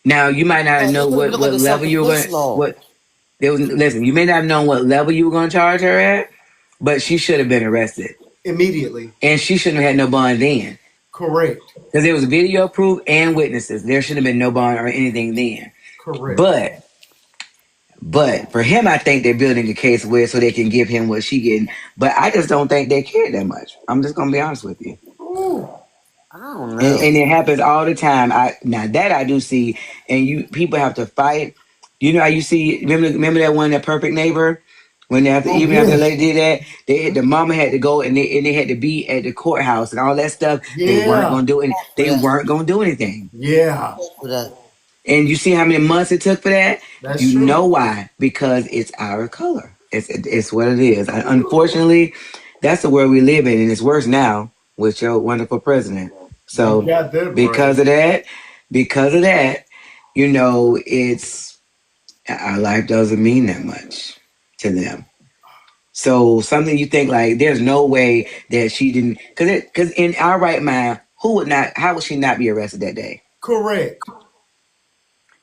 Now you might not It know don't even what look like what a level you were going. self-defense law. What there was. Listen, you may not have known what level you were going to charge her at, but she should have been arrested, Immediately. and she shouldn't have had no bond then Correct. because there was video proof and witnesses. There should have been no bond or anything then. Correct. But for him, I think they're building a case where so they can give him what she getting. But I just don't think they care that much. I'm just gonna be honest with you. Ooh. I don't know. And it happens all the time. Now that I do see, and you people have to fight. You know how you see? Remember that one, that perfect neighbor, when Oh even after the yes. lady did that, the mama had to go and they had to be at the courthouse and all that stuff. They weren't Yeah. gonna do it. For They that. weren't gonna do anything. Yeah. For that. And you see how many months it took for that? That's You know true. why? Because it's our color. It's what it is. Unfortunately, that's the world we live in, and it's worse now with your wonderful president. You So got that right. because of that, because of that, it's our life doesn't mean that much to them. So something you think like, there's no way that she didn't, because in our right mind, who would not? How would she not be arrested that day? Correct.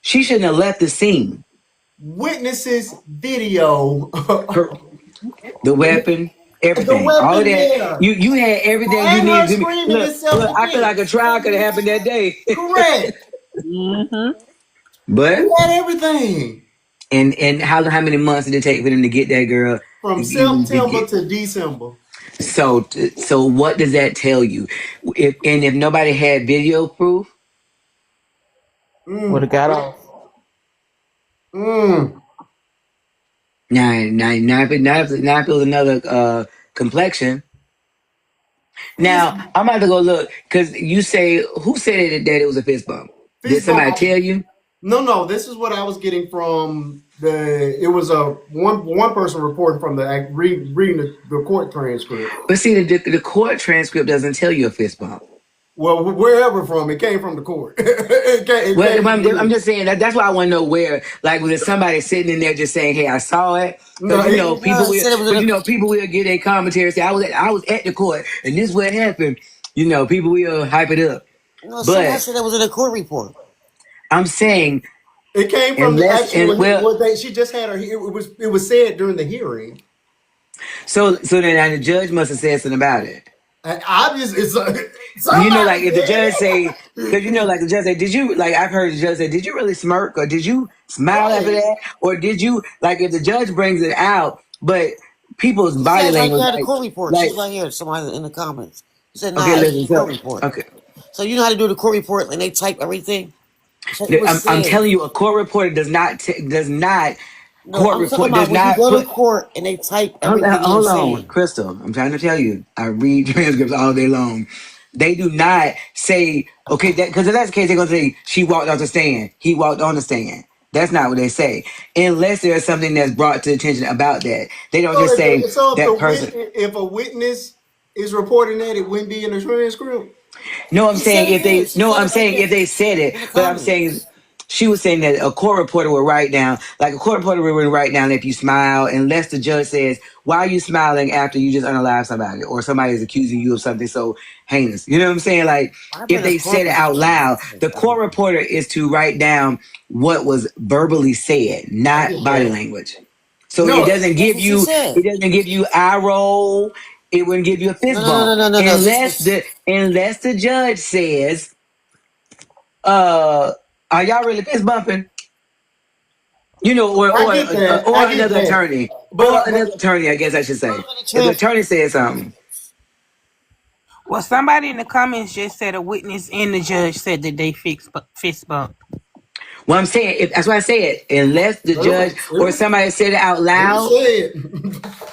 She shouldn't have left the scene. Witnesses video. Her, the weapon, The everything, all of weapon that. there. You had everything you And her needed. screaming in Look. I feel like a self-defense. trial could have happened that day. Correct. Mm-hmm. But You had everything. and how many months did it take for them to get that girl to From even September begin? to December. So what does that tell you? If nobody had video proof, Would have Mm. got off. Mm. now if it was another complexion. Now Fist, I'm about to go look because you say who said that it was a fist bump? Did fist somebody bump. tell you? No. This is what I was getting from the. It was a one person reporting from the reading the court transcript. But see, the court transcript doesn't tell you a fist bump. Well, wherever from it came from the court. It Well, came from I'm me. just saying that's why I want to know where. Like, was somebody sitting in there just saying, "Hey, I saw it," No, because people No, it will, said it was in but a. people will get a commentary. Say, I was at the court, and this is what happened." People will hype it up. No, somebody But said that was in a court report. I'm saying It came from the unless actual and well, what they she just had her. It was said during the hearing. so then the judge must have said something about it. And obviously, it's You know, somebody like if the said judge say, because you know, it. like the judge say, did you like? I've heard the judge say, did you really smirk or did you smile after Right. that, or did you like if the judge brings it out, but people's She body said like you language, had a court report. like She's right here. Somebody in the comments. She said, okay, "Nah, it's listen, a court so report." okay, So you know how to do the court report, and they type everything. So it was I'm said. telling you, a court reporter does not No, court I'm talking report about does when you not go to put. court and they type Hold everything you're hold on, saying. Crystal. I'm trying to tell you. I read transcripts all day long. They do not say, okay, because if that's the case, they're going to say, she walked off the stand. He walked on the stand. That's not what they say. Unless there's something that's brought to attention about that. They don't just say So that person. if a witness is reporting that, it wouldn't be in the transcript. No, I'm She said saying it if they, is. She no, said I'm it right saying there if they said it, in the but I'm saying comments. she was saying that a court reporter would write down, like a court reporter would write down if you smile, unless the judge says, why are you smiling after you just unalive somebody or somebody is accusing you of something so heinous? You know what I'm saying? Like I've if been in they court said it out before. loud, the court reporter is to write down what was verbally said, I not get body that. language. So No, That's what she it said. doesn't give you eye roll. It wouldn't give you a No, fist no, bump no, no, no, no. This was. unless the judge says, are y'all really fist bumping? You know, I get that. or I get another that. attorney, or But another attorney, I guess I should Go say. look at the If the transcript. attorney says something, Well, somebody in the comments just said a witness and the judge said that they fist bump. well, I'm saying that's why I said unless the judge or somebody said it out it was loud. said.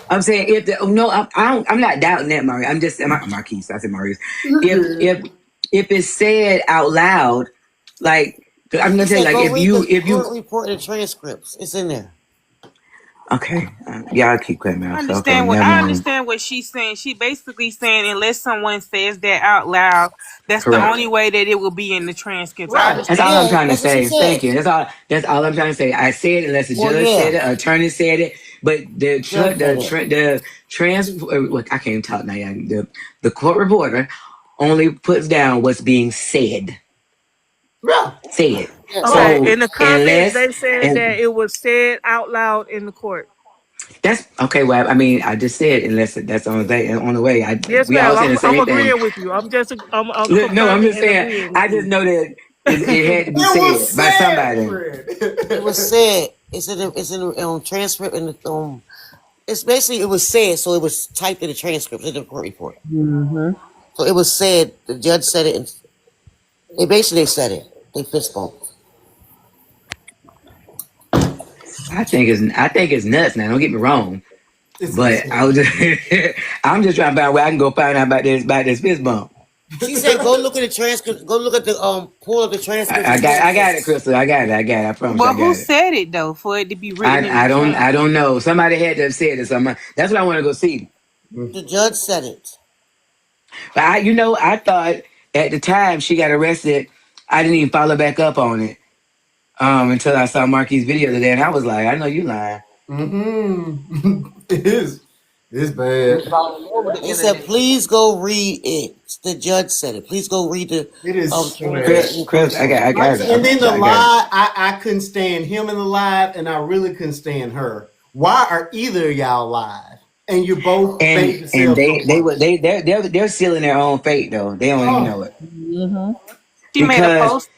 I'm saying if the no, I'm not doubting that, Maurice. I'm just Marquise. I said Maurice. You're If good. if if it's said out loud, like I'm She gonna tell you, said, like "Go read the if you court report and the transcripts. It's in there." okay, y'all keep cutting me I off. So okay, understand what never I mind. understand what she's saying. She basically saying unless someone says that out loud, that's the Correct. only way that it will be in the transcripts. I Right. That's all understand I'm Yeah, that. trying to that's what she say. said. Thank you. That's all I'm trying to say. I said unless the Well, judge yeah, said it, attorney said it, but judge said it. the trans look, I can't even talk now. Yeah. The court reporter only puts down what's being said. Yeah. Said. Yeah, Okay, so So in the comments unless they said and that it was said out loud in the court. that's okay. Well, I mean, I just said unless that's the only thing on the way. Yes, We all ma'am. saying the I'm same thing. agreeing with you. I'm No, I'm confirming just and saying. agreeing with I just you. know that it had to be It said was by said, somebody. it was Fred. said. It's in the transcript in the It's basically it was said, so it was typed in the transcript in the court report. Hmm. So it was said. The judge said it. And they basically said it. They fist bumped. I think it's nuts. Now, don't get me wrong. It's But I was insane. just, I'm just trying to find where I can go find out about this fist bump. She said, "Go look at the transcript. Go look at the pull up the transcripts and I got it, transcripts." Crystal. I got it. I promise you, I Well, who got it. said it though for it to be written in the I transcript? don't know. Somebody had to have said it. That's what I want to go see. The judge said it. But I thought at the time she got arrested, I didn't even follow back up on it until I saw Marquis' video today, and I was like, I know you lying. Mm-hmm. It is. It's It's bad. all over the They said, internet. "Please go read it." The judge said it. Please go read the It is transcripts sad. in the Chris, first one. I got it. I And then promise you, the I got it. lie, I couldn't stand him in the live, and I really couldn't stand her. Why are either of y'all live? And you both made And yourselves look worse. they're sealing their own fate though. They don't even know Oh, it Hmm. She made a because post.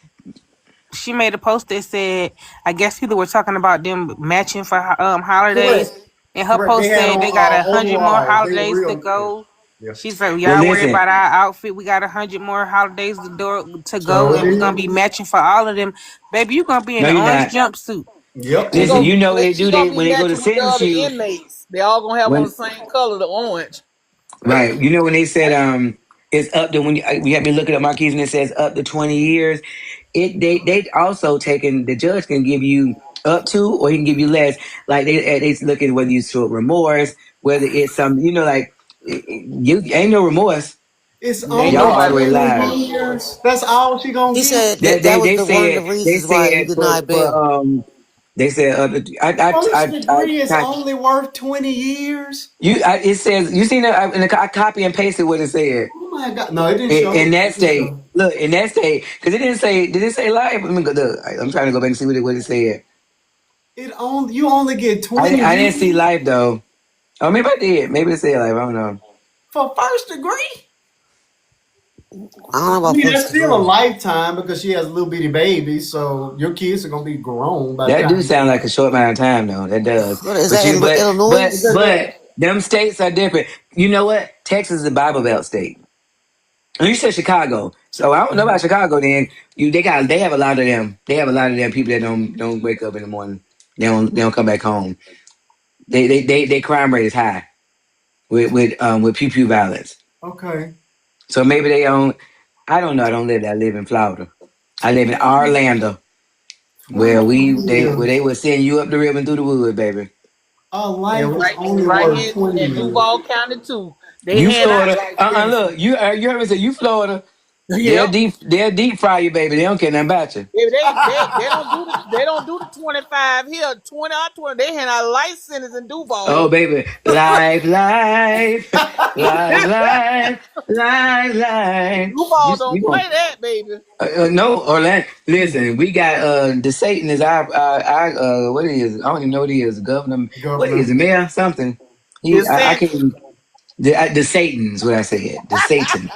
She made a post that said, I guess people were talking about them matching for holidays, correct. and her Correct. They post had said they got on 100 more overalls. They were holidays to real. Yeah. go. Yeah. She said, well, y'all worry listen, about our outfit. We got 100 more holidays to go, So and we're gonna did. be matching for all of them. Baby, you gonna be in no, the you're orange not. jumpsuit. Yep. Listen, you know what they She do? gonna They be when they go to matching with the sentence other you inmates. They all gonna have on the when same color, the orange. right. You know when they said it's up to when we had me looking at Marquise and it says up to 20 years. They also taken the judge can give you up to or he can give you less. Like they look at whether you show remorse, whether it's some like you ain't no remorse. It's Ain't only Y'all all the nobody way 20 live. remorse. years. That's all she gonna He get. said that that was one of the They reasons why he said denied bail. they said First degree is I only worth 20 years. it says you seen that I copy and pasted what it said. my God! No, it didn't show. In that It didn't state, show. look, in that state, because it didn't say, did it say live? Let me go, look, I'm trying to go back and see what it said. You only get 20 I didn't see views live though. Oh, maybe I did. Maybe it said live. I don't know. for first degree. I don't know I about mean, first that's still a degree. lifetime because she has a little bitty baby, so your kids are gonna be grown by the That do time. sound like a short amount of time though. That does. What is But that you, in Illinois? but them states are different. You know what? Texas is a Bible Belt state. And you said Chicago, so I don't know about Chicago. Then they have a lot of them. They have a lot of them people that don't wake up in the morning. They don't come back home. They crime rate is high with pew pew violence. Okay. So maybe they own. I don't know. I don't live there. I live in Florida. I live in Orlando, 20 where years. they would send you up the river and through the wood, baby. A And life is right, only right worth here 20 in years. Duval County too. They You hand out Florida. life Look, sentences. you heard me say you Florida. Yep. They'll deep fry you, baby. They don't care nothing about you. If they don't do the 25 here, 20 or 20. They hand out life sentence in Oh, Duval. baby. Life, life, life, life, life, life. Duval don't play that, baby. No, Orlando. Listen, we got the Satan is our what it is. I don't even know what he is. Governor. What is Governor. it, mayor? Something. The I can't. Satan. Even, the Satan's what I said. The Satan.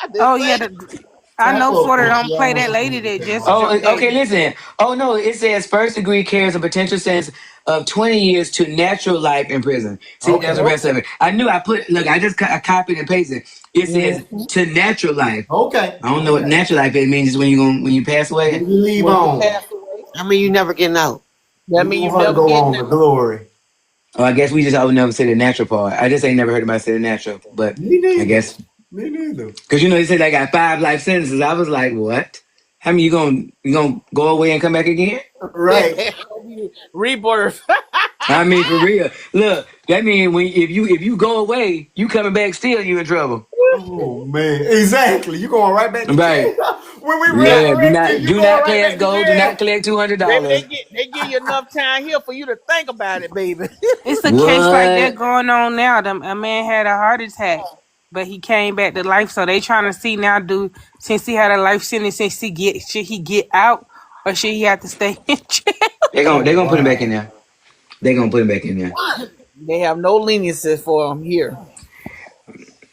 The Oh yeah, Satan. I Tap know up Florida if don't play y'all that see lady that anything just on Oh, that. okay. Listen. Oh no, it says first degree carries a potential sentence of 20 years to natural life in prison. See, it. that's the Okay. rest of it. I knew I put. Look, I just I copied and pasted. It says Mhm. to natural life. Okay. I don't know what Okay. natural life it means. Is when you pass away. When you leave When you on, pass away, I mean, you never getting out. that you mean you want her to never go getting on to out. glory. Oh, I guess we just all never say the natural part. I just ain't never heard anybody say the natural, but Me I neither. guess Me neither. because they said I got 5 life sentences. I was like, what? How many you gonna go away and come back again? Right. Rebirth. I mean, for real. Look, that means when if you go away, you coming back still, you in trouble. Oh man. Exactly. You going right back to Right. jail. When we Yeah. resurrected, you Do going not right pay us back to gold. Do jail. not collect two hundred Baby, dollars. they give you enough time here for you to think about it, baby. It's a case like that What? going on now. A man had a heart attack, but he came back to life. So they trying to see now, since he had a life sentence, should he get out or should he have to stay in jail? Oh They gonna put him back in wow. there. They gonna put him back in there. They have no leniency for them here.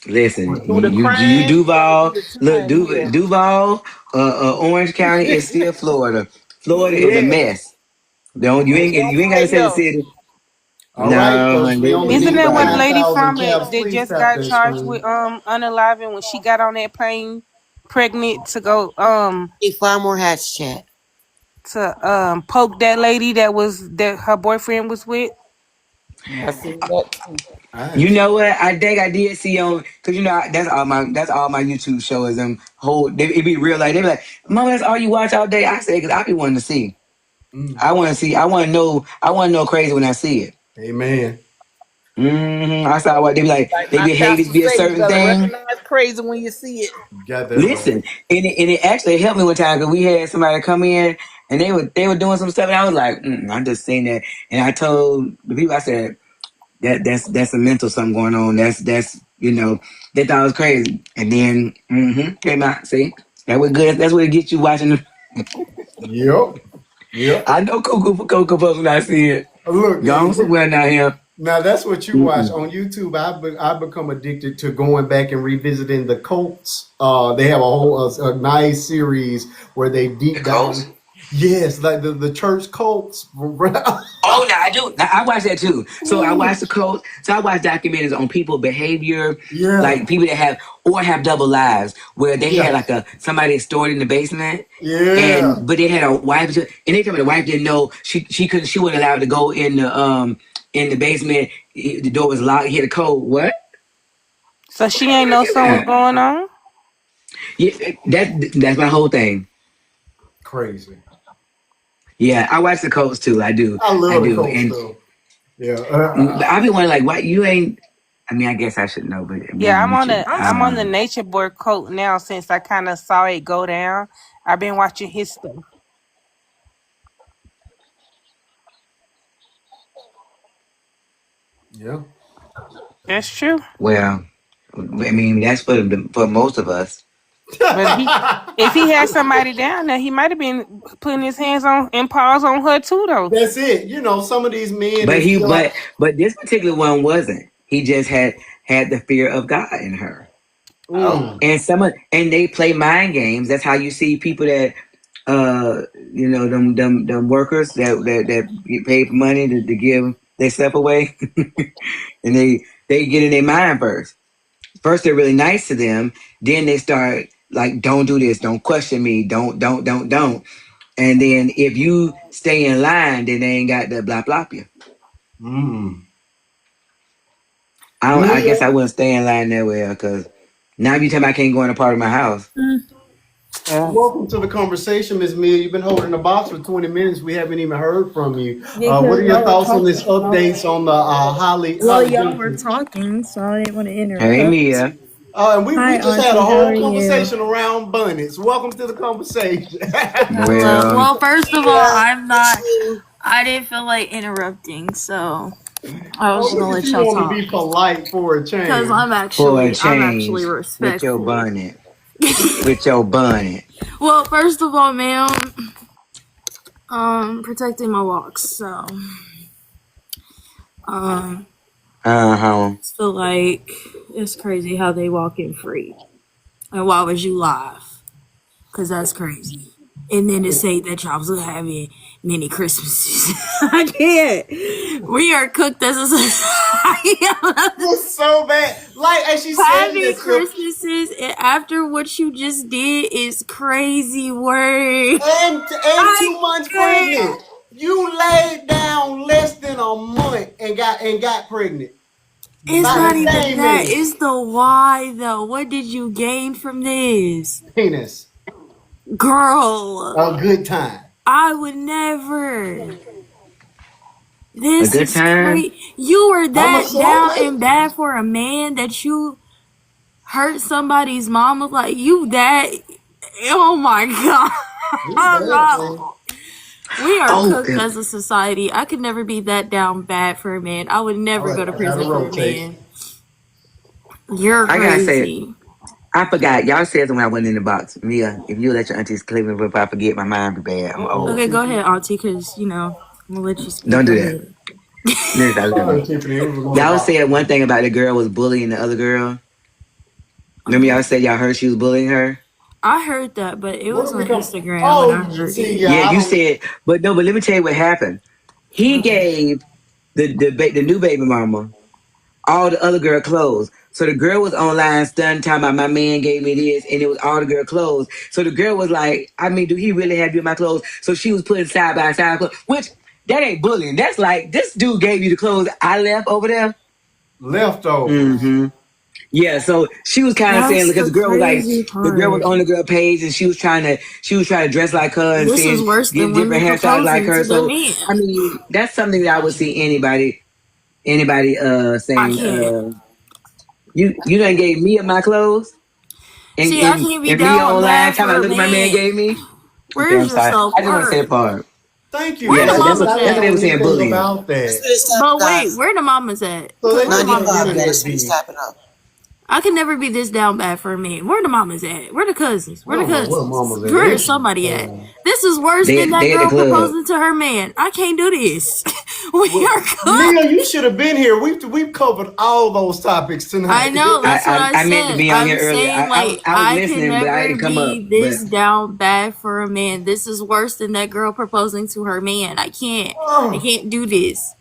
Listen, You do the you crime, you gotta do Duval. the Look, time here. Duval, Orange County is still Florida. Florida is a Yeah, mess. Don't they don't you ain't gotta play say the here. city. All right, No, because we honey, only Isn't need that what the mm-mm. lady 5,000 from caps. it that Please just tap got that charged with screen. unaliving when she got on that plane pregnant to go Need 5 more hats, chat. to poke that lady that her boyfriend was with? I seen that too. I You ain't know seen. what? I think I did see on because that's all my YouTube shows them whole. It be real like they be like, Mama, that's all you watch all day. I say because I be wanting to see. Mm. I want to see. I want to know. I want to know crazy when I see it. Amen. I saw what they be like. Like They my behaviors pastor be a say, you certain gotta thing. recognize crazy when you see it. You got that right. Listen, and it actually helped me one time because we had somebody come in and they were doing some stuff and I was like, I just seen that and I told the people I said that's a mental something going on. That's they thought it was crazy and then came out. See, that was good. That's what it gets you watching. Yep. Yep. I know Coco for Cocoa Puffs when I see it. Look, Gone somewhere down here. now that's what you watch Mm-mm. on YouTube. I've become addicted to going back and revisiting the cults. They have a nice series where they The deep Colts. dive. Yes, like the church cults. Oh, now I do. Now I watch that too. So I Ooh, watch the coach. So I watch documentaries on people behavior, yeah, like people that have double lives, where they had yeah, like a stored in the basement, yeah, and but they had a wife, and they told me the wife didn't know she wasn't allowed to go in the basement. The door was locked. He had a code. What? So she ain't know something was going on. Yeah, that's my whole thing. crazy. Yeah, I watch the coach too. I I love the do, cult and stuff. Yeah, but I be wondering like, why you ain't? I mean, I guess I should know, but maybe Yeah, you should. I I'm don't on the know. nature boy cult now since I kind of saw it go down. I've been watching his stuff. yeah. That's true. Well. I mean, that's for most of us. But if he had somebody down there, he might have been putting his hands on and paws on her too, though. That's it. You know, some of these men But is he, like, but this particular one wasn't. He just had the fear of God in her. mm, And they play mind games. That's how you see people that, them workers that get paid for money to give their stuff away, and they get in their mind first. First, they're really nice to them. Then they start like, "Don't do this. Don't question me. Don't." And then if you stay in line, then they ain't got the blah blah you. mm. I guess I Mia, wouldn't stay in line that way because now you tell me I can't go in a part of my house. Yeah. welcome to the conversation, Miss Mia. You've been holding the box for 20 minutes. We haven't even heard from you. What Because are your y'all were thoughts on this talking. updates on the Well, Holly y'all were Benson? talking, so I didn't want to Hey interrupt. Mia. And we Hi, just had a Auntie. How whole are you? conversation around Bonnets. Welcome to the conversation. Hello. Well, Well, first of all, I'm not. I didn't feel like interrupting, so I was Oh, gonna look at let you y'all want to talk. be polite for a Cause change. for a I'm actually change with your respectful. bonnet. With your bonnet. Well, first of all, ma'am, protecting my walks. So, Uh-huh. feel like it's crazy how they walk in free. And why would you laugh? Cause that's crazy. And then to say that y'all was having many Christmases. I can't. We are cooked as a society. It's so bad. Like, and she said it Having as if, Christmases and after what you just did is crazy work. and I 2 months can't. pregnant. You laid down less than a month and got pregnant It's by not the even same that. man. It's the why though. What did you gain from this? Penis. Girl, A good time. I would never. A This good is time? great. You were I'ma that show down it. and bad for a man that you hurt somebody's mama. Like you that. Oh my god. It's I'm bad, not. man. We are Oh, cooked as a society. I could never be that down bad for a man. I would All never right, go to I gotta prison for a rotate. man. You're I gotta say, crazy. I forgot. Y'all said something when I went in the box. Mia, if you let your aunties claim me, if I forget, my mind be bad. I'm Uh-oh, old. Okay, go Tiffany. ahead, Auntie, because, I'm going to let you speak. Don't Go do that. ahead. Next, I love Sorry, you. Tiffany. It was another Y'all box. said one thing about the girl was bullying the other girl. Remember Uh-huh. y'all said y'all heard she was bullying her? I heard that, but it What was did on we come? Instagram and I Oh, heard see, it. yeah, Yeah, I you don't. said, but no, but let me tell you what happened. He What? gave the new baby mama all the other girl clothes. So the girl was online stunned talking about my man gave me this and it was all the girl clothes. So the girl was like, I mean, do he really have you in my clothes? So she was putting side by side clothes, which that ain't bullying. That's like this dude gave you the clothes I left over there. Leftovers. Mm-hmm. Yeah, so she was kind of saying That's because the the girl was like crazy the girl was part. on the girl page and she was trying to dress like her and This is saying worse get than different women hairstyles like proposing her. to their So men. I mean that's something that I would see anybody I saying can't. you done gave me my clothes and See, I and, can't be and me down online bad talking for about a look at my man man. gave me. Okay, Where's I'm your sorry. self I just want to say worth? that part. Thank you, Where Yeah, the so Claus. that's mamas I that's didn't what at? they know were saying anything bullying. about that. Let's finish tapping, But wait, guys. where the mamas at? So Because let where me the get it mamas 95. at? Yeah, together, let's finish D. tapping up. I can never be this down bad for a man. Where the mamas at? Where the cousins? I Where the don't know where cousins? mama's at. Where is It's, somebody at? This is worse than that They at the girl club. proposing to her man. I can't do this. We well, are Mia, you cooked. should have been here. We've covered all those topics I tonight. know. That's what I I meant to said. be on I'm here earlier. saying, I was I can listening, but I had never to come up. be But this down bad for a man. This is worse than that girl proposing to her man. I can't. I Oh, can't do this.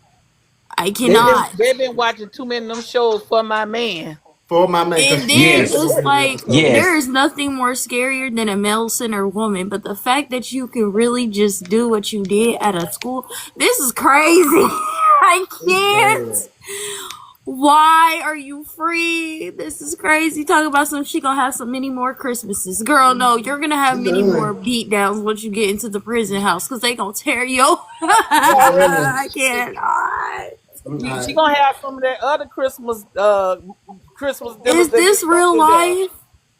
I They've been cannot. they've been watching too many of them shows for my man. for my man, because And he then needs to yes, go it's to the like episode. there yes. is nothing more scarier than a male centered woman. But the fact that you can really just do what you did at a school, this is crazy. I It's can't. bad. Why are you free? This is crazy. Talk about some she gonna have so many more Christmases. Girl, no, you're gonna have She many more done. beat downs once you get into the prison house because they gonna tear you. She done. I cannot. All She right. gonna have some of that other Christmas Christmas dinners Is that this they don't real do there. life?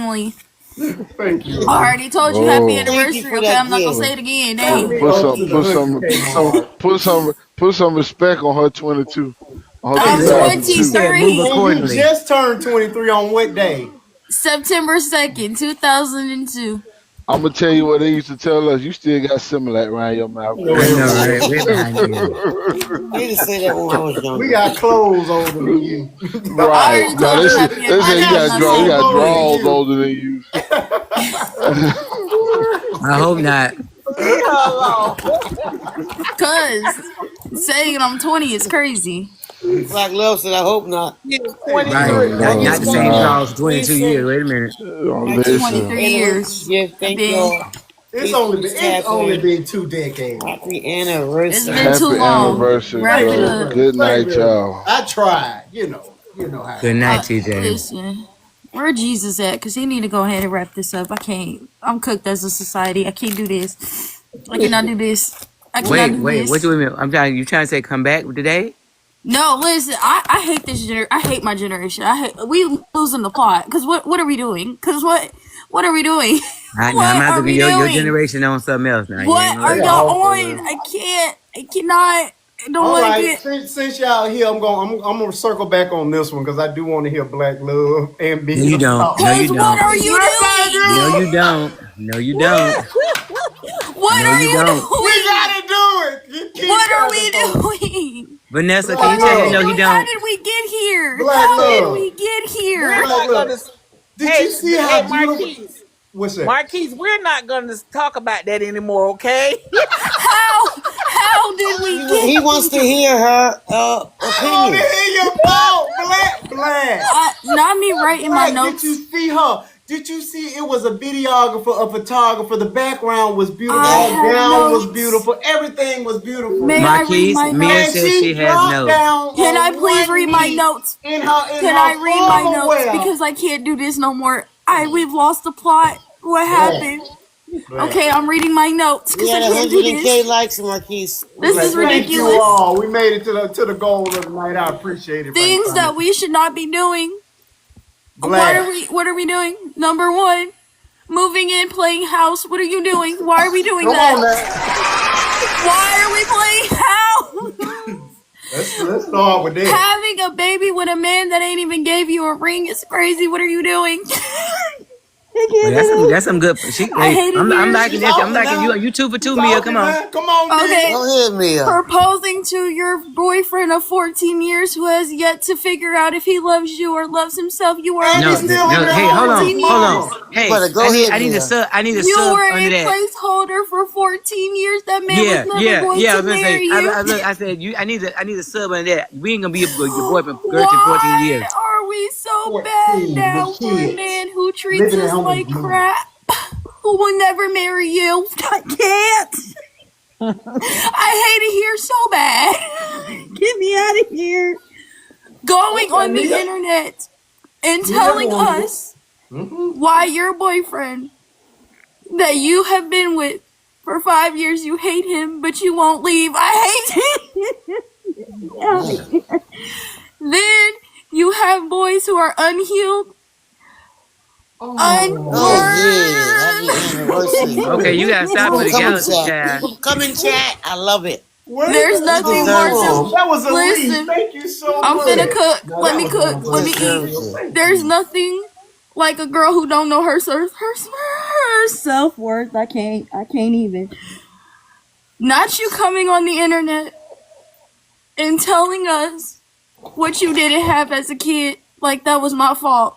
accordingly. Thank you. I already told you happy Oh, Thank you anniversary. for Okay, that I'm not gonna gift. say it again. Turn Dang. me put up some, to the put some, 100K mark. put some respect on her 22, on her I'm Exactly. She 2002. said move 23. And you accordingly. just turned 23 on what day? September 2nd, 2002. I'm gonna tell you what they used to tell us. You still got Similac around your mouth, Go I girl. ahead, know, boy. right? Way behind you. They used to say that when I was We younger. got clothes older than you. I Right? already No, told they you say happy they I say you anniversary. I'm got got not saying you shoes it got older than again. draws you. older than you. I hope not. Cause saying I'm 20 is crazy. Black Love said, I hope not. Yeah, Right. Oh 23. no, Not the He's same nah. clause for 22 years. Recent Wait a minute. Listen, 23 years. anniversary. I've Thank been. y'all. It's These only things been it's only happen. been 2 decades. Happy It's been anniversary. too happy long. anniversary, Wrap Thank it you, bro. up. brother. Good Thank you night, very much. y'all. I tried. You know how Good it night, TJ. Listen, where Jesus at? Cause he need to go ahead and wrap this up. I can't. I'm cooked as a society. I can't do this. I cannot do this. I cannot do Wait. What this. do we mean? You trying to say come back today? No, listen. I hate this I hate my generation. We losing the plot. Cause what are we doing? Cause what are we doing? Now I'm What not are looking we your doing? generation on something else now. You ain't What gonna are They lie. y'all all on? fun. I can't. I cannot. I don't All like right, it. since y'all here, I'm gonna circle back on this one because I do want to hear Black Love and No, me you don't. talk. No, you Cause what don't. are you Yes, doing? No, I you do. don't. No, you don't. What No, are you you don't. We doing? gotta do it. You keep What are telling we folks. doing? Vanessa, can Black you What tell are him we no? Love. He doing? How don't. did we get here? Black How did Love. we get we're here? Black not gonna. Love. Did Hey, you see hey, how beautiful? Marquise, What's that? Marquise, we're not gonna talk about that anymore, okay? How did we get He wants to here? hear her I want to opinion. hear your thought, Black. Not me writing my Black, did you notes. see her? Did you see it was a videographer, a photographer? The background was beautiful. I Yeah. Her have gown was notes. beautiful. Everything was beautiful. May I read Marquise, my Mia And says notes? she she has dropped notes. down Can I on please one read my knee notes? in Can I her read my formal notes? wear. Because I can't do this no more. We've lost the plot. What Black, happened? Black. Okay, I'm reading my notes We because I had can't do 100K this. likes, Marquise. We This is Black. appreciate Thank you that. ridiculous. all. We made it to the goal of the night. I appreciate it, Frank. Things that we should not be doing. Black. What are we doing? Number one, moving in, playing house. What are you doing? Why are we doing Come that? on now. Why are we playing house? Let's start with that. Having a baby with a man that ain't even gave you a ring is crazy. What are you doing? I Well, can't do this. that's some good. I hate it I'm here. She liking this. I'm talking liking you. now. You 2 for She 2, Mia. Come talking on. now. Come on, Okay. man. Go ahead, Mia. Proposing to your boyfriend of 14 years who has yet to figure out if he loves you or loves himself. You were And on he's No, this still man in no. there for Hey, home with his 14 hold on. years. mama. You Hey, better go ahead, I need a Mia. sub. I need a You sub were under a that. placeholder for 14 years. That man was Yeah, never yeah, going yeah. I to was gonna say. marry you. I said you. I need a sub under that. We ain't gonna be your boyfriend, girlfriend, 14 Why years. are we so bad 14 now with for a kids. man who treats Living at us home with like his mama. crap? Who will never marry you? I can't. I hate it here so bad. Get me out of here. Going Okay, on the Mia. internet and Mia telling going to. us Mm-hmm. why your boyfriend that you have been with for 5 years, you hate him, but you won't leave. I hate Yeah. him. Then you have boys who are unhealed, Oh, Oh. yeah. Happy unlearned. anniversary. Okay, you gotta stop People for the come in galaxy, chat. child. People come in chat. I love it. Where did There's that He nothing come more deserves it. to from? That was Elise. listen. Thank you so I'm finna much. cook. Now Let that me was cook. down He Let for me eat. deserves Lucille. it. Thank There's you. nothing like a girl who don't know her self-worth. I can't even. Not you coming on the internet and telling us what you didn't have as a kid, like that was my fault,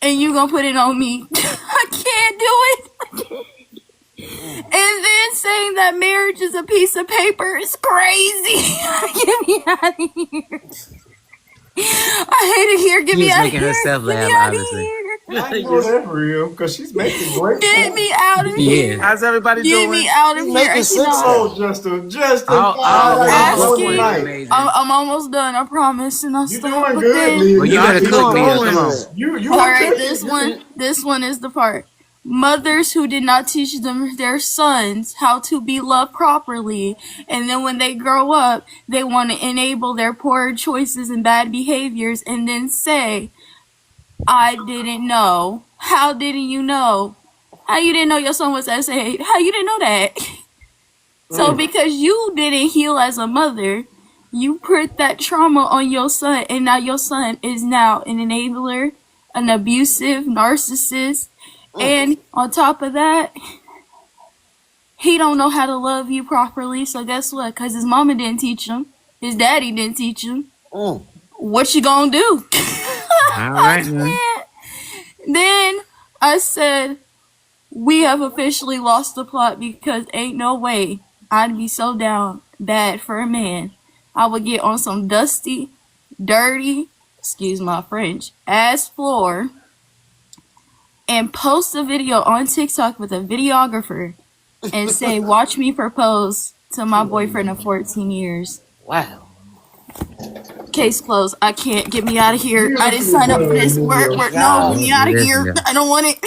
and you gonna put it on me. I can't do it. And then saying that marriage is a piece of paper is crazy. Get me out of here. I hate it here. Get She me is out of making here. herself Get me laugh, out of obviously. here. I know that's real because she's making great Get points. me out of She is. here. How's everybody Get me doing? out of He's here. I making sense, cannot. Hello, though. Justin. Justin, All how you your doing points Asking. are tonight? amazing. I'm almost done. I promise, and I'll You stop. doing But good, then, Well, Mia. you Nah, better you're cook, doing Mia. really Come on. good. You all were right, cooking. this one is the part. Mothers who did not teach their sons how to be loved properly, and then when they grow up, they want to enable their poor choices and bad behaviors, and then say, "I didn't know." How didn't you know? How you didn't know your son was SA? How you didn't know that? So because you didn't heal as a mother, you put that trauma on your son, and now your son is now an enabler, an abusive narcissist, and on top of that, he don't know how to love you properly. So guess what? Because his mama didn't teach him, his daddy didn't teach him. Mm. What you gonna do? All I right, man. can't. Then I said, we have officially lost the plot because ain't no way I'd be so down bad for a man. I would get on some dusty dirty, excuse my French, ass floor and post a video on TikTok with a videographer and say, watch me propose to my boyfriend of 14 years. Wow. Case closed. I can't. Get me out of here. I didn't sign up for this. No, get me out of here. I don't want it.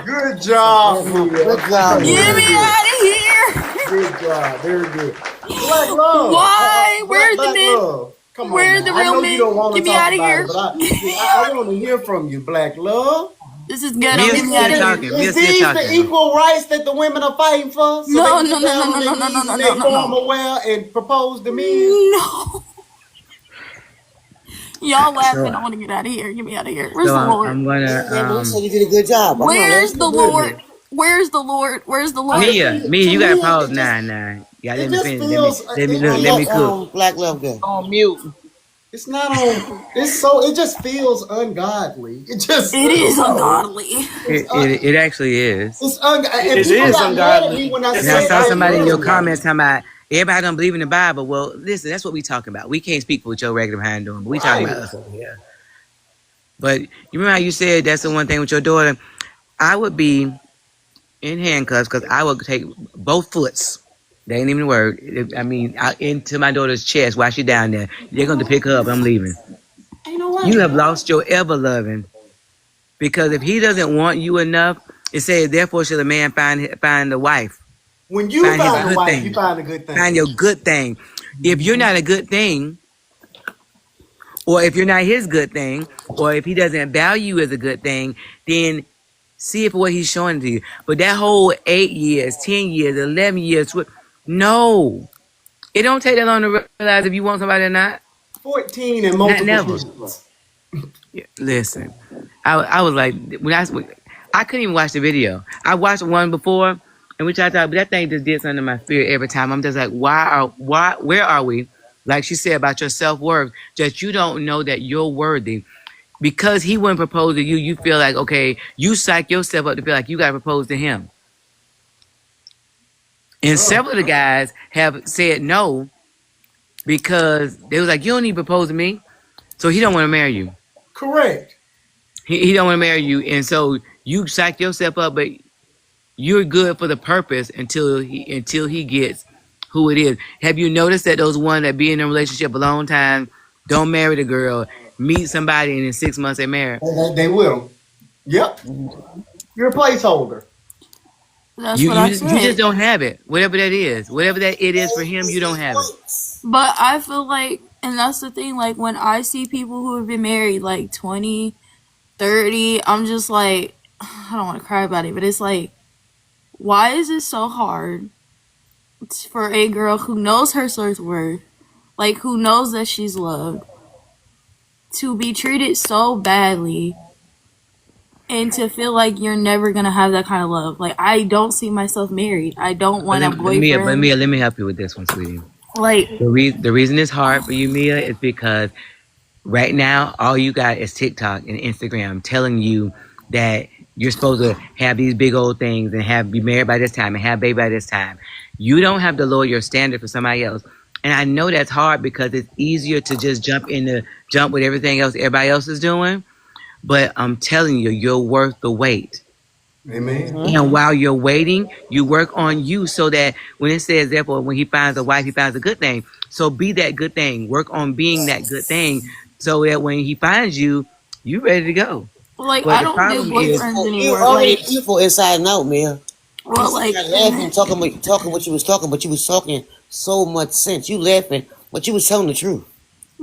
Good job, Good job, Get me man. out of here. Good job. Very good. Black love. Why? Where's the Black men? love. Come Where on are the now. I real know men? you don't want to Get me talk out of about here. it, but I want to hear from you, Black love. This is ghetto. Mia's Get me still out of here. talking. Mia's Is still these the talking. equal rights that the women are fighting for? So No, they can no, get no, down no, on no, their no, knees no, and no, they no, formal no. wear and propose to men? No. Y'all laughing. So, I want to get out of here. Get me out of here. Where's so the Lord? I'm gonna Yeah, man, so you did a good job. I'm not Where's laughing. the You did, Lord? man. Where's the Lord? Where's the Lord? Mia, you To gotta me, pause now. Yeah, let it me just finish. feels Let me cook. Black love guy. On mute. it's not on. It just feels ungodly. It just It is no. ungodly. It actually is. And It people is got mad at ungodly. me when I And I said saw that somebody in your earlier. comments talking about everybody don't believe in the Bible. Well, listen, that's what we talking about. We can't speak for what your regular behind doing, but we talking about Right. us over here. But you remember how you said that's the one thing with your daughter? I would be in handcuffs because I would take both foots. They ain't even a word. I mean, into my daughter's chest while she down there. They're going to pick her up. I'm leaving. Ain't no way. You have lost your ever loving because if he doesn't want you enough, it says, therefore should a man find a wife. When you Find his find a good wife, you thing. find a good thing. Find your good thing. If you're not a good thing, or if you're not his good thing, or if he doesn't value you as a good thing, then see it for what he's showing to you. But that whole 8 years, 10 years, 11 years, no. It don't take that long to realize if you want somebody or not. 14 and Not multiple never. kids. Listen, I was like, I couldn't even watch the video. I watched one before, and we tried to talk, but that thing just did something to my spirit every time. I'm just like, where are we? Like she said about your self-worth, that you don't know that you're worthy. Because he wouldn't propose to you, you feel like, okay, you psych yourself up to feel like you got to propose to him. And several of the guys have said no because they was like, you don't need to propose to me. So he don't want to marry you. Correct. He don't want to marry you. And so you psych yourself up, but you're good for the purpose until he gets who it is. Have you noticed that those ones that be in a relationship a long time don't marry the girl, meet somebody, and in 6 months they marry? They will. Yep. You're a placeholder. That's You what I you you just said. don't have it. Whatever that is. Whatever that it is for him, you don't have it. But I feel like, and that's the thing, like when I see people who have been married like 20, 30, I'm just like, I don't want to cry about it, but it's like, why is it so hard for a girl who knows her self-worth, like who knows that she's loved, to be treated so badly and to feel like you're never gonna have that kind of love? Like, I don't see myself married. I don't want a boyfriend. Mia, let me help you with this one, sweetie. Like, The reason it's hard for you, Mia, is because right now all you got is TikTok and Instagram telling you that you're supposed to have these big old things and be married by this time and have baby by this time. You don't have to lower your standard for somebody else. And I know that's hard because it's easier to just jump with everything else everybody else is doing. But I'm telling you, you're worth the wait. Amen. And while you're waiting, you work on you so that when it says, therefore, when he finds a wife, he finds a good thing. So be that good thing. Work on being that good thing so that when he finds you, you ready to go. like But I the don't do problem is, boyfriends You anymore. already Like, beautiful inside and out, man. You well, like, started laughing, talking what you was talking, but you was talking so much sense. You laughing, but you was telling the truth.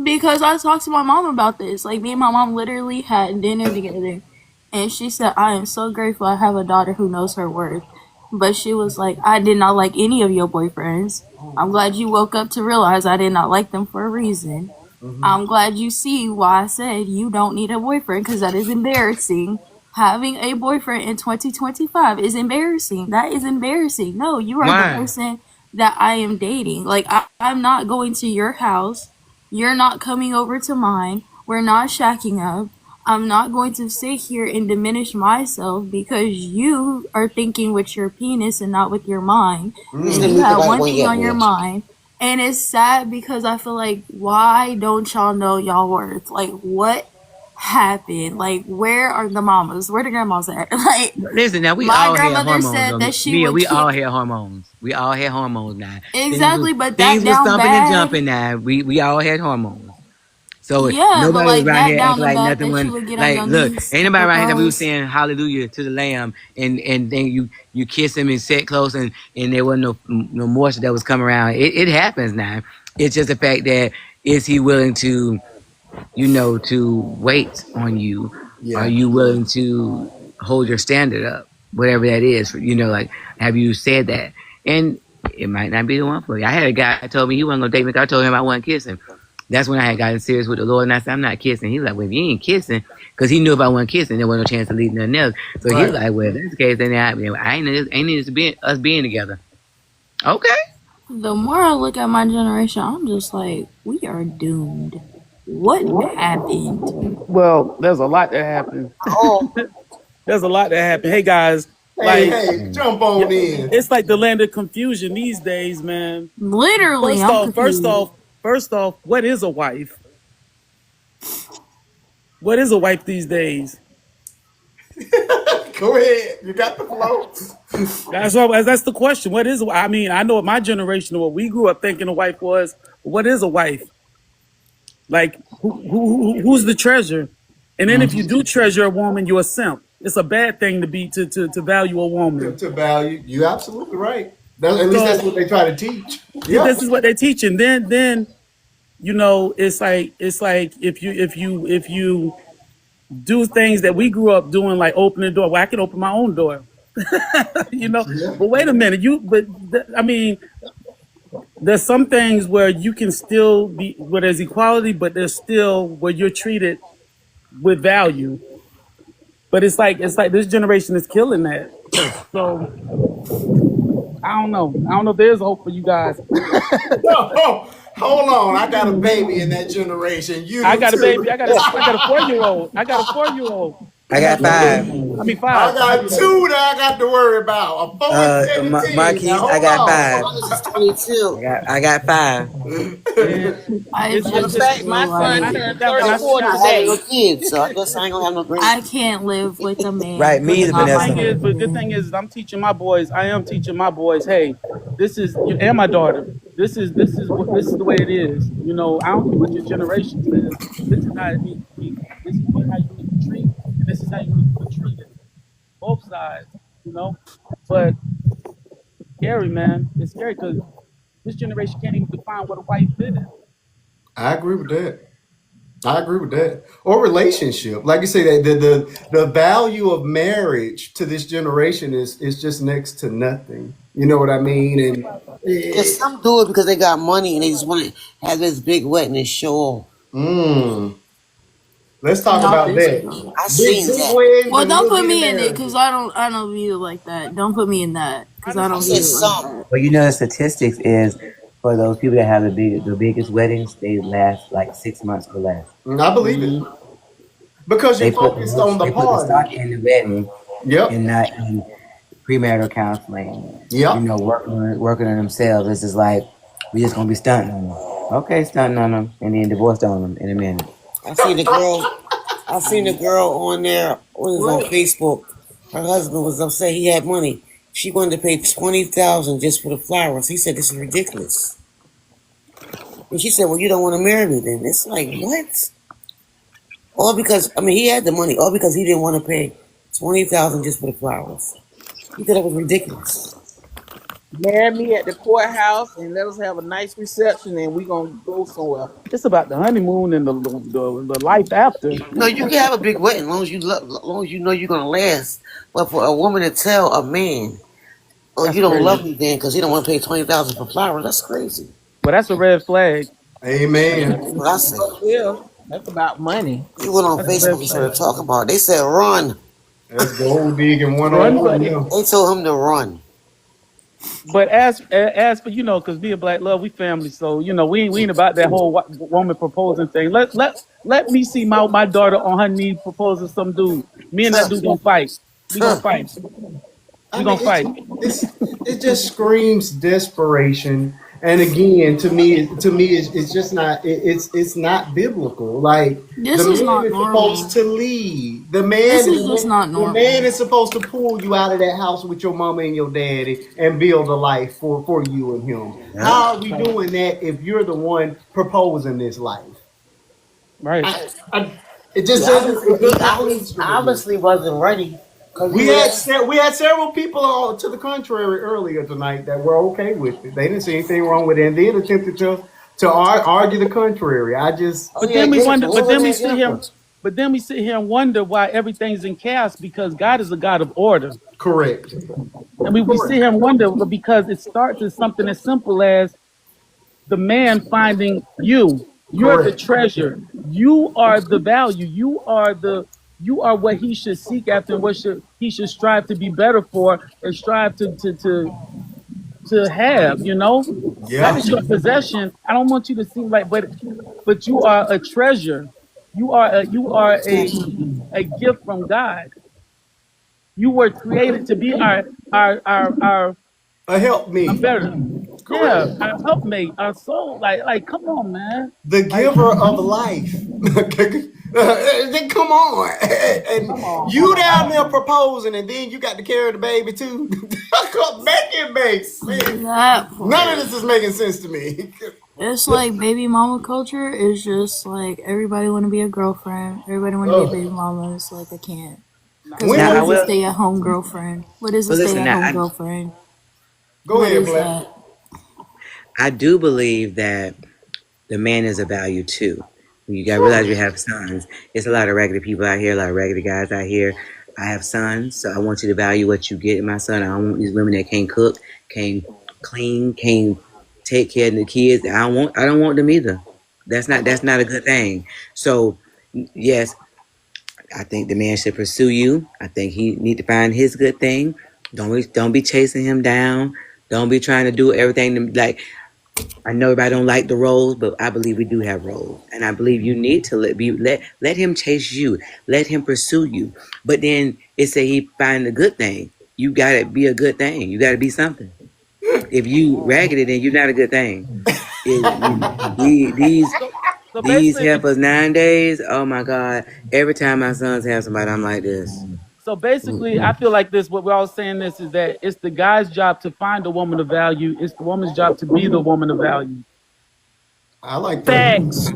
because I talked to my mom about this. Like, me and my mom literally had dinner together, and she said, I am so grateful I have a daughter who knows her worth. But she was like, I did not like any of your boyfriends. I'm glad you woke up to realize I did not like them for a reason. I'm glad you see why I said you don't need a boyfriend, because that is embarrassing. Having a boyfriend in 2025 is embarrassing. That is embarrassing. No, you are the why? person that I am dating. Like, I'm not going to your house. You're not coming over to mine. We're not shacking up. I'm not going to sit here and diminish myself because you are thinking with your penis and not with your mind. Just And let you me the have right one way thing yet, on your man. mind, And it's sad because I feel like, why don't y'all know y'all worth? Like, what happened? Like, where are the mamas? Where the grandmas at? Like, Listen, now we my all had grandmother hormones. said that she Mia, would we all kick. had hormones. We all had hormones now. Exactly, but that Things was down thumping and bad. jumping now. We all had hormones. So Yeah, but nobody was like around that here down acting the like bad nothing that you when would get on like your look, knees ain't to nobody around here that we was propose. saying hallelujah to the lamb and then you kiss him and sit close and there wasn't no moisture that was coming around. It happens now. It's just the fact that is he willing to to wait on you? Are Yeah. you willing to hold your standard up? Whatever that is, like, have you said that? And it might not be the one for you. I had a guy told me he wasn't gonna date me. I told him I wasn't kissing. That's when I had gotten serious with the Lord, and I said, I'm not kissing. He was like, well, if you ain't kissing, because he knew if I wasn't kissing, there wasn't no chance to lead nothing else. So he was Right. like, well, if that's the case, then I ain't need to be us being together. Okay. The more I look at my generation, I'm just like, we are doomed. What happened? Well, there's a lot that happened. Oh, There's a lot that happened. Hey guys, Hey, like, hey, jump yeah, on in. it's like the land of confusion these days, man. Literally, First I'm off, first confused. off, first off, what is a wife? What is a wife these days? Go ahead. You got the flow. That's the question. What is? I mean, I know what my generation, what we grew up thinking a wife was. What is a wife? Like, who's the treasure? And then if you do treasure a woman, you're a simp. It's a bad thing to be to value a woman. To value. You're absolutely right. At least that's So what they try to teach. Yeah. this is what they're teaching. Then it's like if you do things that we grew up doing, like opening the door. Well, I can open my own door. you know. Yeah. But wait a minute, I mean, there's some things where you can still be where there's equality, but there's still where you're treated with value. But it's like this generation is killing that. So I don't know. I don't know if there's hope for you guys. Oh, hold on. I got a baby in that generation. You I do got a baby. too. I got a 4 year old. I got a 4 year old. I I got got a 4 year. 5. I mean I 5 got year old. two that I got to worry about. A 4 and My 17. Now kids, I hold got on. 5. mine is 22. I got 5. And I it's Matter of just just fact, feel my and son like turned and I 34 Not having no today. kids, so I guess I ain't gonna have no I grandkids. can't live with a man Right, me who's either, But not the my thing Vanessa. is, but the husband. thing is, I am teaching my boys. Hey, this is and my daughter. This is the way it is. I don't care what your generation says. This is how it needs to be. This is how you need to treat, and this is how you need to be treated. Both sides, you know. But it's scary, man. It's scary because this generation can't even define what a wife is. I agree with that. I agree with that. Or relationship. Like you say, that the value of marriage to this generation is just next to nothing. You know what I mean? And Because eh, some do it because they got money and they just want to have this big wedding and show off. mm, let's talk Not about this that. girl. I Big seen big that. weddings Well, and don't little put bitty me in it because marriages. I don't view it like that. Don't put me in that I because I just I don't said view it like some. that. Well, the statistics is for those people that have the biggest weddings, they last like 6 months or less. I believe it. Because you focused on the They put the stock party. in the wedding Yep. and not in premarital counseling. Yep. Working on themselves. It's just like we just gonna be stunting on them. Okay, stunting on them, and then divorced on them in a minute. I seen the girl. I seen the girl on there. What was on Facebook? Her husband was upset. He had money. She wanted to pay 20,000 just for the flowers. He said this is ridiculous. And she said, "Well, you don't want to marry me then." It's like what? All because he had the money. All because he didn't want to pay 20,000 just for the flowers. He thought it was ridiculous. Marry me at the courthouse and let us have a nice reception and we gonna go somewhere. It's about the honeymoon and the life after. No, you can have a big wedding as long as long as you know you're gonna last. But for a woman to tell a man, "Oh, That's you don't crazy. love me then," because he don't want to pay 20,000 for flowers, that's crazy. Well, that's a red flag. Amen. That's what I say. Yeah, that's about money. He went on That's a red Facebook and flag. started talking about it. They said run. That's gold digging Run for 101 it. now. They told him to run. But as for because me and Black Love, we family, so we ain't about that whole woman proposing thing. Let me see my daughter on her knee proposing some dude. Me and that dude gonna fight. We gonna fight. I We mean, gonna fight. it just screams desperation. And again, it's just not. It's not biblical. Like the This is man not is supposed normal. to lead. This is just not The man normal. is supposed to pull you out of that house with your mama and your daddy and build a life for you and him. Yeah. How are we doing that if you're the one proposing this life? Right. I it He just doesn't. It obviously, he doesn't obviously, register with me. obviously wasn't ready because he We was. had we had several people to the contrary earlier tonight that were okay with it. They didn't see anything wrong with it, and then attempted to argue the contrary. I just Oh But yeah, then we wonder. Jennifer. What But was then we that, sit here. Jennifer? But then we sit here and wonder why everything's in chaos because God is a God of order, correct, and we sit correct, here and wonder because it starts as something as simple as the man finding you. You're the correct. treasure. You are the value. You are what he should seek after and what should he should strive to be better for and strive to have, you know? That Yeah, is your possession. I don't want you to seem like but you are a treasure. You are a gift from God. You were created to be our help I'm me. better. Yeah, Correct. our helpmate, our soul. Like, come on, man. The Like, giver of life. Then come on, and come on, come you down on. there proposing, and then you got to carry the baby too. Make it make sense. That None of part. this is making sense to me. It's like baby mama culture is just like everybody want to be a girlfriend. Everybody want to be a baby Oh, mama. It's like I can't. Because when what Now I was is a will. stay at home girlfriend? What is a But stay listen, at now home girlfriend? go What ahead, is Black. that? I do believe that the man is a value too. You gotta realize Sure. you have sons. It's a lot of raggedy people out here, a lot of raggedy guys out here. I have sons, so I want you to value what you get in my son. I don't want these women that can't cook, can't clean, can't take care of the kids. I don't want them either. That's not a good thing. So yes, I think the man should pursue you. I think he need to find his good thing. Don't be chasing him down. Don't be trying to do everything like I know everybody don't like the roles, but I believe we do have roles, and I believe you need to let him chase you, let him pursue you. But then it say he find a good thing. You gotta be a good thing. You gotta be something. If you raggedy, then you're not a good thing. These So so these basically helpers 9 days. Oh my God! Every time my sons have somebody, I'm like this. so basically I feel like this what we're all saying this is that it's the guy's job to find a woman of value. It's the woman's job to be the woman of value. I like that. Facts.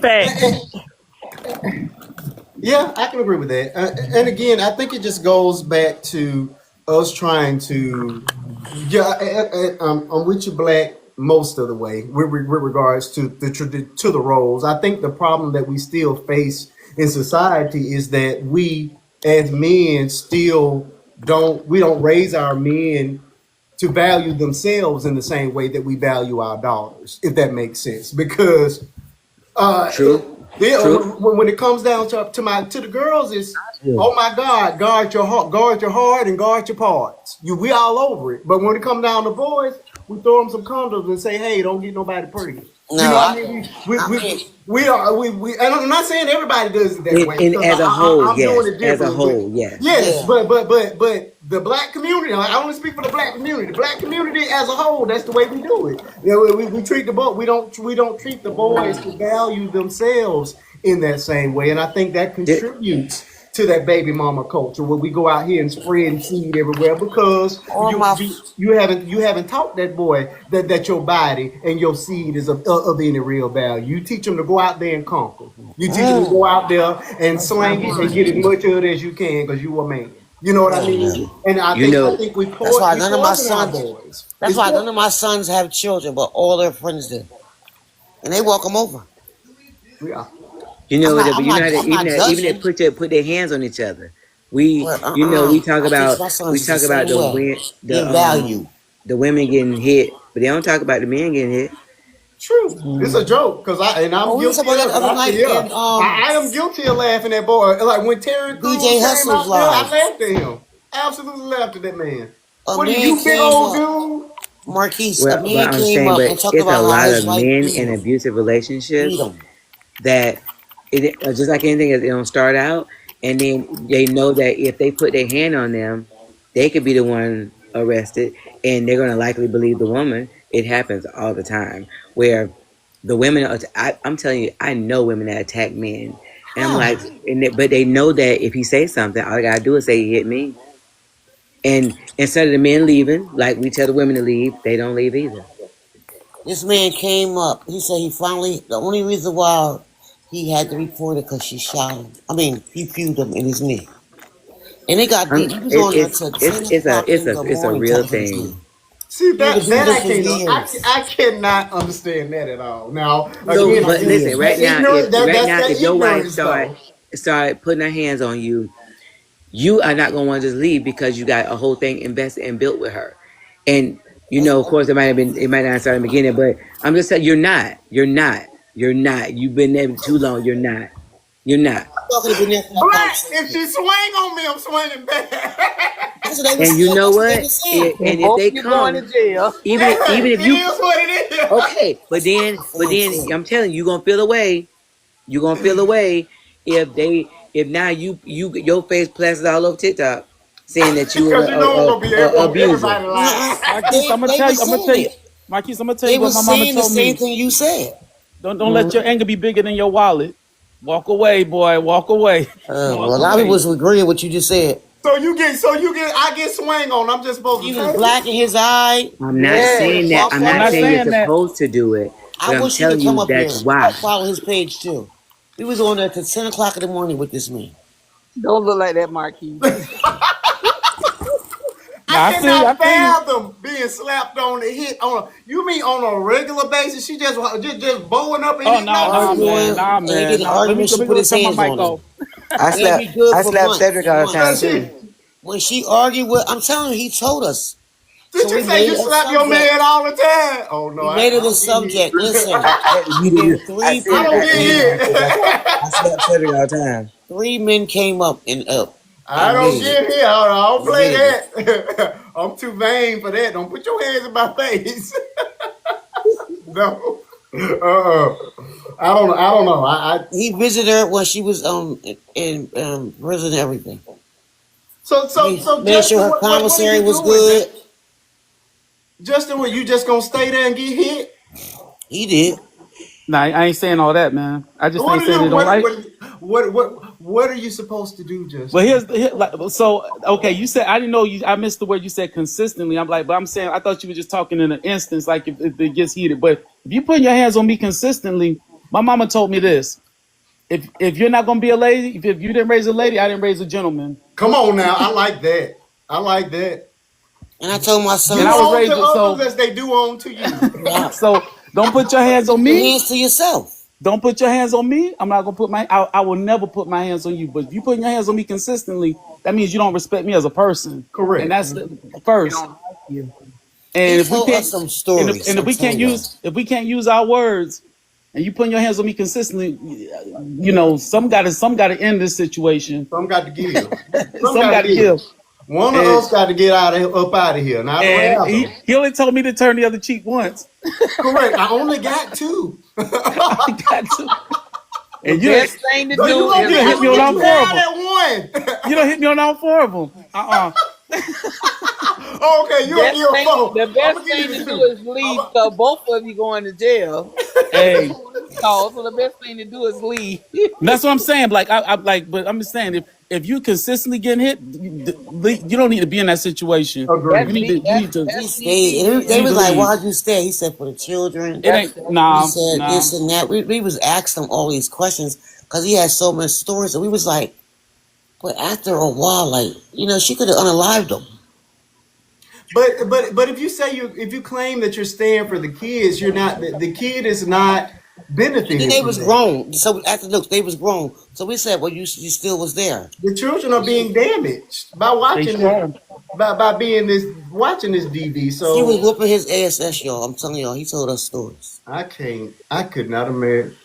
Facts. Yeah, I can agree with that. And again, I think it just goes back to us trying to. Yeah, I'm with you, Black, most of the way with regards to to the roles. I think the problem that we still face in society is that we, as men, still don't raise our men to value themselves in the same way that we value our daughters, if that makes sense. Because uh, True, yeah, true. when it comes down to the girls, it's Yeah. oh my God, guard your heart, and guard your parts. We all over it. But when it comes down to boys, we throw them some condoms and say, hey, don't get nobody pregnant. No, You know what I mean? I mean, And I'm not saying everybody does it that way In because as a whole, I'm yes. doing it As a differently. But whole, yes. yes, yeah. but the black community, I only speak for the black community. The black community as a whole, that's the way we do it. You know, we treat the boy, we don't treat the boys to value themselves in that same way. And I think that Did, contributes to that baby mama culture where we go out here and spread seed everywhere because All my, you haven't taught that boy that your body and your seed is of any real value. You teach them to go out there and conquer. You teach them to go out there and That's that slang it and part. get as much of it as you can because you a man. You know what I yeah. mean? And you I know, think That's why we none of my poison our sons. boys. That's It's why none of my sons have children, but all their friends do, and they walk them over. yeah. but you know how to, I'm not even they judging, put their hands on each other. but We I teach talk my sons the about same way. Give value. the women getting hit, but they don't talk about the men getting hit. True. It's a joke because I'm Oh, we was guilty about that of the it. other night in I am guilty of laughing at boy. Like when Terry Crews BJ came Hustler's out there, I live. laughed at him. Absolutely laughed at that man. A What are man you, big came old up, dude? Marquise. A Well, but man I'm came saying, up but and talked it's a about how lot of his wife men in abusive beat relationships him. that just like anything, it don't start out, and then they know that if they put their hand on them, they could be the one arrested, and they're gonna likely believe the woman, It happens all the time where the women. I'm telling you, I know women that attack men, and I'm How? like, but they know that if he says something, all I gotta do is say he hit me. And instead of the men leaving, like we tell the women to leave, they don't leave either. This man came up. He said he finally. The only reason why he had to report it because she shot him. I mean, he pewed him in his knee. And it got deep. He was on there till 10 o'clock in the It's a morning real talking to this thing. man. See He could that do that this I for can't years. I cannot understand that at all. Now Do So, it again, for but listen, years. that ignorant that if your wife ignorance though. start putting her hands on you, you are not gonna want to just leave because you got a whole thing invested and built with her. And That's of course, it might not have started in the beginning, but I'm just saying, you're not. You've been there too long. You're not. talking to been there for that Black, if conversation. she swing on me, I'm swinging back. That's what they And was. you know That's what they what? was saying. And And if both they of you going come, to jail. even Hey, if it you is what it is. okay, but That's what then, they was saying too. I'm telling you, you're gonna feel away. You're gonna feel away if now your face plastered all over TikTok saying that you Because were you know I'm gonna be a everybody abuser. lie. Marquise, They was I'm gonna saying tell you, it. Marquise, I'm gonna tell They you what was my mama saying the told same me. thing you said. Don't let your anger be bigger than your wallet. Walk away, boy. Walk away. Well, Walk a lot of people away. was agreeing with what you just said. I get swing on. I'm just supposed He to was take it. black in his eye. I'm not He said, saying that. walk Yes. I'm not I'm not saying away. you're saying that. supposed to do it, I but I'm wish he telling could come you up that's here. I why. follow his page too. We was on there till 10 o'clock in the morning with this man. Don't look like that, Marquise. I Now I cannot feel you. fathom being slapped on the hit on a. You mean on a regular basis? She just bowing up and Oh hitting no, on no, you? man, Arguing, nah, and they man. get an Nah. argument. Let She me put go his turn my hands mic on off. him. And it'd be good I for slap months Cedric and all the time Does months. she? too. When she argued with, I'm telling you, he told us. Did So you we say made you it a slap your subject. man all the time? Oh no, We made it a don't get hit. subject. Listen, I and then I three said I it. don't people get came up. hit. I slap Cedric all the time. Three men came up and I don't admitted it. get hit. I don't play Admitted it. that. I'm too vain for that. Don't put your hands in my face. No. I don't. I don't know. He visited her when she was in prison and everything. So Made sure Justin, her what are commissary you was doing? good. Justin, what you just gonna stay there and get hit? He did. Nah, I ain't saying all that, man. I just What ain't are saying you? it don't right. What are you supposed to do, But Justin? like, so okay. You said I didn't know you. I missed the word you said consistently. I'm like, but I'm saying I thought you were just talking in an instance, like if it gets heated. But if you put your hands on me consistently, my mama told me this: if you're not gonna be a lady, if you didn't raise a lady, I didn't raise a gentleman. Come on now. I like that. I like that. And I told my And Do son, I was on to raised others so as they do on to you. yeah, so. Don't put your hands keep on your me. hands to yourself. Don't put your hands on me. I'm not gonna put my. I will never put my hands on you. But if you put your hands on me consistently, that means you don't respect me as a person, and Correct. that's the first. You. He And if we told us can't, some stories. and I'm telling y'all. if we can't use our words, and you putting your hands on me consistently, some gotta end this situation. Some got to give. Some Some got to gotta give. give. One of And us got to get up out of here. Now I'd rather. he only told me to turn the other cheek once. Correct. I only got two. I got to. The And best thing to So do you is done hit I'm me gonna on get all you four of down them. at one. You don't hit me on all four of them. Okay, you'll give a four. the I'm best gonna give thing you to the do two. is leave because both of you going to jail. Hey. So the best thing to do is leave. That's what I'm saying. Like I like, but I'm just saying if you consistently getting hit, you don't need to be in that situation. That's Agreed. me. You need to He That's stayed. And BBB. you they need was to like, leave. why'd you stay? He said, for the children. It ain't He nah said nah. this and that. We was asking him all these questions because he had so many stories. And we was like, but after a while, like, she could have unalived him. But if you claim that you're staying for the kids, you're not. The kid is not And then benefiting they from was that. grown. So after look, they was grown. So we said, well, you still was there. The children are being damaged by They watching this, sure. by being this watching this DV. He was So whooping his ass, y'all. I'm telling y'all, he told us stories. I can't. I could not imagine.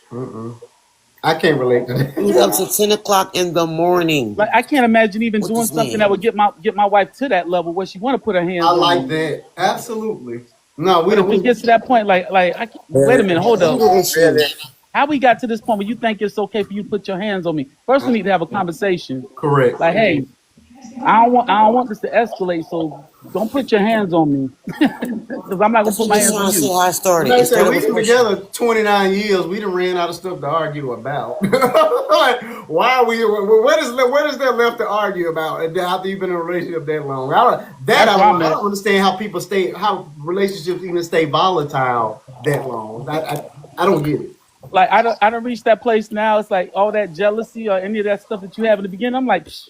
I can't relate to He was that. up to 10 o'clock in the morning Like I can't imagine even with doing this something that man. would get my wife to that level where she want to put her I hands on like me. that. Absolutely. No, we But if don't. it gets to that point, wait a Really? minute, hold up. Anger issues. How we got to this point where you think it's okay for you to put your hands on me? First, we need to have a conversation. Correct. Like, hey. I don't want this to escalate. So don't put your hands on me, because I'm not gonna That's put what my just hands trying on to say you. how I started. Like I It said, started we've with been pushing. together 29 years. We done ran out of stuff to argue about. Like, why are we? What is there left to argue about after you've been in a relationship that long? That's where I'm I at. don't understand how people how relationships even stay volatile that long. I don't get it. Like I don't reach that place now. It's like all that jealousy or any of that stuff that you have in the beginning. I'm like, psh,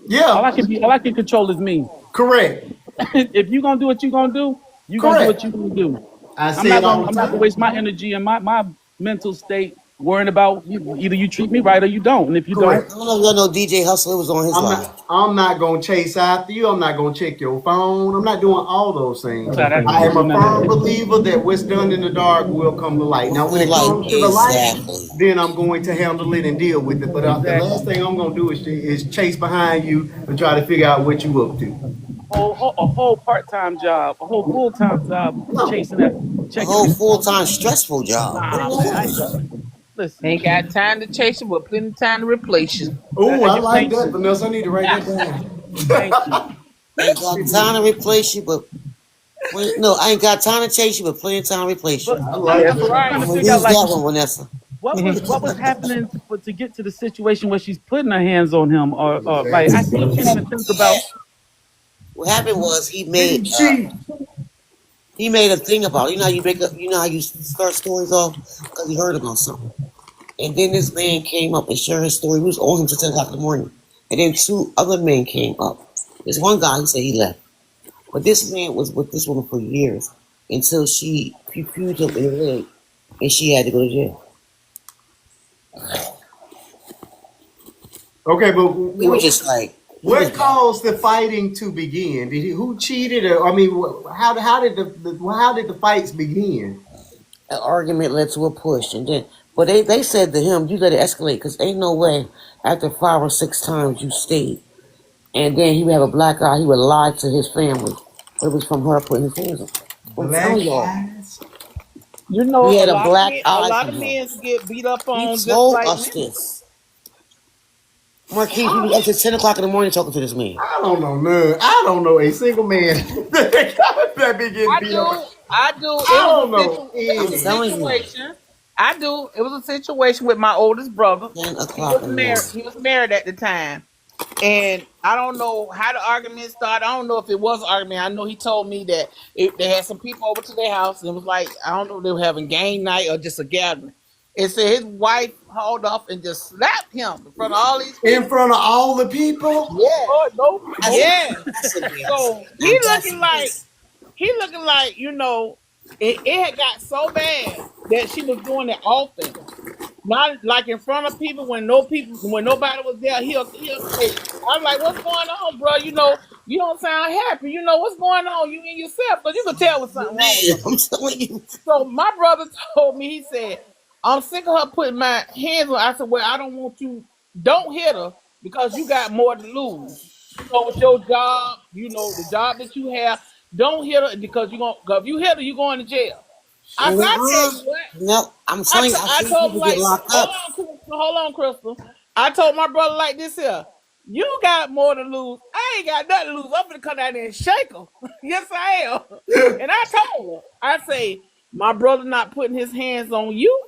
Yeah, all I can control is me. correct, If you gonna do what you gonna do, you gonna do what correct. you gonna do. I say it all the I'm not gonna time. waste my energy and my mental state worrying about you. Either you treat me right or you don't. And if you don't, Correct. I don't know if y'all know DJ Hustler was on his live. I'm not gonna chase after you. I'm not gonna check your phone. I'm not doing all those things. so I I can't am do a none of firm that. believer that what's done in the dark will come to light. Will Now, when feel it like comes to the light, exactly. then I'm going to handle it and deal with it. But the last Exactly. thing I'm gonna do is chase behind you and try to figure out what you up to. A whole part time job, a whole full time job No. chasing that, A checking whole me. full time stressful job. What are Nah, you man. doing? Listen. Man. Ain't got time to chase you, but plenty of time to replace you. Oh, I like Thank that, you. Vanessa. I need to write that down. Thank you. Ain't got time to replace you, but no, I ain't got time to chase you, but plenty of time to replace But you. I like I'm That's that. trying right. to I'm gonna figure out use like that one, Vanessa. what was happening to get to the situation where she's putting her hands on him, or like I still can't even think about. What happened was Did he cheat? he made a thing about it. You know how you make up, you know how you start stories off because he heard about something, and then this man came up and shared his story. We was on him till 10 o'clock in the morning, and then two other men came up. There's one guy, he said he left, but this man was with this woman for years until she puked him in the leg, and she had to go to jail. Okay, but We were just like, he was what bad. caused the fighting to begin? Who cheated? Or, I mean, how did how did the fights begin? An argument led to a push, and then, but they said to him, "You let it escalate, because ain't no way after 5 or 6 times you stayed." And then he would have a black eye. He would lie to his family. It was from her putting his hands on. I'm Black telling y'all, eyes. You know, he had a black a eye lot from of her. men get beat up He on just told like us women. this. Marquise, we was up to 10 o'clock in the morning talking to this man. I don't know none. I don't know a single man that be getting I beat up. do. I do. I don't know It I'm was a any. telling you, situation. I do. It was a situation with my oldest brother. 10 o'clock in the morning. He was married at the time. And I don't know how the argument started. I don't know if it was an argument. I know he told me that they had some people over to their house and it was like, I don't know if they were having game night or just a gathering. And said his wife hauled off and just slapped him in front of all these In people. front of all the people? Yes. Oh no, That's no. Yes. that's embarrassing. So Now that's embarrassing. he looking like, it had got so bad that she was doing it often. Not like in front of people when nobody was there. He'll say, I'm like, what's going on, bro? You don't sound happy. What's going on? You and yourself, because you can tell when something wrong with Man, somebody. I'm telling you. So my brother told me, he said, I'm sick of her putting my hands on her. I said, well, I don't want you, don't hit her because you got more to lose. With your job, the job that you have, don't hit her because if you hit her, you're going to jail. I said, I tell Nuh-uh. you what. No, I'm telling you, I've I seen told him people get like, locked up. Hold on, Crystal. I told my brother like this here. You got more to lose. I ain't got nothing to lose. I'm gonna come down there and shake her. Yes, I am. And I told her, I say, my brother not putting his hands on you.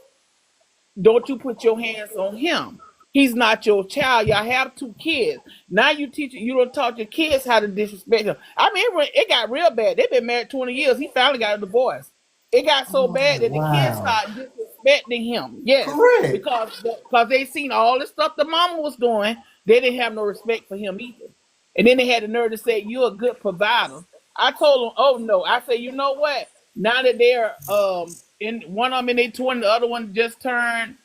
Don't you put your hands on him. He's not your child. Y'all have 2 kids. Now you don't taught your kids how to disrespect him. I mean, it got real bad. They've been married 20 years. He finally got a divorce. It got so bad that the kids Wow. started disrespecting him. Yes, Correct. because they seen all the stuff the mama was doing. They didn't have no respect for him either. And then they had the nerve to say, "You're a good provider." I told them, "Oh no!" I said, "You know what? Now that they're in one of them in their 20, the other one just turned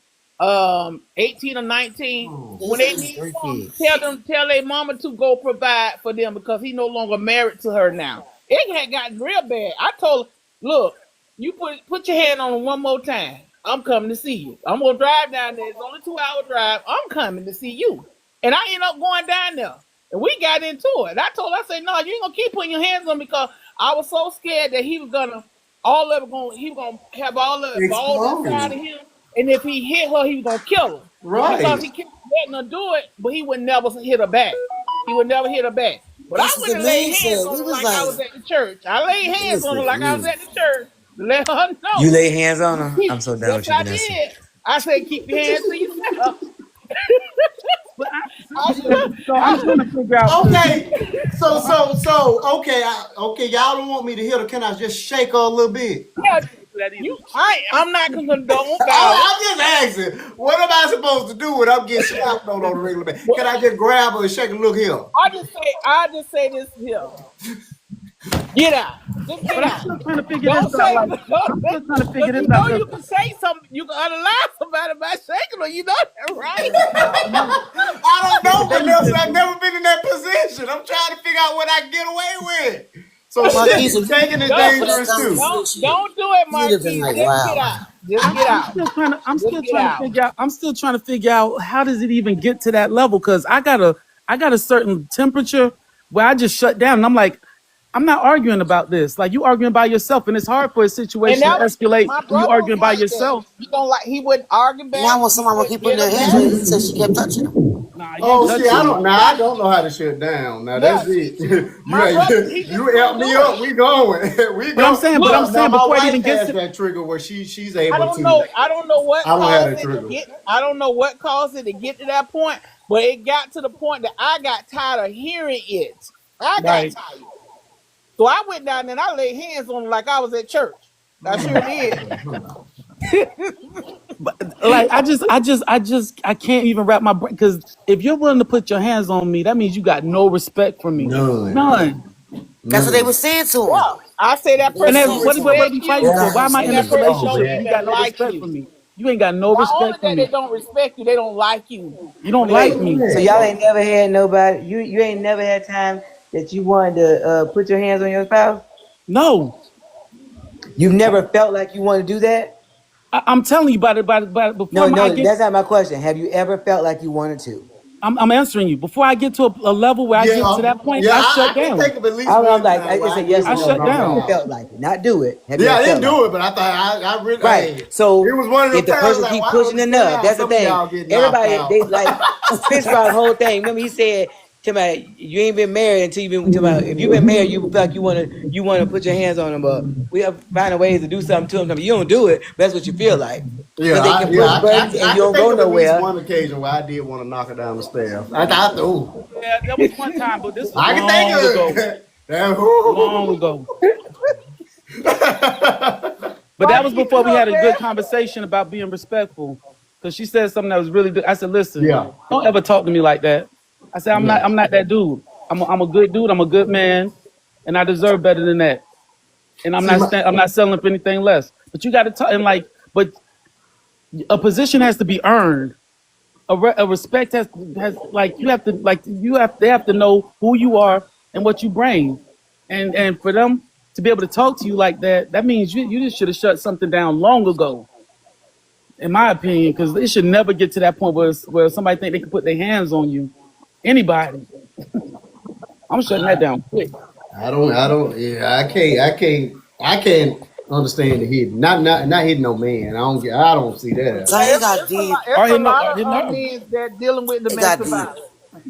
18 or 19. When His they is need 3 something, kids. tell their mama to go provide for them because he no longer married to her now. It had gotten real bad. I told her, look, you put your hand on him one more time. I'm coming to see you. I'm gonna drive down there. It's only 2 hour drive. I'm coming to see you. And I ended up going down there. And we got into it. I told her, I said, no, you ain't gonna keep putting your hands on me because I was so scared that he was gonna he was gonna have all the balls inside Explode. of him. And if he hit her, he was gonna kill her. Because Right. he kept letting her do it, but he would never hit her back. he would never hit her back. But I This is went the and laid man hands said. on We her was like I like, was at the church. I laid hands on her listen, like I was mm. at the church to let her You know. lay hands on her? I'm so done Yes, with you, I Vanessa. did. I said, keep your hands to yourself. But I should. so I'm I trying should. to figure out because Okay. Okay. Okay, y'all don't want me to hit her. Can I just shake her a little bit? Yeah, I'm not gonna condone violence. I'm just asking. What am I supposed to do when I'm getting slapped on a regular basis? Can I just grab her and shake her? Look here. I just say this here. Get out. Just but get I'm out. still trying to figure this Don't out. say Like I'm still trying to figure because this you out know because you can say something. You can unalive somebody by shaking her. You know that, right? I don't but the know, thing Vanessa. is, I've never been in that position. I'm trying to figure out what I can get away with. So Marquise, shit, if you shaking is would have Don't put that dangerous down, too. don't do it, you'd have been Marquise. like, Just get wow. out. Just get I'm out. still trying to Just get out. figure out. I'm still trying to figure out how does it even get to that level? Because I got a certain temperature where I just shut down, and I'm like, I'm not arguing about this. Like you arguing by yourself, and it's hard for a And situation to that escalate my when you brother was arguing by like that. yourself. You don't like he wouldn't argue back. Now when He someone would wouldn't keep putting hit their her hands back. on you, he said she kept touching him. Nah, you ain't Oh, see, I touching me. don't. Now I don't know how to shut down. Now Yeah, that's it. you my brother, ain't, he just you help wouldn't me do up. it. We going. we But I'm go. saying, Look, Now my before it wife even gets has to that trigger where she's I able don't to. know. I don't know what I don't have caused that it to trigger. get. I don't know what caused it to get to that point, but it got to the point that I got tired of hearing it. I got right. tired, so I went down there and I laid hands on him like I was at church. I sure did. But like I can't even wrap my brain because if you're willing to put your hands on me, that means you got no respect for me. None. None. That's what they None. were saying to him. Yeah, I say that They were And person then don't saying what to what him, are respect we you fighting you, for? Why gotta am I say and in that this this. person Oh, don't relationship and that. you even got no like respect for you. me? You ain't got no Not respect only for that, they me. don't respect you. They don't like you. You don't like Wait, me. so y'all ain't never had nobody, you ain't never had time that you wanted to put your hands on your spouse? No. You've never felt like you want to do that? I'm telling you about it before No, I no, get that's not my question. Have you ever felt like you wanted to? I'm answering you. Before I get to a level where I Yeah. get to that point, Yeah. I I shut can down. think of at least I'm one like, time where it's a I yes did or I no. want to shut Have knock you her ever down. felt off. like it? Not do it. Have you Yeah, ever I didn't felt like do it? it, but I thought I really. Right. Hey, it So was one of if them the times person like, keep well, I don't pushing understand enough, how that's the some of thing. y'all get knocked Everybody, out. they like Fitzgerald's whole thing. Remember, he said to me, "You ain't been married until you've been to my. If you've been married, you feel like you wanna put your hands on them, but we have to find a ways to do something to them. You don't do it, but that's what you feel like Yeah, because they can push buttons and I you can don't think go of at least nowhere. one occasion where I did want to knock her down the stairs. I thought, ooh, Yeah, that was one time, but this was I can think long ago. of it. Damn, Long ooh. ago. But that was Marquis, before we look, had a man. good conversation about being respectful. Because she said something that was really good. I said, listen, Yeah, don't ever talk to me like that. I said, yeah. I'm not that dude. I'm a good dude. I'm a good man, and I deserve better than that. And See, I'm not selling for anything less. But you got to talk and like, but a position has to be earned. A respect has like you have to like you have they have to know who you are and what you bring, and for them to be able to talk to you like that, that means you just should have shut something down long ago, in my opinion, because it should never get to that point where somebody think they can put their hands on you. Anybody, I'm shutting that down quick. yeah, I can't understand the hitting. Not hitting no man. I don't see that. So Yeah, he got deep. Or it's a hitting lot hitting of her. men that dealing with It got domestic deep. violence,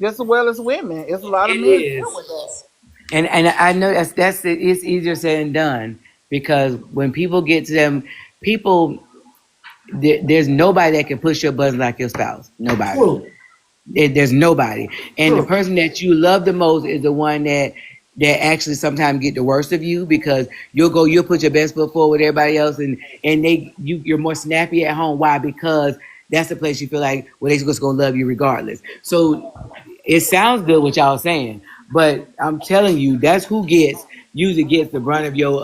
just as well as women. It's a lot of It men dealing is, with that. and I know that's it. It's easier said than done because when people get to them, people there's nobody that can push your button like your spouse. Nobody. True, There's nobody, and the true. person that you love the most is the one that actually sometimes get the worst of you because you'll put your best foot forward with everybody else, and you're more snappy at home. Why? Because that's the place you feel like well they're just gonna love you regardless. So it sounds good what y'all saying, but I'm telling you, that's who usually gets the brunt of your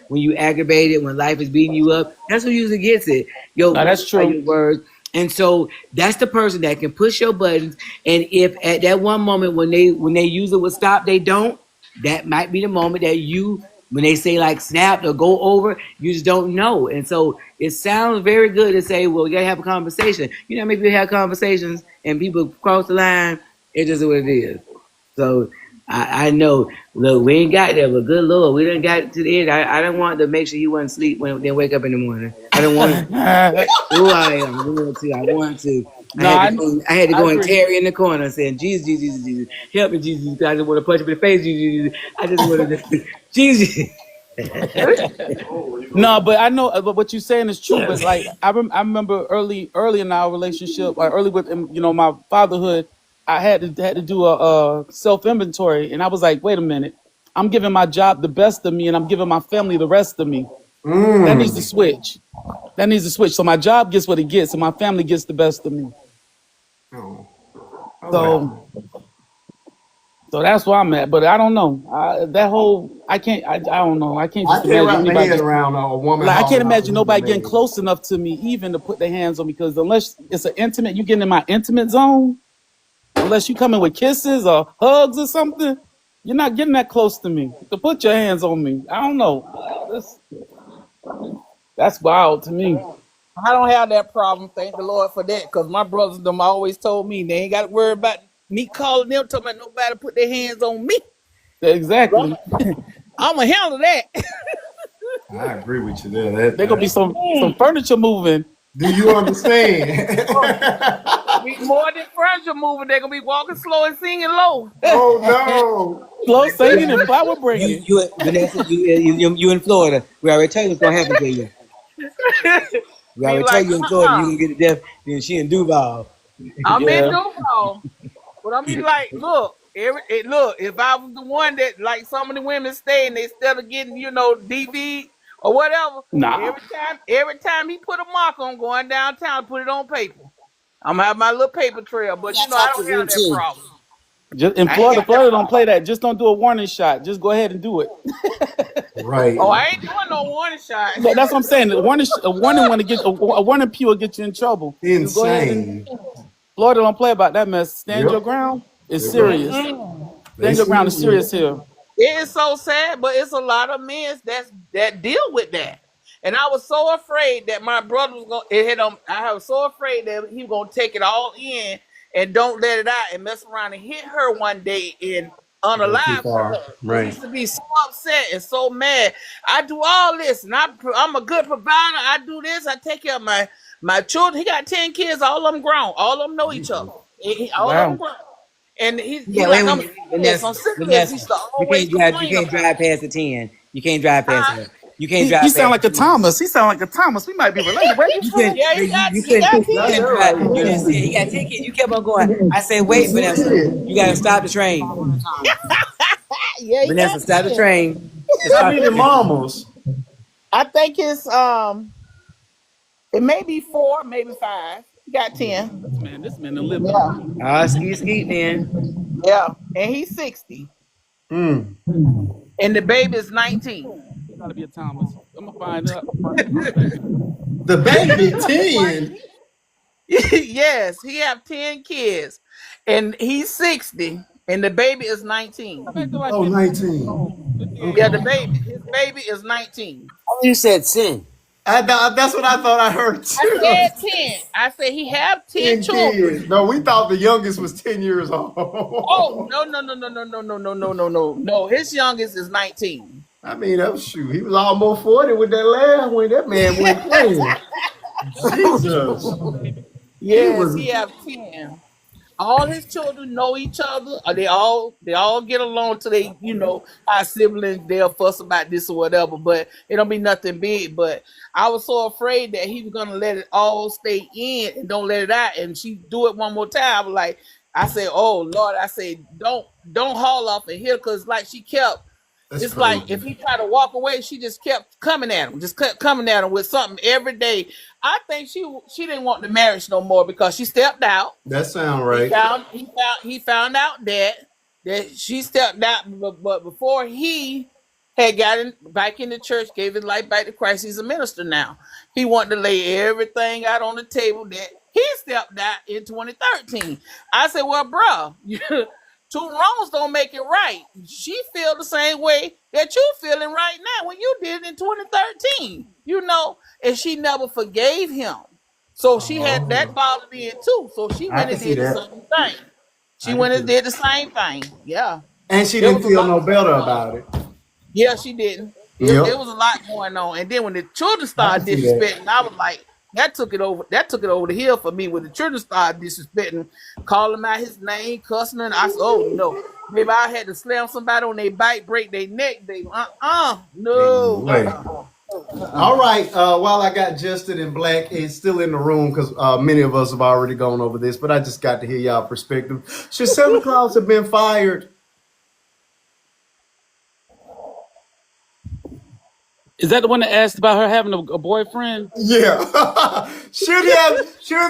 when you aggravated, when life is beating you up. That's who usually gets it. No, that's true. Your words. And so that's the person that can push your buttons. And if at that one moment when they usually would stop, they don't, that might be the moment that you when they say like snap or go over, you just don't know. And so it sounds very good to say, well, we gotta have a conversation. You know, maybe you have conversations and people cross the line. It just is what it is. So I know. Look, we ain't got there, but good Lord, we done got to the end. I don't want to make sure you wouldn't sleep when they wake up in the morning. I don't want to. Oh, I am. I want to. I No, had to go. I had to I go and agree. tarry in the corner saying, "Jesus, Jesus, Jesus, Jesus, help me, Jesus! Jesus. I just want to punch him in the face, Jesus, Jesus. I just want to, Jesus." No, but I know but what you're saying is true. But like I remember early in our relationship, like early with my fatherhood, I had to do a self inventory, and I was like, wait a minute, I'm giving my job the best of me, and I'm giving my family the rest of me. That needs to Mm. switch. That needs to switch. So my job gets what it gets, and my family gets the best of me. Oh, all right. So that's where I'm at. But I don't know. I can't. I don't know. I can't I just can't imagine wrap my anybody head just around a woman like I can't hollering out to imagine another nobody getting man. close enough to me even to put their hands on me because unless it's an intimate, you getting in my intimate zone, unless you come in with kisses or hugs or something, you're not getting that close to me to put your hands on me. I don't know. That's wild to me. I don't have that problem. Thank the Lord for that. Because my brothers them always told me they ain't got to worry about me calling them, talking about nobody put their hands on me. Exactly. I'm going to handle that. I agree with you there. There gonna be some furniture moving. Do you understand? Be more than furniture moving. They're going to be walking slow and singing low. Oh no! Slow singing and flower bringing. Vanessa, you in Florida. We already told you what's gonna happen to you. We Be already told like, you in Florida you gonna get the death. Then she in Duval. I'm in Yeah. Duval. But I'm be like, look, look, if I was the one that like some of the women stay and they instead of getting, DV or whatever, Nah. every time he put a mark on going downtown, put it on paper. I'm gonna have my little paper trail, but I I talk to don't him have that too. problem. Just in I ain't Florida, got that Don't problem. play that. Just don't do a warning shot. Just go ahead and do it. Right. Oh, I ain't doing no warning shots. That's what I'm saying. A warning want to get a warning pew will get you in trouble. Just go ahead and Insane. Florida don't play about that mess. Stand your Yep. ground. It's They're right. serious. Mm-mm. They Stand your ground is serious. serious here. It is so sad, but it's a lot of men that deal with that. And I was so afraid that my brother was gonna it hit him. I was so afraid that he was gonna take it all in and don't let it out and mess around and hit her one day and Go too unalive her. far. And he Right. used to be so upset and so mad. I do all this, and I'm a good provider. I do this. I take care of my children. He got 10 kids. All of them grown. All of them know each other. All of them Wow. grown. And he Yeah, like, wait, I'm wait, sick of this. Vanessa, I'm sick of this. He Vanessa. used to You always can't drive. You complain can't about drive it. past the 10. You can't drive past Huh? her. You can't He drive sound past like a the 10. Thomas. He sound like a Thomas. We might be related. Where you You from? couldn't. Yeah, You, you he couldn't. got You Got that couldn't 10. drive. right. You didn't see it. He got 10 kids. You kept on going. I said, wait, Yes, he Vanessa. did. You got to stop the train. Yeah, he Vanessa, got stop the 10. train. And How start. many mamas? I think it's it may be 4, maybe 5. He got 10. This man done lived Yeah. a Skeet, skeet, then. Yeah. And he's 60. Mm. And the baby is 19. he gotta be a Thomas. I'm gonna find out. Find the baby. The baby 10. Yes, he have 10 kids. And he's 60. And the baby is Go 19. back to like Oh, 15 years 19. old. 15 Yeah, years Okay. old. his baby is 19. Oh, you said sin. That's what I thought I heard I too. said 10. I said he have 10 10 children. kids. No, we thought the youngest was 10 years Oh, old. no, no, no, no, no, no, no, no, no, no, no. No, his youngest is 19. I mean, that was shoot. He was almost 40 with that last one. That man went playing. Jesus. He Yes, was. he have 10. All his children know each other. They all get along till they, our siblings, they'll fuss about this or whatever, but it don't be nothing big. But I was so afraid that he was gonna let it all stay in and don't let it out. And she do it one more time. I was like, I said, oh Lord, I said, don't haul off in here, because like she kept. That's It's like if crazy. he tried to walk away, she just kept coming at him, just kept coming at him with something every day. I think she didn't want the marriage no more because she stepped out. That sound He right. found he found out that she stepped out, but before he had gotten back in the church, gave his life back to Christ. He's a minister now. He wanted to lay everything out on the table that he stepped out in 2013. I said, well, bro, two wrongs don't make it right. She feel the same way that you feeling right now when you did it in 2013, and she never forgave him. So she had that Oh, bothered me too. So she I went can and see did the that. same thing. She I can went see and that. did the same thing. Yeah. And she It didn't was a feel no lot better going on. about it. Yeah, she didn't. It Yep. was a lot going on. And then when the children I can started see that. disrespecting, I was like, that took it over. That took it over the hill for me when the children started disrespecting, calling out his name, cussing, and I said, "Oh no, maybe I had to slam somebody on their bike, break their neck, baby. Ain't no No, way. All right. While I got Justin and Black, it's still in the room because many of us have already gone over this, but I just got to hear y'all perspective. Should Santa Claus have been fired? Is that the one that asked about her having a boyfriend? Yeah. Should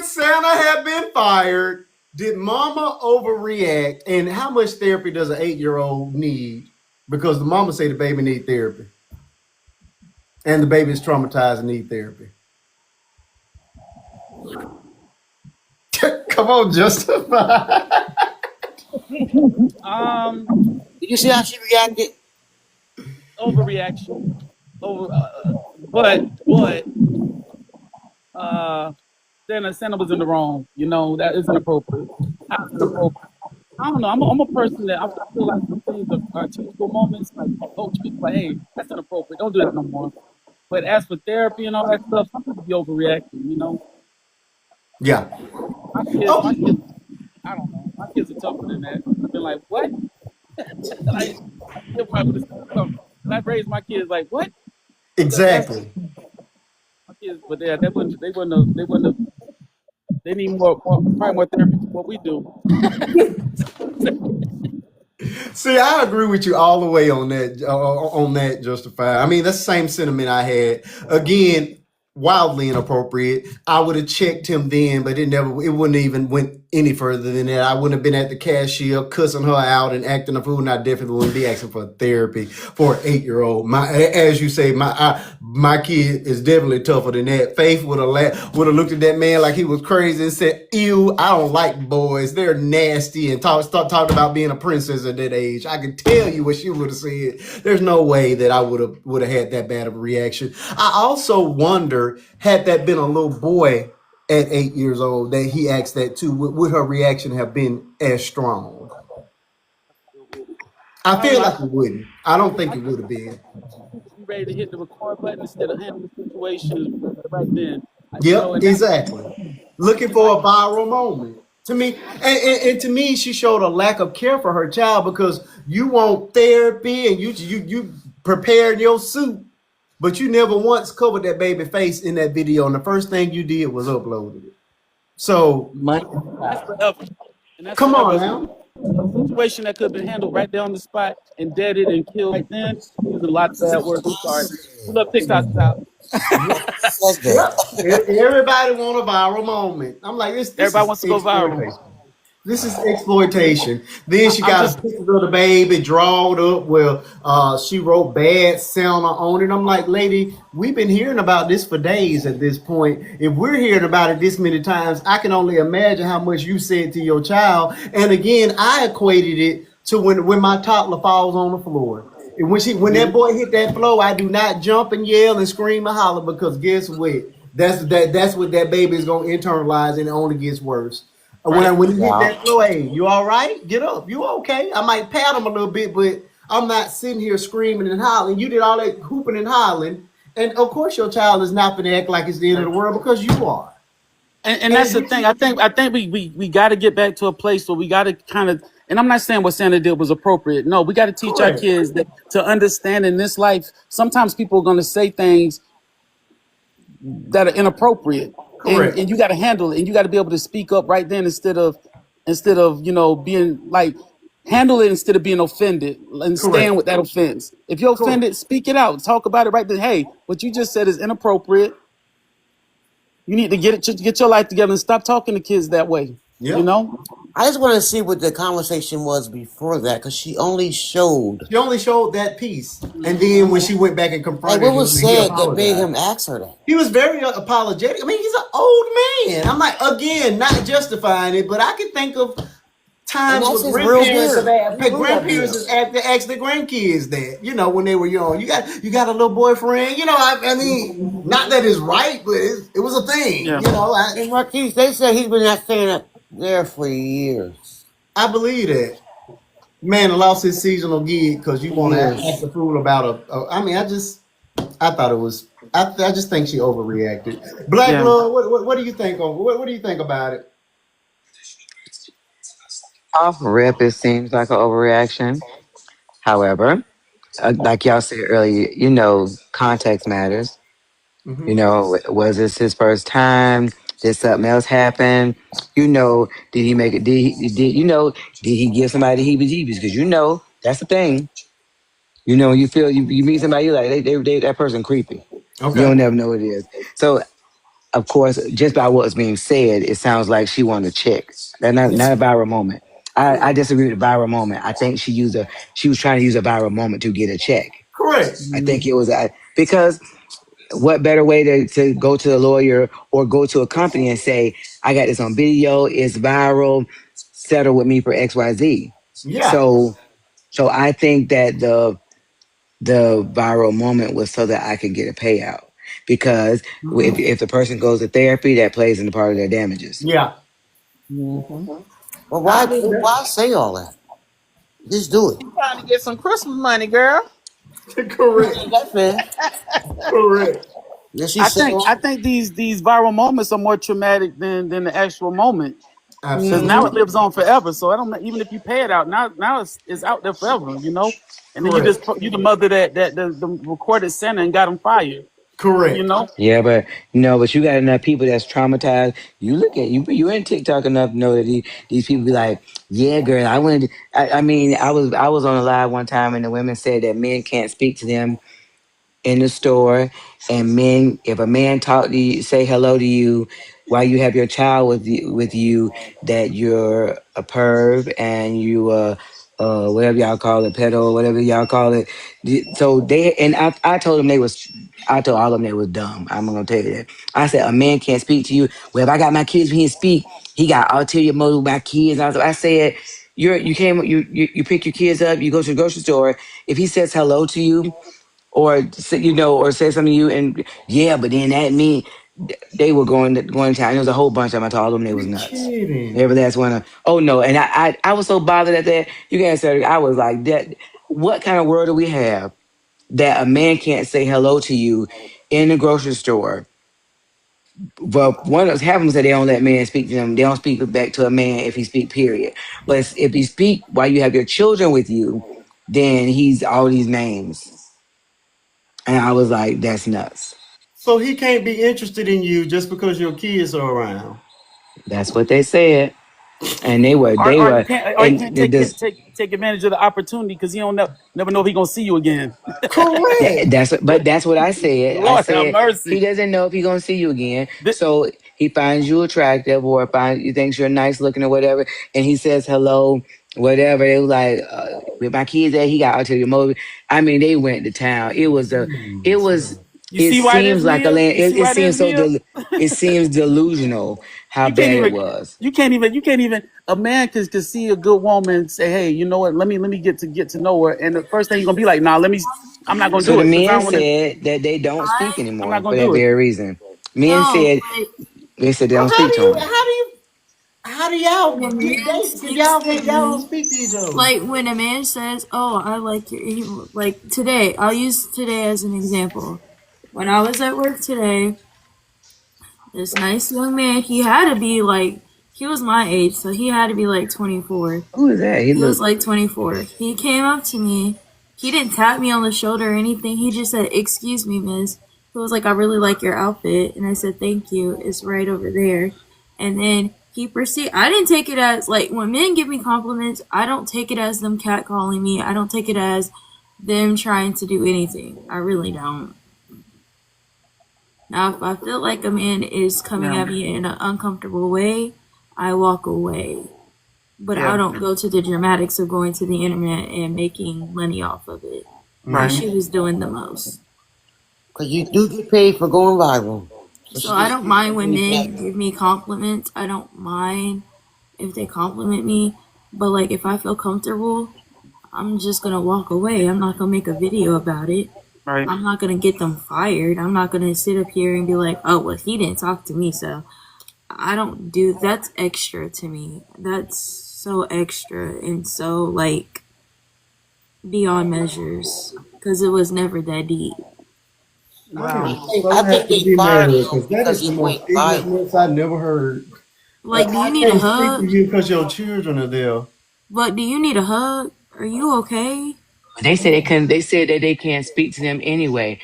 Santa have been fired? Did Mama overreact? And how much therapy does an 8-year-old need? Because the mama say the baby need therapy, and the baby is traumatized and need therapy. Come on, Justin. Did you see how she reacted? Overreaction. Santa was in the wrong. That is inappropriate. How is inappropriate? I don't know. I'm a person that I feel like some things are teachable moments. Like coach people, like, hey, that's inappropriate. Don't do that no more. But as for therapy and all that stuff, some people be overreacting. Yeah. My kids, I don't know. My kids are tougher than that. I've been like, what? Like, I raised my kids like, what? Exactly. My kids, but yeah, they need probably more therapy than what we do. See, I agree with you all the way on that. Justified. I mean, that's the same sentiment I had. Again, wildly inappropriate. I would have checked him then, but it wouldn't even went any further than that. I wouldn't have been at the cashier cussing her out and acting a fool, and I definitely wouldn't be asking for therapy for an 8-year-old. As you say, my kid is definitely tougher than that. Faith would have looked at that man like he was crazy and said, "Ew, I don't like boys. They're nasty," and talked about being a princess at that age. I can tell you what she would have said. There's no way that I would have had that bad of a reaction. I also wonder, had that been a little boy at 8 years old that he asked that too, would her reaction have been as strong? I I don't feel know. like it wouldn't. I don't think it would have been. Be ready to hit the record button instead of handling the situation right then. Yep, And exactly. Looking it's like, for a viral moment. To me, and to me, she showed a lack of care for her child because you want therapy and you prepared your suit, but you never once covered that baby face in that video, and the first thing you did was uploaded it. So, that's forever. And that's come on forever. now. A situation that could have been handled right there on the spot and deaded and killed right then. Using a lot of bad words. I'm sorry. We love TikToks out. Says Yep. that. Everybody want a viral moment. I'm like, this Everybody is wants to go viral. exploitation. This is exploitation. Then she I'm got just pictures of the baby drawed up where she wrote bad Santa on it. I'm like, lady, we've been hearing about this for days at this point. If we're hearing about it this many times, I can only imagine how much you said to your child. And again, I equated it to when my toddler falls on the floor. And when that boy hit that floor, I do not jump and yell and scream and holler because guess what? That's what that baby is gonna internalize, and it only gets worse. right. When you hit Yeah. that floor, hey, you all right? Get up. You okay? I might pat him a little bit, but I'm not sitting here screaming and hollering. You did all that hooping and hollering, and of course your child is not going to act like it's the end of the world because you are. And that's the thing. I think we got to get back to a place where we got to kind of. And I'm not saying what Santa did was appropriate. No, we got to teach our Correct. kids that to understand in this life. Sometimes people are going to say things that are inappropriate, and Correct. you got to handle it, and you got to be able to speak up right then instead of being like handle it instead of being offended and stand Correct. with that offense. If you're Correct. offended, speak it out. Talk about it right then. Hey, what you just said is inappropriate. You need to get your life together and stop talking to kids that way. You Yep. know? I just want to see what the conversation was before that because she only showed. She only showed that piece, and then when she went back and Like, confronted what him, was he said that made apologized. him ask her that? He was very apologetic. I mean, he's an old man. I'm like, again, not justifying it, but I can think of And times that's where his real grandparents beard. have He grew that grandparents beard. has asked their grandkids that, when they were young. You got a little boyfriend, I mean, not that it's right, but it was a thing, Yeah. And Marquise, they said he's been not staying up there for years. I believe that. Man lost his seasonal gig because you want to act Years. a fool about I mean, I thought it was I just think she overreacted. Black Yeah. love. What do you think? What do you think about it? Off rip, it seems like an overreaction. However, like y'all said earlier, context matters. Hmm. Was this his first time? Did something else happen? Did he make it? Did he give somebody the heebie-jeebies? Because that's the thing. You feel you meet somebody, you like they that person creepy. You Okay. don't never know what it is. So of course, just by what's being said, it sounds like she wanted a check. That's not a viral moment. I disagree with the viral moment. I think she was trying to use a viral moment to get a check. Correct. I think it was because what better way to go to a lawyer or go to a company and say, I got this on video, it's viral, settle with me for XYZ. Yeah. So I think that the viral moment was so that I could get a payout. Because if the person goes to therapy, that plays into part of their damages. Yeah. Mm-hmm. Well, I why believe that. why say all that? Just do it. Trying to get some Christmas money, girl. Correct. That's fair. Correct. Then she I said, think I think these viral moments are more traumatic than the actual moment. Because now Absolutely. it lives on forever. So I don't even if you pay it out now it's out there forever, And then Correct. you the mother that the recorded Santa and got him fired, you Correct. know. Yeah, but you got enough people that's traumatized. You look at you in TikTok enough to know that these people be like, yeah, girl, I went. I mean, I was on a live one time and the women said that men can't speak to them in the store, and men, if a man talk to you, say hello to you while you have your child with you, that you're a perv and you whatever y'all call it, pedo, whatever y'all call it. So I told them I told all of them they was dumb. I'm gonna tell you that. I said a man can't speak to you. Well, if I got my kids, he can speak. He got ulterior motive with my kids. I said. You pick your kids up. You go to the grocery store. If he says hello to you, or say something to you, and yeah, but then that mean they were going to town. There was a whole bunch of them. I told them they was You nuts. kidding? Every last one. Oh no, and I was so bothered at that. You can't say I was like that. What kind of world do we have that a man can't say hello to you in the grocery store? But one of half of them said they don't let men speak to them. They don't speak back to a man if he speak. Period. But if he speak while you have your children with you, then he's all these names. And I was like, that's nuts. So he can't be interested in you just because your kids are around. That's what they said. And they were, Or, they or you were, can't or you and can't take this, take advantage of the opportunity because you don't never know if he's gonna see you again. Correct. that's what I said. I Lord have said he mercy. doesn't know if he's gonna see you again. Th- So he finds you attractive, or he thinks you're nice looking or whatever, and he says hello, whatever. They was like, with my kids there, he got out to the movie. I mean, they went to town. It was. you It see why it is, seems like a Mia? land. You see It why it is, seems so. Mia? It seems delusional how You can't bad it even was. you can't even a man can see a good woman and say, hey, you know what, let me get to know her, and the first thing you're gonna be like, nah, I'm not gonna So do the it because I men don't want to. said that they don't speak I'm not anymore for gonna that do it. very reason. Men No, said but they said they Well, don't how speak do to you? him. How do you? How do when y'all a get man dates if speaks to y'all don't me, speak to each other? like when a man says, "Oh, I like like today." I'll use today as an example. When I was at work today, this nice young man, he had to be like, he was my age, so he had to be like 24. Who is that? He He was looked. like 24. He came up to me. He didn't tap me on the shoulder or anything. He just said, "Excuse me, miss." He was like, "I really like your outfit." And I said, "Thank you. It's right over there." And then he proceeded. I didn't take it as, like, when men give me compliments, I don't take it as them catcalling me. I don't take it as them trying to do anything. I really don't. Now, if I feel like a man is coming Yeah, at me in an uncomfortable way, I walk away. But I yeah, don't go to the dramatics of going to the internet and making money off of it. And right. she was doing the most. because you do get paid for going viral. So So she I just don't mind when back. men give me compliments. I don't mind if they compliment me. But like if I feel comfortable, I'm just gonna walk away. I'm not gonna make a video about it. Right. I'm not gonna get them fired. I'm not gonna sit up here and be like, "Oh, well, he didn't talk to me, so I don't do." That's extra to me. That's so extra and so beyond measures because it was never that deep. I Wow. am I so think happy to they be fired married him because that because is he the most went viral. ignorance I never heard. Like, do you I need a can't speak to hug? you because your children are there. But do you need a hug? Are you okay? They said they couldn't. They said that they can't speak to them anyway.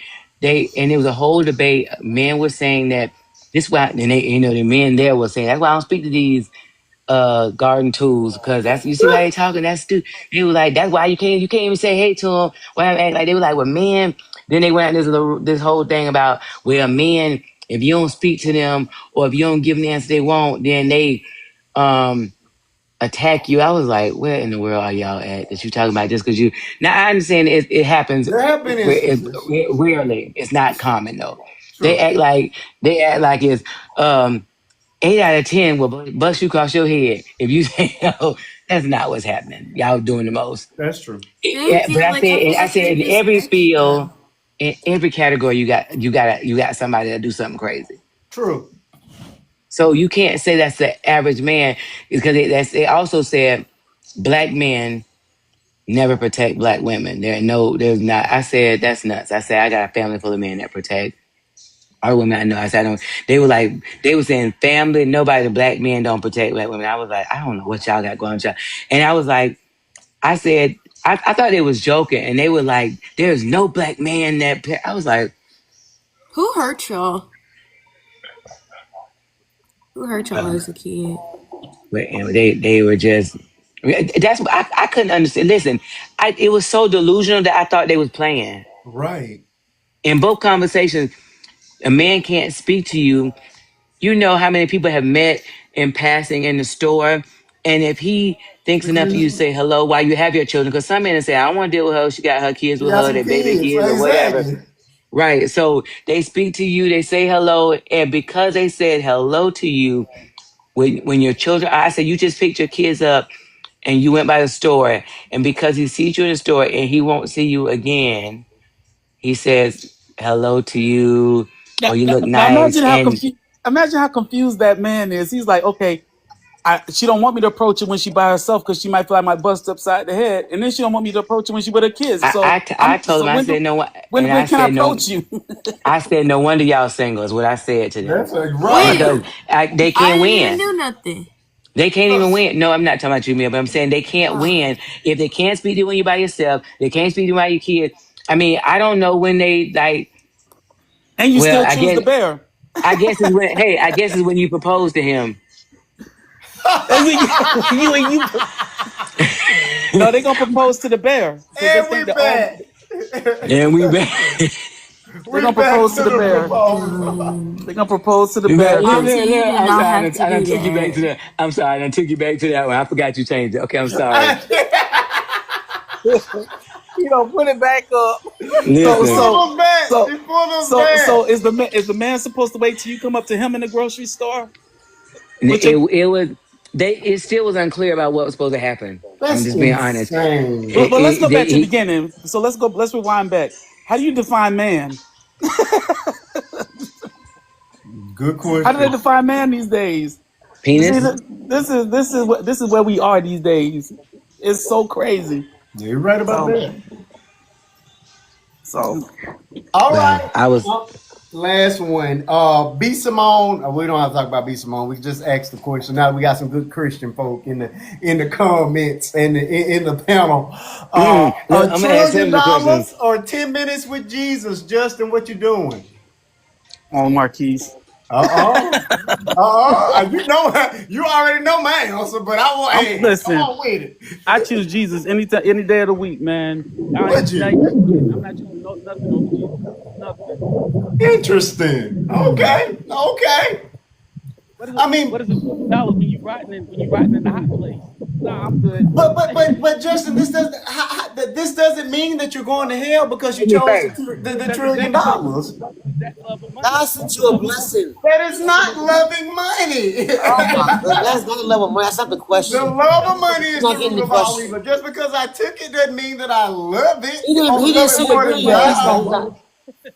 And it was a whole debate. Men were saying that this why, and they, the men there were saying that's why I don't speak to these garden tools because that's you see why they talking. That's stupid. They were like that's why you can't even say hey to them. Why act like they were like well men. Then they went out this whole thing about well men if you don't speak to them or if you don't give them the answer they want then they um attack you. I was like, where in the world are y'all at that you talking about just because you? Now I understand it happens There have been instances. rarely. It's not common though. They True. act like it's 8 out of 10 will bust you across your head if you say no. That's not what's happening. Y'all doing the most. That's true. Thank But you. Like, I feel I like said you're in just every field, extra. in every category, you got somebody that do something crazy. True. So you can't say that's the average man because they also said black men never protect black women. There's not. I said that's nuts. I said I got a family full of men that protect our women. I know. I said I don't. They were saying family. Nobody, the black men don't protect black women. I was like, I don't know what y'all got going on, y'all. And I was like, I said, I thought they was joking, and they were like, there's no black man that. I was like, Who hurt y'all? Who hurt y'all as a kid? but they were just. That's what I couldn't understand. Listen, it was so delusional that I thought they was playing. Right. In both conversations, a man can't speak to you. You know how many people have met in passing in the store, and if he thinks enough of you to say hello while you have your children, because some men say, I don't want to deal with her. She got her kids You with got her, some their baby kids. kids or whatever. Exactly. Right. So they speak to you, they say hello, and because they said hello to you, when your children, I said, you just picked your kids up and you went by the store, and because he sees you in the store and he won't see you again, he says hello to you Now, or you now, look now nice. And imagine how confused that man is. He's like, okay, she don't want me to approach her when she by herself because she might feel I might bust upside the head, and then she don't want me to approach her when she with her kids. So I told him, I said, no, and I when can I said, no, approach you? I said, no wonder y'all single is what I said to them That's a right. Wait, because they I can't didn't even win. do nothing. They can't even win. No, I'm not talking about you, Mia, but I'm saying they can't win if they can't speak to you when you're by yourself. They can't speak to you by your kids. I mean, I don't know when they like. And you Well, still choose the bear. I guess it's when. Hey, I guess it's when you propose to him. And when you no, they gonna propose to the bear because they And think we that all back. And we back. they're We gonna back propose to to the the bear. proposal. They're gonna propose to the Look, bear look, because Auntie, look, you look. did I'm not sorry. have to I done do took you back to that. that. I'm sorry. I done took you back to that one. I forgot you changed it. Okay, I'm sorry. you know put it back up. She So Listen, pulled so us back. so She pulled us so back. is the man supposed to wait till you come up to him in the grocery store with your? it was. It still was unclear about what was supposed to happen. I'm That's just being honest. insane. But let's go back to the He beginning. So let's rewind back. How do you define man? Good How do they question. define man these days? You see, penis. this is where we are these days. It's so crazy. Yeah, you're right about So that. so All Well, right. I was. Last one. B Simone. We don't have to talk about B Simone. We just asked the question. Now we got some good Christian folk in the comments and in the panel. Look, A I'm gonna ask trillion him the question. dollars or 10 minutes with Jesus? Justin, what you doing? on Marquise. You know, you already know my answer, but I want, hey, come Listen. on with it. I choose Jesus any day of the week, man. Would Now you? you forget. I'm not choosing nothing over Jesus. Nothing. Interesting. Okay. Okay. I What mean, is $1 when you riding in the hot place? Nah, I'm good. but Justin, this doesn't mean that you're going to hell because you Do me a chose favor. the That, trillion that is that dollars. that love of money. God sent you a blessing. That is not loving money. Oh my goodness, that's not the level of money. That's not the The question. love of money He's is the not getting root the of all question. evil. Just because I took it doesn't mean that I love it He didn't. or He didn't love say it a more good than yes. Now he's God. not.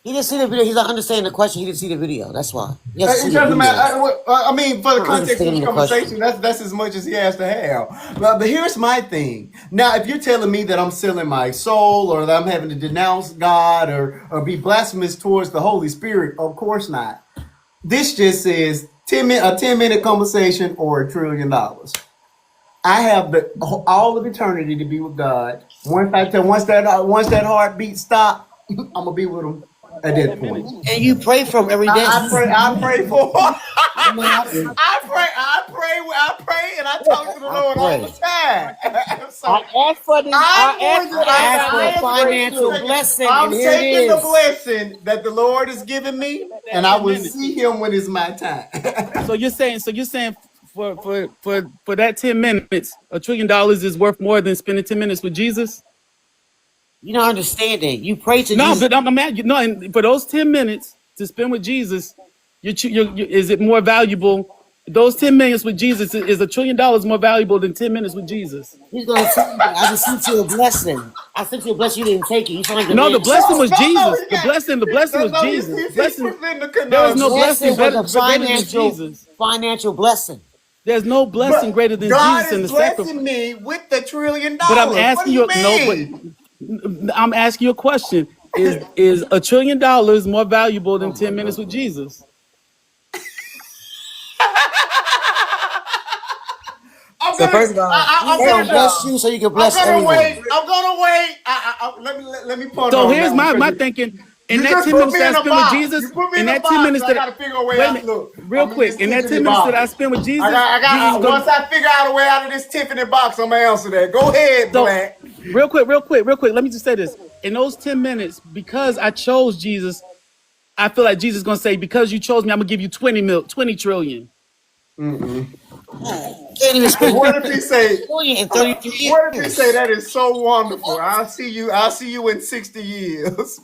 He didn't see the video. He's not understanding the question. He didn't see the video. That's why. He has to It see the doesn't video. matter. I mean, for the Not context of the understanding the question. conversation, that's as much as he has to have. But here's my thing. Now, if you're telling me that I'm selling my soul or that I'm having to denounce God or be blasphemous towards the Holy Spirit, of course not. This just says a 10-minute conversation or $1 trillion. I have all of eternity to be with God. Once that heartbeat stop, I'm gonna be with him at that 10 point. minutes. And you pray for him every day. I pray for. I mean, I pray, and I talk to the I Lord all the pray. time. I So asked for this. I'm going I to. asked for a I asked for it financial too. blessing, and I'm here it taking the is. blessing that the Lord has given me, That and I 10 will minutes. see Him when it's my time. So you're saying for that 10 minutes, $1 trillion is worth more than spending 10 minutes with Jesus? You don't understand it. You pray to No, Jesus. but I'm mad. No, and for those 10 minutes to spend with Jesus, is it more valuable? Those 10 minutes with Jesus is $1 trillion more valuable than 10 minutes with Jesus? He's gonna tell you that I just sent you a blessing. I sent you a blessing. You didn't take it. You sound like a No, the man. blessing was No, Jesus. he got. The blessing was No, Jesus. he's Blessing. presenting the There is The no conundrum. blessing blessing was a greater than Jesus. financial blessing. There's no blessing But greater than God Jesus in is the sacrifice. blessing me with $1 trillion. But I'm What do asking you you, no, but mean? I'm asking you a question. Is $1 trillion more valuable than Oh my 10 minutes with God. Jesus? I'm So gonna. first of all, He's I'm gonna first of gonna. bless all, you so you can I'm bless gonna everyone. wait. I'm gonna wait. Let me ponder So on here's that one my because thinking. In you that just 10 put minutes me that I in a spend with box. You Jesus, put me in in a that 10 box, and minutes I that got to figure a way wait a out. minute, Look, real I'm in quick, this in that Tiffany 10 minutes that I box. spend with Jesus, Jesus is gonna Once I figure out a way out of this Tiffany box, I'm gonna answer that. Go ahead, so Black. real quick, let me just say this. In those 10 minutes, because I chose Jesus, I feel like Jesus is gonna say, because you chose me, I'm gonna give you 20 trillion. Mm-mm. You can't even spend What if he say? 1 million in 33 What if he say years. that is so wonderful? I'll see you. I'll see you in 60 years.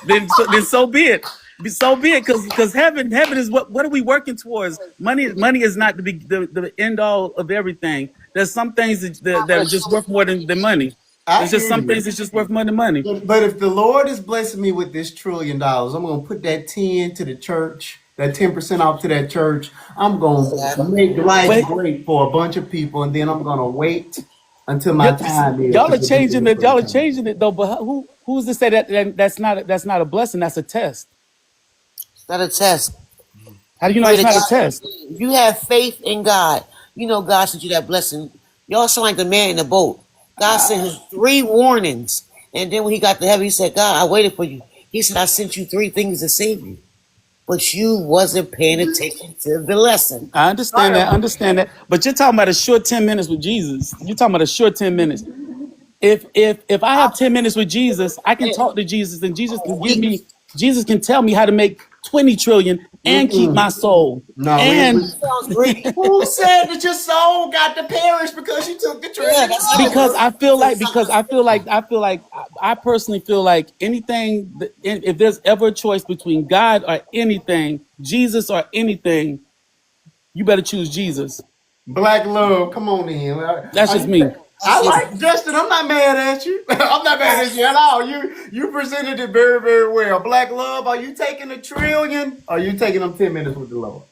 Then so be it. So be it, because heaven is what are we working towards? Money is not the end all of everything. There's some things that are just worth more than money. I There's just hear some you. things that's just worth more than money. But if the Lord is blessing me with this $1 trillion, I'm gonna put that 10 to the church, that 10% off to that church. I'm gonna make life But great for a bunch of people, and then I'm gonna wait until my y- time is y'all to are get back to changing this it. great Y'all are time. changing it though. But who's to say that's not a blessing? That's a test. It's not a test. How do You you know pray it's to not a God. test? You have faith in God. You know God sent you that blessing. Y'all sound like the man in the boat. God sent him 3 warnings. And then when he got to heaven, he said, God, I waited for you. He said, I sent you 3 things to save you. But you wasn't paying attention to the lesson. I I am. understand that. But you're talking about a short 10 minutes with Jesus. You're talking about a short 10 minutes. If I have 10 minutes with Jesus, I can talk to Jesus and Jesus can tell me how to make 20 trillion and keep my Mm-mm. soul. No, And Sounds great. who said that your soul got to perish because you took the Yeah, $1 trillion? that's not a blessing. I personally feel like if there's ever a choice between God or anything, Jesus or anything, you better choose Jesus. Black love, come on in. That's just me. I like Justin. I'm not mad at you. I'm not mad at you at all. You presented it very, very well. Black love, are you taking $1 trillion? Or are you taking them 10 minutes with the Lord?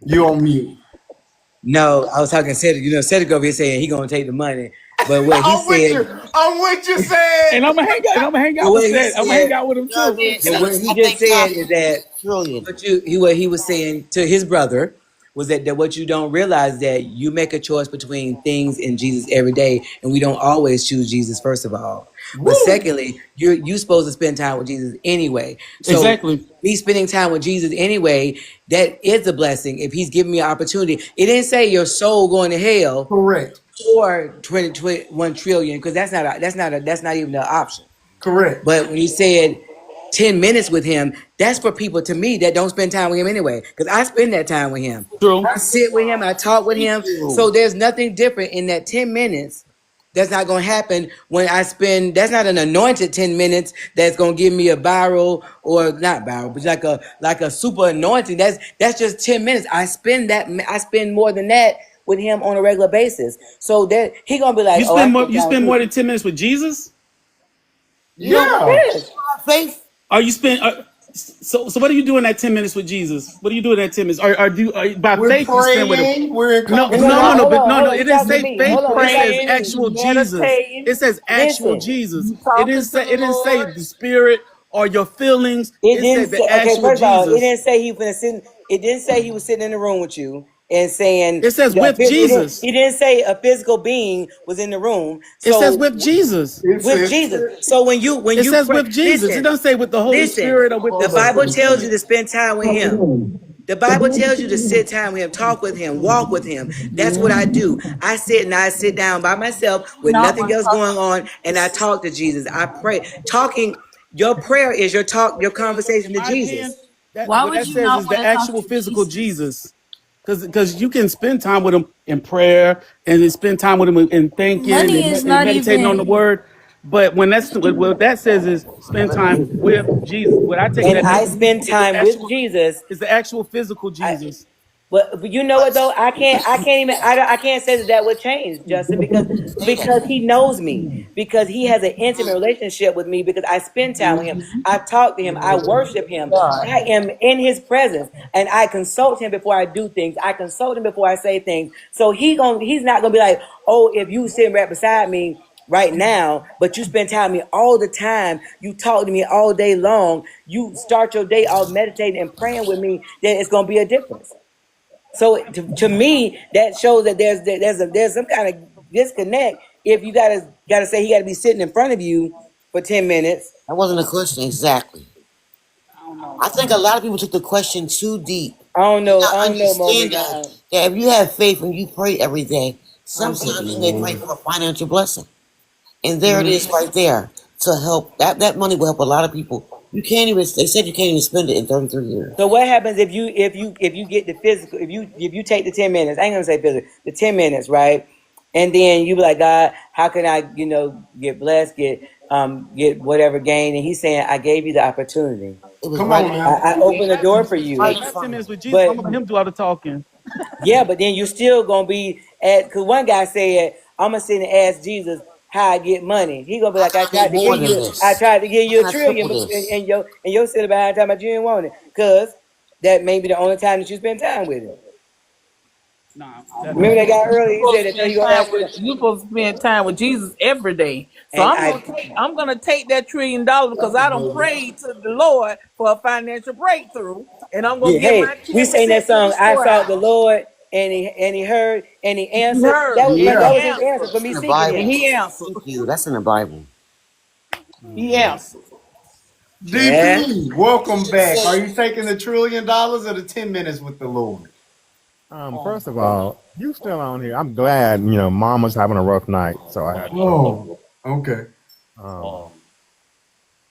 You on mute. no, I was talking to Cedric. You know, Cedric over here saying he gonna take the money, but what he I'm with you. said, I'm with you, said. And I'm gonna hang but out with what he Seth. I'm gonna hang said, out with him No, too. man. but what he I just thank God said for is that trillion. what he was saying to his brother was that what you don't realize that you make a choice between things and Jesus every day, and we don't always choose Jesus first of all. But Woo! secondly, you supposed to spend time with Jesus anyway. So Exactly. me spending time with Jesus anyway, that is a blessing. If He's giving me an opportunity, it didn't say your soul going to hell Correct. or 1 trillion because that's not even an option. Correct. But when he said 10 minutes with him, that's for people to me that don't spend time with him anyway. Because I spend that time with him. True. I sit with him, I talk with Thank him. So you. there's nothing different in that 10 minutes. That's not gonna happen when I spend. That's not an anointed 10 minutes. That's gonna give me a viral or not viral, but like a super anointing. That's just 10 minutes. I spend that. I spend more than that with him on a regular basis. So that he gonna be like, oh, I spent You time with spend you. more than 10 minutes with Jesus? You don't Yeah. have faith. Are you spend? So what are you doing that 10 minutes with Jesus? What are you doing that 10 minutes? By We're faith you spend with him? praying. We're in No, No, no, no, no. no, no. conversation. Hold But on, no, hold no. on. It You didn't talking to say me? faith. Hold on. It You talking says to Praying, me? actual you Jesus. meditating, It says actual Listen. Jesus. you It didn't talking to say. the It didn't say Lord. the spirit or your feelings. It It didn't said say. the Okay, actual first of all, it Jesus. didn't say he was sitting. It didn't say he was sitting in the room with you and saying It says that. with Jesus. He didn't say a physical being was in the room. It says So with Jesus. It with says, Jesus. So when It you says pray, with Jesus. It listen, doesn't say with the Holy listen. Spirit or with The the Bible Holy tells you Spirit. to spend time with Him. The Bible tells you to sit time with Him, talk with Him, walk with Him. That's what I do. I sit down by myself with Not nothing one else talking. going on, and I talk to Jesus. I pray. Talking. Your prayer is your talk, your In conversation to my opinion, Jesus. that Why what would that you says not is want the to talk actual to physical Jesus? Jesus. Because you can spend time with him in prayer and then spend time with him in thinking Money and, is and not meditating on the even. word. But when that's what that says is spend time with Jesus. What I take And that I means spend is the time with actual Jesus. is the actual physical I, Jesus. but you know what though? I can't even, I can't say that would change, Justin, Say that. because he knows me, because he has an intimate relationship with me, because I spend time with him. I talk to him. I worship him. God. I am in his presence, and I consult him before I do things. I consult him before I say things. So he's not gonna be like, oh, if you sitting right beside me right now, but you spend time with me all the time, you talk to me all day long, you start your day off meditating and praying with me, then it's gonna be a difference. So to me, that shows that there's some kind of disconnect. If you gotta say he gotta be sitting in front of you for 10 minutes. That wasn't a question exactly. I don't know. I think a lot of people took the question too deep. I Not don't know, Mo understand nigga. that if you have faith and you pray every day, I'm sometimes you may pray confused. for a financial blessing. And there it is right there to help. That money will help a lot of people. You can't even, they said you can't even spend it in 33 years. So what happens if you get the physical, if you take the 10 minutes, I ain't gonna say physical, the 10 minutes, right? And then you be like, God, how can I, get blessed, get whatever gain? And he's saying, I gave you the opportunity. It was Come right on in now. front of I you. opened the door for It's you. right If in I got 10 front of minutes you. with Jesus, I'm But gonna let him do all the talking. yeah, but then you still gonna be at, cause one guy said, I'm gonna sit and ask Jesus how I get money. He gonna be How like, can I get more than I this? tried to give How you can a I trillion, triple but this? and your sitting behind talking about you didn't want it, cause that may be the only time that you spend time with him. Nah, Remember that guy that's earlier? You He supposed said to that spend he gonna time ask for with the, you supposed to spend time with Jesus every day. So and I'm gonna take that $1 trillion because I don't pray to the Lord for a financial breakthrough, and I'm gonna yeah, give hey, my we 10% sang that to the song. I sought the storehouse. Lord, and he heard, and he He answered. heard and That he Yeah. was his answer answered for That's me in the seeking and Bible. him. he answered. Thank you. That's in the Bible. He answered. Yeah. DP, welcome back. Are you taking the $1 trillion or the 10 minutes with the Lord? First of all, you still on here. I'm glad, Mama's having a rough night, so I had to come. Oh, okay. Um,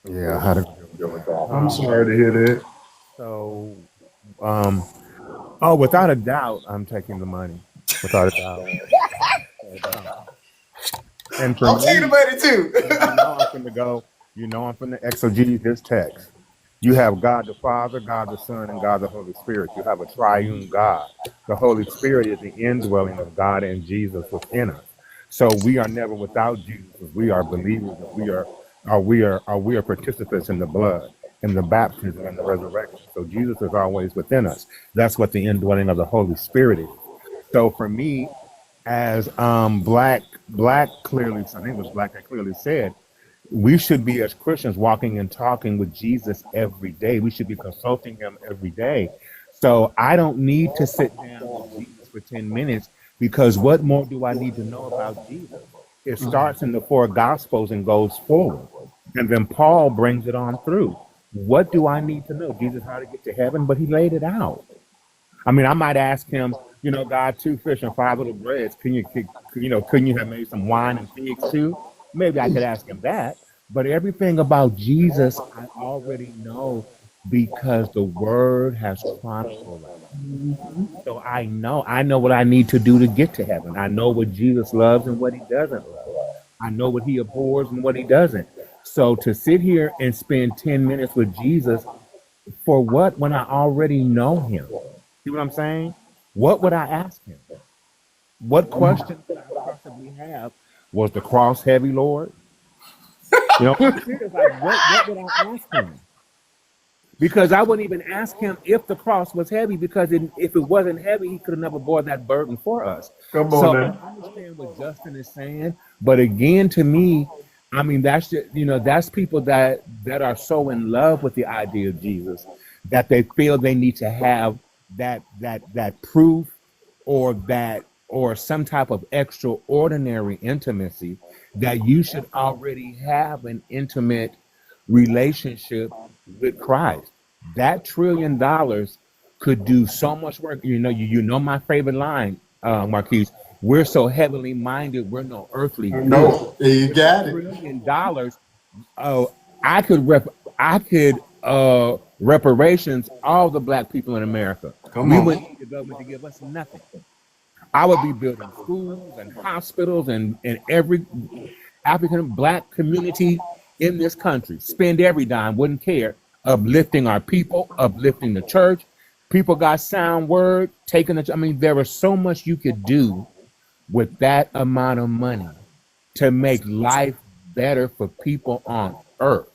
yeah, I had to deal with that. I'm sorry to hear that. So, um, oh, without a doubt, I'm taking the money. Without a doubt. And for I'm taking the me, money too. and I'm finna exegete this text. You have God the Father, God the Son, and God the Holy Spirit. You have a triune God. The Holy Spirit is the indwelling of God and Jesus within us. So we are never without Jesus. We are believers, and we are participants in the blood, in the baptism, and the resurrection. So Jesus is always within us. That's what the indwelling of the Holy Spirit is. So for me, as Black clearly, I think it was Black that clearly said, we should be as Christians walking and talking with Jesus every day. We should be consulting him every day. So I don't need to sit down with Jesus for 10 minutes because what more do I need to know about Jesus? It starts in the four gospels and goes forward. And then Paul brings it on through. What do I need to know? Jesus, how to get to heaven, but he laid it out. I mean, I might ask him, God, two fish and five little breads. Couldn't you have made some wine and figs too? Maybe I could ask him that. But everything about Jesus, I already know because the Word has chronicled it. So I know what I need to do to get to heaven. I know what Jesus loves and what he doesn't love. I know what he abhors and what he doesn't. So to sit here and spend 10 minutes with Jesus for what when I already know him? See what I'm saying? What would I ask him? What question could I possibly have? Was the cross heavy, Lord? You know, I'm serious. Like, what would I ask him? Because I wouldn't even ask him if the cross was heavy, because if it wasn't heavy, he could have never bore that burden for us. Come on So I now. understand what Justin is saying, but again, to me, I mean, that's just, that's people that are so in love with the idea of Jesus that they feel they need to have that proof, or some type of extraordinary intimacy, that you should already have an intimate relationship with Christ. That $1 trillion could do so much work. You know my favorite line, Marquise. We're so heavenly minded, we're no earthly good. No, you With a got it. $1 trillion, I could reparations all the black people in America. Come We on. wouldn't need the government to give us nothing. I would be building schools and hospitals and every African black community in this country. Spend every dime, wouldn't care. Uplifting our people, uplifting the church. People got sound word, taking the. I mean, there was so much you could do with that amount of money to make life better for people on earth.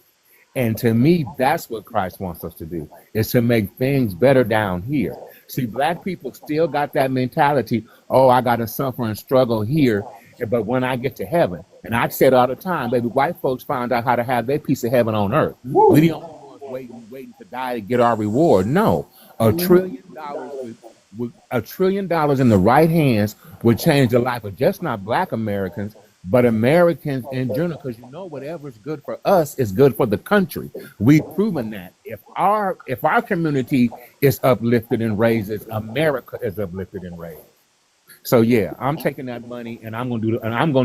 And to me, that's what Christ wants us to do, is to make things better down here. See, black people still got that mentality, oh, I got to suffer and struggle here, but when I get to heaven, and I said all the time, baby, white folks found out how to have their piece of heaven on earth. We the only ones waiting to die to get our reward. No, $1 trillion with $1 trillion in the right hands would change the life of just not black Americans, but Americans in general, because whatever's good for us is good for the country. We've proven that if our community is uplifted and raises, America is uplifted and raised. So yeah, I'm taking that money and I'm gonna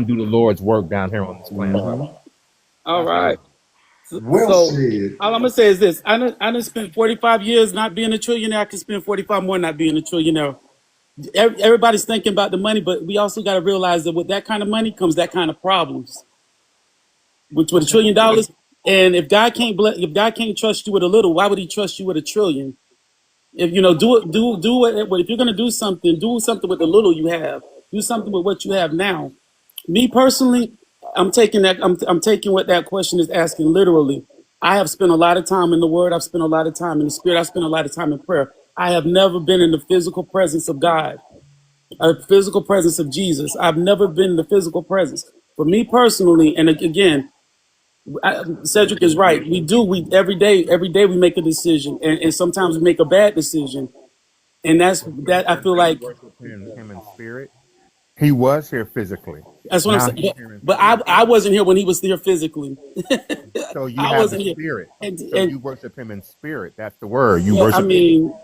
do the Lord's work down here on this planet. All That's what I'm right. doing. Well So said. all I'm gonna say is this: I done spent 45 years not being a trillionaire. I can spend 45 more not being a trillionaire. Everybody's thinking about the money, but we also got to realize that with that kind of money comes that kind of problems. With $1 trillion, and if God can't trust you with a little, why would He trust you with $1 trillion? If do it. But if you're gonna do something with the little you have. Do something with what you have now. Me personally, I'm taking that. I'm taking what that question is asking literally. I have spent a lot of time in the Word. I've spent a lot of time in the Spirit. I've spent a lot of time in prayer. I have never been in the physical presence of God, a physical presence of Jesus. I've never been in the physical presence. For me personally, and again, Cedric is right. We do. We every day we make a decision, and sometimes we make a bad decision, and that's But that. I Justin, feel we like worship him in spirit. He was here physically. that's what I'm Now saying. he's here in But spirit. I wasn't here when he was here physically. So you I have the wasn't here, spirit. So and you worship him in spirit. That's the word. You yeah, worship him,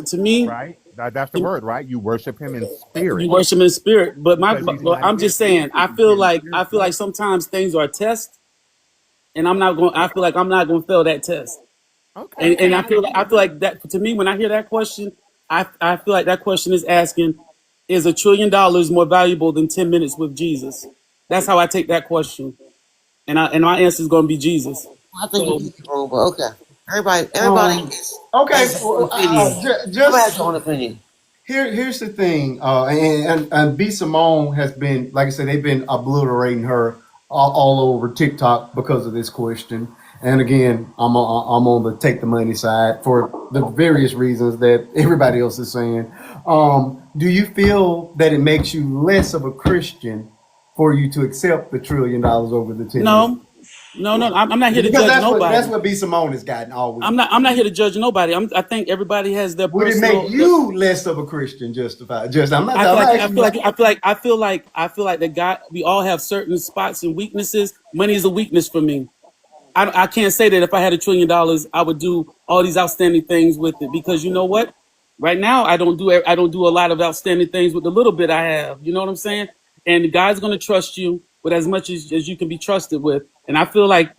to me, right? That's the word, right? You worship him in you spirit worship in spirit. because he's But not I'm here just saying, physically. He's here in I spirit, feel like right? sometimes things are a test, and I'm not going. I feel like I'm not going to fail that test. Okay, And and I agree I with feel that. like that to me when I hear that question, I feel like that question is asking, is $1 trillion more valuable than 10 minutes with Jesus? That's how I take that question, and my answer is going to be Jesus. I think you So picked it wrong, but okay. Everybody Um. Okay. has their own opinion. Everybody has Just their own opinion. here's the thing. And B Simone has been, like I said, they've been obliterating her all over TikTok because of this question. And again, I'm on the take the money side for the various reasons that everybody else is saying. Do you feel that it makes you less of a Christian for you to accept the $1 trillion over the 10 minutes? no, no, I'm not here to Because judge that's nobody. what B Simone has gotten all week. I'm not here to judge nobody. I think everybody has their Would it make personal. you less of a Christian? Justified? Just I'm not. I feel I'm like asking you. I feel like that God. We all have certain spots and weaknesses. Money is a weakness for me. I can't say that if I had $1 trillion, I would do all these outstanding things with it because you know what? Right now, I don't do a lot of outstanding things with the little bit I have. You know what I'm saying? And God's going to trust you with as much as you can be trusted with. And I feel like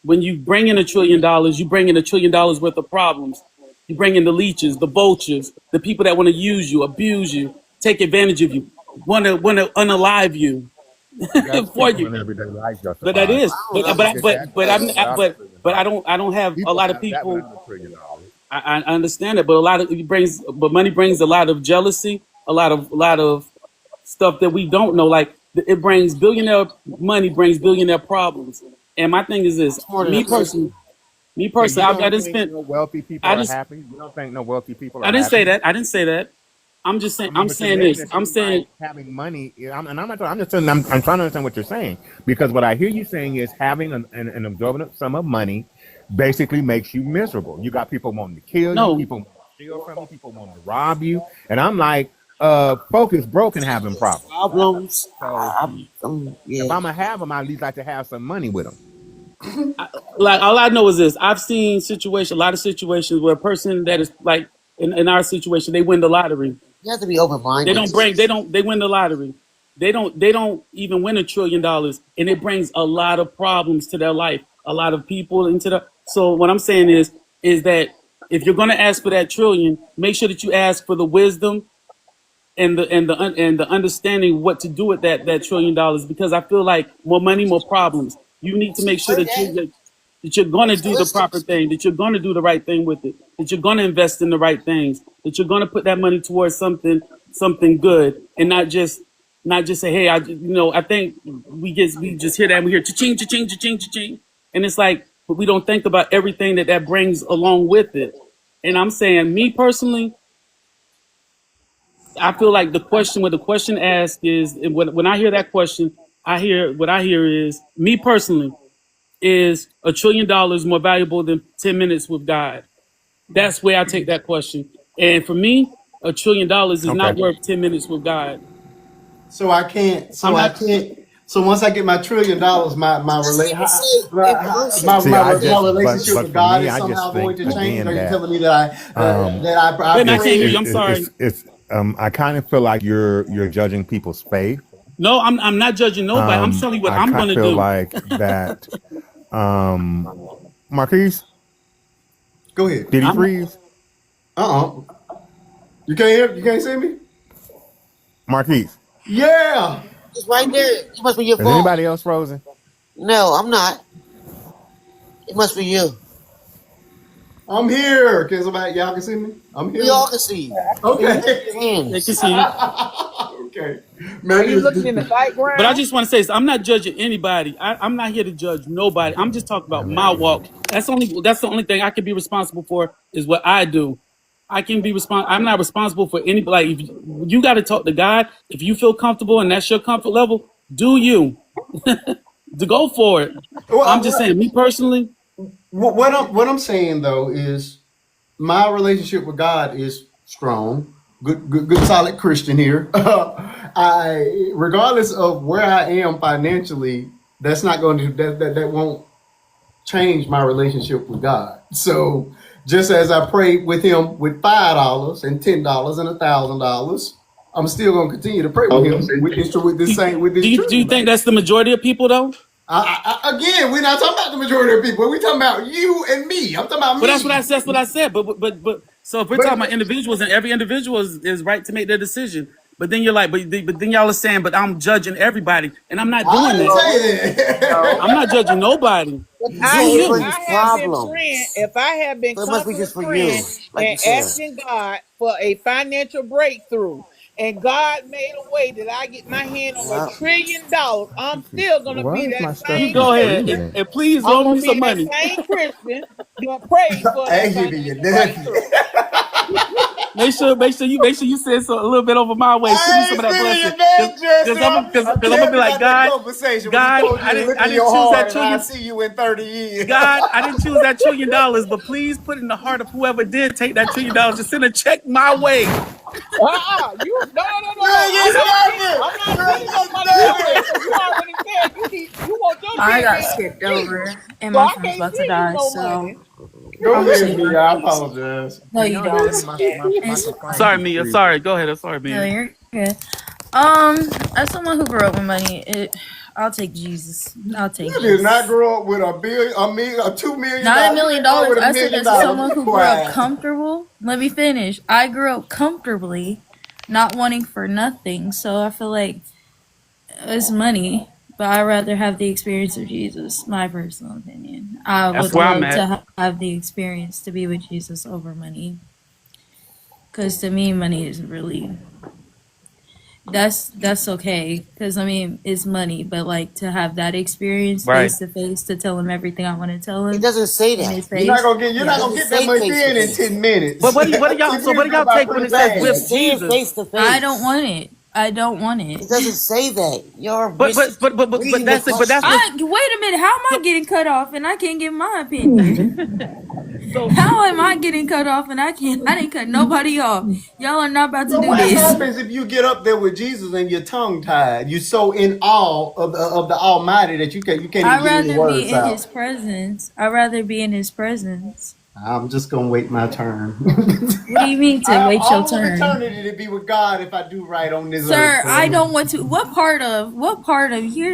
when you bring in $1 trillion, you bring in $1 trillion worth of problems. You bring in the leeches, the vultures, the people that want to use you, abuse you, take advantage of you, want to unalive you That's for people you. in everyday life, But that justified. is, I don't but People know. but get that but stuff I'm without a trillion but dollars. I don't have a People lot of have that people. without $1 trillion. I understand it, but a lot of it brings, but money brings a lot of jealousy, a lot of stuff that we don't know. Like it brings billionaire money brings billionaire problems. And my thing is this: It's more than a person. me So you personally, I don't didn't think spend. no wealthy people I are just happy? You don't think no wealthy people I are didn't say happy? that. I didn't say that. I'm just saying. I mean, I'm but you're saying making this. it I'm seem saying like having money. And I'm not. I'm just. I'm trying to understand what you're saying because what I hear you saying is having an absorbent sum of money basically makes you miserable. You got people wanting to kill you, no. people wanting to steal from you, people wanting to rob you, and I'm like, folk is broke and having problems. Problems. So Yeah. if I'm gonna have them, I at least like to have some money with them. Like all I know is this: I've seen a lot of situations where a person that is like in our situation, they win the lottery. You have to be open They minded. don't break. They win the lottery. They don't even win $1 trillion, and it brings a lot of problems to their life. A lot of people into the. So what I'm saying is that if you're going to ask for that trillion, make sure that you ask for the wisdom and the understanding what to do with that $1 trillion, because I feel like more money, more problems. You need to make sure that you're going to do the proper thing, that you're going to do the right thing with it, that you're going to invest in the right things, that you're going to put that money towards something good, and not just say, hey, I think we just hear that and we hear cha-ching, cha-ching, cha-ching, cha-ching, and it's like, but we don't think about everything that brings along with it. And I'm saying, me personally, I feel like what the question asked is, and when I hear that question, what I hear is, me personally, is $1 trillion more valuable than 10 minutes with God? That's where I take that question. And for me, $1 trillion is not Okay. worth 10 minutes with God. So I can't. I'm So I not. can't. So once I get my $1 trillion, my It doesn't relate even say a person. See, my relationship but with for God me, is I just somehow going think to change. again Are you that telling me that um, I Wait, I can't hear you. pray? I'm sorry. I kind of feel like you're judging people's faith. No, I'm not judging nobody. I'm telling you what I I'm kind of gonna feel do. like that. Marquise, Go ahead. did he I'm freeze? You can't hear. You can't see me. Marquise, Yeah, It's right there. It must be your is phone. anybody else frozen? No, I'm not. It must be you. I'm here. Can somebody y'all can see me? I'm We here. all can see you. And you Okay. have your They can hands. see you. Okay. Are Maybe you it's looking in the just. But I background? just want to say this. I'm not judging anybody. I'm not here to judge nobody. I'm just talking about my walk. That's the only thing I can be responsible for is what I do. I can be I'm not responsible for any, like, if you got to talk to God. If you feel comfortable and that's your comfort level, do you. To go for it. I'm Well, just saying, me personally, what I'm saying though is my relationship with God is strong. Good, solid Christian here. I, regardless of where I am financially, that's not going to that won't change my relationship with God. So just as I prayed with Him with $5 and $10 and $1,000, I'm still going to continue to pray with Him with this do, same with this do you trillion think dollars. that's the majority of people though? Again, we're not talking about the majority of people. We're talking about you and me. I'm talking about But that's what I me. said. That's what I said. But so if we're But talking about individuals, and every individual is right to make their decision. But then you're like, but then y'all are saying, but I'm judging everybody, and I'm not I doing didn't that. say No. I'm that. not judging nobody. If You Do say it you? brings I have been praying, problems. if I have been So it must be just constantly for you, praying like you and said. asking God for a financial breakthrough, and God made a way that I get my hand on Yeah. $1 trillion, I'm still gonna Why be is that my stuff You same keep go ahead and, Christian. freezing? and please I'm loan gonna me be some that money. same Christian doing praise for I that ain't giving you financial nothing. breakthrough. Make sure you send so a little bit over my way. Send me I some ain't of that spending blessing, your name, because Justin. I'm gonna be Tell me like, about that God, conversation when he God, told you to look I in didn't your choose that heart and I'll trillion. see you in 30 years. God, I didn't choose that $1 trillion, but please put in the heart of whoever did take that $1 trillion to send a check my way. You You no. ain't get nothing. I'm not You sending ain't no get money your way nothing. because you already said you want your I dead got man to skipped see you. over and So my I phone's can't about to send you die, no so money. Go I'm gonna ahead, say me. my I piece. apologize. No, Can you y'all hear don't. me? My It's phone Sorry, fine. keeps Mia. freezing. Sorry. Go ahead. I'm sorry, No, Mia. you're good. As someone who grew up with money, I'll take Jesus. I'll take You did not Jesus. grow up with a $2 million. Not a You million didn't grow up dollars. with a I said million as dollars. someone Be who grew up quiet. comfortable. Let me finish. I grew up comfortably, not wanting for nothing. So I feel like it's money, but I'd rather have the experience of Jesus. My personal opinion. I That's would where I'm love at. to have the experience to be with Jesus over money. Because to me, money is really that's okay, because I mean it's money, but like to have that experience Right. face to face, to tell him everything I want to tell It him doesn't say in that. his You're not face. gonna get you're It not Yeah, gonna doesn't get that say much face to in face. 10 minutes. But 10 what do y'all? So what minutes do go y'all by take when pretty it says It with fast. says Jesus? face to I don't face. want it. I don't want it. It doesn't say that. You're But reading the that's it. But that's question. what. Wait a minute. How am I So getting cut off and I can't give my opinion? so How am I getting cut off and I can't? I didn't cut nobody off. Y'all are not about to So do what this. happens if you get up there with Jesus and you're tongue tied? You're so in awe of the Almighty that you can't even I'd get any rather be words in out. his presence. I'd rather be in his presence. I'm just gonna wait my turn. What do you mean I to have wait your all of turn? eternity to be with God if I do right on this earth. Sir, I don't want to. What part of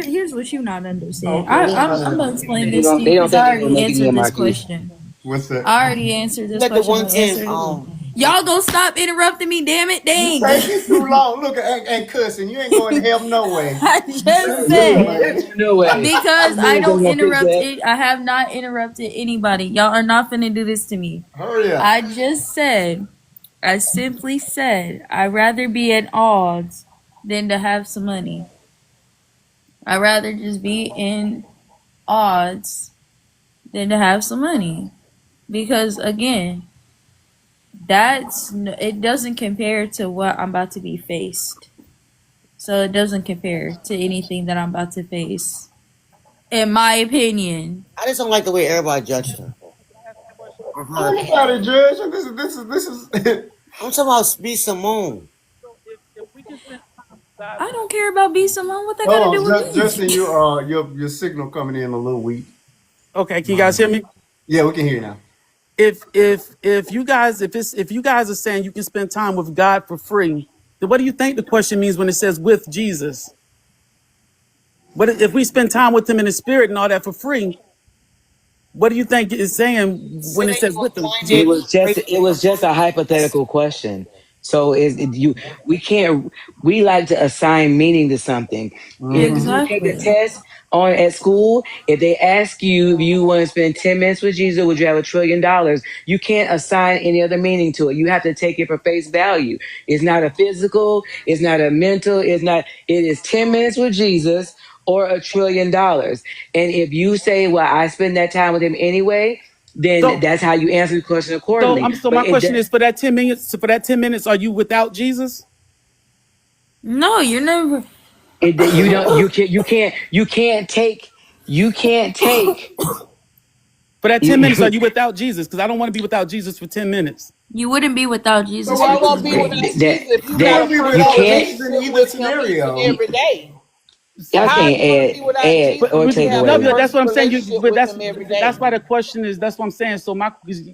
here's what you not understand. Okay, what's I'm that? gonna explain They this to don't you they don't because think I they're gonna already make it in answered this MIT. question. What's that? I already answered You this let the question. I'm gonna 110 answer it again. Y'all gonna stop interrupting me, damn it, You dang. taking too long. Look, and cussing. You ain't going to hell no way. I just said No way. because You I ain't don't gonna fix interrupt that. it. I have not interrupted anybody. Y'all are not finna do this to me. Hurry up. I just said, I simply said, I'd rather be at odds than to have some money. I'd rather just be in odds than to have some money. Because again, it doesn't compare to what I'm about to be faced. So it doesn't compare to anything that I'm about to face. In my opinion. I just don't like the way everybody judged her. Or I her ain't opinion. got to judge. This is. I'm talking about B. Simone. So if we can spend time with God, I don't care about B Simone. What that got to do Hold with on, me? Justin. Your signal coming in a little weak. okay, can you guys Mine. hear me? Yeah, we can hear you now. If you guys are saying you can spend time with God for free, then what do you think the question means when it says with Jesus? But if we spend time with him in the spirit and all that for free, what do you think it's saying Say when it that you're says gonna with him? find It it. was just Great. it was just a hypothetical question. So you we can't we like to assign meaning to something. If Mm-hmm. you take a Exactly. test on at school, if they ask you if you want to spend 10 minutes with Jesus, would you have $1 trillion? You can't assign any other meaning to it. You have to take it for face value. It's not a physical, it's not a mental, it is 10 minutes with Jesus or $1 trillion. And if you say, well, I spend that time with him anyway, then So that's how you answer the question so accordingly. I'm so But my question is for that 10 minutes, so for that 10 minutes, are you without Jesus? No, you're never. you don't you can't take For that 10 minutes, are you, you without Jesus? Because I don't want to be without Jesus for 10 minutes. You wouldn't be without So Jesus why for You would 10 won't you be be? without minutes. that Jesus if you You got a wouldn't that be you personal without can't Jesus in relationship either with him each and scenario. every day. y'all How are can't you going to be without add Jesus or if you take have a No, away. that's what personal I'm saying. You, relationship but with him every that's day? why the question is. That's what I'm saying.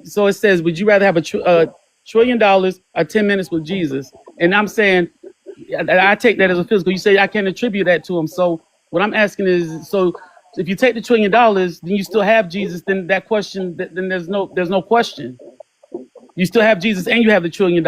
So it says, would you rather have $1 trillion or 10 minutes with Jesus? And I'm saying, I take that as a physical. You say I can't attribute that to him. So what I'm asking is, so if you take the $1 trillion, then you still have Jesus. Then that question, then there's no question. You still have Jesus and you have the $1 trillion.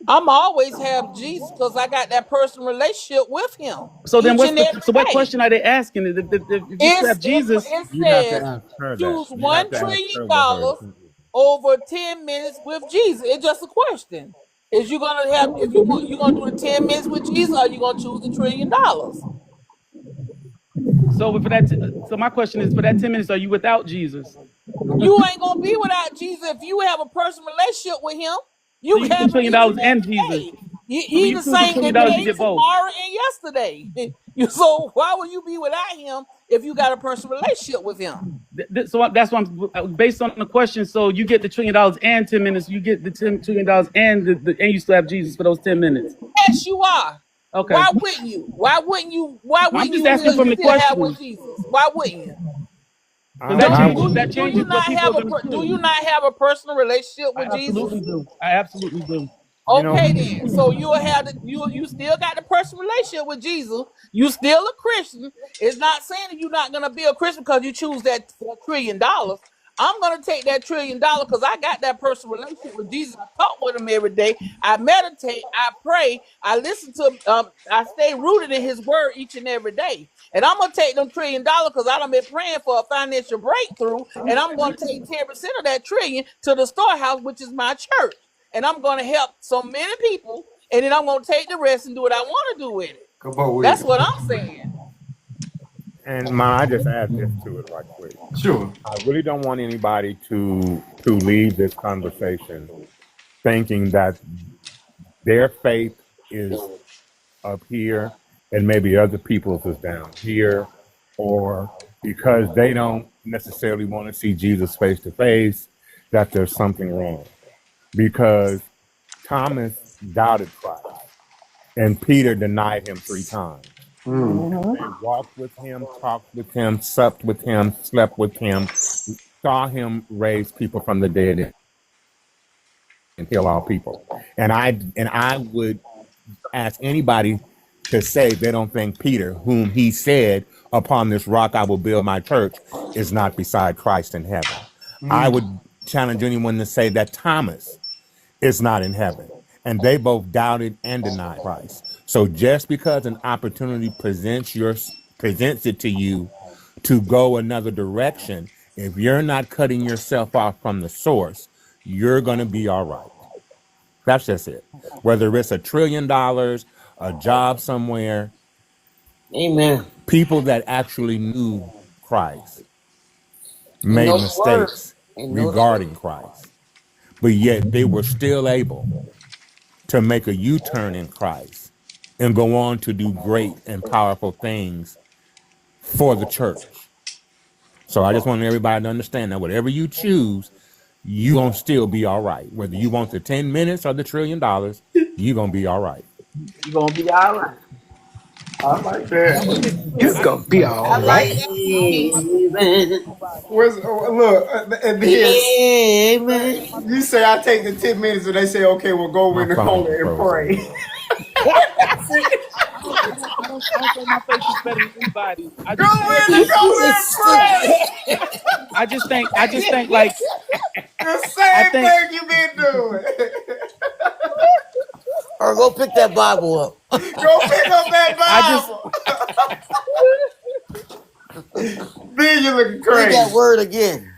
I'm always have Jesus because I got that personal relationship with him So then each what's and the every so what day. question are they asking? If you still have Jesus, It You have to says ask her that. choose You have one to ask trillion her what her dollars opinion is. over 10 minutes with Jesus. It's just a question. Is you gonna have if you gonna do the 10 minutes with Jesus or you gonna choose the $1 trillion? so my question is, for that 10 minutes, are you without Jesus? You ain't gonna be without Jesus if you have a personal relationship with him. So You you get the have $1 him trillion each and dollars and every Jesus. day. So when He you the choose the same $1 trillion, you today, get both. tomorrow, and yesterday. So why would you be without him if you got a personal relationship with him? So that's why I'm based on the question. So you get the $1 trillion and 10 minutes. You get the $10 trillion and and you still have Jesus for those 10 minutes. Yes, you are. Okay. Why wouldn't you? Why wouldn't you? Why I'm wouldn't just you asking from the still have question with Jesus? Why wouldn't you? because Don't I do that you changes what people are going to do choose. you not have a personal relationship I with Jesus? absolutely do. I absolutely do. you know Okay then. So you'll have you still got the personal relationship with Jesus. You still a Christian. It's not saying that you're not gonna be a Christian because you choose that $1 trillion. I'm gonna take that $1 trillion because I got that personal relationship with Jesus. I talk with him every day. I meditate, I pray, I listen to I stay rooted in his word each and every day. And I'm gonna take them $1 trillion because I done been praying for a financial breakthrough, and I'm gonna take 10% of that trillion to the storehouse, which is my church, and I'm going to help so many people and then I'm gonna take the rest and do what I want to do with it. Come on with That's it. what I'm saying. And I just add this to it right quick. Sure. I really don't want anybody to leave this conversation thinking that their faith is up here and maybe other people's is down here, or because they don't necessarily want to see Jesus face to face, that there's something wrong. Because Thomas doubted Christ and Peter denied him 3 times. Mm. They walked with him, talked with him, supped with him, slept with him, saw him raise people from the dead and heal all people. And I would ask anybody to say they don't think Peter, whom he said, "Upon this rock I will build my church," is not beside Christ in heaven. I Mm. would challenge anyone to say that Thomas is not in heaven. And they both doubted and denied Christ. So just because an opportunity presents it to you to go another direction, if you're not cutting yourself off from the source, you're going to be all right. That's just it. Whether it's $1 trillion, a job somewhere, Amen. people that actually knew Christ And made know the word. mistakes And know the regarding Christ, but yet they were still able to make a U-turn in Christ and go on to do great and powerful things for the church. So I just want everybody to understand that whatever you choose, you gonna still be all right. Whether you want the 10 minutes or the $1 trillion, you gonna be all right. You're gonna be all right. I like That was that. his You prayer. gonna be I all like right. that one too. Amen. Where's look and then Amen. you say I take the 10 minutes and they say okay, we'll go over My in the phone corner is and frozen. pray. That's it. I don't think my faith is better than anybody. I Go just think in the that corner and pray. I just think like The I same think thing you been doing. Or go pick that Bible up. Go pick up I just that Bible. Then you looking Read that crazy. word again.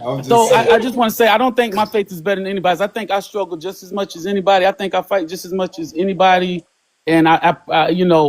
I'm so just I saying. just want to say I don't think my faith is better than anybody's. I think I struggle just as much as anybody. I think I fight just as much as anybody, and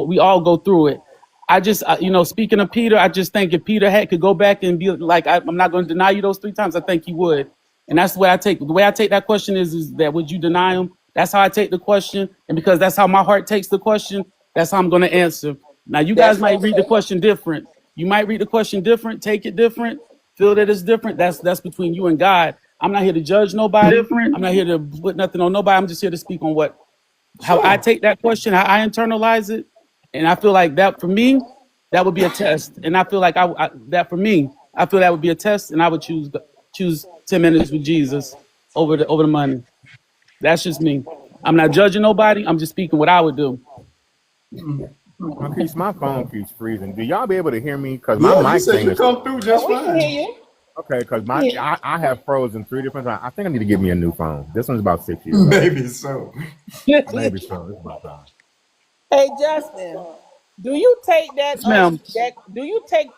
we all go through it. I just speaking of Peter, I just think if Peter could go back and be like, I'm not going to deny you those 3 times. I think he would, and that's the way I take that question is that would you deny him? That's how I take the question, and because that's how my heart takes the question, that's how I'm going to answer. Now you guys That's might read the okay. question different. You might read the question different, take it different, feel that it's different. That's between you and God. I'm not here to judge nobody. I'm not here to put nothing on nobody. I'm just here to speak on how I Sure. take that question, how I internalize it, and I feel like that for me, that would be a test. And I feel like that for me, I feel that would be a test, and I would choose 10 minutes with Jesus over the money. That's just me. I'm not judging nobody. I'm just speaking what I would do. Okay, my phone keeps freezing. Do y'all be able to hear me? Because my Yeah, you mic said thing you is come through Yeah, just we can fine. hear you. okay. Because Yeah. I have frozen 3 different times. I think I need to get me a new phone. This one's about 6 years old. Maybe so. Maybe so. It's about time. Hey Justin, do you take that Yes, ma'am.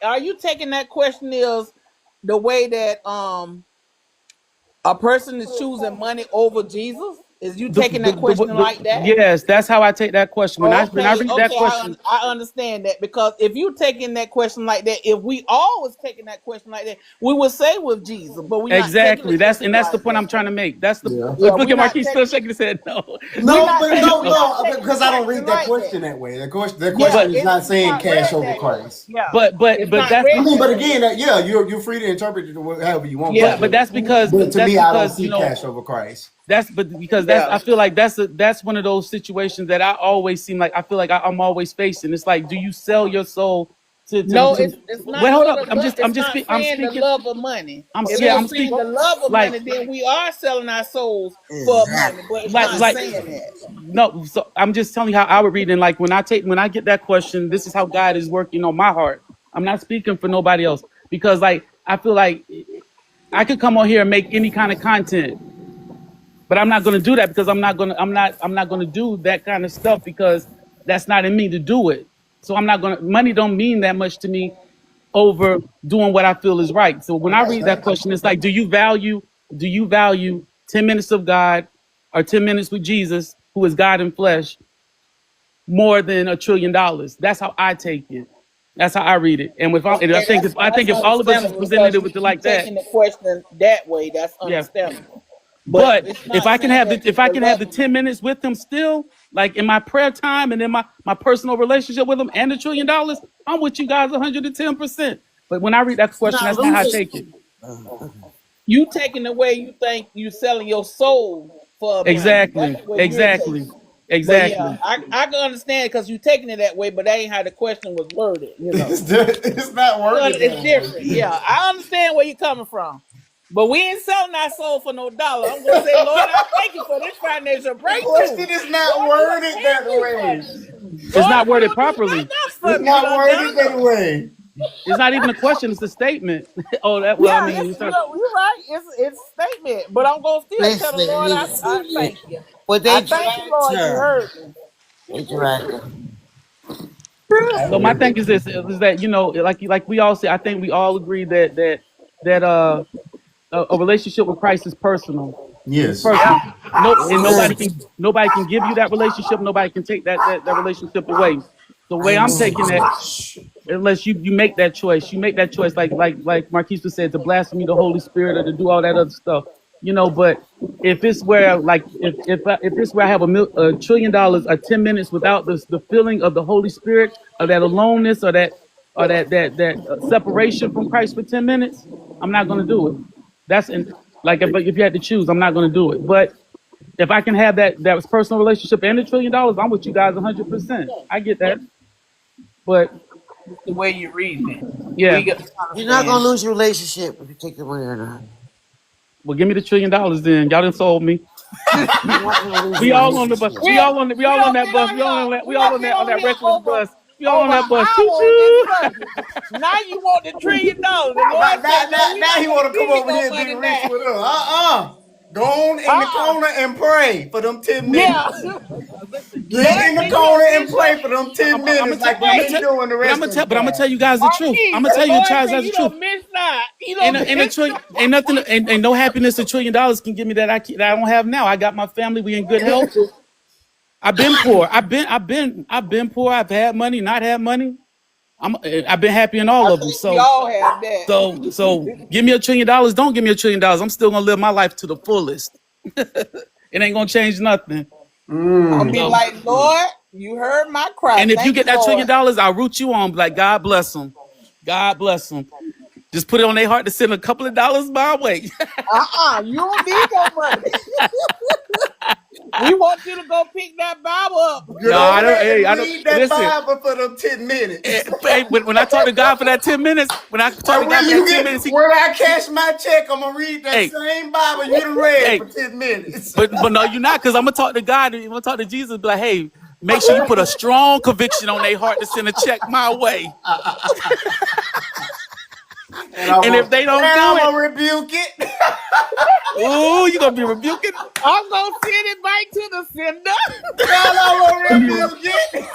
are you taking that question is the way that a person is choosing money over Jesus? Is you taking that question like that? Yes, that's how I take that question. When I Okay, read that okay, question, I understand that because if you taking that question like that, if we all was taking that question like that, we would say with Jesus, but we're not taking the exactly. That's question and that's the like point that. I'm trying to make. That's the Yeah. Yeah, look we're at not Marquis taking still shaking his head. No, we're No, not but taking no, we're not no, taking the because I don't read question that like that. question that way. The Yeah, question is but not it's saying not cash read over that way. Christ. Yeah, but it's but not that's I read mean, that but way. again, you're free to interpret it however you want. Yeah, but that's because But to that's me, I don't because see cash over Christ. because yeah. I feel like that's one of those situations that I always seem like I feel like I'm always facing. It's like, do you sell your soul No, to it's not wait, hold for up. the love. It's not I'm saying the speaking. love of money. I'm If it yeah. was I'm saying speaking the love of like money, then we are selling our souls for money. Exactly. But it's like not like saying that. no. So I'm just telling you how I would read. And like when I get that question, this is how God is working on my heart. I'm not speaking for nobody else because like I feel like I could come on here and make any kind of content, but I'm not going to do that because I'm not going to do that kind of stuff because that's not in me to do it. So I'm not going to. Money don't mean that much to me over doing what I feel is right. So when I read that question, it's like, do you value 10 minutes of God or 10 minutes with Jesus, who is God in flesh, more than $1 trillion. That's how I take it. That's how I read it. And with and Okay, I think that's if all of us is understandable presented because it with it you like that, taking the question that way. That's yeah. understandable. But But it's if not I can saying have that the the 10 minutes with him still, like in my prayer time and in my personal relationship with him and $1 trillion, I'm with you guys 110%. But when I read that question, not that's not how I losing. take it. You taking away. You think you selling your soul for a man. That's Exactly. the way you're Exactly. taking it. But yeah, Exactly. I can understand because you taking it that way. But that ain't how the question was worded. You know, It's not worded it's that different. way. Yeah, I understand where you're coming from. But we ain't selling our soul for no dollar. I'm gonna say, Lord, I thank you for this financial The breakthrough. question is not Lord, you done worded came that through for way. me. It's Lord, not you worded done did properly. right now It's for me. You not done done worded that enough. way. It's not even a question, it's a statement. Oh, that well, I Yeah, mean, it's you're right. It's a statement. But I'm gonna still tell the Lord, I thank you. But I they thank you, dragged Lord, you her. heard me. They dragged her. so my thing is this is that, like we all say, I think we all agree that a relationship with Christ is personal. It's Yes. personal. No, and Amen. nobody can give you that relationship. Nobody can take that relationship away. The way I'm taking Amen. that, unless you make that choice, like Marquise said, to blaspheme the Holy Spirit or to do all that other stuff, But if it's where like if it's where I have $1 trillion or 10 minutes without the feeling of the Holy Spirit or that aloneness or that separation from Christ for 10 minutes, I'm not gonna do it. That's like if you had to choose, I'm not gonna do it. But if I can have that personal relationship and $1 trillion, I'm with you guys 100%. I get that, but It's the way you're reading it. We yeah. got to You're not understand. gonna lose your relationship if you take the money or not. Well, give me the $1 trillion then. Y'all done sold me. You're not gonna lose We your all on the bus. relationship. We all on Don't that get bus. on We all on here. that. We We all don't on get that on here reckless bus. We all on over an that bus. Choo hour on this choo. subject. Now you want the $1 trillion. The Lord said, "No, we're Now not he gonna want to give come you over no here and be money rich now." with us. Go on in the Uh-uh. corner and pray for them 10 Yeah. minutes. Listen, Get Lord, in the give you a corner and vision. pray for them 10 I'm minutes gonna tell. like I'm we've gonna been tell. doing the rest of the But I'm gonna tell time. you guys the truth. I'm Marquise, gonna the tell you Lord guys said the you truth. don't miss not. You don't Ain't a miss trillion. Ain't nothing. Ain't no happiness $1 trillion can give me that I don't have now. I got my family. We in good health. I've been poor. I've been poor. I've had money, not had money. I've been happy in I all of them. think we all have that. So give me $1 trillion. Don't give me $1 trillion. I'm still gonna live my life to the fullest. It ain't gonna change nothing. I'll be So, like, Lord, you heard my cry. and if you Thank get you, that $1 Lord. trillion, I'll root you on. Like God bless them. God bless them. Just put it on their heart to send a couple of dollars my way. You don't need no money. We want you to go pick that Bible up. Get No, I over don't. there Hey, and I don't. read that Listen. Bible for them 10 minutes. Hey, when I talk to God for that 10 minutes, when I talk to And God when for that you 10 get minutes, when I cash my check, I'm gonna read that hey, same Bible you done read hey, for 10 minutes. but no, you're not, because I'm gonna talk to God. I'm gonna talk to Jesus. Be like, hey, make sure you put a strong conviction on their heart to send a check my way. And if they don't do I'm it, gonna rebuke it. ooh, you gonna be rebuking. I'm going to send it back to the sender. I'm gonna rebuke it.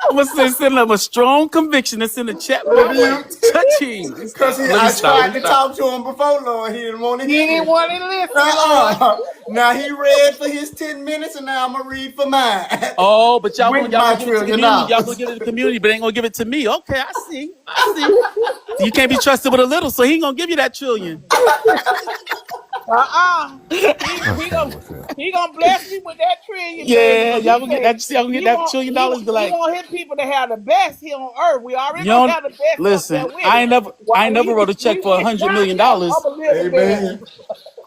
I'm gonna send them a strong conviction to send a check my way. Rebuked. Cha-ching. Cause Let me I stop. Let tried me to stop. talk to him before, Lord. He didn't want to He hear didn't me. want to listen, Lord. Now he read for his 10 minutes and now I'm gonna read for mine. Oh, but With y'all my gonna give it to the $1 community. Y'all trillion. gonna give it to the community, but ain't gonna give it to me. Okay, I see. I see. You can't be trusted with a little, so he ain't gonna give you that $1 trillion. Uh-uh. He Okay, gonna what's up? he gonna bless me with that $1 trillion, baby. Yeah, But he y'all gonna get said that. Y'all gonna get that $1 trillion. Be he like, want his people to have the best here on earth. We already you gonna don't have the best up there listen. with him. I While ain't never wrote a check we for went $100 down million. here, I'm a little bit. Amen.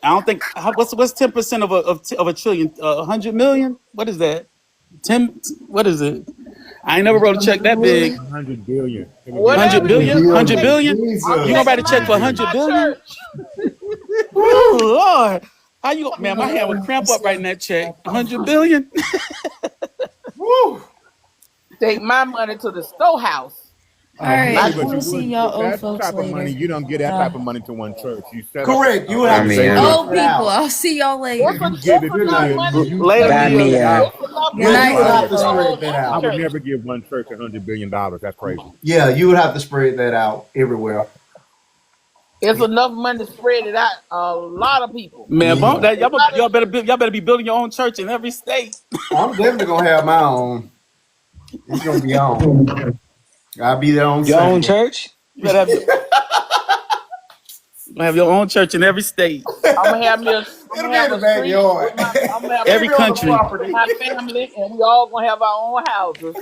I don't think. What's 10% of a trillion? 100 million? What is that? 10? What is it? I ain't never wrote a check that big. 100 billion. Let me give you Hundred Whatever it 100 is, billion? billion. 100 Billion. billion? I'm You gonna Jesus. write a taking check mine for $100 to billion. 100 my billion? church. Oh Lord. How you man, my hand would cramp up writing that check. 100 billion? Woo. Take my money to the storehouse. All right, I, But you we'll see would y'all old that folks type of money. later. You don't get that Uh, type of money to one church. You set up Correct. You would a have to Bye, bigger. separate old that people, out. I'll see y'all later. You give it's it. Good enough night. money. Later, Bye, Mia. Mia. It's enough Good Yeah, money you night, would for have me old to to go folks. spread on that any I out. would church. never give one church $100 billion. That's crazy. Yeah, you would have to spread that out everywhere. It's enough money to spread it out. A lot of people. Man, Yeah. A lot of y'all better be building your own church in every state. I'm definitely gonna have my own. It's gonna be on. I'll be there on Your own Sunday. church? You better have your own church in every state, I'm gonna have me a. I'm It'll gonna be have in the a street backyard. with my. I'm gonna have a It'll every be on street the with country. property. my family, and we all gonna have our own houses.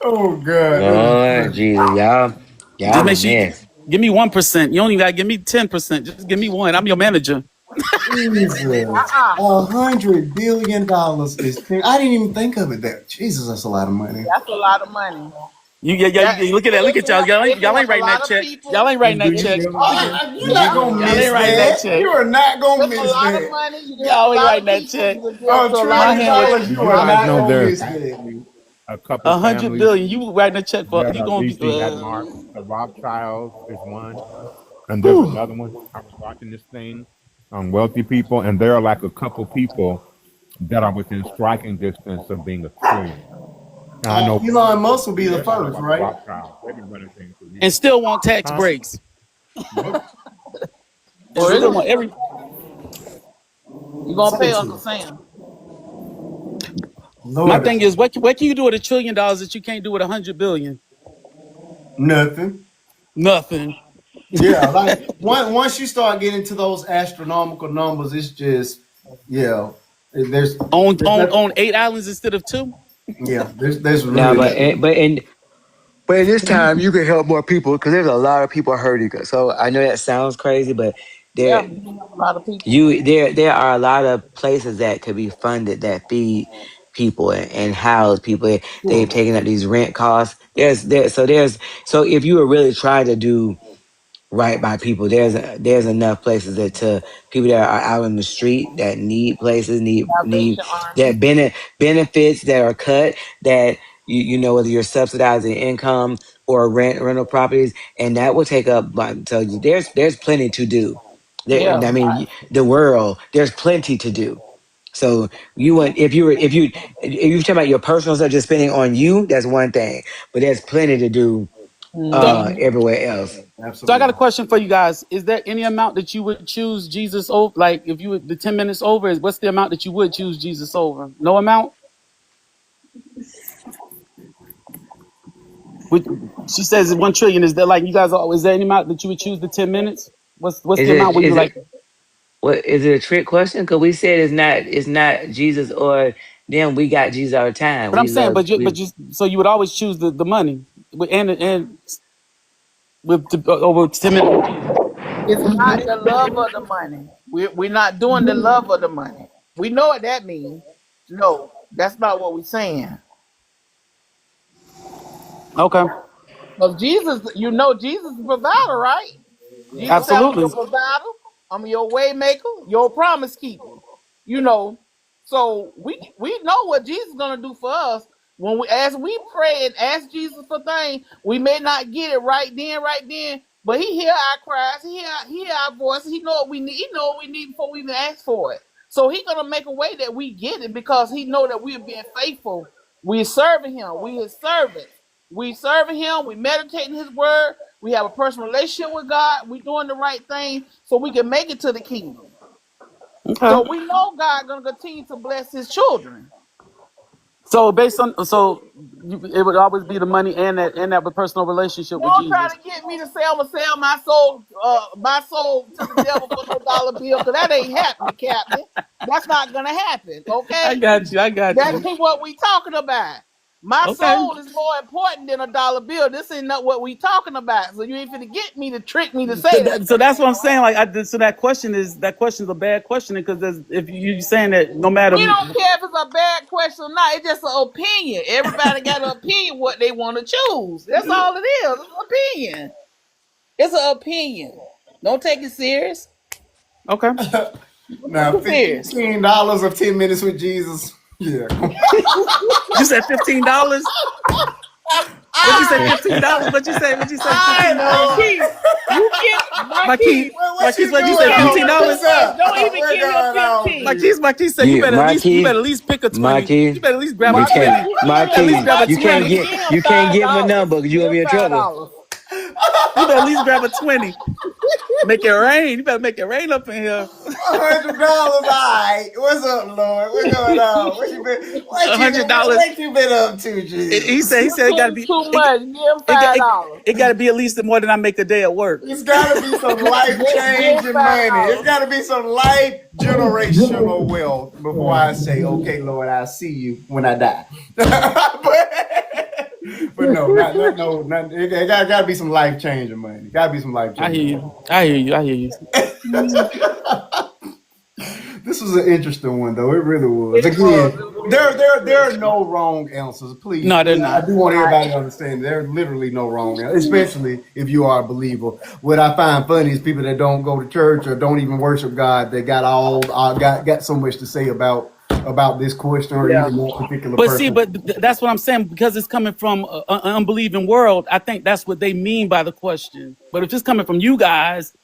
Oh God, that is Lord funny. Jesus, Just y'all a make sure you mess. give me 1%. You only gotta give me 10%. Just give me one. I'm your manager. Jesus, $100 billion is. I didn't even think of it that. Jesus, that's a lot of money. That's a lot of money. You look at that. Look It at can y'all. help. It can Y'all help ain't a writing that lot of check. Y'all people. ain't writing And do that you check. live Oh, there? you're Do you not live gonna in Y'all miss ain't writing Arkansas? that that. You check. are not gonna It's a miss lot of that. money. You can help a Y'all ain't lot writing of that people. check. You can give A to a My lot of trillion hand dollars, charities. you Do are you guys not know gonna there's miss that. actually a couple 100 families billion. You writing a check for? that You are gonna be? leasing that mark? The Rothschilds is one, and there's Whew. another one. I was watching this thing on wealthy people, and there are like a couple people that are within striking distance of being a trillionaire. And I know one Elon of them, Musk will be the they're talking first, about the right? Rothschilds. They've been running things for And years. still want tax Huh? breaks. Nope. And For still real? want every. You gonna Say pay it to Uncle me. Sam? My Lord, thing is, what can you do with $1 trillion that you can't do with 100 billion? nothing. Nothing. Yeah, like once you start getting to those astronomical numbers, it's just yeah. There's nothing. Own 8 islands instead of two. Yeah, there's Now, really nothing. but in this time you can help more people because there's a lot of people hurting. So I know that sounds crazy, but Yeah, there you can help a lot of people. there are a lot of places that could be funded that feed people and house people. They've Sure. taken up these rent costs. So if you were really trying to do right by people. There's enough places that to people that are out in the street that need places, need Salvation Army. that benefits that are cut, that you know, whether you're subsidizing income or rental properties, and that will take up. So there's plenty to do. There, Yeah. I mean, the world there's plenty to do. So you want if you talking about your personal stuff, just spending on you, that's one thing. But there's plenty to do So, Hmm. everywhere else. so I got a Absolutely. question for you guys. Is there any amount that you would choose Jesus over? Like, if you would, the 10 minutes over is what's the amount that you would choose Jesus over? No amount. Would, she says 1 trillion. Is there like you guys? Is there any amount that you would choose the 10 minutes? What's Is the amount it where you is like? it what is it a trick question? Because we said it's not Jesus or them. We got Jesus all the time. But I'm We saying, love but we. you so you would always choose the money and with over 10 minutes. It's not the love of the money. We're not doing the love of the money. We know what that means. No, that's not what we're saying. Okay, Because Jesus, you know, Jesus is the provider, right? Jesus said, I'm absolutely. your provider, I'm your way maker, your promise keeper. You know, so we know what Jesus is gonna do for us. When we as we pray and ask Jesus for things, we may not get it right then, but he hear our cries, he hear our voices, he know what we need, he know what we need before we even ask for it. So he gonna make a way that we get it because he know that we're being faithful. We're serving him, we his servants. We serving him, we meditating his word, we have a personal relationship with God. We doing the right thing so we can make it to the kingdom. Okay. So we know God gonna continue to bless His children. So based on it would always be the money and that personal relationship with Don't try Jesus. to get me to say I'm gonna sell my soul to the devil for no dollar bill, because that ain't happening, Captain. That's not gonna happen. I Okay, got you. I got that you. ain't what we talking about. My Okay. soul is more important than a dollar bill. This ain't not what we talking about. So you ain't finna get me to trick me to say that. So that's what I'm saying. Like, so that question is a bad question because if you're saying that no matter. We don't care if it's a bad question or not. It's just an opinion. Everybody got an opinion what they want to choose. That's all it is. It's an opinion. It's an opinion. Don't take it serious. Okay. Don't take Now, it serious. $15 of 10 minutes with Jesus. Yeah, come on. You said $15. What'd you say? $15. What'd you say? What'd you say? I $15. know. Marquise, you give Marquise, Marquise. What Marquise, you what'd you You say? doing gave on? him too What's $15. much. up? Don't even What's give him going on, 15. Jesus? Marquise said You you better Marquis, at least pick a 20. You Marquis, better at least grab a you Marquise, can't 20. give him At least Marquis, grab a Marquise, you can't 20. get give him you can't give him a $5. number because you Give gonna him be in trouble. $5. You better at least grab a 20. Make it rain. You better make it rain up in here. $100. All right. What's up, Lord? What's going on? What you been? $100. What you been up to, He Jesus? said. He said it got to Paying be. too much. Give him It got. $5. It got to be at least more than I make a day at work. It's got to be some life Give changing money. It's $5. got to be some life generational wealth before I say, "Okay, Lord, I'll see you when I die." but no, not. It got to be some life changing money. Got to be some life I hear changing. you. I hear you. I hear you. This was an interesting one, though. It really was. It was. Again, It really was. there are no wrong answers. Please, No, they're please, I not. do want everybody to understand there are literally no wrong answers, especially if you are a believer. What I find funny is people that don't go to church or don't even worship God. They got got so much to say about this question or Yeah. even that particular But see, person. but that's what I'm saying, because it's coming from an unbelieving world. I think that's what they mean by the question. But if it's coming from you guys,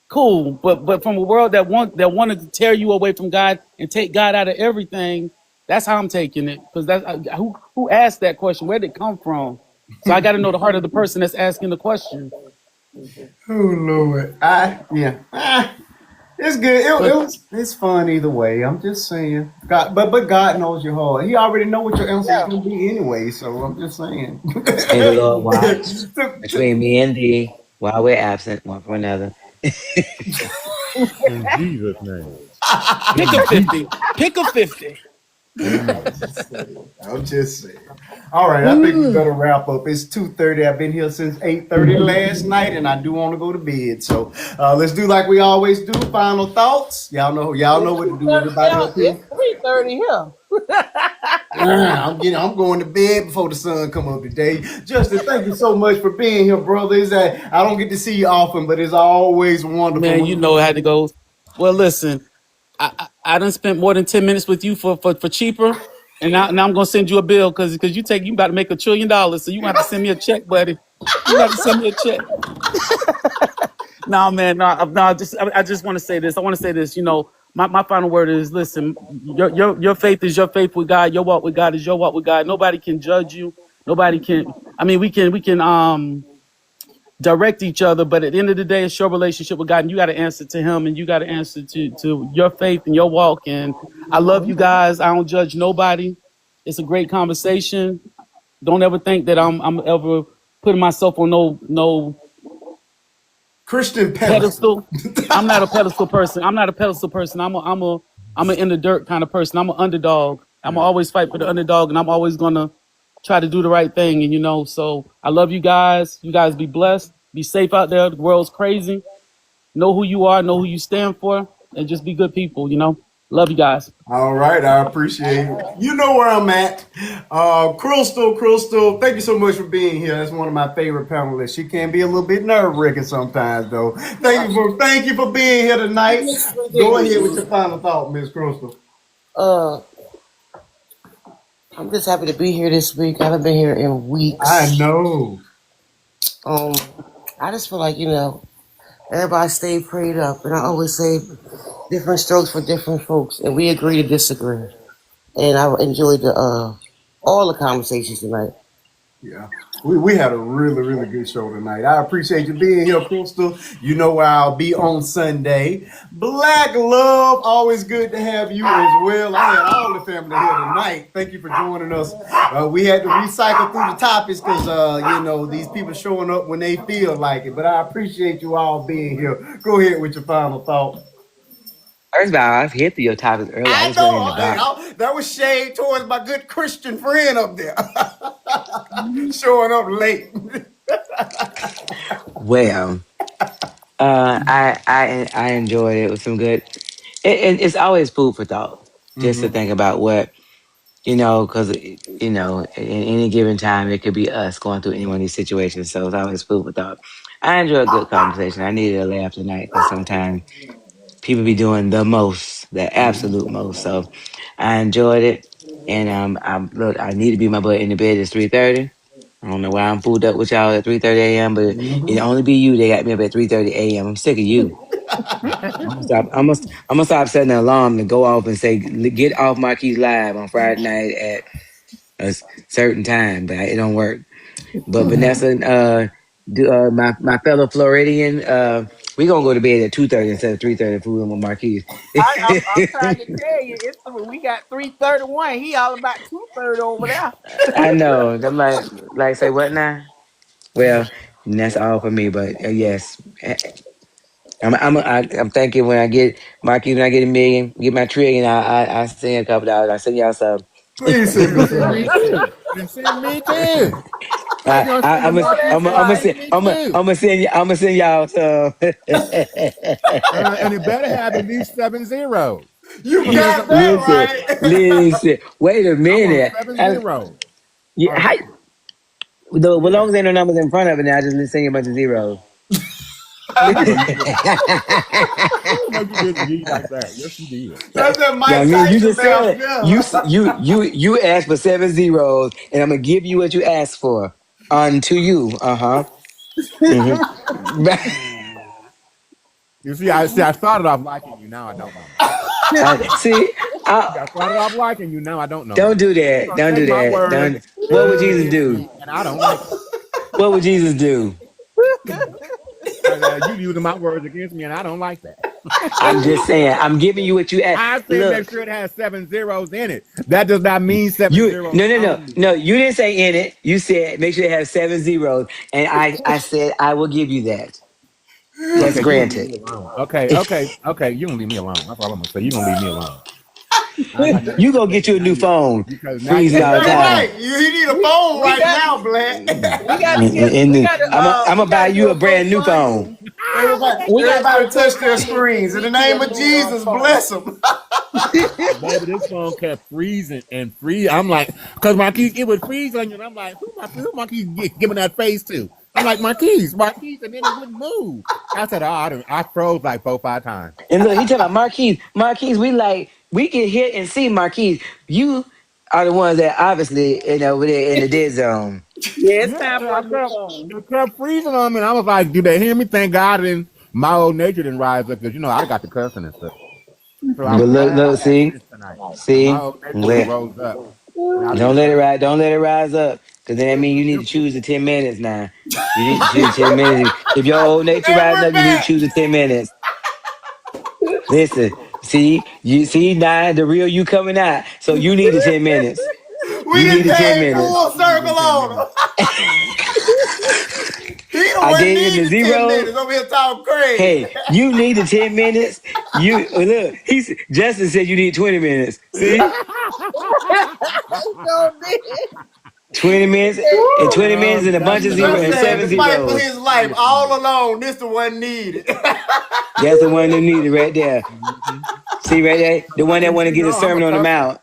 cool. But from a world that wanted to tear you away from God and take God out of everything, that's how I'm taking it. Because that's who asked that question. Where did it come from? So I got to know the heart of the person that's asking the question. Oh Lord, it's good. It's fun either way. I'm just saying. God, but God knows your heart. He already know what your answer is Yeah. gonna be anyway. So I'm just saying. May the Lord watch between me and thee while we're absent one from another. In Jesus' name. Pick a In Jesus. 50. Pick a 50. Amen. I'm just saying. All right, I think we better wrap up. It's 2:30. I've been here since 8:30 last night, and I do want to go to bed. So let's do like we always do. Final thoughts. Y'all know It's what to do. 2:30 Everybody now. up It's here. 3:30 here. I'm going to bed before the sun come up today. Justin, thank you so much for being here, brother. Is that I don't get to see you often, but it's always wonderful. Man, you know how it goes. Well, listen, I done spent more than 10 minutes with you for cheaper. And now I'm gonna send you a bill because you about to make $1 trillion. So you have to send me a check, buddy. You got to send me a check. No, man, no. I just want to say this. I want to say this. My final word is: listen, your faith is your faith with God. Your walk with God is your walk with God. Nobody can judge you. Nobody can. I mean, we can direct each other, but at the end of the day, it's your relationship with God, and you got to answer to Him, and you got to answer to your faith and your walk. And I love you guys. I don't judge nobody. It's a great conversation. Don't ever think that I'm ever putting myself on no Christian pedestal. pedestal. I'm not a pedestal person. I'm not a pedestal person. I'm an in the dirt kind of person. I'm an underdog. I'm gonna always fight for the underdog, and I'm always gonna try to do the right thing. And so I love you guys. You guys be blessed. Be safe out there. The world's crazy. Know who you are. Know who you stand for, and just be good people. Love you guys. All right, I appreciate it. You know where I'm at. Crystal, thank you so much for being here. That's one of my favorite panelists. She can be a little bit nerve-wracking sometimes, though. Thank you for being here tonight. Go ahead with your final thought, Miss Crystal. Uh, I'm just happy to be here this week. I haven't been here in I weeks. know. I just feel like everybody stay prayed up, and I always say different strokes for different folks, and we agree to disagree. And I enjoyed all the conversations tonight. Yeah. We had a really, really good show tonight. I appreciate you being here, Crystal. You know where I'll be on Sunday. Black Love, always good to have you as well. I had all the family here tonight. Thank you for joining us. We had to recycle through the topics because, these people showing up when they feel like it. But I appreciate you all being here. Go ahead with your final thought. First of all, I've hit through your topics earlier. I I just went in the know. box. That was shade towards my good Christian friend up there. Showing up late. Well, I enjoyed it. It was some good. It's always food for thought, just to think about what because at any given time it could be us going through any one of these situations. So it's always food for thought. I enjoy a good conversation. I needed a laugh tonight because sometimes people be doing the most, the absolute most. So I enjoyed it, and I need to be my butt in the bed. It's 3:30. I don't know why I'm fooled up with y'all at 3:30 a.m., but it only be you. They got me up at 3:30 a.m. I'm sick of you. I'm gonna stop setting an alarm to go off and say get off Marquis Live on Friday night at a certain time, but it don't work. But Vanessa, My fellow Floridian, we gonna go to bed at 2:30 instead of 3:30 fooling with Marquise. I'm trying to tell you, we got 3:31. He all about 2:30 over there. I know. I'm like say what now? Well, that's all for me. But yes, I'm thinking when I get Marquise, when I get a million, get my trillion, I send a couple dollars. I send y'all some. Please send me And send some. me too. And send me too. How you gonna send to I'm You gonna know Marquise that's I'm and gonna not right. send send me too? y'all some. And it better have at least 7 zeros. You Because got that Listen, right. listen. Wait a I want minute. 7 zeros. Yeah, Or as yeah. long as ain't no numbers in front of it, now I just sing a bunch of zeros. Oh, you know you did. You know you didn't read like that. Yes, you did. That's that Yeah, I Mike mean, you Tyson just math. said Yeah. you asked for 7 zeros, and I'm gonna give you what you asked for unto you. Mm-hmm. You see, I started off liking you. Now I don't no more. See, See, I started off liking you. Now I don't no don't more. do You're that. gonna Don't do take my that. word Don't. and What would use it Jesus against do? me, and I don't like it. What would Jesus do? You using my words against me, and I don't like that. I'm just saying. I'm giving you what you asked. I said make Look, sure it has 7 zeros in it. That does not mean 7 you zeros only. no. You didn't say in it. You said make sure it has 7 zeros, and I said I will give you that. That's Okay, you gonna leave granted. me alone. Okay. You gonna leave me alone. That's all I'm gonna say. You gonna leave me alone. I ain't got nothing You else to go say get you a new phone. because now you Freezing done all the That's started time. off. right. You need a We phone we right got now, Black. I'm gonna we buy gotta do you a a brand new phone. GoFundMe. We gotta do a Everybody touch their GoFundMe and screens. In the get you name a of new Jesus, phone. bless them. Baby, this phone kept freezing and freeze. I'm like, because Marquise, it would freeze on you, and I'm like, who Marquise giving that face to? I'm like, Marquise, and then it wouldn't move. I said, I froze like 4 or 5 times. And look, he talking about Marquise. Marquise, we can hear and see Marquise. You are the ones that obviously over there in the dead zone. Yeah, it's Yeah, time for I a new kept, phone. it kept freezing on me, and I was like, do they hear me? Thank God, and my old nature didn't rise up because I got the cussing and stuff. So But I look, had sense tonight. My see, old nature would have let rose up, and I'd have been don't let it cussing. rise, don't let it rise up, because then that means you need to choose the 10 minutes now. You need to choose 10 minutes. If your old nature And rising we're up, you need to back. choose the 10 minutes. Listen, you see now the real you coming out. So you need the 10 minutes. We You need done the ten came minutes. full You need circle them 10 on minutes. him. He the I one gave him the need the 10 zero. minutes. Over here talking crazy. Hey, you need the 10 minutes. You look. Justin said you need 20 minutes. See, So big. 20 minutes and 20 minutes No, and a bunch of Justin, zero no, Just and had Justin seven to need fight to for zeros. his he life need 10 all minutes. alone. This the one needed. That's the one that needed right there. Mm-hmm. See right there, the one that Marquise, want to you get know a I'm a sermon on the cusser. mount.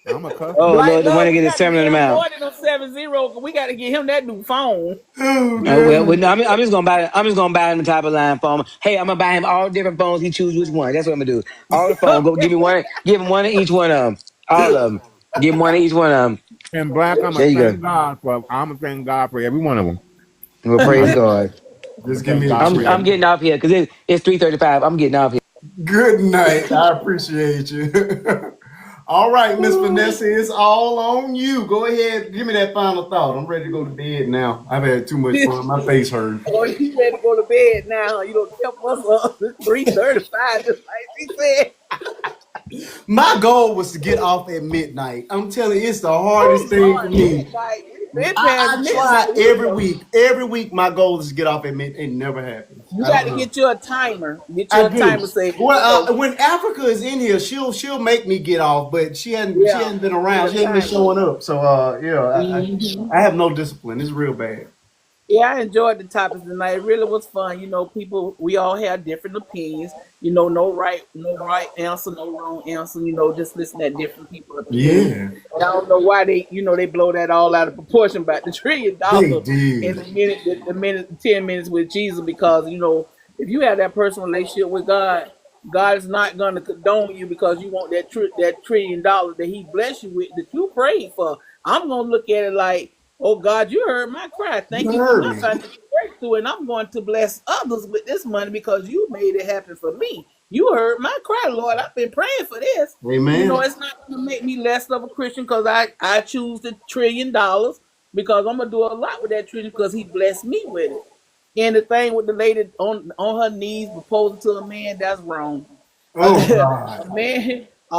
I'm a cusser. Oh Black Lord, the one love, to we get a got to sermon on get the him mount. more than them 7 0. We got to get him that new phone. Oh, Oh well, God. no, I'm just gonna buy. I'm just gonna buy him the top of the line phone. Hey, I'm gonna buy him all different phones. He choose which one. That's what I'm gonna do. All the phones. Go give me one. Give him one of each one of them. All of them. Give him one of each one of them. And Black, There you go. I'm gonna thank God for every one of them. Well, I'm praise gonna God. Just give thank me a God for I'm every trillion. one getting of off here because it's 3:35. I'm getting off here. Good night. I appreciate you. All right, Miss them. Vanessa, it's all on you. Go ahead. Give me that final thought. I'm ready to go to bed now. I've had too much fun. My face hurts. Oh, you ready to go to bed now? You don't kept us up to 3:35, just like she said. My goal was to get off at midnight. I'm telling you, it's the hardest thing for Lord, me. midnight. It's been past I try midnight. every week. Every week, my goal is to get off at midnight. It never happens. You I got don't to know. get you a timer. Get you I a do. timer saying, Well, when Africa is in here, she'll make me get off, but she yeah, hadn't been get around. a She hadn't been timer. showing up. So yeah, Hmm. I have no discipline. It's real bad. Yeah, I enjoyed the topics tonight. It really was fun. People, we all have different opinions. No right answer, no wrong answer. Just listen at different people's opinions. Yeah, And I don't know why they blow that all out of proportion about the $1 trillion they in did. the 10 minutes with Jesus, because if you have that personal relationship with God, God is not going to condone you because you want that $1 trillion that He blessed you with, that you prayed for. I'm gonna look at it like, oh God, you heard my cry. You Thank you for heard my me. financial breakthrough, and I'm going to bless others with this money because you made it happen for me. You heard my cry, Lord. I've been praying for this. Amen. It's not going to make me less of a Christian because I choose the $1 trillion. because I'm gonna do a lot with that trillion because he blessed me with it. And the thing with the lady on her knees proposing to a man, that's wrong. Oh A God.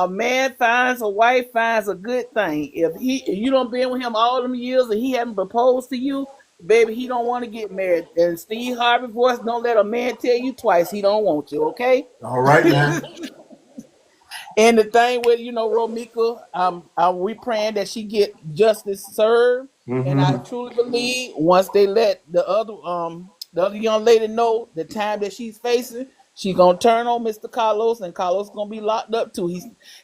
man finds a wife finds a good thing. If you don't been with him all them years and he haven't proposed to you, baby, he don't want to get married. And Steve Harvey voice, don't let a man tell you twice he don't want you, okay? All right now. And the thing with Romika, we praying that she get justice served, and I Mm-hmm. truly believe once they let the other young lady know the time that she's facing, she's gonna turn on Mr. Carlos, and Carlos gonna be locked up too.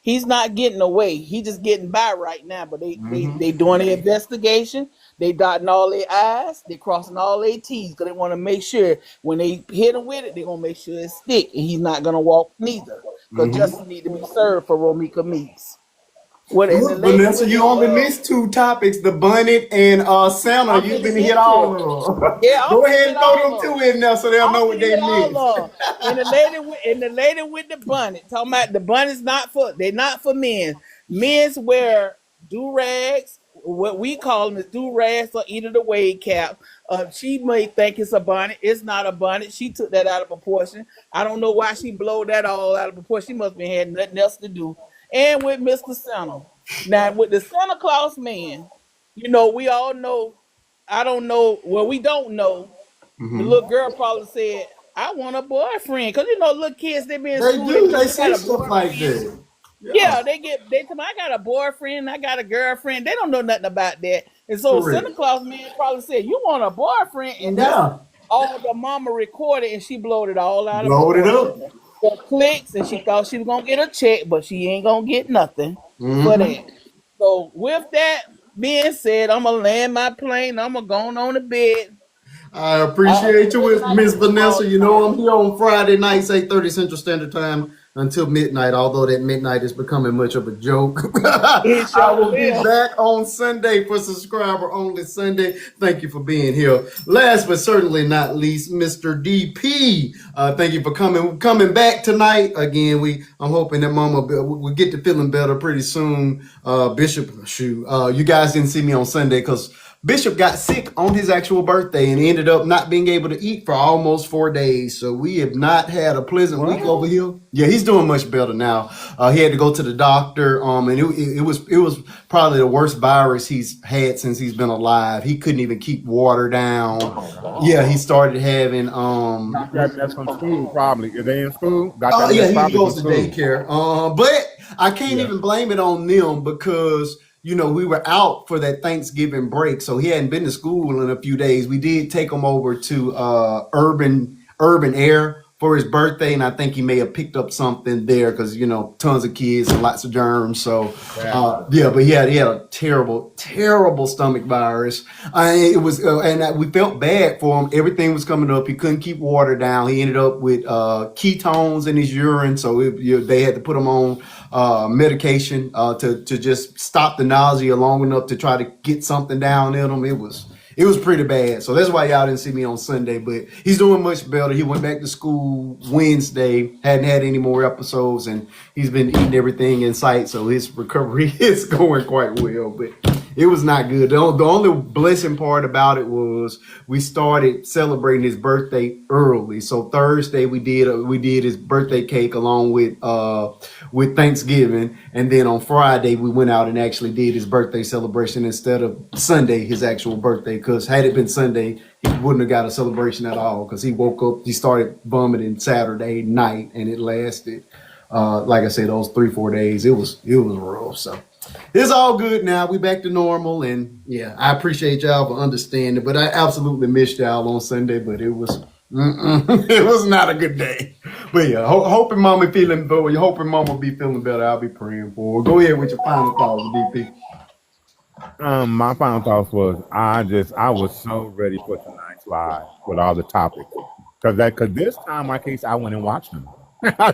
He's not getting away. He just getting by right now. But they doing the investigation. They dotting all their I's, they crossing all their T's because they want to make sure when they hit him with it, they gonna make sure it stick, and he's not gonna walk neither because Mm-hmm. justice need to be served for Romika Meeks. What and the Look, lady Vanessa, with you the only missed two topics: the Bonnet and Santa. I'm You finna didn't hit get to it. all of them. Yeah, I'm Go finna ahead hit and throw them all of two them. in there so they'll I'm know what finna they hit all missed. of them. And the lady with the bonnet, talking about the bonnet they're not for men. Men's wear do rags, what we call them is do rags or either the wave cap. She may think it's a bonnet. It's not a bonnet. She took that out of proportion. I don't know why she blowed that all out of proportion. She must have had nothing else to do. And with Mr. Santa. Now with the Santa Claus man, we all know. I don't know. Well, we don't know. The Mm-hmm. little girl probably said, "I want a boyfriend," because little kids they be in They school, they do. tell They me I say got a stuff like boyfriend. that. Yeah. Yeah, they tell me I got a boyfriend, I got a girlfriend. They don't know nothing about that. And so Santa Correct. Claus man probably said, "You want a boyfriend," and that's Yeah. all the mama recorded, and she blowed it all out of Load it proportion up. for clicks, and she thought she was gonna get a check, but she ain't gonna get nothing for Mm-hmm. that. So with that being said, I'm gonna land my plane. I'm gonna go on to bed. I Have a appreciate great you, night Miss with you Vanessa. all You know I'm tonight. here on Friday nights, 8:30 Central Standard Time until midnight, although that midnight is becoming much of a joke. It I sure will be will. back on Sunday for subscriber only Sunday. Thank you for being here. Last but certainly not least, Mr. DP. Thank you for coming back tonight. Again, I'm hoping that Mama will get to feeling better pretty soon. Bishop, shoot, you guys didn't see me on Sunday because Bishop got sick on his actual birthday and ended up not being able to eat for almost 4 days. So we have not had a pleasant week over here. Yeah, he's doing much better now. He had to go to the doctor, and it was probably the worst virus he's had since he's been alive. He couldn't even keep water down. Yeah, he started having Got that mess from school, probably. Are they in school? Got Oh that yeah, mess he probably from goes to school. daycare. But I can't Yeah. even blame it on them because we were out for that Thanksgiving break, so he hadn't been to school in a few days. We did take him over to Urban Air for his birthday, and I think he may have picked up something there because tons of kids and lots of germs. So Gotcha. yeah, but he had a terrible, terrible stomach virus. It was, and we felt bad for him. Everything was coming up. He couldn't keep water down. He ended up with ketones in his urine, so they had to put him on medication to just stop the nausea long enough to try to get something down in him. It was pretty bad. So that's why y'all didn't see me on Sunday. But he's doing much better. He went back to school Wednesday, hadn't had any more episodes, and he's been eating everything in sight. So his recovery is going quite well. But it was not good. The only blessing part about it was we started celebrating his birthday early. So Thursday we did his birthday cake along with Thanksgiving, and then on Friday we went out and actually did his birthday celebration instead of Sunday, his actual birthday. Because had it been Sunday, he wouldn't have got a celebration at all. Because he woke up, he started vomiting Saturday night, and it lasted, like I said, those 3-4 days. It was rough. So it's all good now. We back to normal, and yeah, I appreciate y'all for understanding. But I absolutely missed y'all on Sunday. But it was. It was not a good day. But yeah, hoping Mama feeling better. You hoping Mama be feeling better. I'll be praying for her. Go ahead with your final thoughts, DP. My final thoughts was I was so ready for tonight's live with all the topics because this time I went and watched them.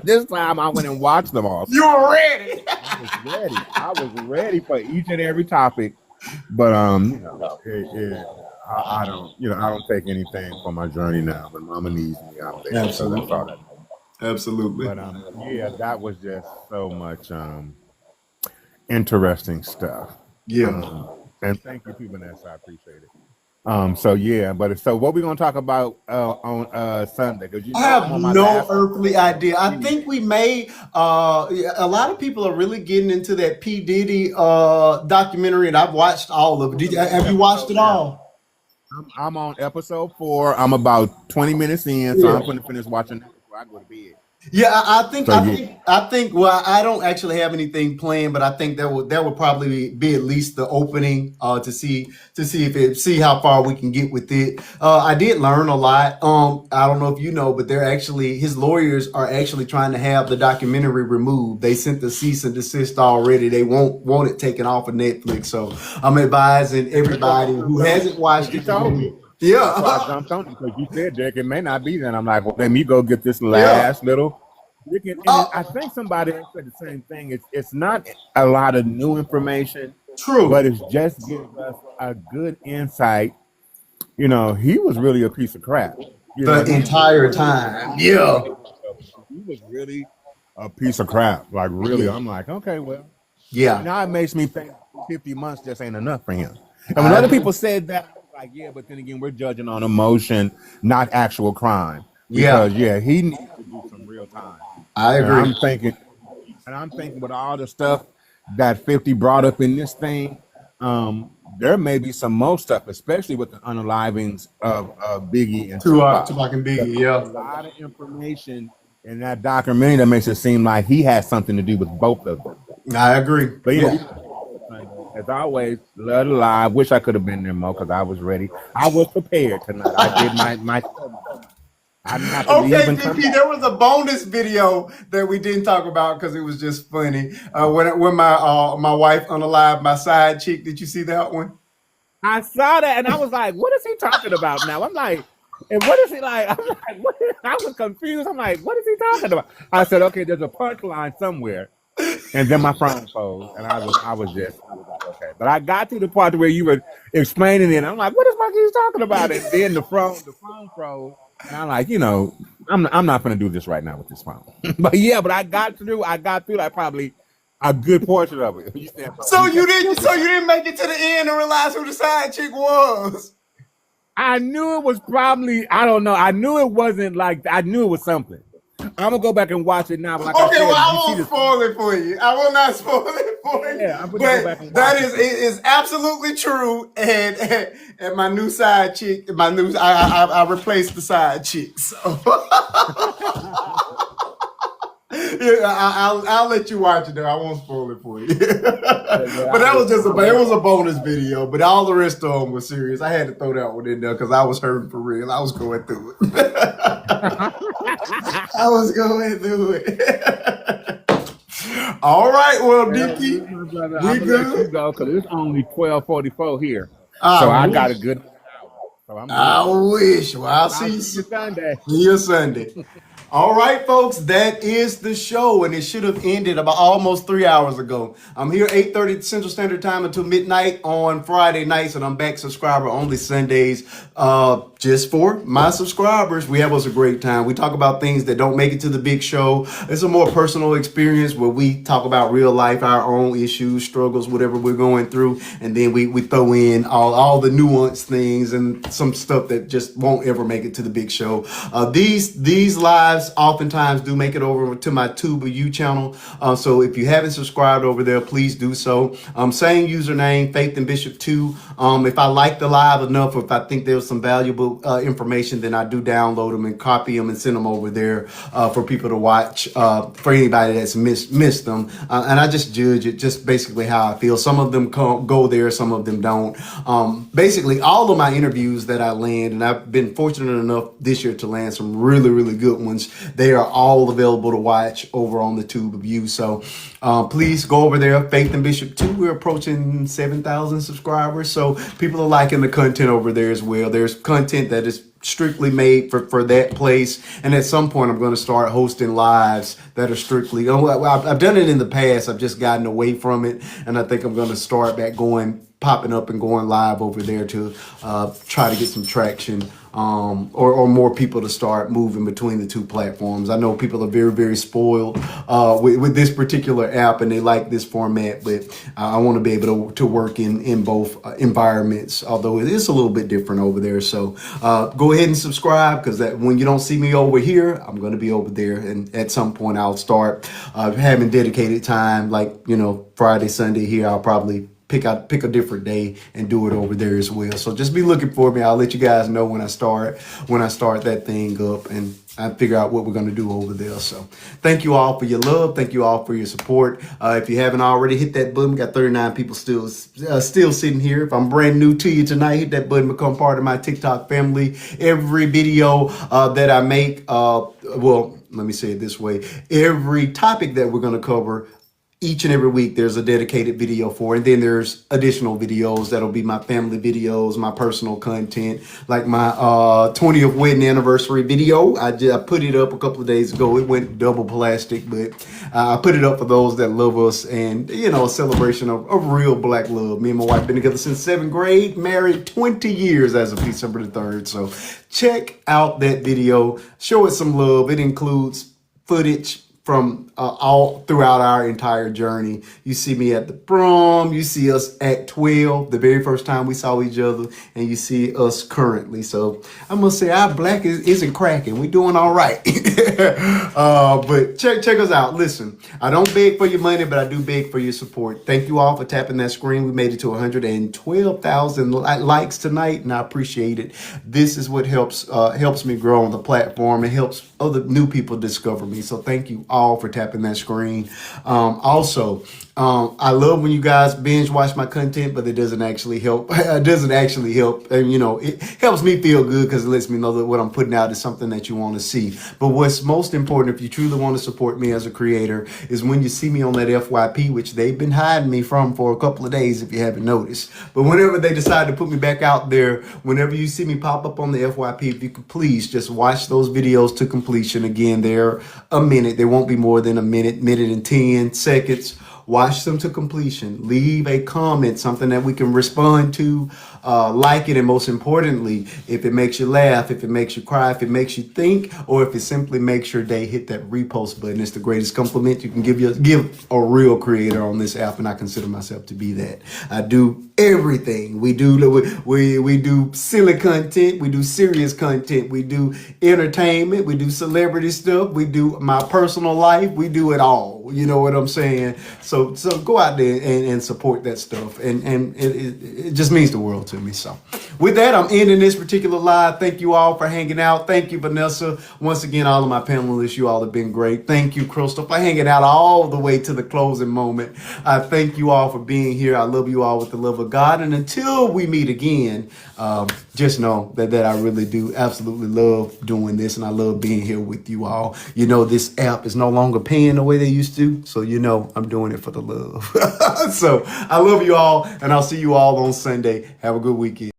This time I went and watched them all. You were ready. I was ready. I was ready for each and every topic. But I don't I don't take anything for my journey now. When Mama needs me, I'm there. So that's all Absolutely. that matters. Absolutely. But yeah, that was just so much interesting stuff. Yeah. And thank you too, Vanessa. I appreciate it. So yeah, but so what we gonna talk about on Sunday? Because I I'm have on my no last earthly episode of idea. I TV. think we may. A lot of people are really getting into that P Diddy documentary, and I've watched all of it. On the last Have you watched episode it now. all? I'm on episode 4. I'm about 20 minutes in, so Yeah. I'm gonna finish watching that before I go to bed. Yeah, I think, So I yeah. think, I think. Well, I don't actually have anything planned, but I think that would probably be at least the opening to see how far we can get with it. I did learn a lot. I don't know if you know, but they're actually his lawyers are actually trying to have the documentary removed. They sent the cease and desist already. They won't want it taken off of Netflix. So I'm advising That's why I everybody who jumped on hasn't it because watched you it to told go. me. That's why I Yeah, jumped on it because you said, Jack, it may not be then. I'm like, well, let me go get this yeah. last little. I think somebody else said the same thing. It's not a lot of new information, but True. it's just gives us a good insight. He was really a piece of crap. The He was entire really time. Yeah, he was really a piece of crap. Like really, yeah, I'm like, okay, well, yeah. now it makes me think 50 months just ain't enough for him. And when I other agree. people said that, I was like, yeah, but then again, we're judging on emotion, not actual crime. Yeah, Because yeah, he needs to do some real time. I And agree. I'm thinking with all the stuff that 50 brought up in this thing, there may be some more stuff, especially with the unalivings of Biggie and Tupac. Tupac and There's Biggie. a Yeah, lot of information in that documentary that makes it seem like he had something to do with both of them. I agree. But Yeah. as always, love the live. Wish I could have been there more because I was ready. I was prepared tonight. I did my study. I didn't have to leave Okay, and come DP. back. There was a bonus video that we didn't talk about because it was just funny. When my wife unalived my side chick. Did you see that one? I saw that and I was like, what is he talking about now? I'm like, and what is he like? I'm like, I was confused. I'm like, what is he talking about? I said, okay, there's a punchline somewhere. And then my phone froze, and I was like, okay. But I got to the part where you were explaining it. And I'm like, what is Marquise talking about? And then the phone froze, and I'm like, I'm not going to do this right now with this phone. But yeah, but I got through like probably a good portion of it. You said, So you didn't make it to the end and realize who the side chick was. I knew it was probably, I don't know. I knew it wasn't like, I knew it was something. I'm gonna go back and watch it now. But like I Okay, said, well, I you see won't this. spoil it for you. I will not spoil it for you. Yeah, I'm gonna go back But and that watch is it. it is absolutely true. And my new side chick, I replaced the side chick. So yeah, I'll let you watch it though. I won't spoil it for you. Yeah, But that was just it was a bonus video. But all the rest of them were serious. I had to throw that one in there because I was hurting for real. I was going through it. I was going through it. All right, well, DP, my brother, we I'm gonna let you good. go because it's only 12:44 here, so I I got a wish. good hour. So I'm I good. wish. Well, I'll I'll see you. see you Sunday. See you Sunday. All right, folks, that is the show, and it should have ended about almost 3 hours ago. I'm here 8:30 Central Standard Time until midnight on Friday nights, and I'm back subscriber only Sundays, just for my subscribers. We have us a great time. We talk about things that don't make it to the big show. It's a more personal experience where we talk about real life, our own issues, struggles, whatever we're going through, and then we throw in all the nuanced things and some stuff that just won't ever make it to the big show. These lives oftentimes do make it over to my Tuba U channel. So if you haven't subscribed over there, please do so. Same username, Faith and Bishop 2. If I like the live enough, or if I think there's some valuable information, then I do download them and copy them and send them over there for people to watch, for anybody that's missed them. And I just judge it just basically how I feel. Some of them go there, some of them don't. Basically, all of my interviews that I land, and I've been fortunate enough this year to land some really, really good ones. They are all available to watch over on the Tube of You. So please go over there, Faith and Bishop 2. We're approaching 7,000 subscribers. So people are liking the content over there as well. There's content that is strictly made for that place. And at some point, I'm going to start hosting lives that are strictly, I've done it in the past. I've just gotten away from it. And I think I'm going to start back popping up and going live over there to try to get some traction or more people to start moving between the two platforms. I know people are very, very spoiled with this particular app, and they like this format, but I want to be able to work in both environments, although it is a little bit different over there. So go ahead and subscribe, because that when you don't see me over here, I'm going to be over there, and at some point I'll start having dedicated time, like, you know, Friday, Sunday here. I'll probably pick a different day and do it over there as well. So just be looking for me. I'll let you guys know when I start that thing up, and I figure out what we're going to do over there. So thank you all for your love. Thank you all for your support. If you haven't already, hit that button. We got 39 people still sitting here. If I'm brand new to you tonight, hit that button, become part of my TikTok family. Every video that I make, well, let me say it this way. Every topic that we're going to cover, each and every week, there's a dedicated video for it. And then there's additional videos that'll be my family videos, my personal content, like my 20th wedding anniversary video. I put it up a couple of days ago. It went double plastic, but I put it up for those that love us, and, you know, a celebration of real black love. Me and my wife been together since 7th grade, married 20 years as of December the 3rd. So check out that video. Show it some love. It includes footage from all throughout our entire journey. You see me at the prom, you see us at 12, the very first time we saw each other, and you see us currently. So I must say, our black isn't cracking. We doing all right. But check us out. Listen, I don't beg for your money, but I do beg for your support. Thank you all for tapping that screen. We made it to 112,000 likes tonight, and I appreciate it. This is what helps me grow on the platform. It helps other new people discover me. So thank you all for tapping that screen. Also, I love when you guys binge watch my content, but it doesn't actually help. It doesn't actually help. And, you know, it helps me feel good because it lets me know that what I'm putting out is something that you want to see. But what's most important, if you truly want to support me as a creator, is when you see me on that FYP, which they've been hiding me from for a couple of days, if you haven't noticed. But whenever they decide to put me back out there, whenever you see me pop up on the FYP, if you could please just watch those videos to completion. Again, they're a minute. They won't be more than a minute and 10 seconds. Watch them to completion. Leave a comment, something that we can respond to, like it, and most importantly, if it makes you laugh, if it makes you cry, if it makes you think, or if it simply makes your day, hit that repost button. It's the greatest compliment you can give a real creator on this app, and I consider myself to be that. I do everything. We do silly content, we do serious content, we do entertainment, we do celebrity stuff, we do my personal life, we do it all. You know what I'm saying? So go out there and support that stuff, and it just means the world to me. So with that, I'm ending this particular live. Thank you all for hanging out. Thank you, Vanessa. Once again, all of my panelists, you all have been great. Thank you, Crystal, for hanging out all the way to the closing moment. I thank you all for being here. I love you all with the love of God. And until we meet again, just know that I really do absolutely love doing this, and I love being here with you all. You know, this app is no longer paying the way they used to, so you know I'm doing it for the love. So I love you all, and I'll see you all on Sunday. Have a good weekend.